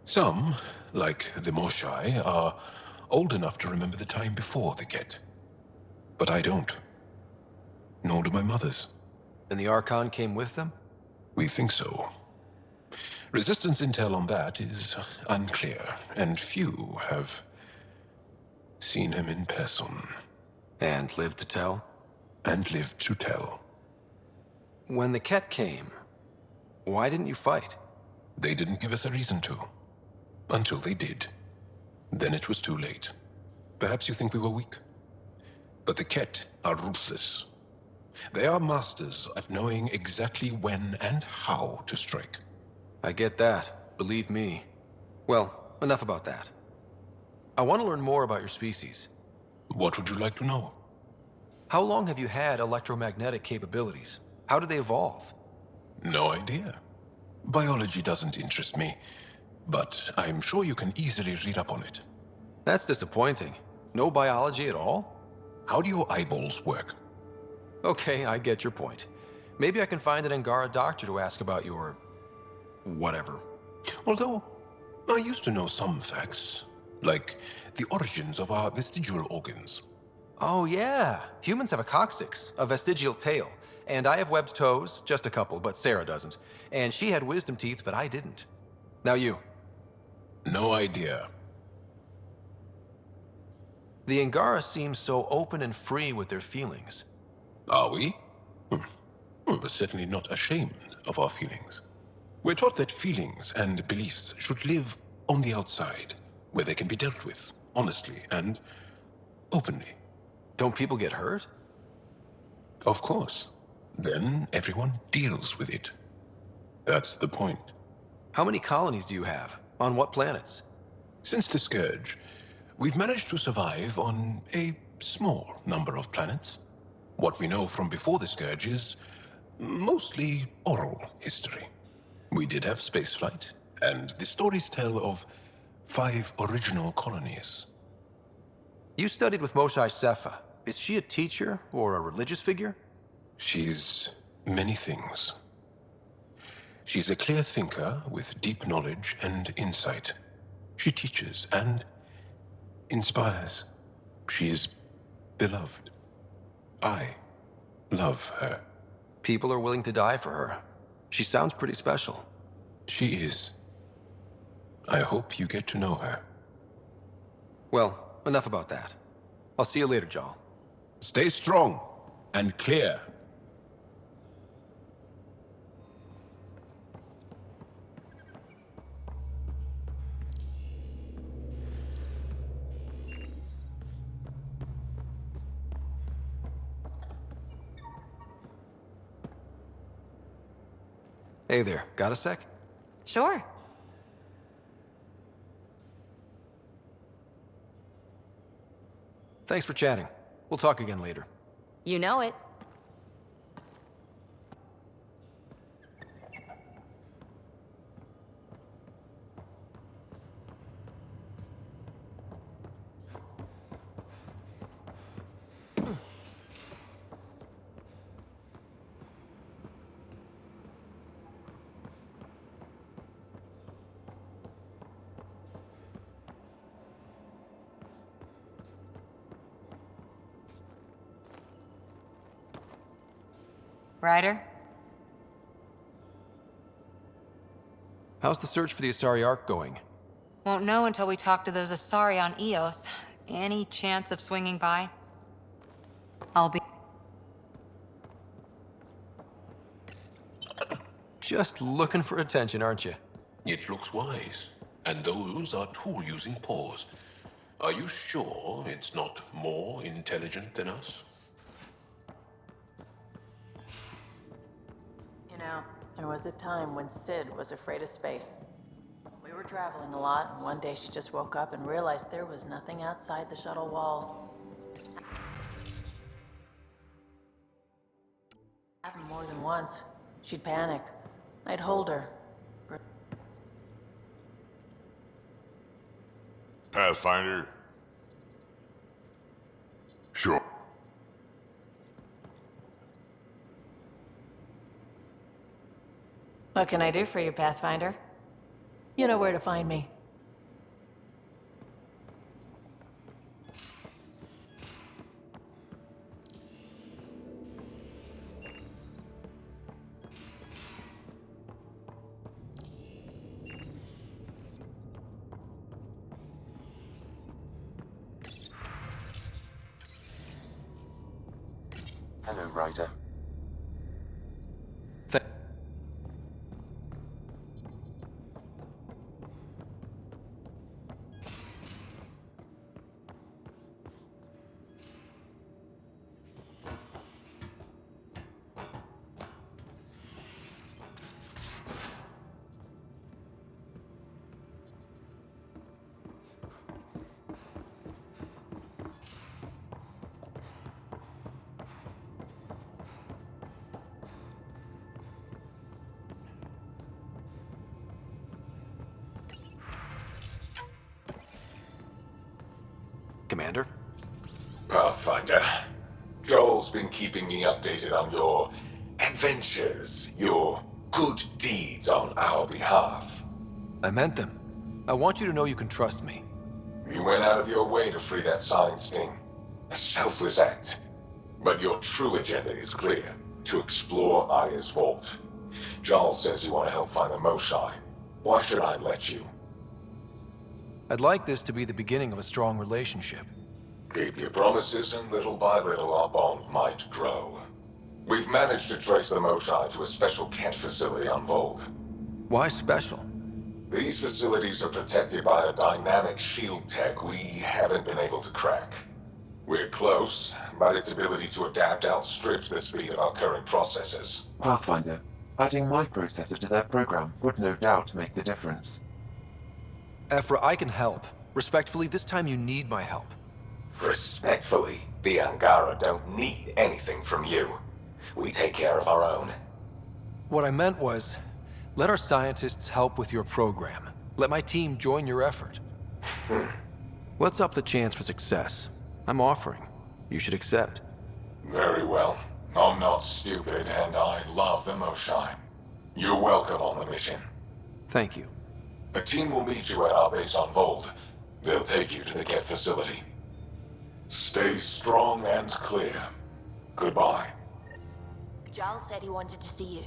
Some, like the Moshai, are old enough to remember the time before the Get. But I don't. Nor do my mothers. And the Archon came with them? We think so. Resistance intel on that is unclear, and few have seen him in person. And lived to tell? And lived to tell. When the cat came, why didn't you fight? They didn't give us a reason to. Until they did. Then it was too late. Perhaps you think we were weak. But the Ket are ruthless. They are masters at knowing exactly when and how to strike. I get that, believe me. Well, enough about that. I want to learn more about your species. What would you like to know? How long have you had electromagnetic capabilities? How did they evolve? No idea. Biology doesn't interest me, but I'm sure you can easily read up on it. That's disappointing. No biology at all? How do your eyeballs work? Okay, I get your point. Maybe I can find an Angara doctor to ask about your... whatever. Although, I used to know some facts, like the origins of our vestigial organs. Oh yeah, humans have a coccyx, a vestigial tail, and I have webbed toes, just a couple, but Sarah doesn't. And she had wisdom teeth, but I didn't. Now you. No idea. The Angara seem so open and free with their feelings. Are we? We're certainly not ashamed of our feelings. We're taught that feelings and beliefs should live on the outside, where they can be dealt with, honestly and openly. Don't people get hurt? Of course. Then everyone deals with it. That's the point. How many colonies do you have? On what planets? Since the Scourge, we've managed to survive on a small number of planets. What we know from before the Scourge is mostly oral history. We did have spaceflight, and the stories tell of 5 original colonies. You studied with Moshae Sepha. Is she a teacher or a religious figure? She's many things. She's a clear thinker with deep knowledge and insight. She teaches and inspires. She's beloved. I love her. People are willing to die for her. She sounds pretty special. She is. I hope you get to know her. Well, enough about that. I'll see you later, Jal. Stay strong and clear. Hey there, got a sec? Sure. Thanks for chatting. We'll talk again later. You know it. Ryder? How's the search for the Asari Ark going? Won't know until we talk to those Asari on Eos. Any chance of swinging by? I'll be... Just looking for attention, aren't you? It looks wise. And those are tool-using paws. Are you sure it's not more intelligent than us? You know, there was a time when Sid was afraid of space. We were traveling a lot, and one day she just woke up and realized there was nothing outside the shuttle walls. Happened more than once. She'd panic. I'd hold her. Pathfinder? Sure. What can I do for you, Pathfinder? You know where to find me. Hello, Ryder. Commander? Pathfinder, Joel's been keeping me updated on your adventures, your good deeds on our behalf. I meant them. I want you to know you can trust me. You went out of your way to free that science thing. A selfless act. But your true agenda is clear. To explore Aya's vault. Joel says you want to help find the Moshai. Why should I let you? I'd like this to be the beginning of a strong relationship. Keep your promises, and little by little our bond might grow. We've managed to trace the Moshai to a special Kent facility on Vold. Why special? These facilities are protected by a dynamic shield tech we haven't been able to crack. We're close, but its ability to adapt outstrips the speed of our current processors. Pathfinder, adding my processor to their program would no doubt make the difference. Ephra, I can help. Respectfully, this time you need my help. Respectfully, the Angara don't need anything from you. We take care of our own. What I meant was, let our scientists help with your program. Let my team join your effort. Let's up the chance for success. I'm offering. You should accept. Very well. I'm not stupid, and I love the Moshai. You're welcome on the mission. Thank you. A team will meet you at our base on Vold. They'll take you to the Get facility. Stay strong and clear. Goodbye. Giles said he wanted to see you.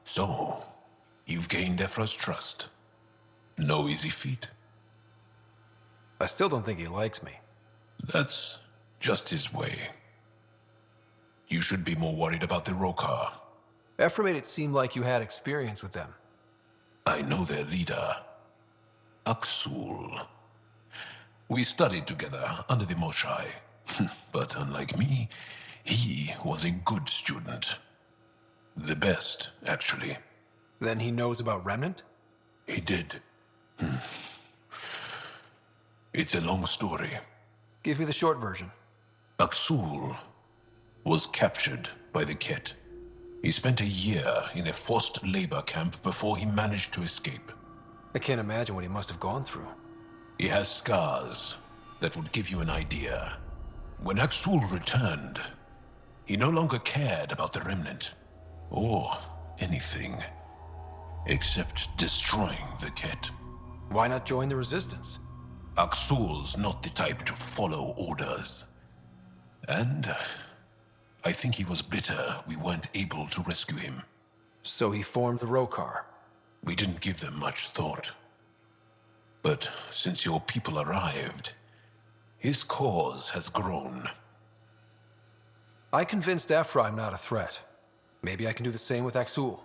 So, you've gained Ephra's trust. No easy feat. I still don't think he likes me. That's just his way. You should be more worried about the Rokar. Ephra made it seem like you had experience with them. I know their leader, Aksul. We studied together under the Moshai. But unlike me, he was a good student. The best, actually. Then he knows about Remnant? He did. It's a long story. Give me the short version. Aksul was captured by the Ket. He spent a year in a forced labor camp before he managed to escape. I can't imagine what he must have gone through. He has scars that would give you an idea. When Aksul returned, he no longer cared about the Remnant, or anything. except destroying the Ket. Why not join the Resistance? Aksul's not the type to follow orders. And I think he was bitter we weren't able to rescue him. So he formed the Rokar. We didn't give them much thought. But since your people arrived, his cause has grown. I convinced Ephra I'm not a threat. Maybe I can do the same with Aksul.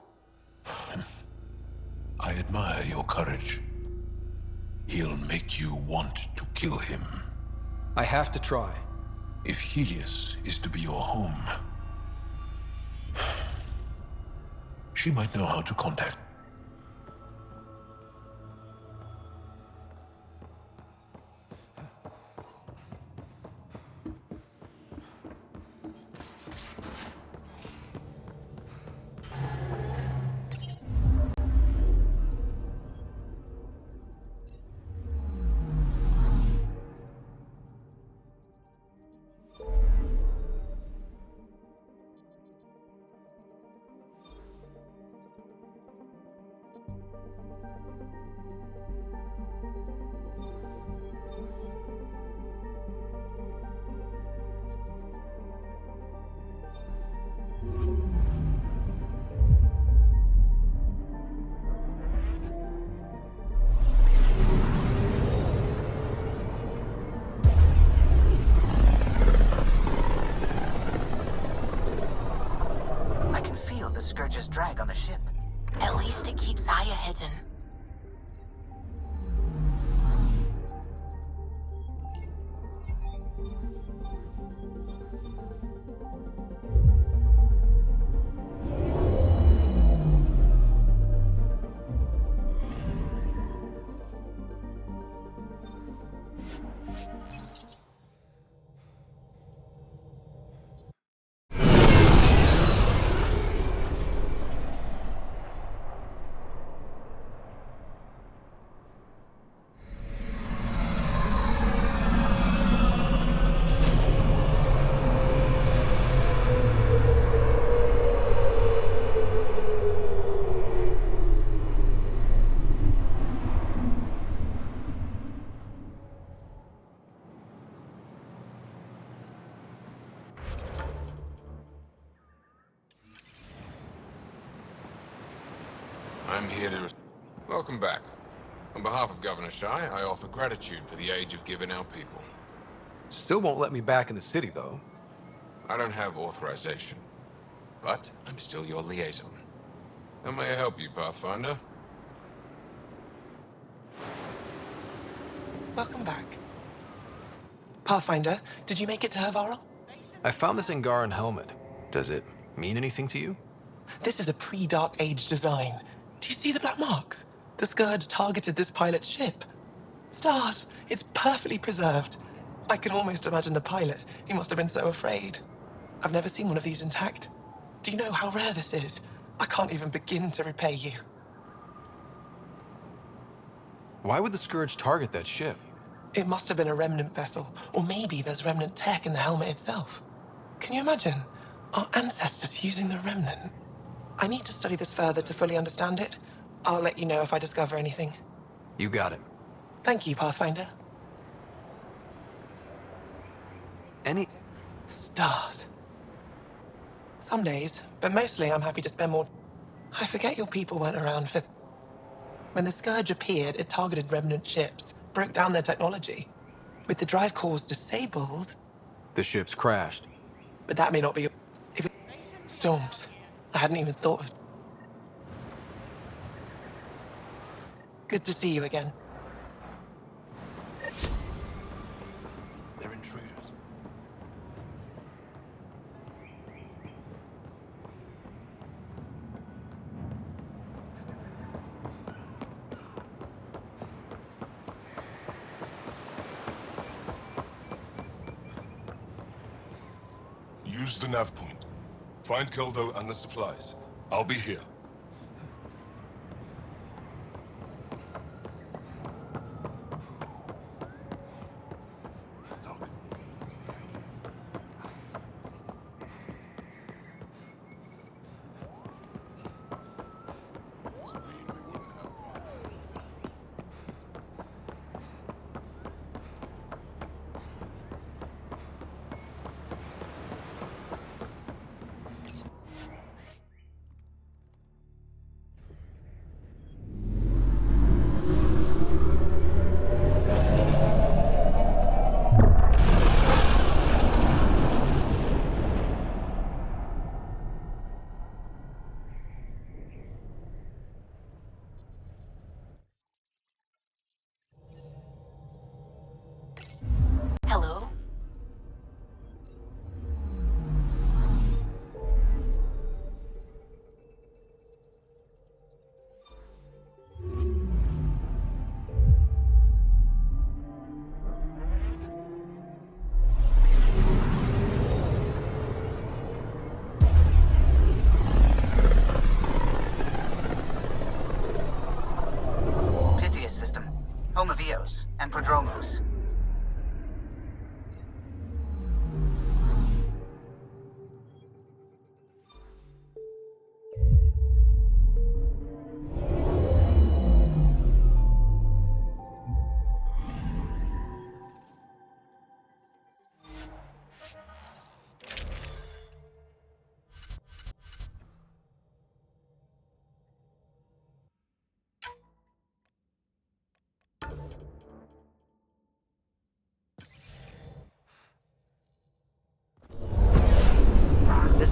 I admire your courage. He'll make you want to kill him. I have to try. If Helios is to be your home, she might know how to contact. Scourge's drag on the ship. At least it keeps Aya hidden. I'm here to... Welcome back. On behalf of Governor Shai, I offer gratitude for the aid you've given our people. Still won't let me back in the city, though. I don't have authorization, but I'm still your liaison. How may I help you, Pathfinder? Welcome back. Pathfinder, did you make it to Havarl? I found this Angaran helmet. Does it mean anything to you? This is a pre-Dark Age design. Do you see the black marks? The Scourge targeted this pilot's ship. Stars, it's perfectly preserved. I can almost imagine the pilot. He must have been so afraid. I've never seen one of these intact. Do you know how rare this is? I can't even begin to repay you. Why would the Scourge target that ship? It must have been a remnant vessel, or maybe there's remnant tech in the helmet itself. Can you imagine? Our ancestors using the remnant. I need to study this further to fully understand it. I'll let you know if I discover anything. You got it. Thank you, Pathfinder. Any... Stars. Some days, but mostly I'm happy to spend more... I forget your people weren't around for... When the Scourge appeared, it targeted remnant ships, broke down their technology. With the drive cores disabled... The ships crashed. But that may not be... If it... Storms. I hadn't even thought of... Good to see you again. They're intruders. Use the nav point. Find Kildo and the supplies. I'll be here.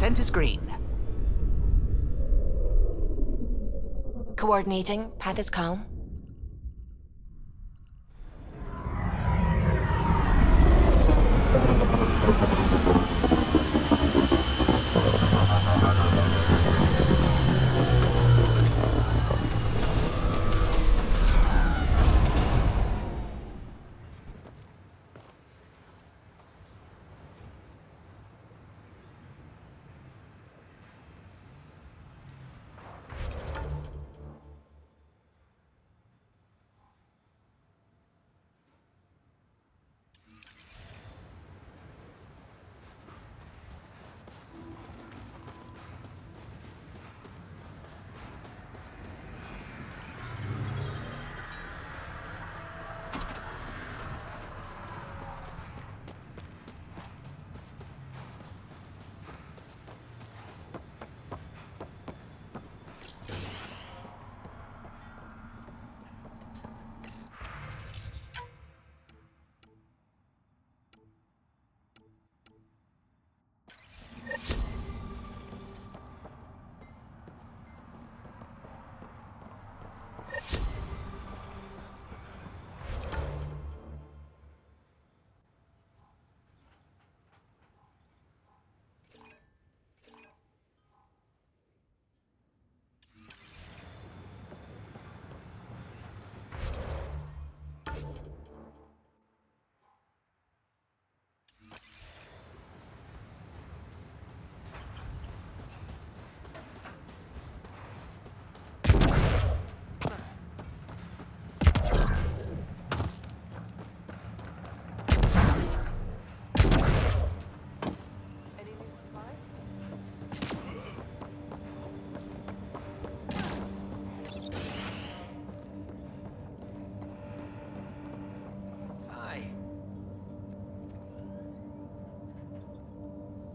Descent is green. Coordinating. Path is calm.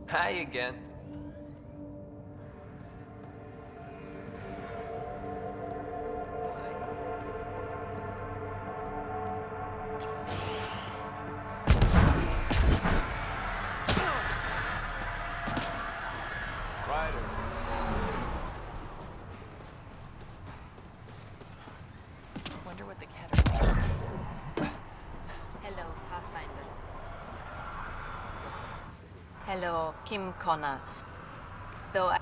Hi again. Wonder what the Caterpillar. Hello, Pathfinder. Hello, Kim Connor. But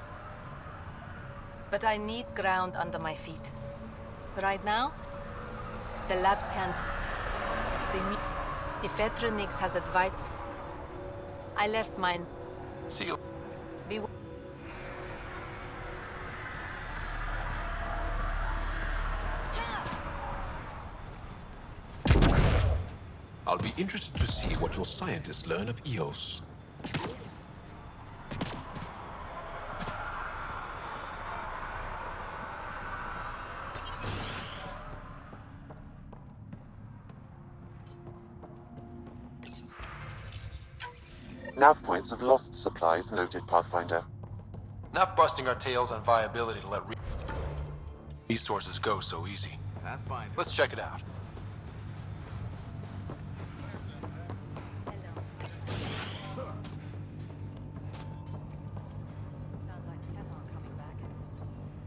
I need ground under my feet. Right now, the labs can't. The Vetronix has advice. I left mine. See you. Be I'll be interested to see what your scientists learn of Eos. Nav points of lost supplies noted, Pathfinder. Not busting our tails on viability to let resources go so easy. Pathfinder. Let's check it out.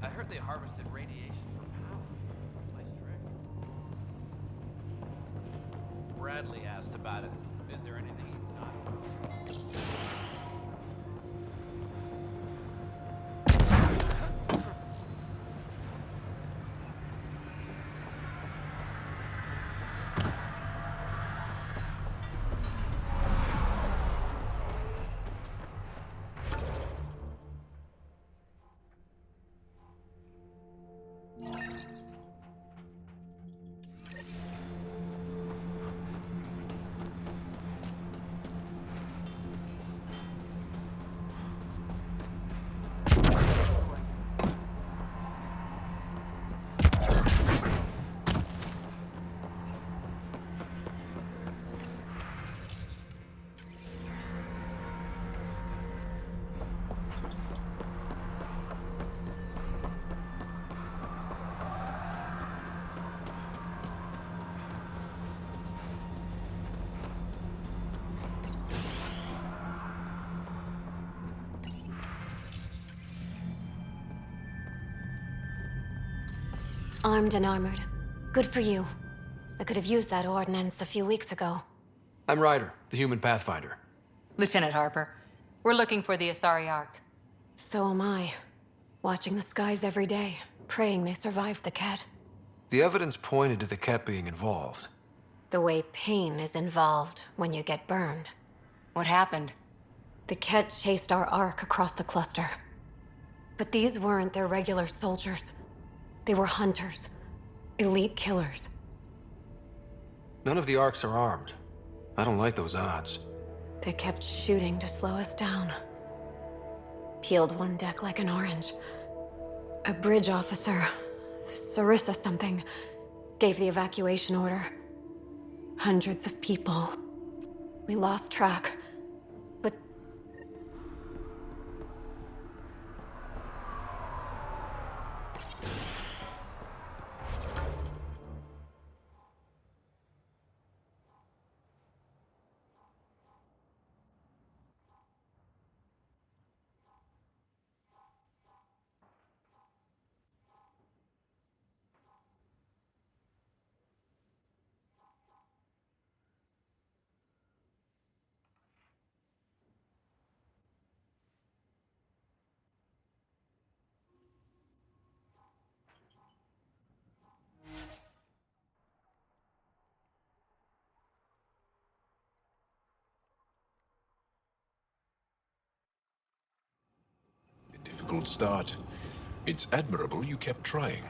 I heard they harvested radiation for power. Nice trick. Bradley asked about it. Is there anything he's not? Armed and armored. Good for you. I could have used that ordnance a few weeks ago. I'm Ryder, the human pathfinder. Lieutenant Harper, we're looking for the Asari Ark. So am I. Watching the skies every day, praying they survived the Ket. The evidence pointed to the Ket being involved. The way pain is involved when you get burned. What happened? The Ket chased our Ark across the cluster. But these weren't their regular soldiers. They were hunters. Elite killers. None of the Arks are armed. I don't like those odds. They kept shooting to slow us down. Peeled one deck like an orange. A bridge officer, Sarissa something, gave the evacuation order. Hundreds of people. We lost track. But... Difficult start. It's admirable you kept trying.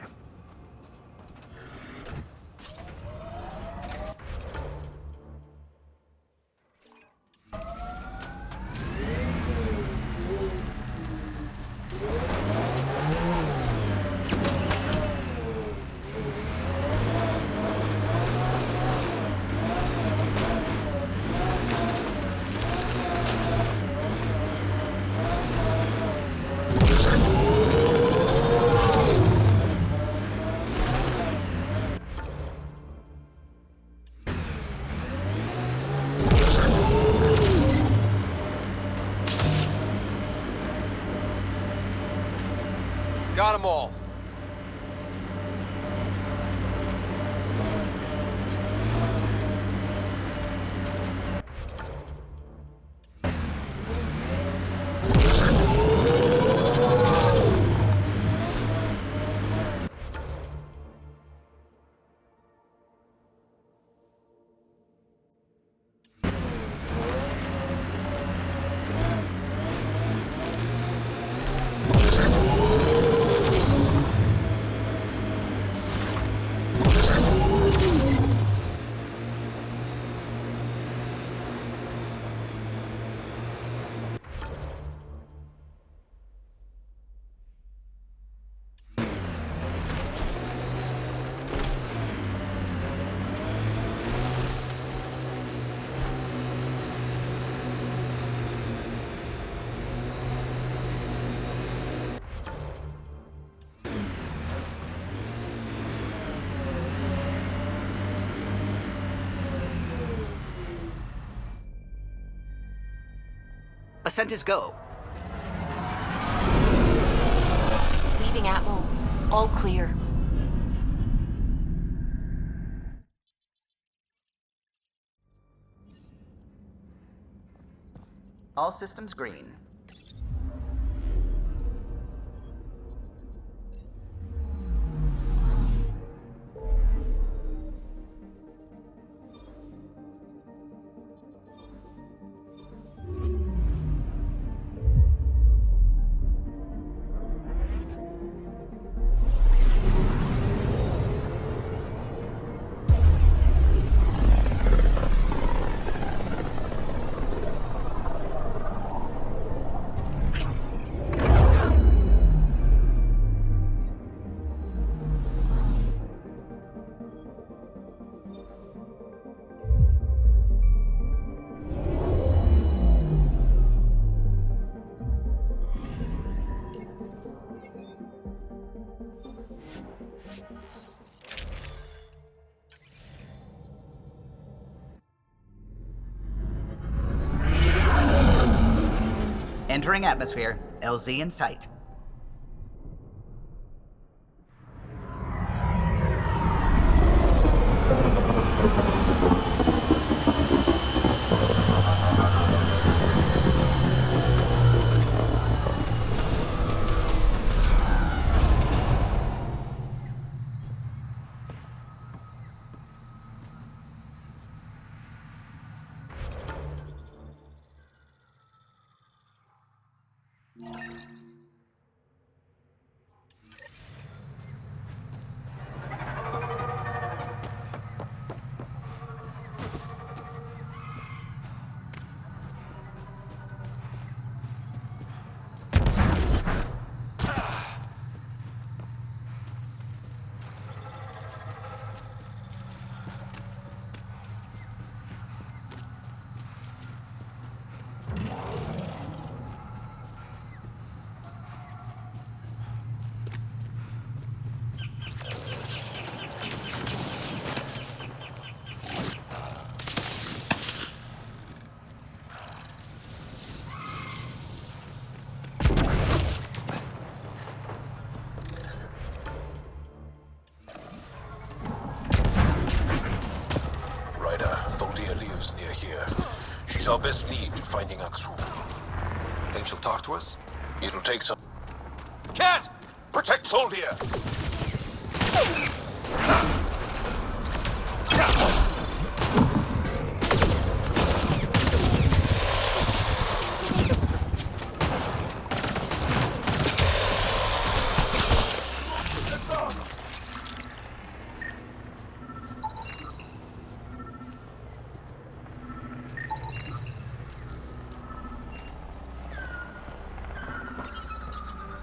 Got them all. Ascent is go. Leaving Atmo. All clear. All systems green. Entering atmosphere. LZ in sight. She's our best lead in finding Aksu. Think she'll talk to us? It'll take some... Cat! Protect Soldier!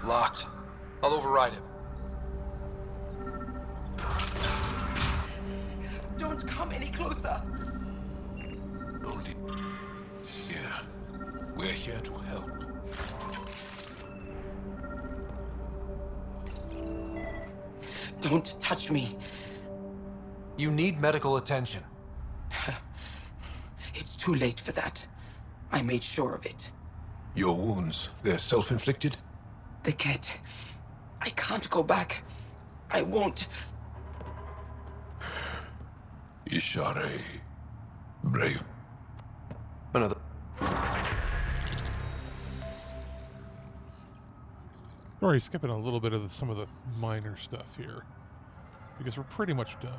Locked. I'll override it. Don't come any closer. Goldie. Yeah. We're here to help. Don't touch me. You need medical attention. It's too late for that. I made sure of it. Your wounds, they're self-inflicted? The cat. I can't go back. I won't. Ishare. Brave. Another. Already skipping a little bit of some of the minor stuff here, because we're pretty much done.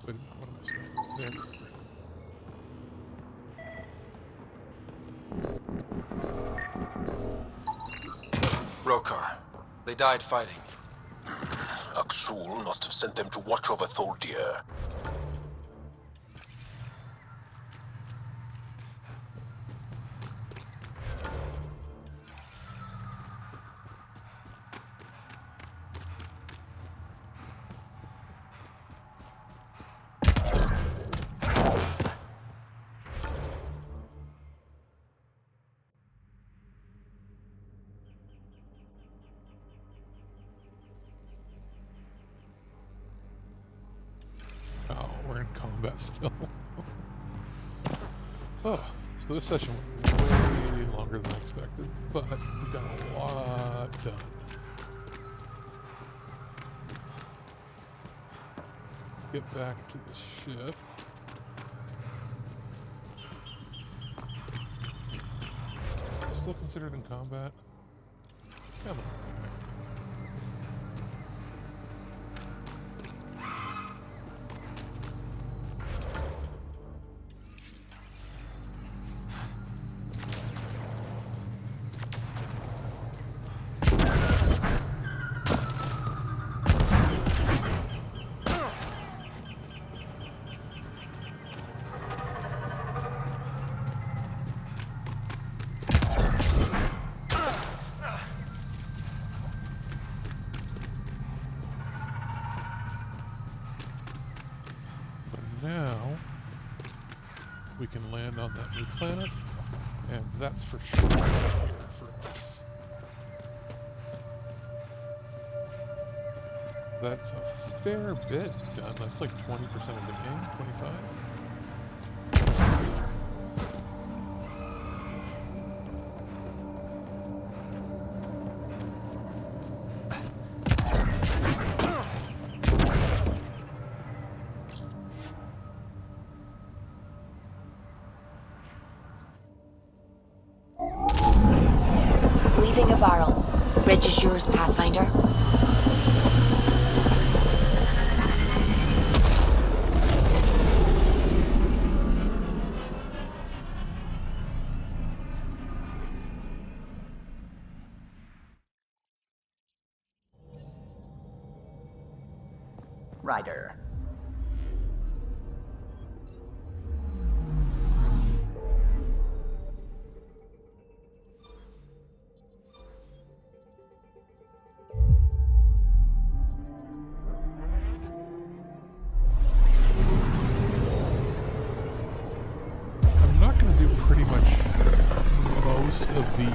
Wait a minute, what am I saying? There. Rokar. They died fighting. Aksul must have sent them to watch over Tholdir. Oh, we're in combat still. Oh, so this session went way longer than I expected, but we got a lot done. Get back to the ship. Still considered in combat? Come on. Now, we can land on that new planet, and that's for sure here for us. That's a fair bit done. That's like 20% of the game, 25%. Havarl. Bridge is yours, Pathfinder. Ryder. I'm not going to do pretty much most of the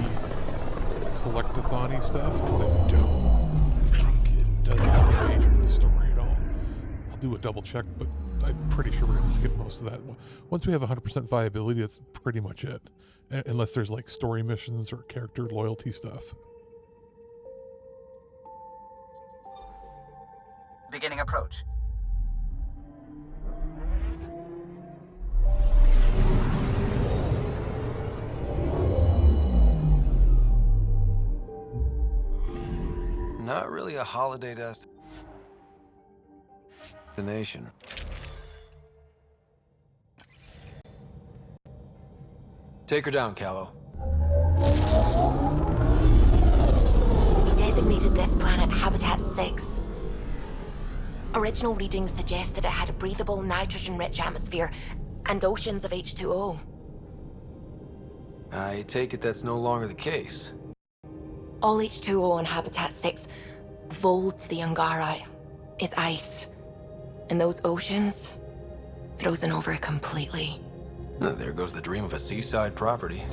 collect-a-thon-y stuff because I don't think it does anything major to the story at all. I'll do a double check, but I'm pretty sure we're going to skip most of that. Once we have 100% viability, that's pretty much it. Unless there's like story missions or character loyalty stuff. Beginning approach. Not really a holiday destination. Take her down, Callow. We designated this planet Habitat 6. Original readings suggest that it had a breathable, nitrogen-rich atmosphere and oceans of H2O. I take it that's no longer the case. All H2O on Habitat 6, vold to the Angari, is ice. And those oceans, frozen over completely. There goes the dream of a seaside property.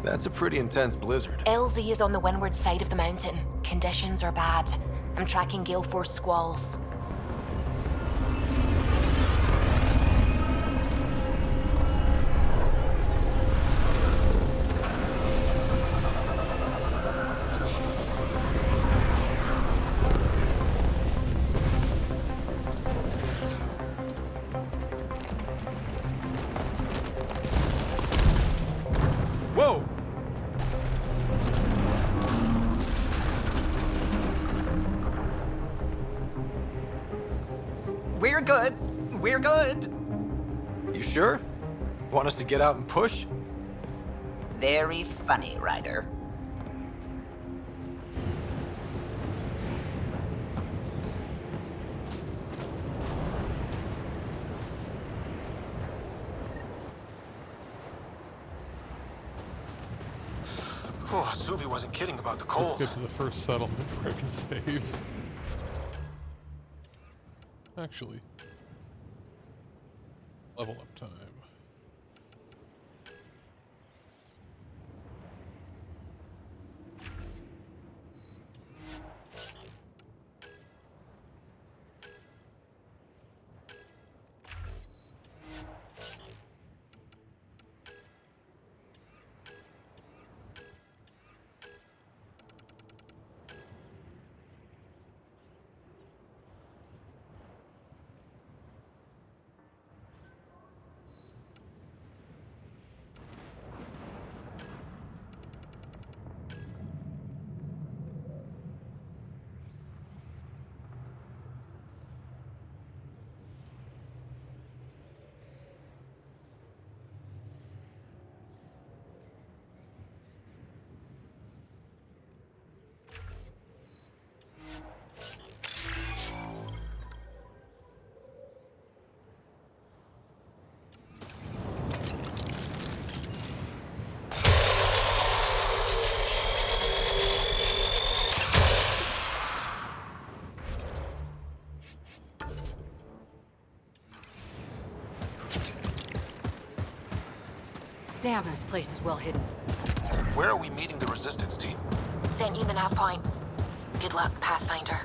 That's a pretty intense blizzard. LZ is on the windward side of the mountain. Conditions are bad. I'm tracking gale force squalls. Whoa! We're good. We're good. You sure? Want us to get out and push? Very funny, Ryder. Oh, Suvi wasn't kidding about the cold. Let's get to the first settlement where I can save. Actually, level up time. Damn, this place is well hidden. Where are we meeting the resistance team? Sent you the nav point. Good luck, Pathfinder.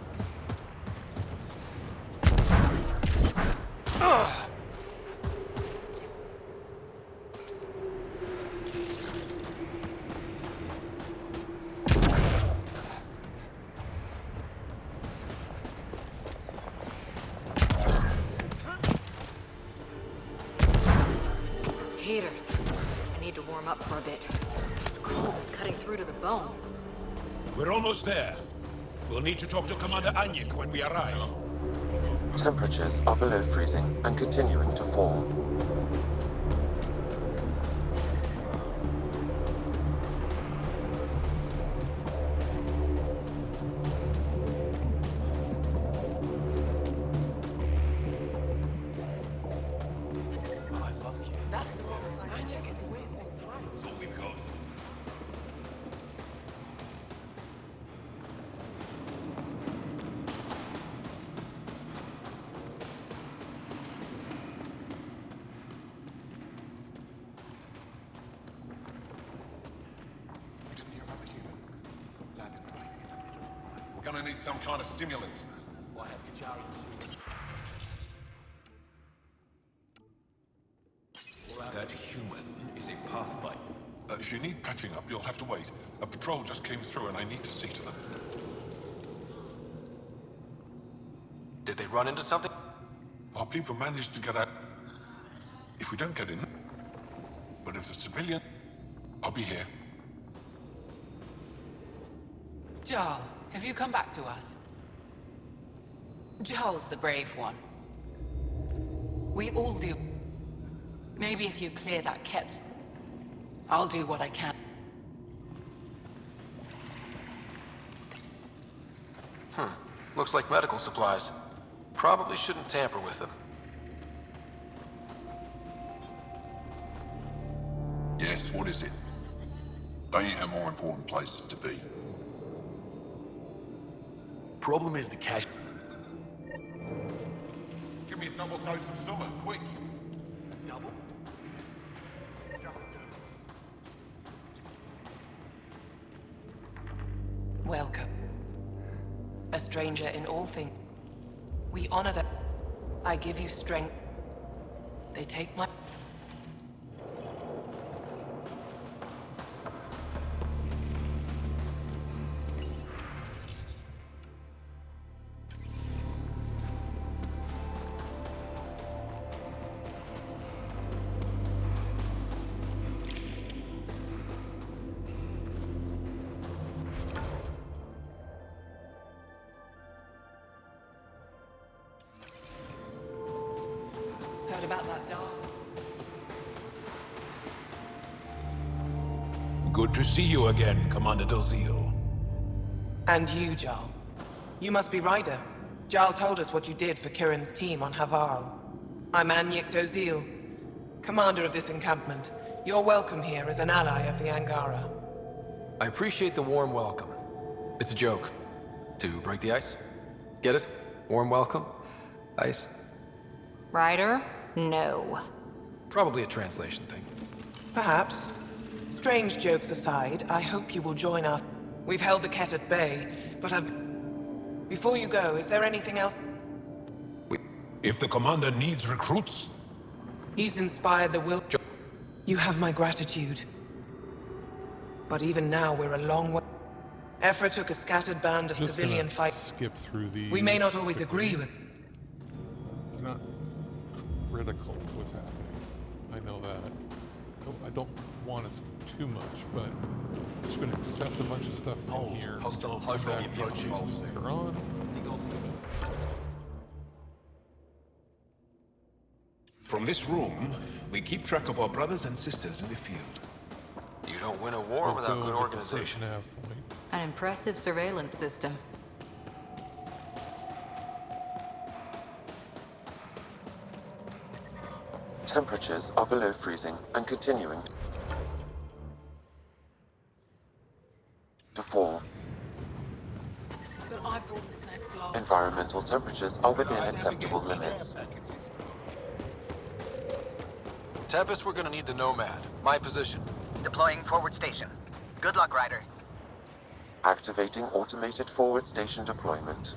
bit. This cold is cutting through to the bone. We're almost there. We'll need to talk to Commander Anyik when we arrive. Temperatures are below freezing and continuing to fall. We're gonna need some kind of stimulant. That human is a pathfinder. If you need patching up, you'll have to wait. A patrol just came through and I need to see to them. Did they run into something? Our people managed to get out. If we don't get in, but if the civilian, I'll be here. Jarl, have you come back to us? Jarl's the brave one. We all do. Maybe if you clear that Ket, I'll do what I can. Looks like medical supplies. Probably shouldn't tamper with them. Yes, what is it? Don't you have more important places to be? Problem is the cash. Give me a double dose of summer, quick! Double? Welcome. A stranger in all things. We honor them. I give you strength. They take my... Heard about that dog? Good to see you again, Commander Dozil. And you, Jarl. You must be Ryder. Jarl told us what you did for Kirin's team on Havarl. I'm Anyik Dozil, commander of this encampment. You're welcome here as an ally of the Angara. I appreciate the warm welcome. It's a joke. To break the ice? Get it? Warm welcome? Ice? Ryder? No. Probably a translation thing. Perhaps. Strange jokes aside, I hope you will join us. We've held the Ket at bay, but Before you go, is there anything else? If the commander needs recruits... He's inspired the will... You have my gratitude. But even now, we're a long way... Ephra took a scattered band of Just civilian gonna fight. skip through these. We may not always agree with... They're not critical to what's happening. I know that. I don't want to skip too much, but I'm just going to accept a bunch of stuff in here. Hostile Come back and approach. use this later on. From this room, we keep track of our brothers and sisters in the field. You don't win a war without good organization. An impressive surveillance system. Temperatures are below freezing and continuing to fall. But I brought the snacks last. Environmental temperatures are within acceptable limits. Tempest, we're gonna need the Nomad. My position. Deploying forward station. Good luck, Ryder. Activating automated forward station deployment.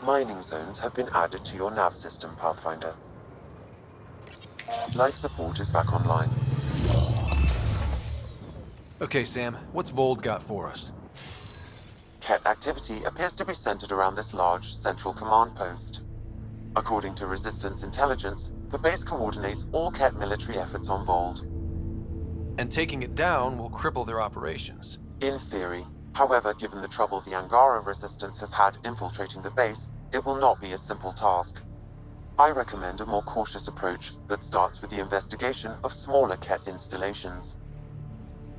Mining zones have been added to your nav system, Pathfinder. Life support is back online. Okay, Sam, what's Vold got for us? Ket activity appears to be centered around this large central command post. According to Resistance intelligence, the base coordinates all Ket military efforts on Vold. And taking it down will cripple their operations. In theory. However, given the trouble the Angara Resistance has had infiltrating the base, it will not be a simple task. I recommend a more cautious approach that starts with the investigation of smaller Ket installations.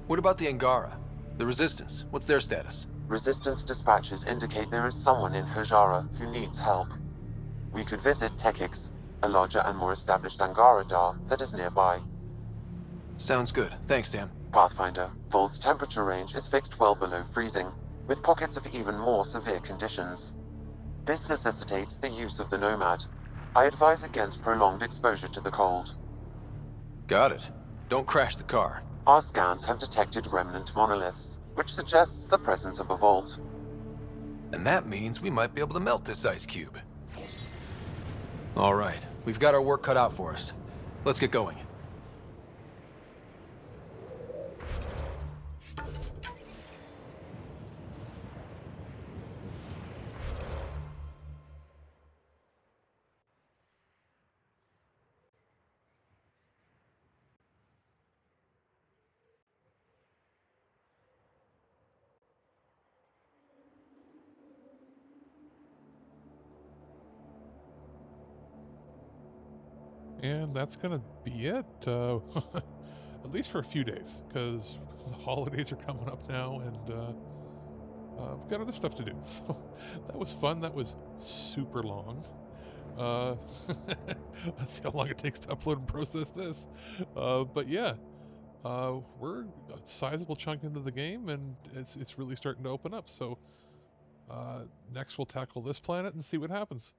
What about the Angara? The Resistance, what's their status? Resistance dispatches indicate there is someone in Hajara who needs help. We could visit Tekix, a larger and more established Angara Dar that is nearby. Sounds good. Thanks, Sam. Pathfinder, Vold's temperature range is fixed well below freezing, with pockets of even more severe conditions. This necessitates the use of the Nomad. I advise against prolonged exposure to the cold. Got it. Don't crash the car. Our scans have detected remnant monoliths, which suggests the presence of a vault. And that means we might be able to melt this ice cube. All right, we've got our work cut out for us. Let's get going. And that's gonna be it, at least for a few days, because the holidays are coming up now, and I've got other stuff to do. So that was fun. That was super long. Let's see how long it takes to upload and process this. But yeah, we're a sizable chunk into the game, and it's really starting to open up. So next we'll tackle this planet and see what happens.